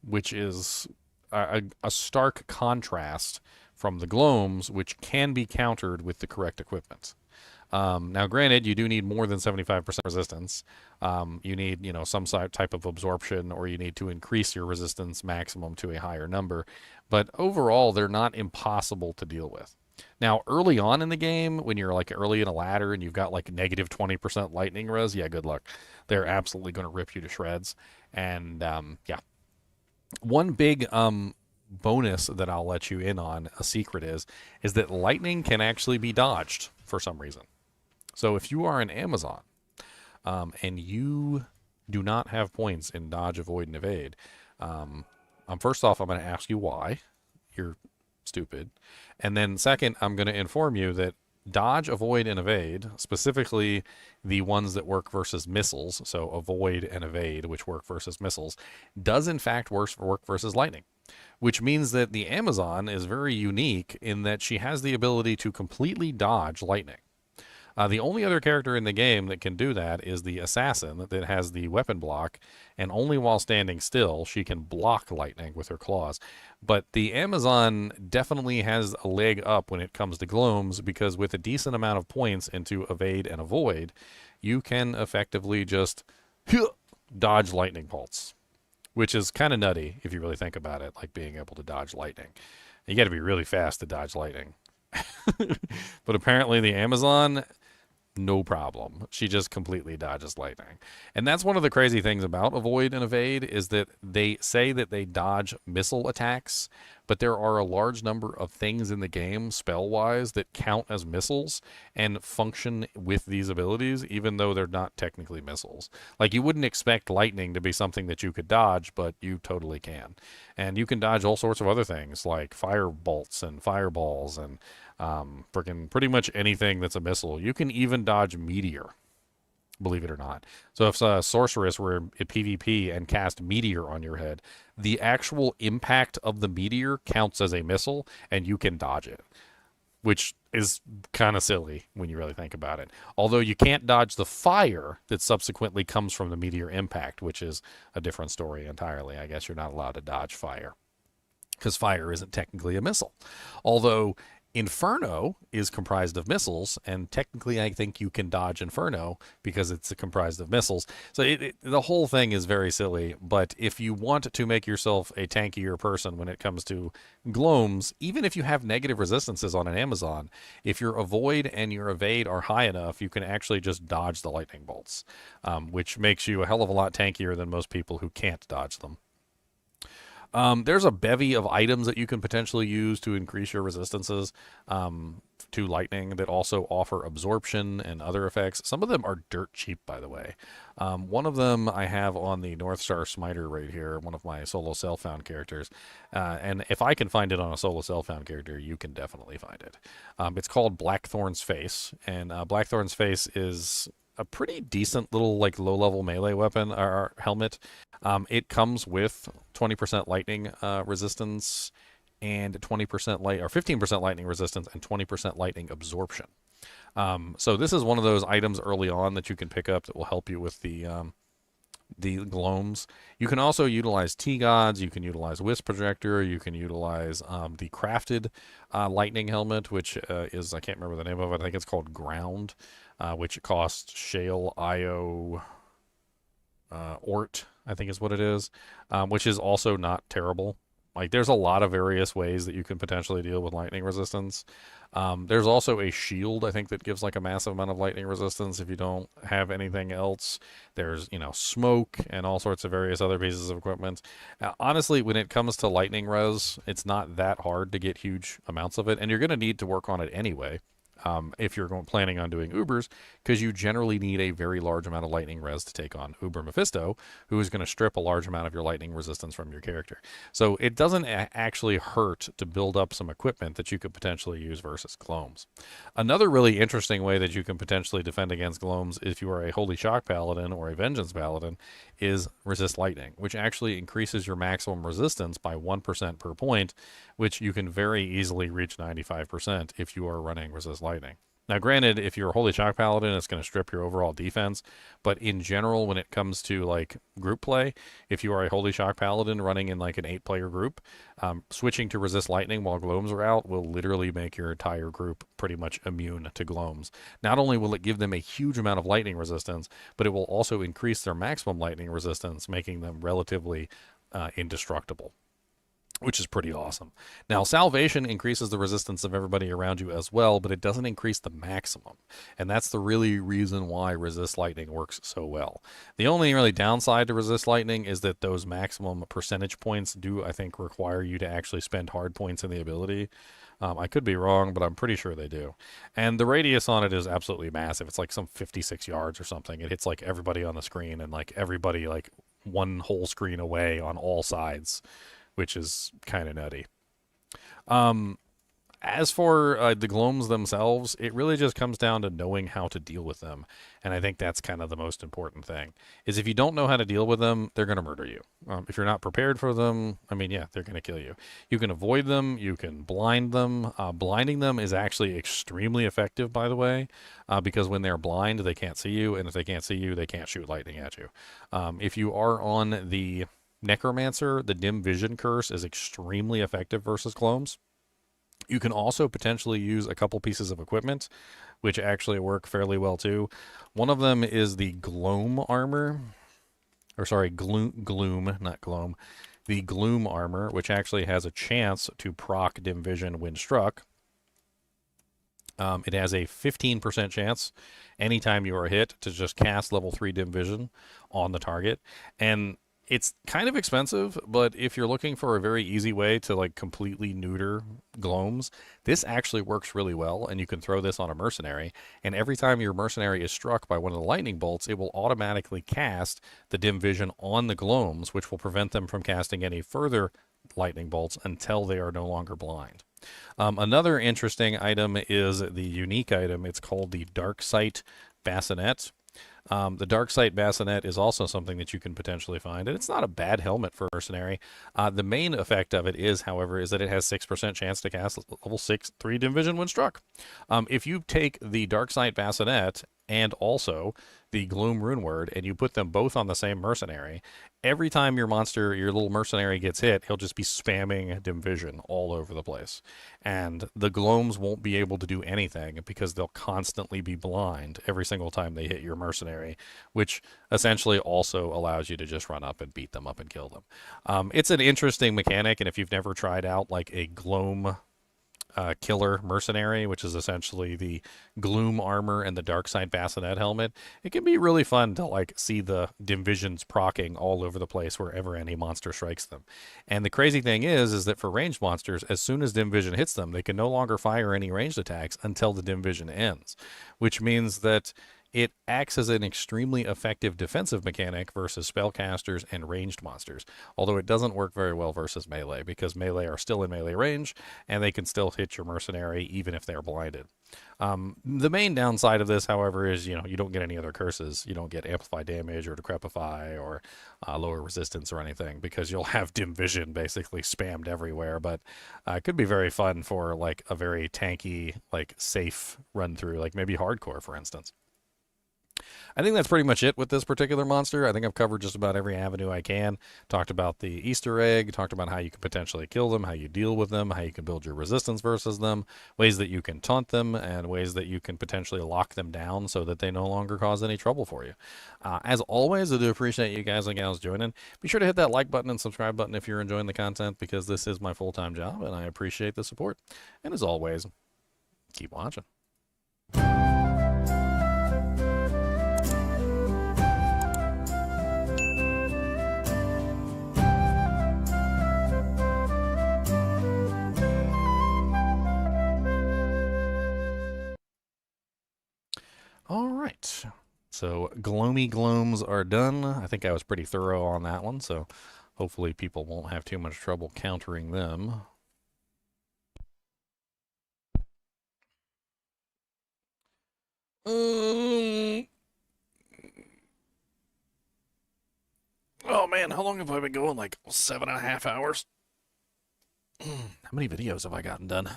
Which is a stark contrast from the Glooms, which can be countered with the correct equipment. Now, granted, you do need more than 75% resistance. You need, some type of absorption, or you need to increase your resistance maximum to a higher number. But overall, they're not impossible to deal with. Now, early on in the game, when you're like early in a ladder and you've got like negative 20% lightning res, yeah, good luck. They're absolutely going to rip you to shreds. And yeah, one big bonus that I'll let you in on, a secret is that lightning can actually be dodged for some reason. So if you are an Amazon and you do not have points in dodge, avoid, and evade, first off, I'm going to ask you why. You're stupid. And then second, I'm going to inform you that dodge, avoid, and evade, specifically the ones that work versus missiles, so avoid and evade, which work versus missiles, does in fact work versus lightning. Which means that the Amazon is very unique in that she has the ability to completely dodge lightning. The only other character in the game that can do that is the assassin that has the weapon block, and only while standing still she can block lightning with her claws. But the Amazon definitely has a leg up when it comes to Glooms, because with a decent amount of points into evade and avoid, you can effectively just dodge lightning bolts, which is kind of nutty if you really think about it, like being able to dodge lightning. You got to be really fast to dodge lightning. But apparently the Amazon, no problem. She just completely dodges lightning. And that's one of the crazy things about avoid and evade, is that they say that they dodge missile attacks, but there are a large number of things in the game spell-wise that count as missiles and function with these abilities, even though they're not technically missiles. Like, you wouldn't expect lightning to be something that you could dodge, but you totally can. And you can dodge all sorts of other things, like fire bolts and fireballs and freaking pretty much anything that's a missile. You can even dodge meteor, believe it or not. So if a sorceress were at PvP and cast meteor on your head, the actual impact of the meteor counts as a missile, and you can dodge it, which is kind of silly when you really think about it. Although you can't dodge the fire that subsequently comes from the meteor impact, which is a different story entirely. I guess you're not allowed to dodge fire, because fire isn't technically a missile. Although Inferno is comprised of missiles, and technically I think you can dodge Inferno because it's comprised of missiles. So the whole thing is very silly, but if you want to make yourself a tankier person when it comes to Glooms, even if you have negative resistances on an Amazon, if your avoid and your evade are high enough, you can actually just dodge the lightning bolts, which makes you a hell of a lot tankier than most people who can't dodge them. There's a bevy of items that you can potentially use to increase your resistances to lightning that also offer absorption and other effects. Some of them are dirt cheap, by the way. One of them I have on the North Star Smiter right here, one of my solo self-found characters. And if I can find it on a solo self-found character, you can definitely find it. It's called Blackthorn's Face, and Blackthorn's Face is a pretty decent little like low-level melee weapon or helmet. It comes with 20% lightning resistance and 20% light or 15% lightning resistance and 20% lightning absorption. So this is one of those items early on that you can pick up that will help you with the Glooms. You can also utilize T-Gods, you can utilize Wisp Projector, you can utilize the crafted lightning helmet, which is, I can't remember the name of it, I think it's called Ground, which costs Shale, Io, Ort, I think is what it is, which is also not terrible. Like, there's a lot of various ways that you can potentially deal with lightning resistance. There's also a shield, I think, that gives like a massive amount of lightning resistance if you don't have anything else. There's, smoke and all sorts of various other pieces of equipment. Honestly, when it comes to lightning res, it's not that hard to get huge amounts of it, and you're going to need to work on it anyway. If you're planning on doing Ubers, because you generally need a very large amount of lightning res to take on Uber Mephisto, who is going to strip a large amount of your lightning resistance from your character. So it doesn't actually hurt to build up some equipment that you could potentially use versus Glooms. Another really interesting way that you can potentially defend against Glooms, if you are a Holy Shock Paladin or a Vengeance Paladin, is Resist Lightning, which actually increases your maximum resistance by 1% per point, which you can very easily reach 95% if you are running Resist Lightning. Now, granted, if you're a Holy Shock Paladin, it's going to strip your overall defense. But in general, when it comes to like group play, if you are a Holy Shock Paladin running in like an 8-player group, switching to resist lightning while Glooms are out will literally make your entire group pretty much immune to Glooms. Not only will it give them a huge amount of lightning resistance, but it will also increase their maximum lightning resistance, making them relatively indestructible, which is pretty awesome. Now, Salvation increases the resistance of everybody around you as well, but it doesn't increase the maximum. And that's the really reason why Resist Lightning works so well. The only really downside to Resist Lightning is that those maximum percentage points do, I think, require you to actually spend hard points in the ability. I could be wrong, but I'm pretty sure they do. And the radius on it is absolutely massive. It's like some 56 yards or something. It hits like everybody on the screen and like everybody like one whole screen away on all sides, which is kind of nutty. As for the Glooms themselves, it really just comes down to knowing how to deal with them. And I think that's kind of the most important thing. Is if you don't know how to deal with them, they're going to murder you. If you're not prepared for them, I mean, yeah, they're going to kill you. You can avoid them. You can blind them. Blinding them is actually extremely effective, by the way, because when they're blind, they can't see you. And if they can't see you, they can't shoot lightning at you. If you are on the Necromancer, the dim vision curse is extremely effective versus Glooms. You can also potentially use a couple pieces of equipment, which actually work fairly well too. One of them is the Gloom armor, or sorry, Gloom, not Gloom. The Gloom armor, which actually has a chance to proc dim vision when struck. It has a 15% chance anytime you are hit to just cast level 3 dim vision on the target. And it's kind of expensive, but if you're looking for a very easy way to like completely neuter Glooms, this actually works really well, and you can throw this on a mercenary, and every time your mercenary is struck by one of the lightning bolts, it will automatically cast the dim vision on the Glooms, which will prevent them from casting any further lightning bolts until they are no longer blind. Another interesting item is the unique item. It's called the Darksight Bassinet. The Darksight Bassinet is also something that you can potentially find, and it's not a bad helmet for mercenary. The main effect of it is, however, is that it has 6% chance to cast level 6 3 dim vision when struck. If you take the Darksight Bassinet and also the Gloom Rune Word, and you put them both on the same mercenary, every time your monster, your little mercenary gets hit, he'll just be spamming dim vision all over the place. And the Glooms won't be able to do anything because they'll constantly be blind every single time they hit your mercenary, which essentially also allows you to just run up and beat them up and kill them. It's an interesting mechanic, and if you've never tried out like a Gloom killer mercenary, which is essentially the Gloom armor and the Darksight Bassinet helmet, it can be really fun to like see the dim visions proccing all over the place wherever any monster strikes them. And the crazy thing is that for ranged monsters, as soon as dim vision hits them, they can no longer fire any ranged attacks until the dim vision ends, which means that it acts as an extremely effective defensive mechanic versus spellcasters and ranged monsters, although it doesn't work very well versus melee, because melee are still in melee range, and they can still hit your mercenary even if they're blinded. The main downside of this, however, is you don't get any other curses. You don't get amplified damage or decrepify or lower resistance or anything, because you'll have dim vision basically spammed everywhere. But it could be very fun for like a very tanky, like safe run through, like maybe hardcore, for instance. I think that's pretty much it with this particular monster. I think I've covered just about every avenue I can. Talked about the Easter egg, talked about how you can potentially kill them, how you deal with them, how you can build your resistance versus them, ways that you can taunt them, and ways that you can potentially lock them down so that they no longer cause any trouble for you. As always, I do appreciate you guys and gals joining. Be sure to hit that like button and subscribe button if you're enjoying the content, because this is my full-time job, and I appreciate the support. And as always, keep watching. All right, so Gloomy Glooms are done. I think I was pretty thorough on that one, so hopefully people won't have too much trouble countering them. Oh man, how long have I been going? Like 7.5 hours? How many videos have I gotten done?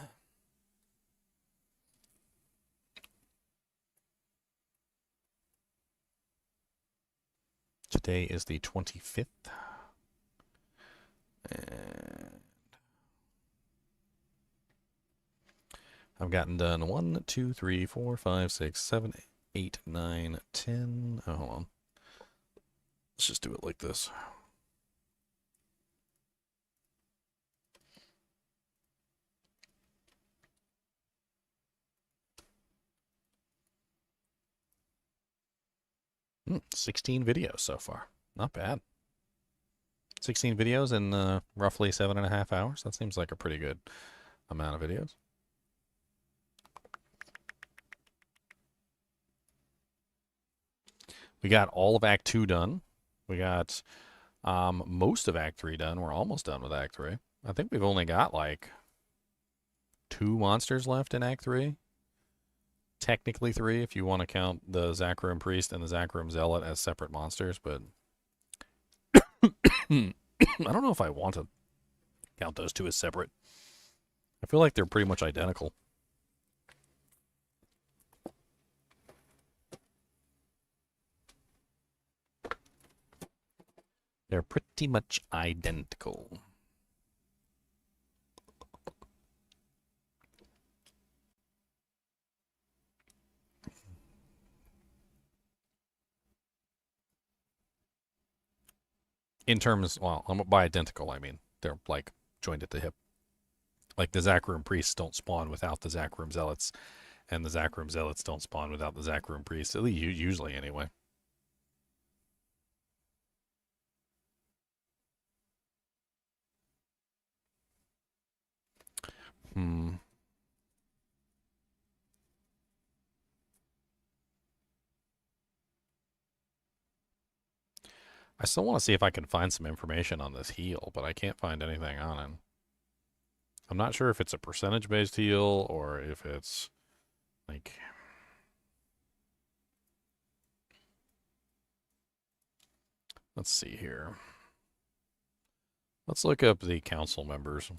Today is the 25th. And I've gotten done 1, 2, 3, 4, 5, 6, 7, 8, 9, 10. Oh, hold on. Let's just do it like this. Hmm, 16 videos so far. Not bad. 16 videos in roughly 7.5 hours. That seems like a pretty good amount of videos. We got all of Act 2 done. We got most of Act 3 done. We're almost done with Act 3. I think we've only got like 2 monsters left in Act 3. Technically 3 if you want to count the Zacharium Priest and the Zacharium Zealot as separate monsters, but I don't know if I want to count those 2 as separate. I feel like they're pretty much identical. They're pretty much identical. In terms, well, by identical, I mean they're like joined at the hip. Like the Zacharium Priests don't spawn without the Zacharium Zealots, and the Zacharium Zealots don't spawn without the Zacharium Priests, at least usually anyway. Hmm. I still want to see if I can find some information on this heal, but I can't find anything on it. I'm not sure if it's a percentage-based heal or if it's like... Let's see here. Let's look up the council members.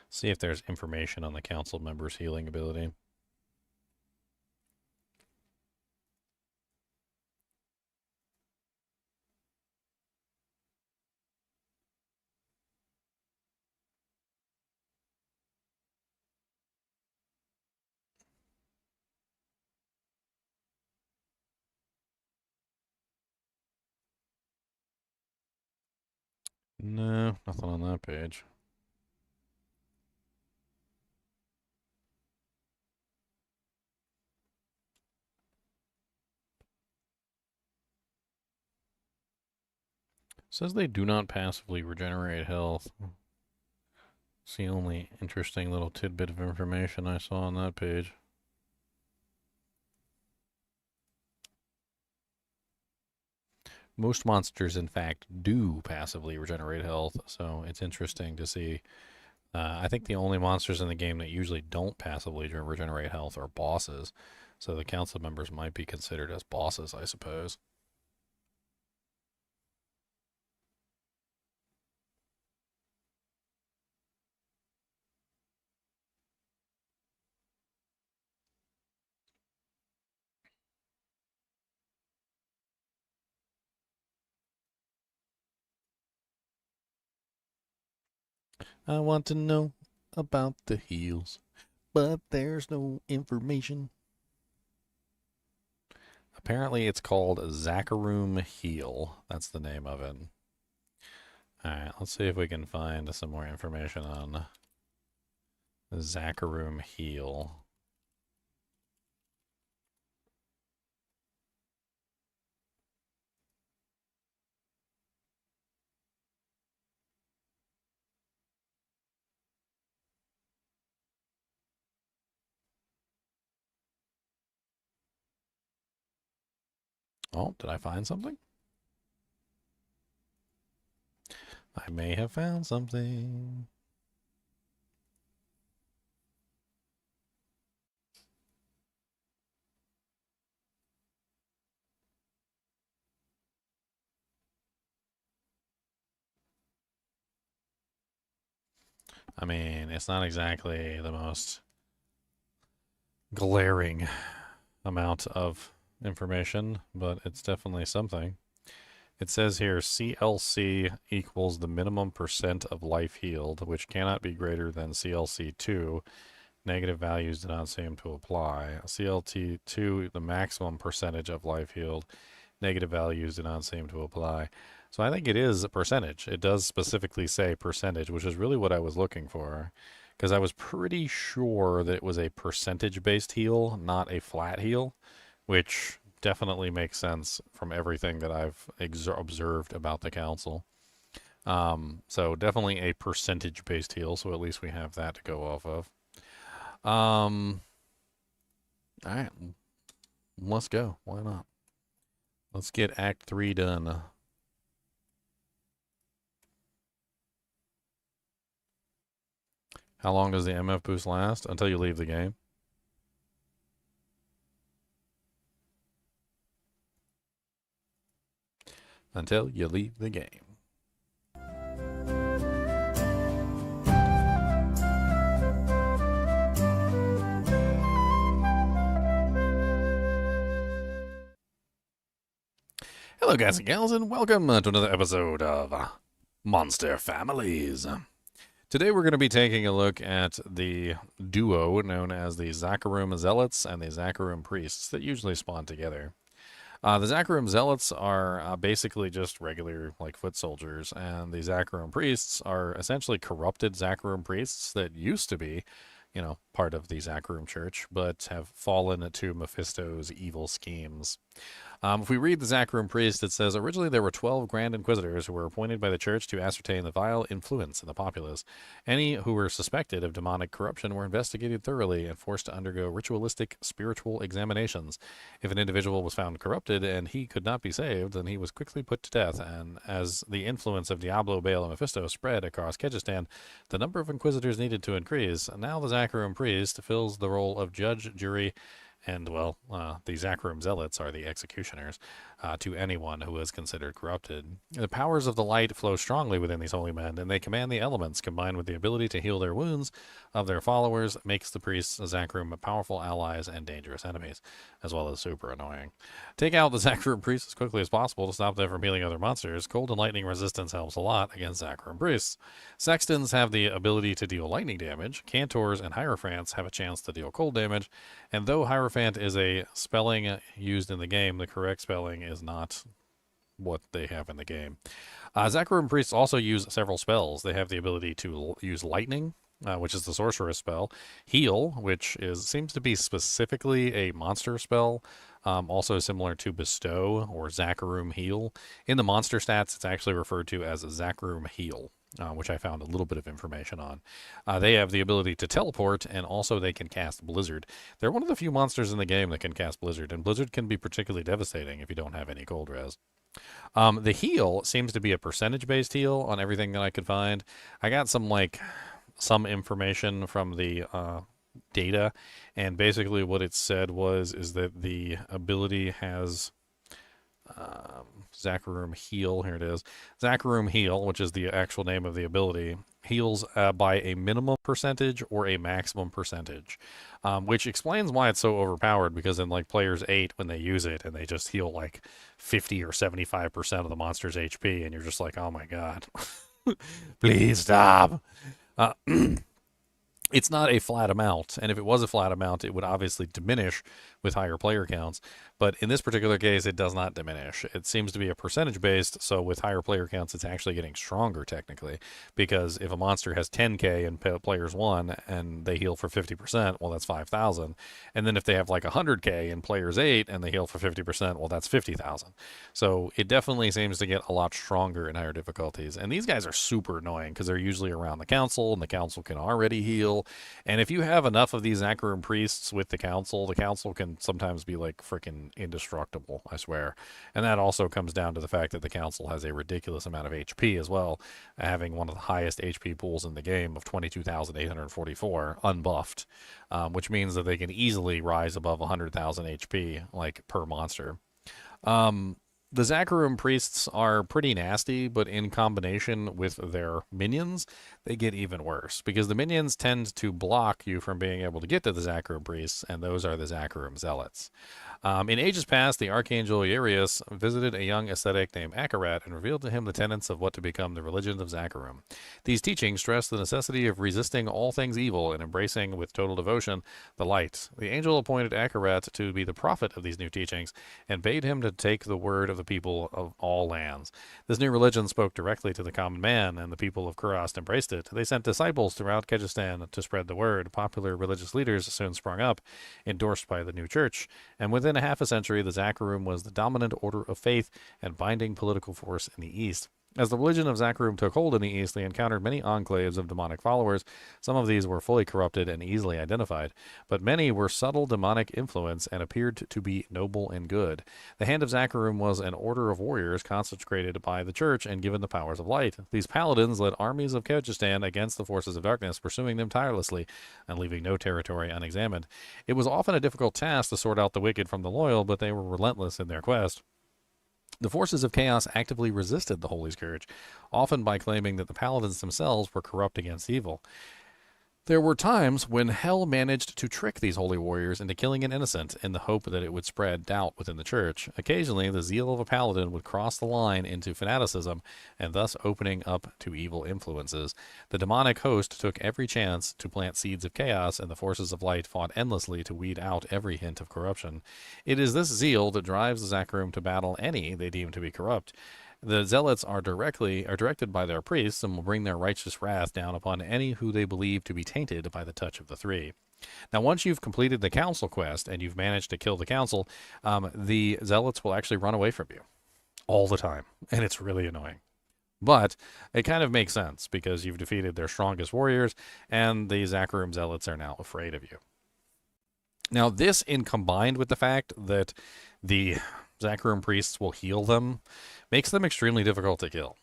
See if there's information on the council members' healing ability. No, nothing on that page. Says they do not passively regenerate health. It's the only interesting little tidbit of information I saw on that page. Most monsters, in fact, do passively regenerate health, so it's interesting to see. I think the only monsters in the game that usually don't passively regenerate health are bosses, so the council members might be considered as bosses, I suppose. I want to know about the heals, but there's no information. Apparently it's called Zacharium Heal. That's the name of it. Alright, let's see if we can find some more information on Zacharium Heal. Oh, did I find something? I may have found something. I mean, it's not exactly the most glaring amount of information, but it's definitely something. It says here CLC equals the minimum percent of life healed, which cannot be greater than CLC2. Negative values do not seem to apply. CLT2, the maximum percentage of life healed. Negative values do not seem to apply. So I think it is a percentage. It does specifically say percentage, which is really what I was looking for. Because I was pretty sure that it was a percentage-based heal, not a flat heal, which definitely makes sense from everything that I've observed about the council. So definitely a percentage-based heal, so at least we have that to go off of. All right, let's go. Why not? Let's get Act 3 done. How long does the MF boost last? Until you leave the game. Until you leave the game. Hello, guys and gals, and welcome to another episode of Monster Families. Today we're going to be taking a look at the duo known as the Zakarum Zealots and the Zakarum Priests that usually spawn together. The Zakarum Zealots are basically just regular, like, foot soldiers, and the Zakarum Priests are essentially corrupted Zakarum Priests that used to be, you know, part of the Zakarum Church, but have fallen to Mephisto's evil schemes. If we read the Zakarum Priest, it says, originally there were 12 Grand Inquisitors who were appointed by the Church to ascertain the vile influence in the populace. Any who were suspected of demonic corruption were investigated thoroughly and forced to undergo ritualistic spiritual examinations. If an individual was found corrupted and he could not be saved, then he was quickly put to death, and as the influence of Diablo, Baal, and Mephisto spread across Kyrgyzstan, the number of Inquisitors needed to increase. Now the Zakarum Priest fills the role of judge, jury, and, well, the Zakarum Zealots are the executioners to anyone who is considered corrupted. The powers of the light flow strongly within these holy men, and they command the elements, combined with the ability to heal their wounds of their followers, makes the priests of Zakarum powerful allies and dangerous enemies, as well as super annoying. Take out the Zakarum priests as quickly as possible to stop them from healing other monsters. Cold and lightning resistance helps a lot against Zakarum priests. Sextons have the ability to deal lightning damage. Cantors and Hierophants have a chance to deal cold damage, and though Hierophant is a spelling used in the game, the correct spelling is not what they have in the game. Zakarum priests also use several spells. They have the ability to use lightning, which is the sorceress spell, heal, which seems to be specifically a monster spell, also similar to bestow or Zakarum heal. In the monster stats, it's actually referred to as Zakarum heal. Which I found a little bit of information on. They have the ability to teleport, and also they can cast Blizzard. They're one of the few monsters in the game that can cast Blizzard, and Blizzard can be particularly devastating if you don't have any cold res. The heal seems to be a percentage-based heal on everything that I could find. I got some information from the data, and basically what it said is that the ability has Zakarum Heal, here it is. Zakarum Heal, which is the actual name of the ability, heals by a minimum percentage or a maximum percentage, which explains why it's so overpowered, because in, like, Players 8, when they use it, and they just heal, like, 50 or 75% of the monster's HP, and you're just like, oh my god. Please stop. It's not a flat amount, and if it was a flat amount, it would obviously diminish with higher player counts. But in this particular case, it does not diminish. It seems to be a percentage based, so with higher player counts, it's actually getting stronger technically. Because if a monster has 10k in players 1 and they heal for 50%, well, that's 5,000. And then if they have like 100k in players 8 and they heal for 50%, well, that's 50,000. So it definitely seems to get a lot stronger in higher difficulties. And these guys are super annoying because they're usually around the council, and the council can already heal. And if you have enough of these Zakarum priests with the council can sometimes be like freaking indestructible, I swear. And that also comes down to the fact that the council has a ridiculous amount of HP as well, having one of the highest HP pools in the game of 22,844 unbuffed, which means that they can easily rise above 100,000 HP like per monster. The Zakarum priests are pretty nasty, but in combination with their minions, they get even worse because the minions tend to block you from being able to get to the Zakarum priests, and those are the Zakarum zealots. In ages past, the Archangel Urius visited a young ascetic named Akarat and revealed to him the tenets of what to become the religion of Zakarum. These teachings stress the necessity of resisting all things evil and embracing with total devotion the light. The angel appointed Akarat to be the prophet of these new teachings and bade him to take the word of the people of all lands. This new religion spoke directly to the common man, and the people of Kurast embraced it. They sent disciples throughout Kyrgyzstan to spread the word. Popular religious leaders soon sprung up, endorsed by the new church, and within a half a century, the Zakarum was the dominant order of faith and binding political force in the East. As the religion of Zakarum took hold in the East, they encountered many enclaves of demonic followers. Some of these were fully corrupted and easily identified, but many were subtle demonic influence and appeared to be noble and good. The Hand of Zakarum was an order of warriors consecrated by the church and given the powers of light. These paladins led armies of Kyrgyzstan against the forces of darkness, pursuing them tirelessly and leaving no territory unexamined. It was often a difficult task to sort out the wicked from the loyal, but they were relentless in their quest. The forces of chaos actively resisted the Holy Scourge, often by claiming that the paladins themselves were corrupt against evil. There were times when hell managed to trick these holy warriors into killing an innocent in the hope that it would spread doubt within the church. Occasionally, the zeal of a paladin would cross the line into fanaticism and thus opening up to evil influences. The demonic host took every chance to plant seeds of chaos, and the forces of light fought endlessly to weed out every hint of corruption. It is this zeal that drives the Zakarum to battle any they deem to be corrupt. The zealots are directed by their priests and will bring their righteous wrath down upon any who they believe to be tainted by the touch of the three. Now, once you've completed the council quest and you've managed to kill the council, the zealots will actually run away from you all the time, and it's really annoying. But it kind of makes sense because you've defeated their strongest warriors, and the Zakarum zealots are now afraid of you. Now, this, in combined with the fact that the Zakarum priests will heal them, makes them extremely difficult to kill.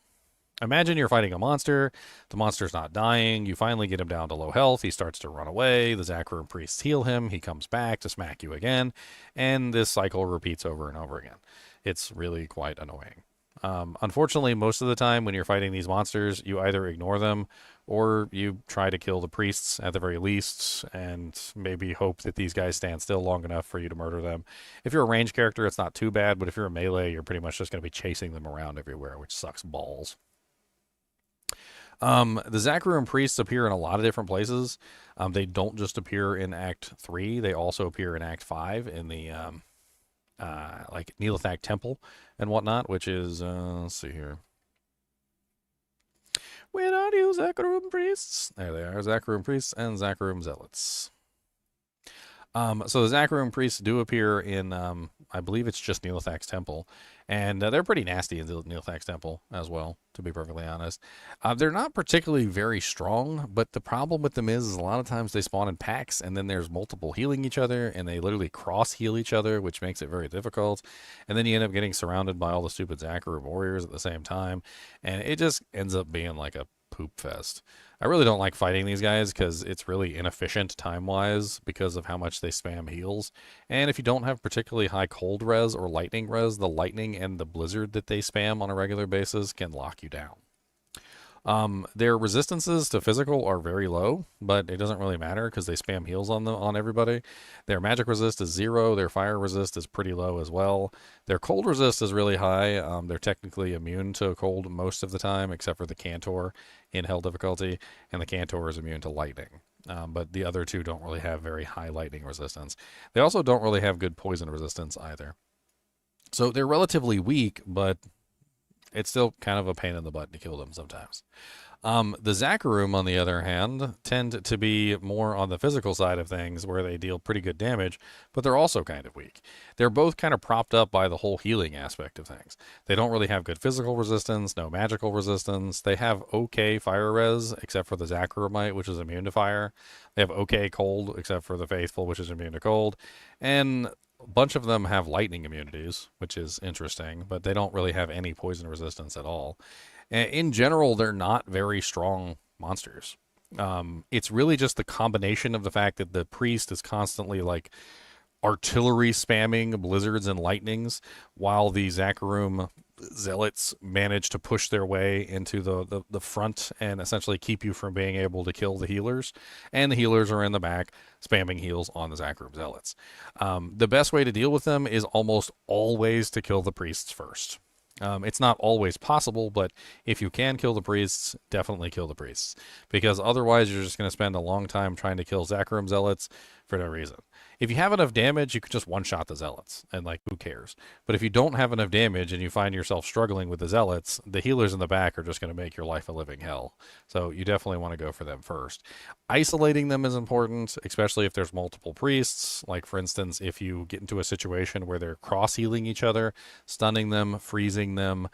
Imagine you're fighting a monster, the monster's not dying, you finally get him down to low health, he starts to run away, the Zakarum priests heal him, he comes back to smack you again, and this cycle repeats over and over again. It's really quite annoying. Unfortunately, most of the time when you're fighting these monsters, you either ignore them or you try to kill the priests at the very least and maybe hope that these guys stand still long enough for you to murder them. If you're a ranged character, it's not too bad, but if you're a melee, you're pretty much just going to be chasing them around everywhere, which sucks balls. The Zakarum priests appear in a lot of different places. They don't just appear in Act 3, they also appear in Act 5 in the like Neelathak Temple and whatnot, which is, let's see here. Where are you, Zakarum priests? There they are, Zakarum priests and Zakarum zealots. So the Zakarum priests do appear in, I believe it's just Neelathak's temple, and they're pretty nasty in Neelathak's temple as well, to be perfectly honest. They're not particularly very strong, but the problem with them is a lot of times they spawn in packs, and then there's multiple healing each other, and they literally cross-heal each other, which makes it very difficult. And then you end up getting surrounded by all the stupid Zakarum warriors at the same time, and it just ends up being like a poop fest. I really don't like fighting these guys because it's really inefficient time-wise because of how much they spam heals. And if you don't have particularly high cold res or lightning res, the lightning and the blizzard that they spam on a regular basis can lock you down. Their resistances to physical are very low, but it doesn't really matter because they spam heals on everybody. Their magic resist is 0. Their fire resist is pretty low as well. Their cold resist is really high. They're technically immune to cold most of the time, except for the Cantor in hell difficulty, and the Cantor is immune to lightning. But the other two don't really have very high lightning resistance. They also don't really have good poison resistance either. So they're relatively weak, but it's still kind of a pain in the butt to kill them sometimes. The Zakarum, on the other hand, tend to be more on the physical side of things where they deal pretty good damage, but they're also kind of weak. They're both kind of propped up by the whole healing aspect of things. They don't really have good physical resistance, no magical resistance. They have okay fire res, except for the Zakarumite, which is immune to fire. They have okay cold, except for the Faithful, which is immune to cold. And a bunch of them have lightning immunities, which is interesting, but they don't really have any poison resistance at all. In general, they're not very strong monsters. It's really just the combination of the fact that the priest is constantly like artillery spamming blizzards and lightnings, while the Zakarum zealots manage to push their way into the front and essentially keep you from being able to kill the healers. And the healers are in the back spamming heals on the Zakarum zealots. The best way to deal with them is almost always to kill the priests first. It's not always possible, but if you can kill the priests, definitely kill the priests. Because otherwise you're just going to spend a long time trying to kill Zakarum zealots for no reason. If you have enough damage, you could just one-shot the zealots, and like, who cares? But if you don't have enough damage and you find yourself struggling with the zealots, the healers in the back are just going to make your life a living hell. So you definitely want to go for them first. Isolating them is important, especially if there's multiple priests. Like, for instance, if you get into a situation where they're cross-healing each other, stunning them, freezing them,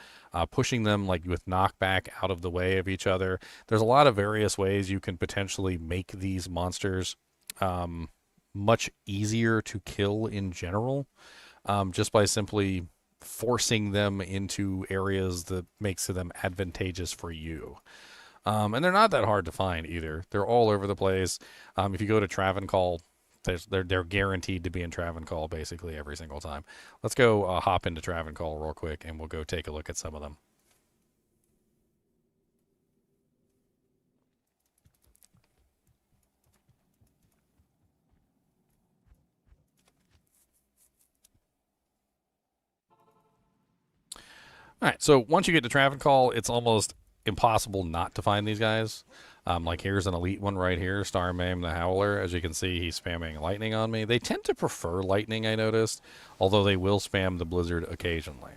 pushing them like with knockback out of the way of each other. There's a lot of various ways you can potentially make these monsters much easier to kill in general, just by simply forcing them into areas that makes them advantageous for you. And they're not that hard to find either. They're all over the place. If you go to Travancore, they're guaranteed to be in Travancore basically every single time. Let's go hop into Travancore real quick, and we'll go take a look at some of them. All right, so once you get to Travancore, it's almost impossible not to find these guys. Like here's an elite one right here, Starmame the Howler. As you can see, he's spamming lightning on me. They tend to prefer lightning, I noticed, although they will spam the blizzard occasionally.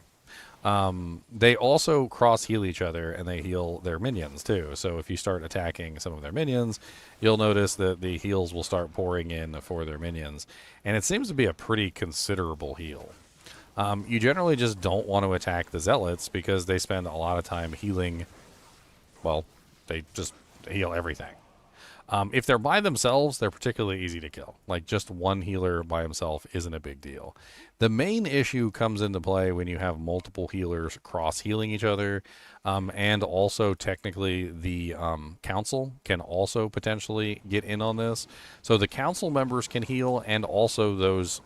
They also cross heal each other, and they heal their minions too. So if you start attacking some of their minions, you'll notice that the heals will start pouring in for their minions. And it seems to be a pretty considerable heal. You generally just don't want to attack the zealots because they spend a lot of time healing. Well, they just heal everything. If they're by themselves, they're particularly easy to kill. Like, just one healer by himself isn't a big deal. The main issue comes into play when you have multiple healers cross-healing each other, and also technically the council can also potentially get in on this. So the council members can heal, and also those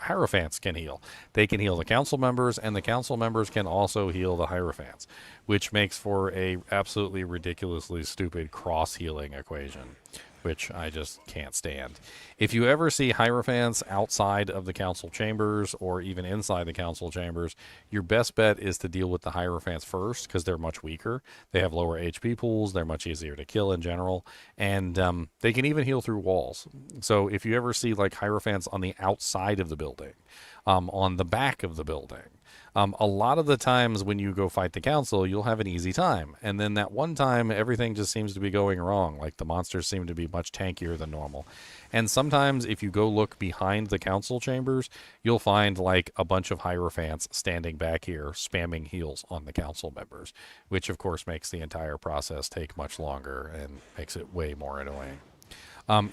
Hierophants can heal. They can heal the council members, and the council members can also heal the Hierophants, which makes for a absolutely ridiculously stupid cross-healing equation, which I just can't stand. If you ever see Hierophants outside of the council chambers or even inside the council chambers, your best bet is to deal with the Hierophants first because they're much weaker. They have lower HP pools. They're much easier to kill in general, and they can even heal through walls. So if you ever see like Hierophants on the outside of the building, on the back of the building, a lot of the times when you go fight the council, you'll have an easy time. And then that one time, everything just seems to be going wrong. Like, the monsters seem to be much tankier than normal. And sometimes if you go look behind the council chambers, you'll find like a bunch of Hierophants standing back here spamming heals on the council members, which of course makes the entire process take much longer and makes it way more annoying.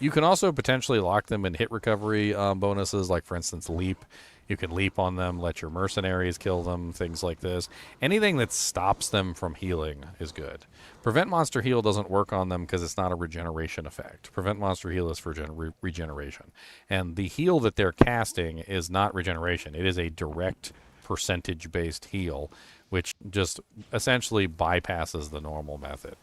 You can also potentially lock them in hit recovery bonuses, like for instance leap. You can leap on them, let your mercenaries kill them, things like this. Anything that stops them from healing is good. Prevent Monster Heal doesn't work on them because it's not a regeneration effect. Prevent Monster Heal is for regeneration. And the heal that they're casting is not regeneration. It is a direct percentage-based heal, which just essentially bypasses the normal method.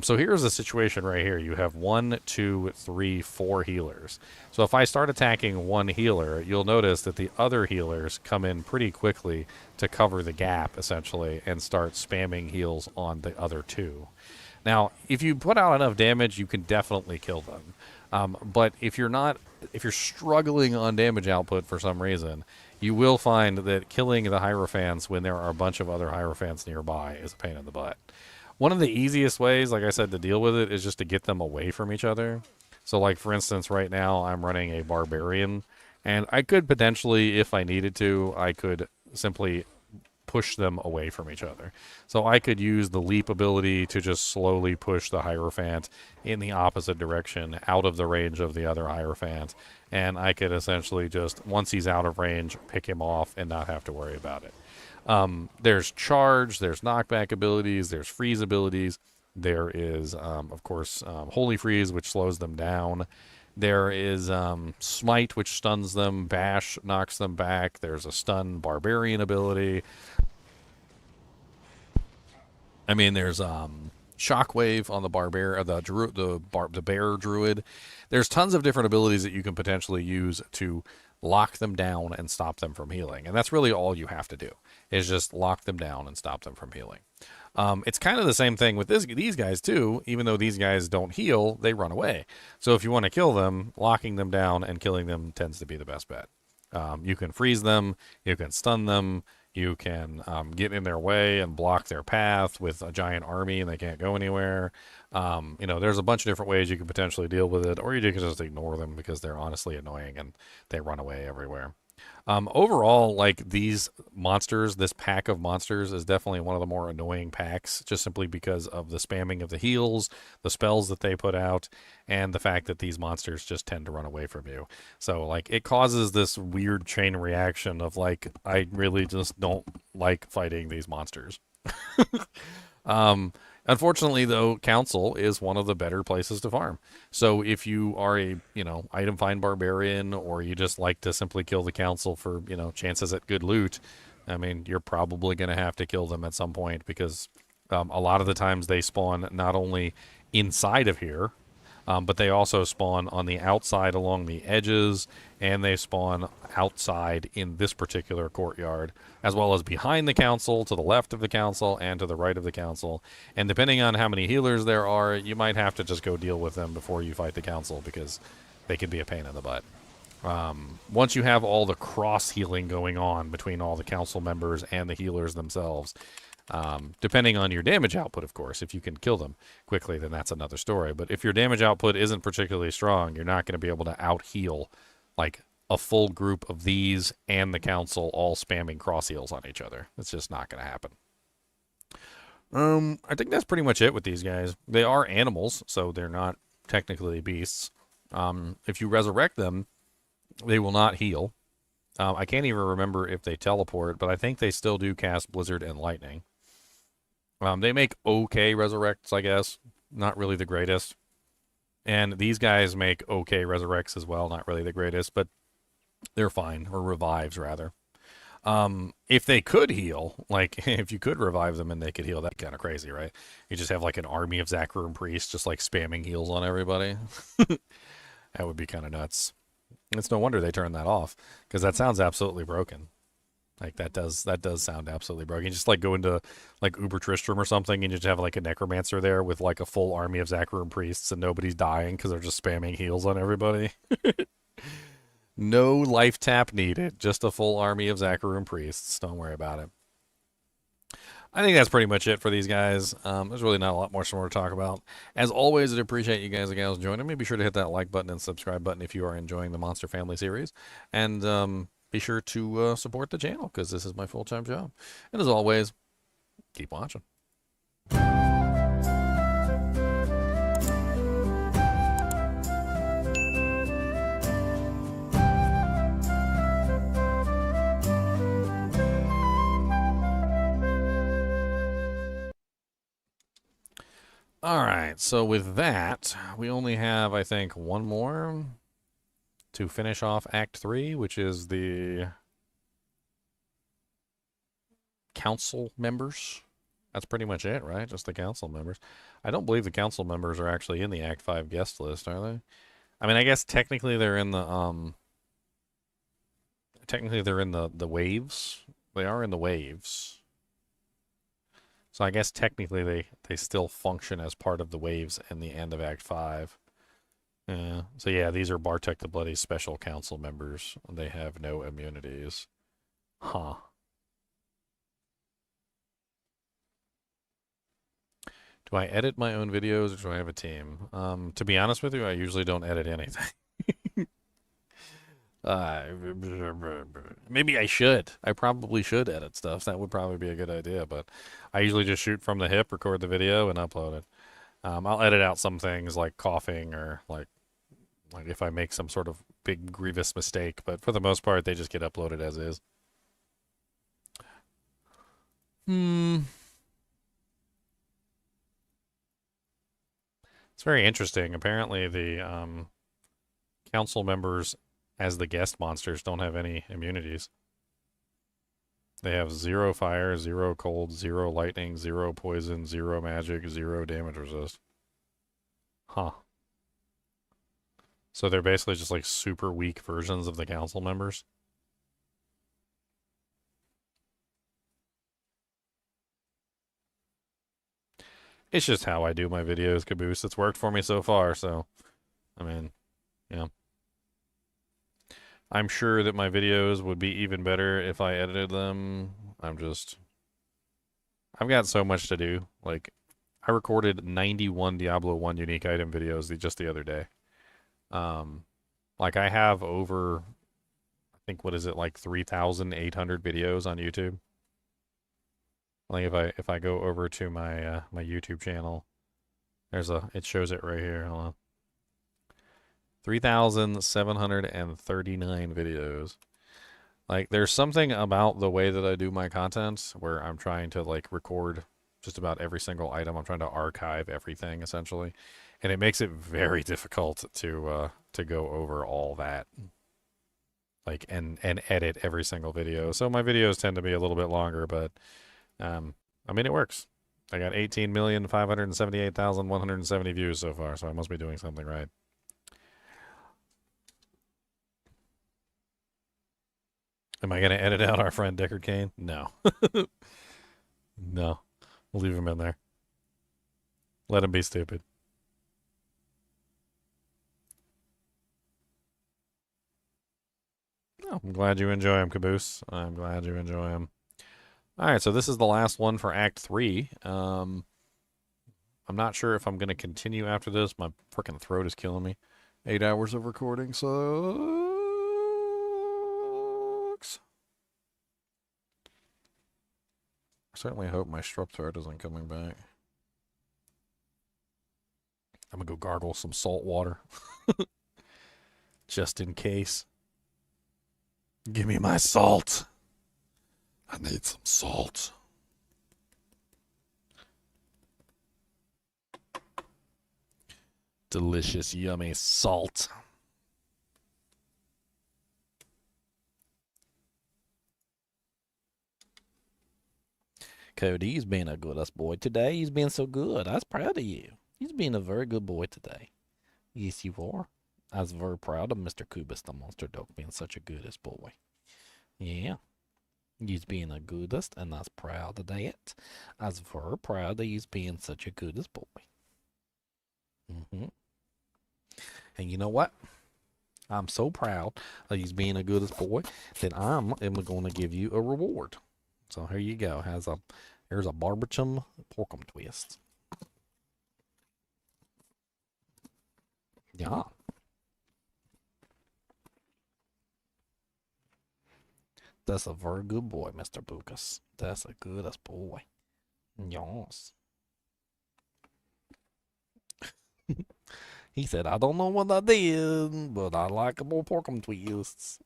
So here's the situation right here. You have 1, 2, 3, 4 healers. So if I start attacking one healer, you'll notice that the other healers come in pretty quickly to cover the gap, essentially, and start spamming heals on the other two. Now, if you put out enough damage, you can definitely kill them. But if you're struggling on damage output for some reason, you will find that killing the Hierophants when there are a bunch of other Hierophants nearby is a pain in the butt. One of the easiest ways, like I said, to deal with it is just to get them away from each other. So, like, for instance, right now I'm running a Barbarian, and I could potentially, if I needed to, I could simply push them away from each other. So I could use the leap ability to just slowly push the Hierophant in the opposite direction, out of the range of the other Hierophant, and I could essentially just, once he's out of range, pick him off and not have to worry about it. There's charge, there's knockback abilities, there's freeze abilities, there is, of course, Holy Freeze, which slows them down, There is Smite, which stuns them. Bash knocks them back. There's a stun barbarian ability. I mean, there's Shockwave on the the bear druid. There's tons of different abilities that you can potentially use to lock them down and stop them from healing, and that's really all you have to do is just lock them down and stop them from healing. It's kind of the same thing with these guys too. Even though these guys don't heal, they run away. So if you want to kill them, locking them down and killing them tends to be the best bet. You can freeze them, you can stun them, you can get in their way and block their path with a giant army and they can't go anywhere. There's a bunch of different ways you can potentially deal with it, or you can just ignore them because they're honestly annoying and they run away everywhere. Overall, like these monsters, this pack of monsters is definitely one of the more annoying packs, just simply because of the spamming of the heals, the spells that they put out, and the fact that these monsters just tend to run away from you. So, like, it causes this weird chain reaction of, like, I really just don't like fighting these monsters. Unfortunately, though, Council is one of the better places to farm. So if you are a, item find barbarian, or you just like to simply kill the Council for, chances at good loot, I mean, you're probably going to have to kill them at some point because a lot of the times they spawn not only inside of here, but they also spawn on the outside along the edges, and they spawn outside in this particular courtyard, as well as behind the council, to the left of the council, and to the right of the council. And depending on how many healers there are, you might have to just go deal with them before you fight the council, because they can be a pain in the butt. Once you have all the cross healing going on between all the council members and the healers themselves, depending on your damage output, of course, if you can kill them quickly, then that's another story. But if your damage output isn't particularly strong, you're not going to be able to out heal like a full group of these and the council all spamming cross heals on each other. It's just not going to happen. I think that's pretty much it with these guys. They are animals, so they're not technically beasts. If you resurrect them, they will not heal. I can't even remember if they teleport, but I think they still do cast Blizzard and Lightning. They make okay resurrects, I guess. Not really the greatest. And these guys make okay resurrects as well. Not really the greatest, but they're fine. Or revives, rather. If they could heal, like, if you could revive them and they could heal, that'd be kind of crazy, right? You just have, like, an army of Zacharian priests just, like, spamming heals on everybody. That would be kind of nuts. It's no wonder they turned that off, because that sounds absolutely broken. Like, that does sound absolutely broken. You just, like, go into, like, Uber Tristram or something, and you just have, like, a necromancer there with, like, a full army of Zacharian priests, and nobody's dying because they're just spamming heals on everybody. No life tap needed. Just a full army of Zacharian priests. Don't worry about it. I think that's pretty much it for these guys. There's really not a lot more to talk about. As always, I'd appreciate you guys and gals joining me. Be sure to hit that like button and subscribe button if you are enjoying the Monster Family series. And be sure to support the channel, because this is my full-time job. And as always, keep watching. Alright, so with that, we only have, I think, one more to finish off Act 3, which is the council members. That's pretty much it, right? Just the council members. I don't believe the council members are actually in the Act 5 guest list, are they? I mean, I guess technically they're in the, the waves. They are in the waves. So I guess technically they still function as part of the waves in the end of Act 5. Yeah. So yeah, these are Bartek the Bloody's special council members. They have no immunities. Huh. Do I edit my own videos, or do I have a team? To be honest with you, I usually don't edit anything. Maybe I should. I probably should edit stuff. That would probably be a good idea, but I usually just shoot from the hip, record the video, and upload it. I'll edit out some things like coughing, or like if I make some sort of big grievous mistake, but for the most part, they just get uploaded as is. It's very interesting. Apparently council members as the guest monsters don't have any immunities. They have 0 fire, 0 cold, 0 lightning, 0 poison, 0 magic, 0 damage resist. Huh. So they're basically just like super weak versions of the council members. It's just how I do my videos, Caboose. It's worked for me so far, so I mean, yeah. I'm sure that my videos would be even better if I edited them. I've got so much to do. Like, I recorded 91 Diablo 1 unique item videos just the other day. Like I have over, I think, what is it, like 3,800 videos on YouTube. Like if I go over to my my YouTube channel, it shows it right here. Hold on. 3,739 videos. Like there's something about the way that I do my content where I'm trying to like record just about every single item. I'm trying to archive everything essentially, and it makes it very difficult to go over all that, like and edit every single video. So my videos tend to be a little bit longer, but I mean it works. I got 18,578,170 views so far, so I must be doing something right. Am I going to edit out our friend Deckard Cain? No. No. We'll leave him in there. Let him be stupid. Oh, I'm glad you enjoy him, Caboose. I'm glad you enjoy him. All right, so this is the last one for Act 3. I'm not sure if I'm going to continue after this. My freaking throat is killing me. 8 hours of recording sucks. I certainly hope my strep throat isn't coming back. I'm going to go gargle some salt water. Just in case. Give me my salt. I need some salt. Delicious, yummy salt. Cody's been a good boy today. He's been so good. I was proud of you. He's been a very good boy today. Yes, you are. I was very proud of Mr. Kubus the Monster Dog being such a goodest boy. Yeah. He's being a goodest, and I was proud of that. I was very proud that he's being such a goodest boy. And you know what? I'm so proud that he's being a goodest boy that I'm going to give you a reward. So here you go. Here's a barbecue porkum twist. Yeah. That's a very good boy, Mr. Bucas. That's a goodest boy. Yes. He said, I don't know what I did, but I like more porkum twists.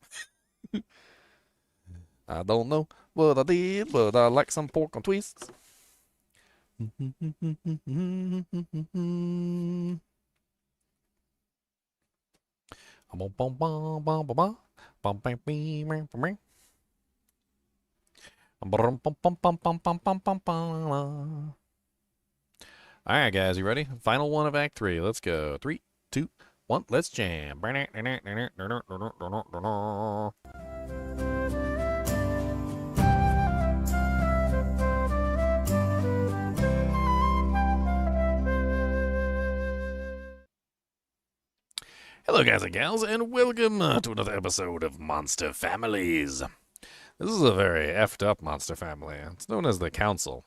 I don't know what I did, but I like some porkum twists. All right, guys, you ready? Final one of Act 3. Let's go. 3, 2, 1. Let's jam. Hello, guys and gals, and welcome to another episode of Monster Families. This is a very effed up monster family. It's known as the Council.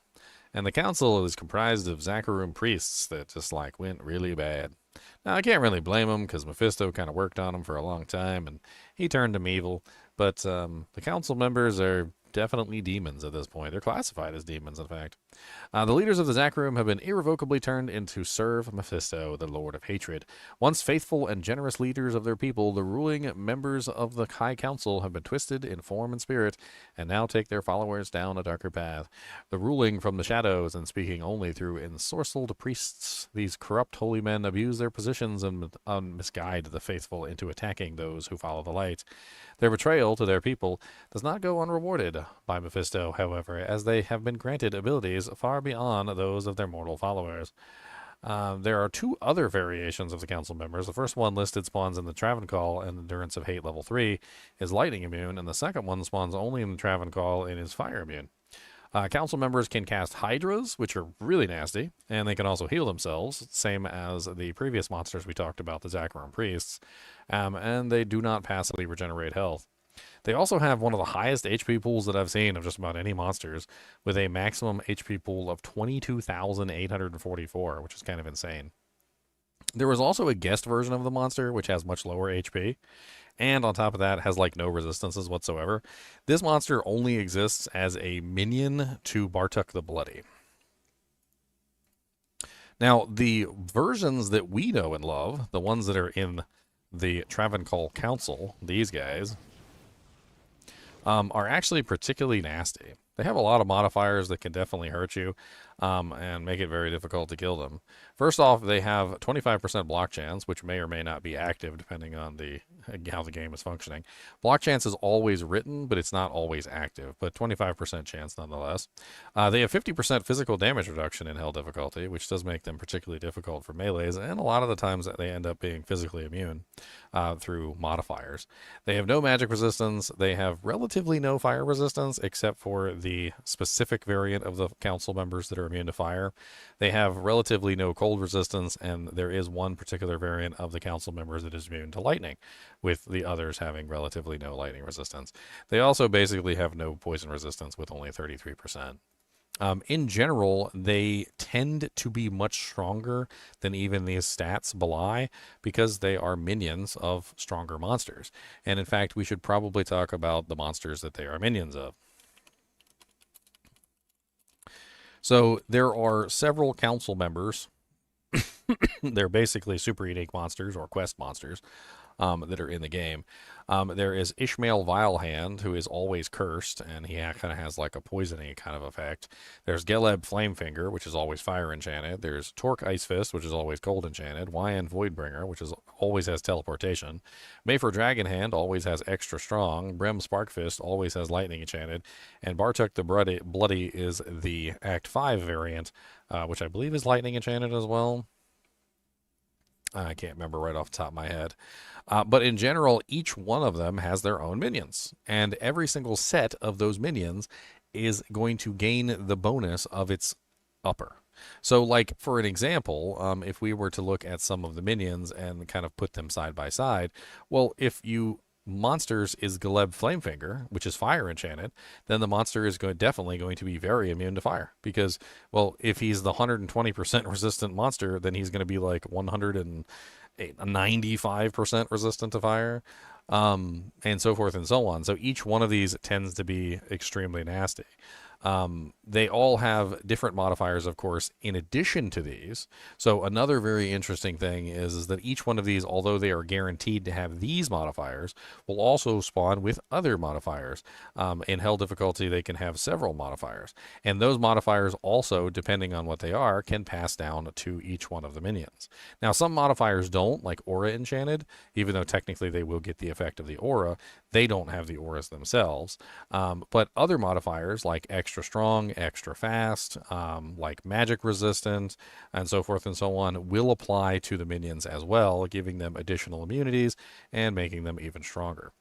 And the council is comprised of Zakharum priests that just like went really bad. Now I can't really blame them because Mephisto kind of worked on them for a long time and he turned them evil. But the council members are definitely demons at this point. They're classified as demons, in fact. The leaders of the Zac Room have been irrevocably turned into serve Mephisto, the Lord of Hatred. Once faithful and generous leaders of their people, the ruling members of the High Council have been twisted in form and spirit, and now take their followers down a darker path. The ruling from the shadows and speaking only through ensorcelled priests, these corrupt holy men abuse their positions and misguide the faithful into attacking those who follow the light. Their betrayal to their people does not go unrewarded by Mephisto, however, as they have been granted abilities far beyond those of their mortal followers. There are two other variations of the council members. The first one listed spawns in the Travancore and Endurance of Hate level 3 is lightning immune, and the second one spawns only in the Travancore and is fire immune. Council members can cast Hydras, which are really nasty, and they can also heal themselves, same as the previous monsters we talked about, the Zac Room Priests, and they do not passively regenerate health. They also have one of the highest HP pools that I've seen of just about any monsters, with a maximum HP pool of 22,844, which is kind of insane. There was also a guest version of the monster, which has much lower HP, and on top of that has like no resistances whatsoever. This monster only exists as a minion to Bartuk the Bloody. Now, the versions that we know and love, the ones that are in the Travancore Council, these guys, are actually particularly nasty. They have a lot of modifiers that can definitely hurt you and make it very difficult to kill them. First off, they have 25% block chance, which may or may not be active depending on how the game is functioning. Block chance is always written, but it's not always active, but 25% chance nonetheless. They have 50% physical damage reduction in hell difficulty, which does make them particularly difficult for melees, and a lot of the times they end up being physically immune through modifiers. They have no magic resistance. They have relatively no fire resistance, except for the specific variant of the council members that are immune to fire. They have relatively no cold resistance, and there is one particular variant of the council members that is immune to lightning, with the others having relatively no lightning resistance. They also basically have no poison resistance with only 33%. In general, they tend to be much stronger than even these stats belie because they are minions of stronger monsters. And in fact, we should probably talk about the monsters that they are minions of. So there are several council members. They're basically super unique monsters or quest monsters that are in the game. There is Ishmael Vilehand, who is always cursed, and he kind of has like a poisoning kind of effect. There's Geleb Flamefinger, which is always fire enchanted. There's Torque Ice Fist, which is always cold enchanted. Wyan Voidbringer, which always has teleportation. Mayfor Dragonhand always has extra strong. Brim Sparkfist always has lightning enchanted. And Bartuk the Bloody is the Act 5 variant, which I believe is lightning enchanted as well. I can't remember right off the top of my head. But in general, each one of them has their own minions. And every single set of those minions is going to gain the bonus of its upper. So, like, for an example, if we were to look at some of the minions and kind of put them side by side, well, if you monsters is Geleb Flamefinger, which is fire enchanted, then the monster is definitely going to be very immune to fire. Because, well, if he's the 120% resistant monster, then he's going to be like 195% resistant to fire, and so forth and so on. So each one of these tends to be extremely nasty. They all have different modifiers, of course, in addition to these. So another very interesting thing is that each one of these, although they are guaranteed to have these modifiers, will also spawn with other modifiers. In hell difficulty, they can have several modifiers. And those modifiers also, depending on what they are, can pass down to each one of the minions. Now, some modifiers don't, like Aura Enchanted, even though technically they will get the effect of the aura, they don't have the auras themselves. But other modifiers, like Extra Strong, Extra Fast, like Magic Resistant, and so forth and so on, will apply to the minions as well, giving them additional immunities and making them even stronger.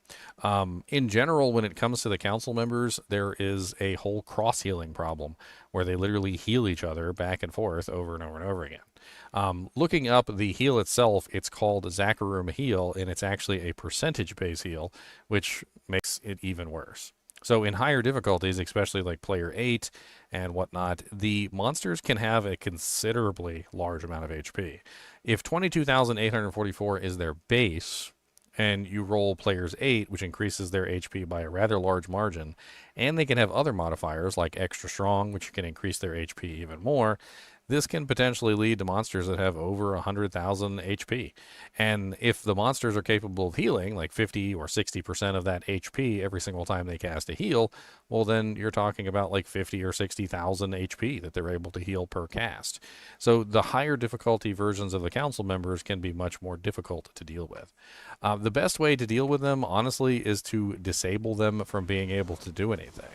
In general, when it comes to the council members, there is a whole cross-healing problem where they literally heal each other back and forth over and over and over again. Looking up the heal itself, it's called Zac Room Heal, and it's actually a percentage-based heal, which makes it even worse. So in higher difficulties, especially like player 8 and whatnot, the monsters can have a considerably large amount of HP. If 22,844 is their base, and you roll players 8, which increases their HP by a rather large margin, and they can have other modifiers like extra strong, which can increase their HP even more, this can potentially lead to monsters that have over 100,000 HP. And if the monsters are capable of healing, like 50 or 60% of that HP every single time they cast a heal, well, then you're talking about like 50 or 60,000 HP that they're able to heal per cast. So the higher difficulty versions of the council members can be much more difficult to deal with. The best way to deal with them, honestly, is to disable them from being able to do anything.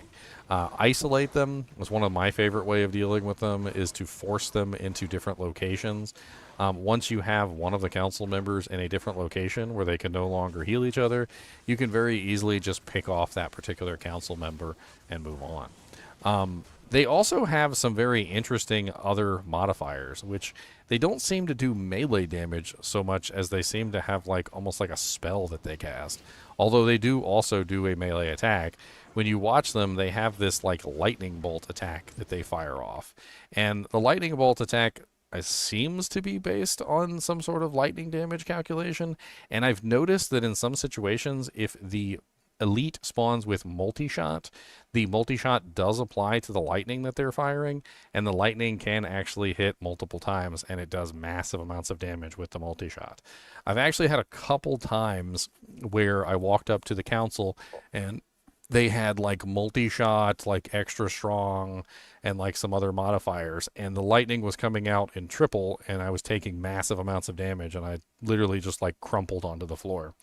Isolate them was one of my favorite way of dealing with them, is to force them into different locations. Once you have one of the council members in a different location where they can no longer heal each other, you can very easily just pick off that particular council member and move on. They also have some very interesting other modifiers, which they don't seem to do melee damage so much as they seem to have like almost like a spell that they cast. Although they do also do a melee attack. When you watch them, they have this like lightning bolt attack that they fire off. And the lightning bolt attack seems to be based on some sort of lightning damage calculation. And I've noticed that in some situations, if the elite spawns with multi-shot, the multi-shot does apply to the lightning that they're firing, and the lightning can actually hit multiple times, and it does massive amounts of damage with the multi-shot. I've actually had a couple times where I walked up to the council and they had like multi-shot, like extra strong, and like some other modifiers, and the lightning was coming out in triple, and I was taking massive amounts of damage, and I literally just like crumpled onto the floor.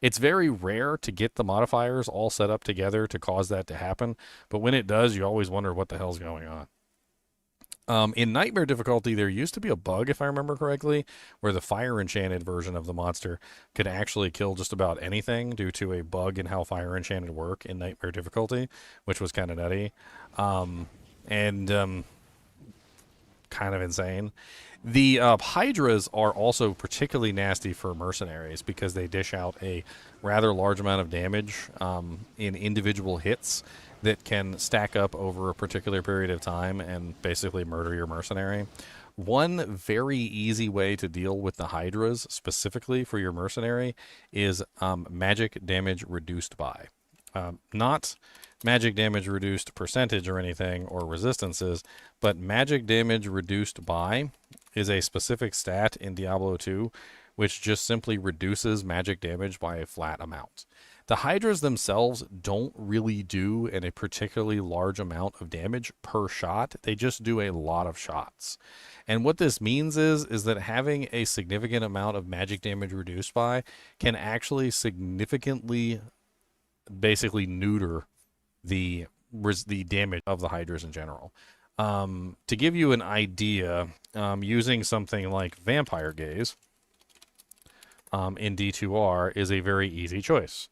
It's very rare to get the modifiers all set up together to cause that to happen, but when it does, you always wonder what the hell's going on. In Nightmare difficulty, there used to be a bug, if I remember correctly, where the fire enchanted version of the monster could actually kill just about anything due to a bug in how fire enchanted work in Nightmare difficulty, which was kind of nutty and kind of insane. The Hydras are also particularly nasty for mercenaries because they dish out a rather large amount of damage in individual hits that can stack up over a particular period of time and basically murder your mercenary. One very easy way to deal with the Hydras, specifically for your mercenary, is magic damage reduced by. Not magic damage reduced percentage or anything, or resistances, but magic damage reduced by is a specific stat in Diablo 2, which just simply reduces magic damage by a flat amount. The Hydras themselves don't really do a particularly large amount of damage per shot. They just do a lot of shots. And what this means is that having a significant amount of magic damage reduced by can actually significantly basically neuter the damage of the Hydras in general. To give you an idea, using something like Vampire Gaze in D2R is a very easy choice.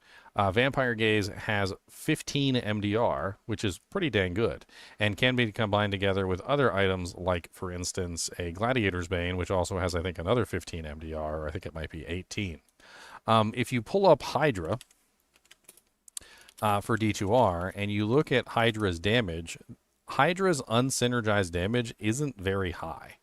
Vampire Gaze has 15 MDR, which is pretty dang good, and can be combined together with other items like, for instance, a Gladiator's Bane, which also has, I think, another 15 MDR, or I think it might be 18. If you pull up Hydra for D2R and you look at Hydra's damage, Hydra's unsynergized damage isn't very high.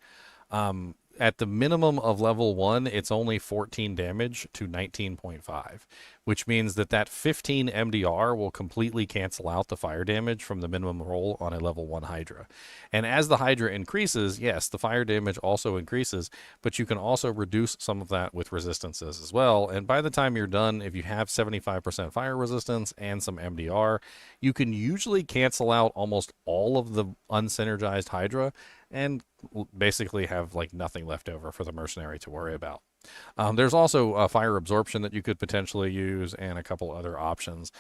At the minimum of level 1, it's only 14 damage to 19.5, which means that 15 MDR will completely cancel out the fire damage from the minimum roll on a level 1 Hydra. And as the Hydra increases, yes, the fire damage also increases, but you can also reduce some of that with resistances as well. And by the time you're done, if you have 75% fire resistance and some MDR, you can usually cancel out almost all of the unsynergized Hydra and basically have like nothing left over for the mercenary to worry about. There's also fire absorption that you could potentially use and a couple other options.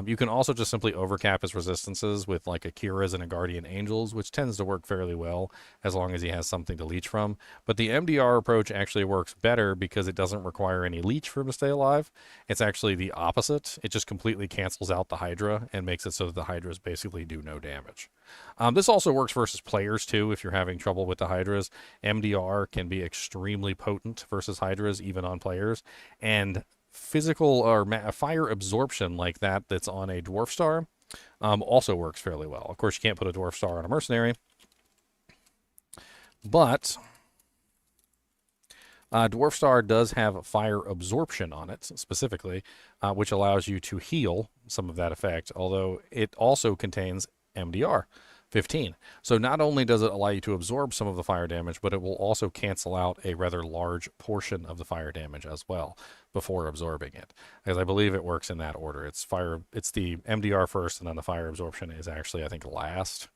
You can also just simply overcap his resistances with like a Kira's and a Guardian Angels, which tends to work fairly well as long as he has something to leech from. But the MDR approach actually works better because it doesn't require any leech for him to stay alive. It's actually the opposite. It just completely cancels out the Hydra and makes it so that the Hydras basically do no damage. This also works versus players too. If you're having trouble with the Hydras, MDR can be extremely potent versus Hydras, even on players. And physical or fire absorption like that's on a Dwarf Star also works fairly well. Of course, you can't put a Dwarf Star on a mercenary, but Dwarf Star does have fire absorption on it specifically, which allows you to heal some of that effect, although it also contains MDR 15. So not only does it allow you to absorb some of the fire damage, but it will also cancel out a rather large portion of the fire damage as well before absorbing it. As I believe it works in that order. It's the MDR first, and then the fire absorption is actually, I think, last.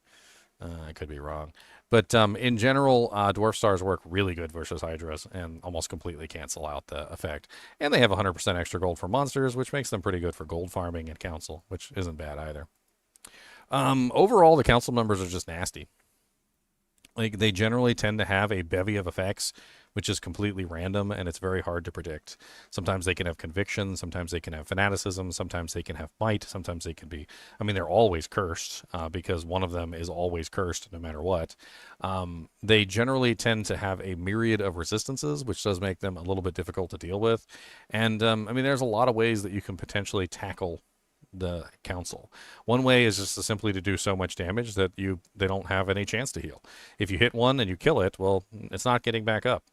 I could be wrong. But in general, Dwarf Stars work really good versus Hydras and almost completely cancel out the effect. And they have 100% extra gold for monsters, which makes them pretty good for gold farming and council, which isn't bad either. Overall, the council members are just nasty. Like, they generally tend to have a bevy of effects, which is completely random, and it's very hard to predict. Sometimes they can have conviction, sometimes they can have fanaticism, sometimes they can have might, sometimes they can be, I mean, they're always cursed, because one of them is always cursed no matter what. They generally tend to have a myriad of resistances, which does make them a little bit difficult to deal with. And, I mean, there's a lot of ways that you can potentially tackle the council. One way is just simply to do so much damage that they don't have any chance to heal. If you hit one and you kill it, well, it's not getting back up.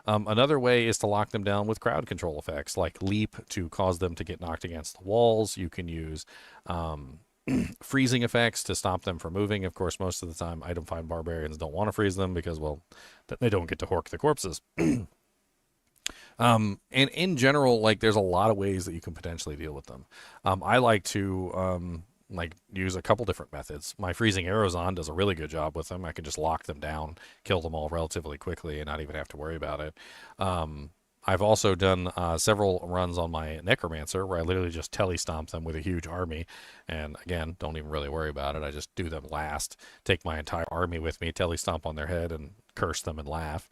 Another way is to lock them down with crowd control effects, like leap to cause them to get knocked against the walls. You can use freezing effects to stop them from moving. Of course, most of the time, item find barbarians don't want to freeze them because, well, they don't get to hork the corpses. And in general, like, there's a lot of ways that you can potentially deal with them. I like to use a couple different methods. My freezing arrows on does a really good job with them. I can just lock them down, kill them all relatively quickly, and not even have to worry about it. I've also done several runs on my necromancer where I literally just telestomp them with a huge army, and again, don't even really worry about it. I just do them last, take my entire army with me, telestomp on their head, and curse them and laugh.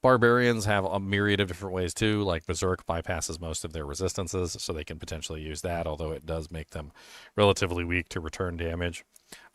Barbarians have a myriad of different ways too, like Berserk bypasses most of their resistances, so they can potentially use that, although it does make them relatively weak to return damage.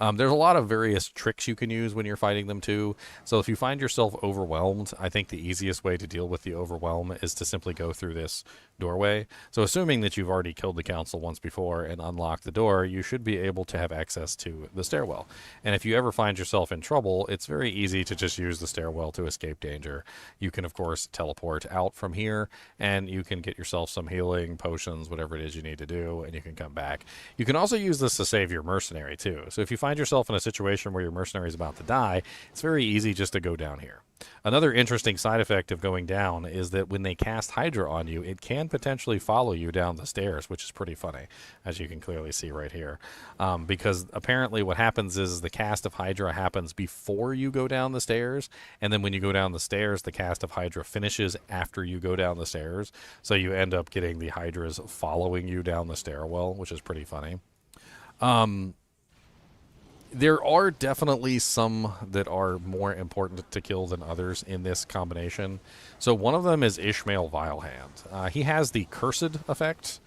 There's a lot of various tricks you can use when you're fighting them too. So if you find yourself overwhelmed, I think the easiest way to deal with the overwhelm is to simply go through this doorway. So assuming that you've already killed the council once before and unlocked the door, you should be able to have access to the stairwell. And if you ever find yourself in trouble, it's very easy to just use the stairwell to escape danger. You can, of course, teleport out from here, and you can get yourself some healing, potions, whatever it is you need to do, and you can come back. You can also use this to save your mercenary too. So if you find yourself in a situation where your mercenary is about to die, it's very easy just to go down here. Another interesting side effect of going down is that when they cast Hydra on you, it can potentially follow you down the stairs, which is pretty funny, as you can clearly see right here. Because apparently what happens is the cast of Hydra happens before you go down the stairs, and then when you go down the stairs, the cast of Hydra finishes after you go down the stairs. So you end up getting the Hydras following you down the stairwell, which is pretty funny. There are definitely some that are more important to kill than others in this combination. So one of them is Ishmael Vilehand. He has the Cursed effect,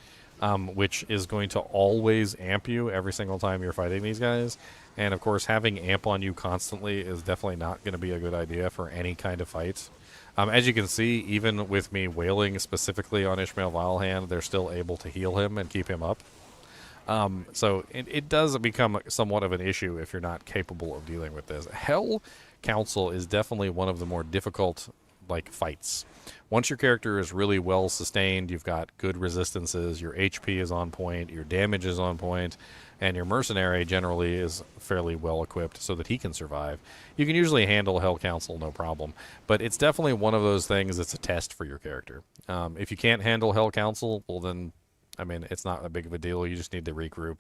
which is going to always amp you every single time you're fighting these guys. And of course, having amp on you constantly is definitely not going to be a good idea for any kind of fight. As you can see, even with me wailing specifically on Ishmael Vilehand, they're still able to heal him and keep him up. So it does become somewhat of an issue if you're not capable of dealing with this. Hell Council is definitely one of the more difficult, fights. Once your character is really well sustained, you've got good resistances, your HP is on point, your damage is on point, and your mercenary generally is fairly well equipped so that he can survive. You can usually handle Hell Council no problem, but it's definitely one of those things that's a test for your character. If you can't handle Hell Council, well then, I mean, it's not that big of a deal. You just need to regroup,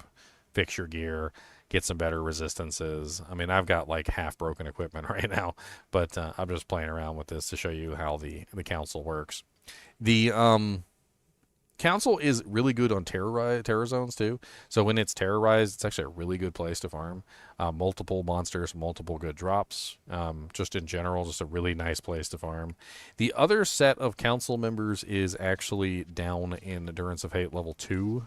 fix your gear, get some better resistances. I mean, I've got half broken equipment right now, but I'm just playing around with this to show you how the council works. The council is really good on terror zones too. So when it's terrorized, it's actually a really good place to farm. Multiple monsters, multiple good drops. Just in general, just a really nice place to farm. The other set of council members is actually down in Endurance of Hate level 2.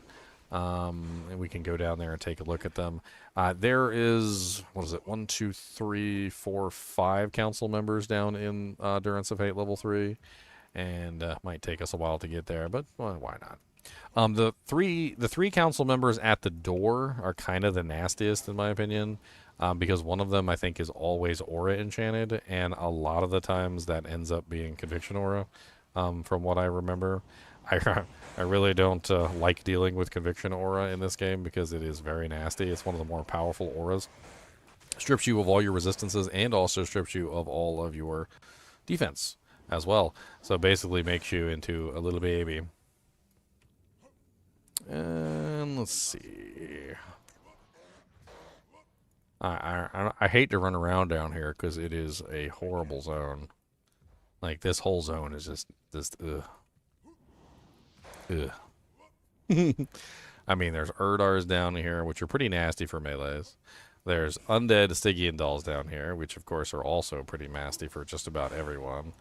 And we can go down there and take a look at them. There is, 1, 2, 3, 4, 5 council members down in Endurance of Hate level 3. And might take us a while to get there, but well, why not? The three council members at the door are kind of the nastiest in my opinion, because one of them I think is always aura enchanted, and a lot of the times that ends up being conviction aura. From what I remember, I I really don't like dealing with conviction aura in this game because it is very nasty. It's one of the more powerful auras. Strips you of all your resistances and also strips you of all of your defense as well. So basically makes you into a little baby. And let's see. I hate to run around down here because it is a horrible zone. Like, this whole zone is just ugh. Ugh. I mean, there's Erdars down here, which are pretty nasty for melees. There's undead Stygian dolls down here, which of course are also pretty nasty for just about everyone.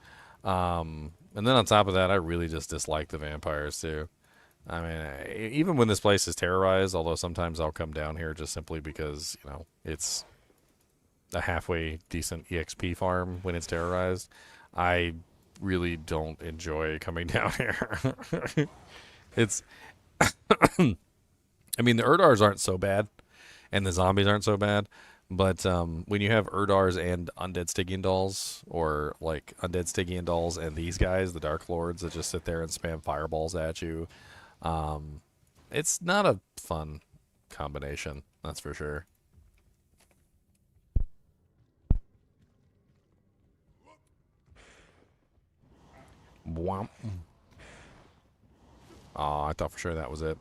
And then on top of that, I really just dislike the vampires too. I mean, even when this place is terrorized, although sometimes I'll come down here just simply because, you know, it's a halfway decent EXP farm when it's terrorized, I really don't enjoy coming down here. It's, I mean, the Erdars aren't so bad, and the zombies aren't so bad, but when you have Erdars and undead Stygian dolls, or like undead Stygian dolls and these guys, the Dark Lords that just sit there and spam fireballs at you, it's not a fun combination, that's for sure. Womp. Aw, I thought for sure that was it.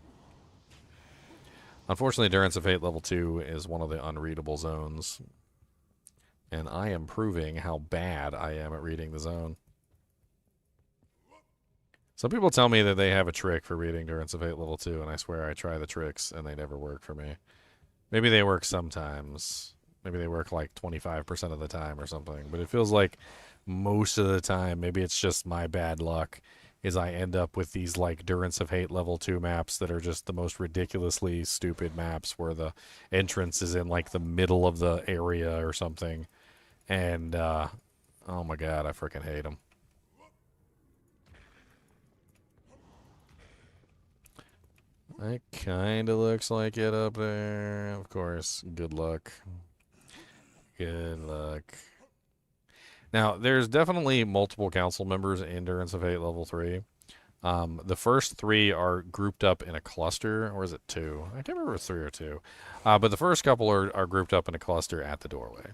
Unfortunately, Endurance of Fate level 2 is one of the unreadable zones. And I am proving how bad I am at reading the zone. Some people tell me that they have a trick for reading Endurance of Fate level 2, and I swear I try the tricks, and they never work for me. Maybe they work sometimes. Maybe they work like 25% of the time or something. But it feels like most of the time, maybe it's just my bad luck, is I end up with these like Endurance of Hate level 2 maps that are just the most ridiculously stupid maps where the entrance is in like the middle of the area or something. And, oh my god, I freaking hate them. It kind of looks like it up there. Of course, good luck. Good luck. Now, there's definitely multiple council members in Endurance of Hate level 3. The first three are grouped up in a cluster, or is it two? I can't remember if it's 3 or 2. But the first couple are grouped up in a cluster at the doorway.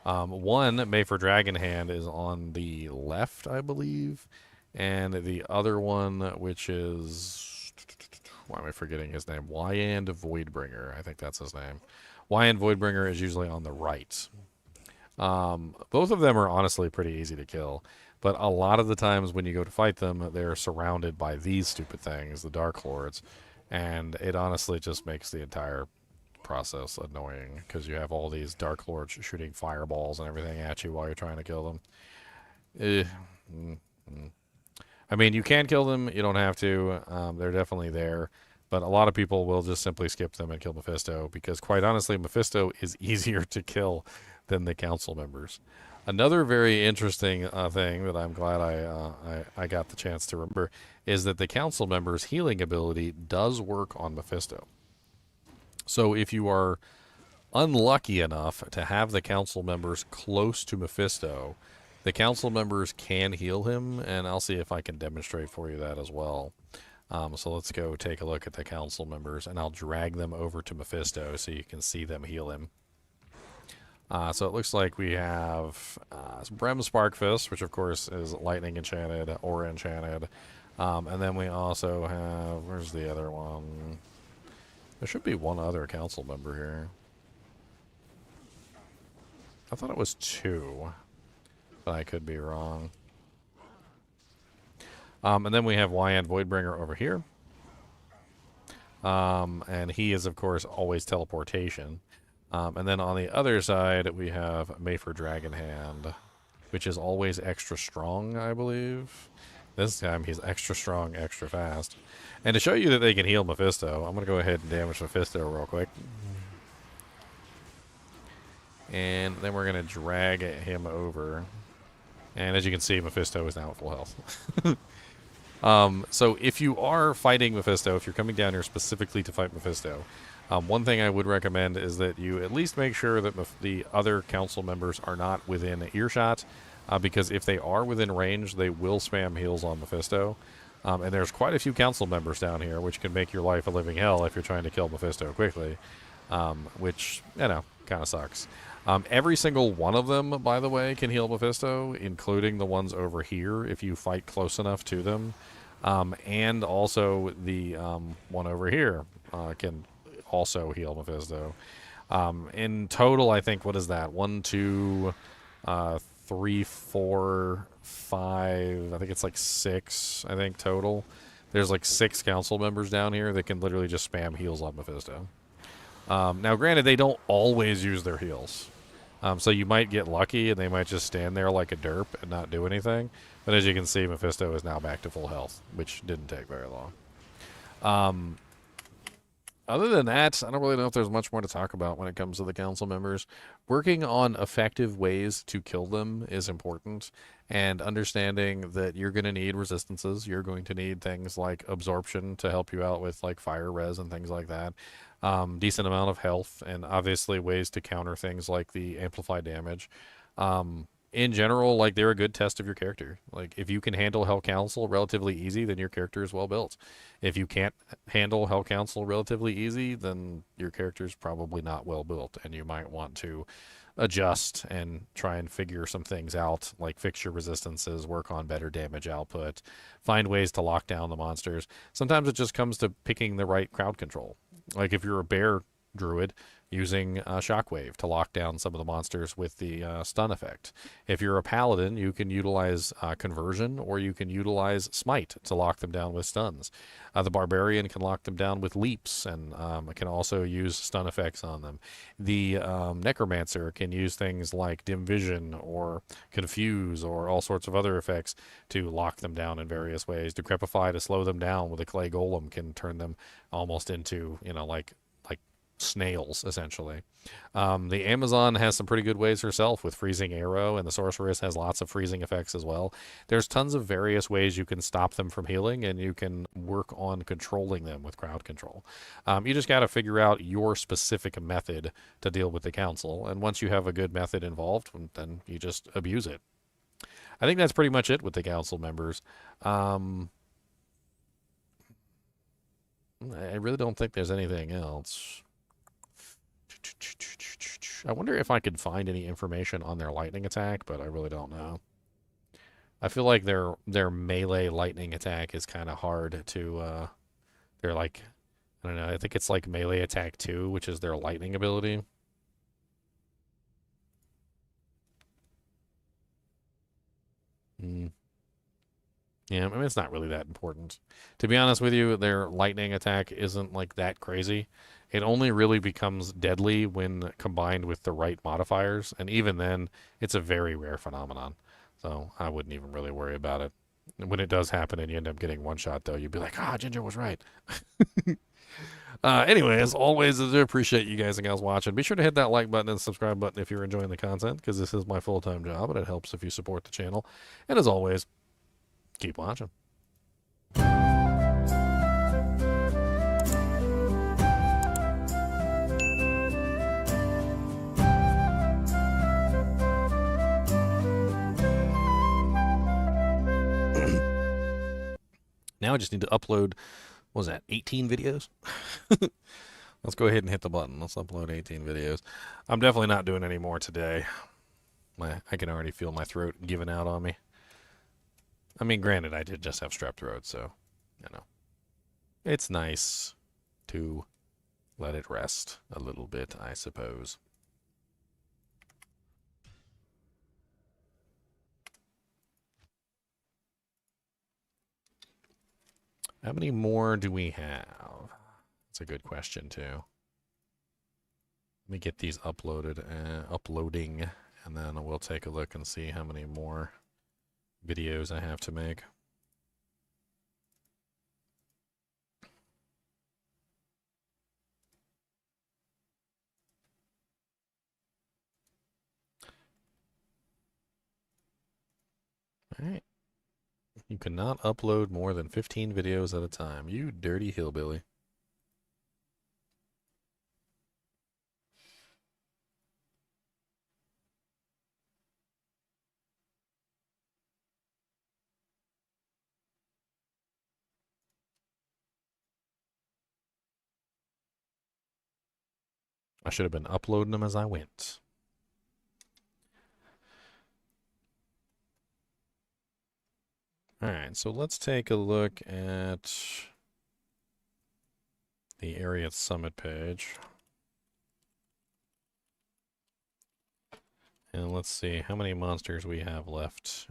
One, May for Dragon Hand, is on the left, I believe. And the other one, which is... Why am I forgetting his name? Wyand Voidbringer. I think that's his name. Wyand Voidbringer is usually on the right. Both of them are honestly pretty easy to kill, but a lot of the times when you go to fight them, they're surrounded by these stupid things, the Dark Lords, and it honestly just makes the entire process annoying because you have all these Dark Lords shooting fireballs and everything at you while you're trying to kill them. I mean, you can kill them, you don't have to. They're definitely there, but a lot of people will just simply skip them and kill Mephisto because, quite honestly, Mephisto is easier to kill than the council members. Another very interesting thing that I'm glad I got the chance to remember is that the council members' healing ability does work on Mephisto. So if you are unlucky enough to have the council members close to Mephisto, the council members can heal him, and I'll see if I can demonstrate for you that as well. So let's go take a look at the council members, and I'll drag them over to Mephisto so you can see them heal him. So it looks like we have Brem Sparkfist, which of course is lightning enchanted, aura enchanted. And then we also have, where's the other one? There should be one other council member here. I thought it was 2, but I could be wrong. And then we have Wyand Voidbringer over here. And he is, of course, always teleportation. And then on the other side, we have Mayfor Dragonhand, which is always extra strong, I believe. This time, he's extra strong, extra fast. And to show you that they can heal Mephisto, I'm going to go ahead and damage Mephisto real quick. And then we're going to drag him over. And as you can see, Mephisto is now at full health. So if you are fighting Mephisto, if you're coming down here specifically to fight Mephisto, one thing I would recommend is that you at least make sure that the other council members are not within earshot, because if they are within range, they will spam heals on Mephisto. And there's quite a few council members down here, which can make your life a living hell if you're trying to kill Mephisto quickly, which, you know, kind of sucks. Every single one of them, by the way, can heal Mephisto, including the ones over here if you fight close enough to them. And also the one over here can also heal Mephisto. In total, I think, what is that? 1, 2, 3, 4, 5. I think it's like 6, I think, total. There's like 6 council members down here that can literally just spam heals on Mephisto. Now, granted, they don't always use their heals. So you might get lucky and they might just stand there like a derp and not do anything. But as you can see, Mephisto is now back to full health, which didn't take very long. Other than that, I don't really know if there's much more to talk about when it comes to the council members. Working on effective ways to kill them is important, and understanding that you're going to need resistances. You're going to need things like absorption to help you out with like fire res and things like that. Decent amount of health, and obviously ways to counter things like the amplified damage. In general, like, they're a good test of your character. Like, if you can handle Hell Council relatively easy, then your character is well built. If you can't handle Hell Council relatively easy, then your character is probably not well built, and you might want to adjust and try and figure some things out, like fix your resistances, work on better damage output, find ways to lock down the monsters. Sometimes it just comes to picking the right crowd control. Like, if you're a bear druid, using Shockwave to lock down some of the monsters with the stun effect. If you're a paladin, you can utilize Conversion, or you can utilize Smite to lock them down with stuns. The Barbarian can lock them down with leaps, and can also use stun effects on them. The Necromancer can use things like Dim Vision or Confuse or all sorts of other effects to lock them down in various ways. Decrepify to slow them down with a Clay Golem can turn them almost into, you know, like snails, essentially. The Amazon has some pretty good ways herself with Freezing Arrow, and the Sorceress has lots of freezing effects as well. There's tons of various ways you can stop them from healing, and you can work on controlling them with crowd control. You just got to figure out your specific method to deal with the council, and once you have a good method involved, then you just abuse it. I think that's pretty much it with the council members. I really don't think there's anything else. I wonder if I could find any information on their lightning attack, but I really don't know. I feel like their melee lightning attack is kind of hard to. They're like, I don't know. I think it's like melee attack 2, which is their lightning ability. Yeah, I mean, it's not really that important. To be honest with you, their lightning attack isn't like that crazy. It only really becomes deadly when combined with the right modifiers, and even then, it's a very rare phenomenon. So I wouldn't even really worry about it. When it does happen and you end up getting one shot, though, you'd be like, ah, Ginger was right. Anyway, as always, I do appreciate you guys and gals watching. Be sure to hit that like button and subscribe button if you're enjoying the content, because this is my full-time job, and it helps if you support the channel. And as always, keep watching. Now I just need to upload, what was that, 18 videos? Let's go ahead and hit the button. Let's upload 18 videos. I'm definitely not doing any more today. I can already feel my throat giving out on me. I mean, granted, I did just have strep throat, so, you know. It's nice to let it rest a little bit, I suppose. How many more do we have? That's a good question, too. Let me get these uploading, and then we'll take a look and see how many more videos I have to make. All right. You cannot upload more than 15 videos at a time. You dirty hillbilly. I should have been uploading them as I went. Alright, so let's take a look at the area summit page. And let's see how many monsters we have left.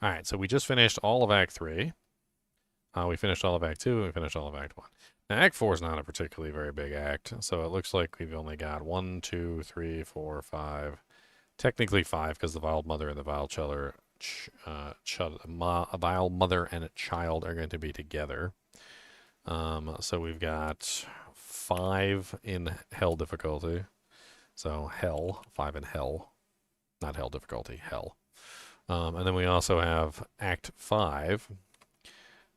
Alright, so we just finished all of Act 3. We finished all of Act 2, and we finished all of Act 1. Now, Act 4 is not a particularly very big act, so it looks like we've only got 1, 2, 3, 4, 5. Technically 5, because the Vile Mother and the Vile Vile Mother and a Child are going to be together. So we've got 5 in Hell difficulty. So Hell, 5 in Hell. Not Hell difficulty, Hell. And then we also have Act 5,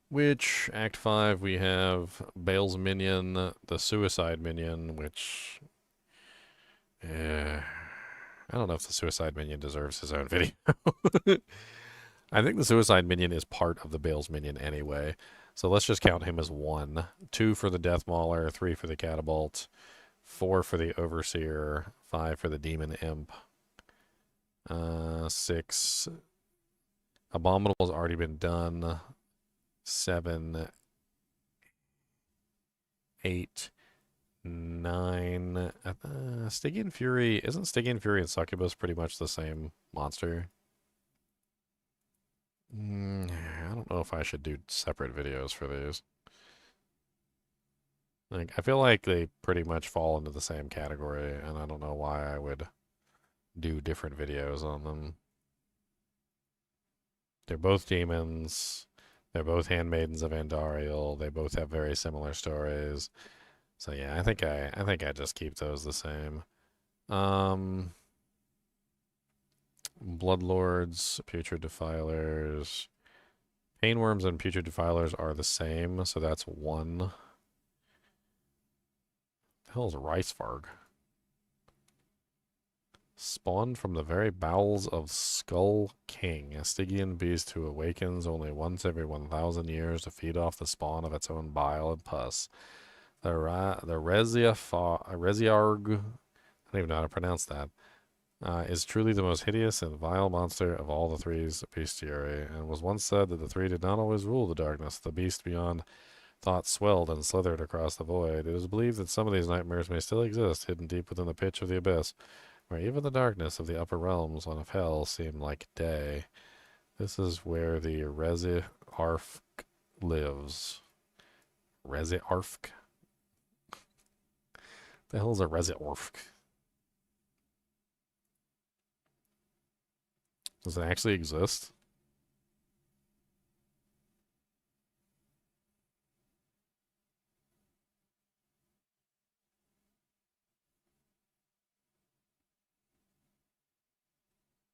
which, Act 5, we have Bale's minion, the Suicide minion, which... I don't know if the Suicide minion deserves his own video. I think the Suicide minion is part of the Bale's minion anyway. So let's just count him as 1. 2 for the Death Mauler, 3 for the Catapult, 4 for the Overseer, 5 for the Demon Imp, 6... Abominable's already been done. 7, 8, 9. Stygian Fury. Isn't Stygian Fury and Succubus pretty much the same monster? I don't know if I should do separate videos for these. Like, I feel like they pretty much fall into the same category, and I don't know why I would do different videos on them. They're both demons. They're both handmaidens of Andariel. They both have very similar stories. So yeah, I think I just keep those the same. Bloodlords, Putrid Defilers. Painworms and Putrid Defilers are the same, so that's 1. The hell is Ricevarg? Spawned from the very bowels of Skull King, a Stygian beast who awakens only once every 1,000 years to feed off the spawn of its own bile and pus. The Resurrected, I don't even know how to pronounce that, is truly the most hideous and vile monster of all the three's bestiary, and was once said that the three did not always rule the darkness. The beast beyond thought swelled and slithered across the void. It is believed that some of these nightmares may still exist, hidden deep within the pitch of the abyss, where even the darkness of the upper realms of hell seem like day. This is where the Resurrected lives. Resurrected? The hell is a Resurrected? Does it actually exist?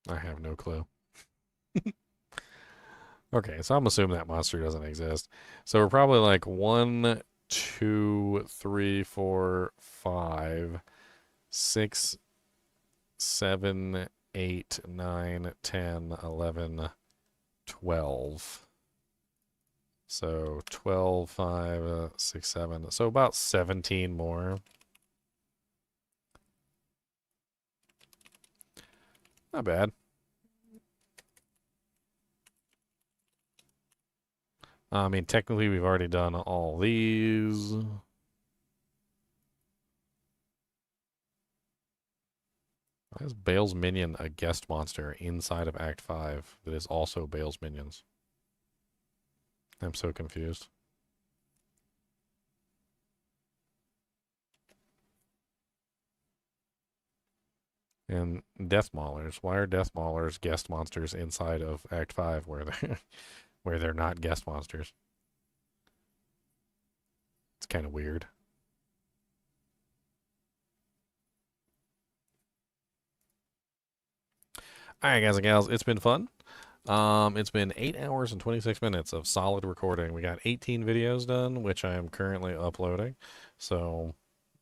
I have no clue. Okay, so I'm assuming that monster doesn't exist. So we're probably like 1, 2, 3, 4, 5, 6, 7, 8, 9, 10, 11, 12. So 12, 5, 6, 7. So about 17 more. Not bad. I mean, technically, we've already done all these. Why is Bale's minion a guest monster inside of Act 5 that is also Bale's minions? I'm so confused. And Death Maulers. Why are Death Maulers guest monsters inside of Act 5 where they're, where they're not guest monsters? It's kind of weird. All right, guys and gals, it's been fun. It's been 8 hours and 26 minutes of solid recording. We got 18 videos done, which I am currently uploading. So,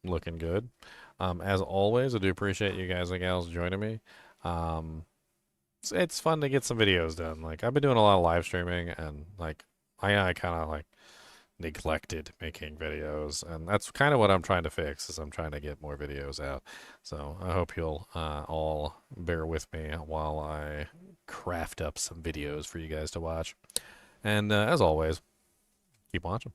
looking good. As always, I do appreciate you guys and gals joining me. Um, it's fun to get some videos done. Like, I've been doing a lot of live streaming, and, like, I kind of, like, neglected making videos, and that's kind of what I'm trying to fix, is I'm trying to get more videos out. So I hope you'll all bear with me while I craft up some videos for you guys to watch. And as always, keep watching.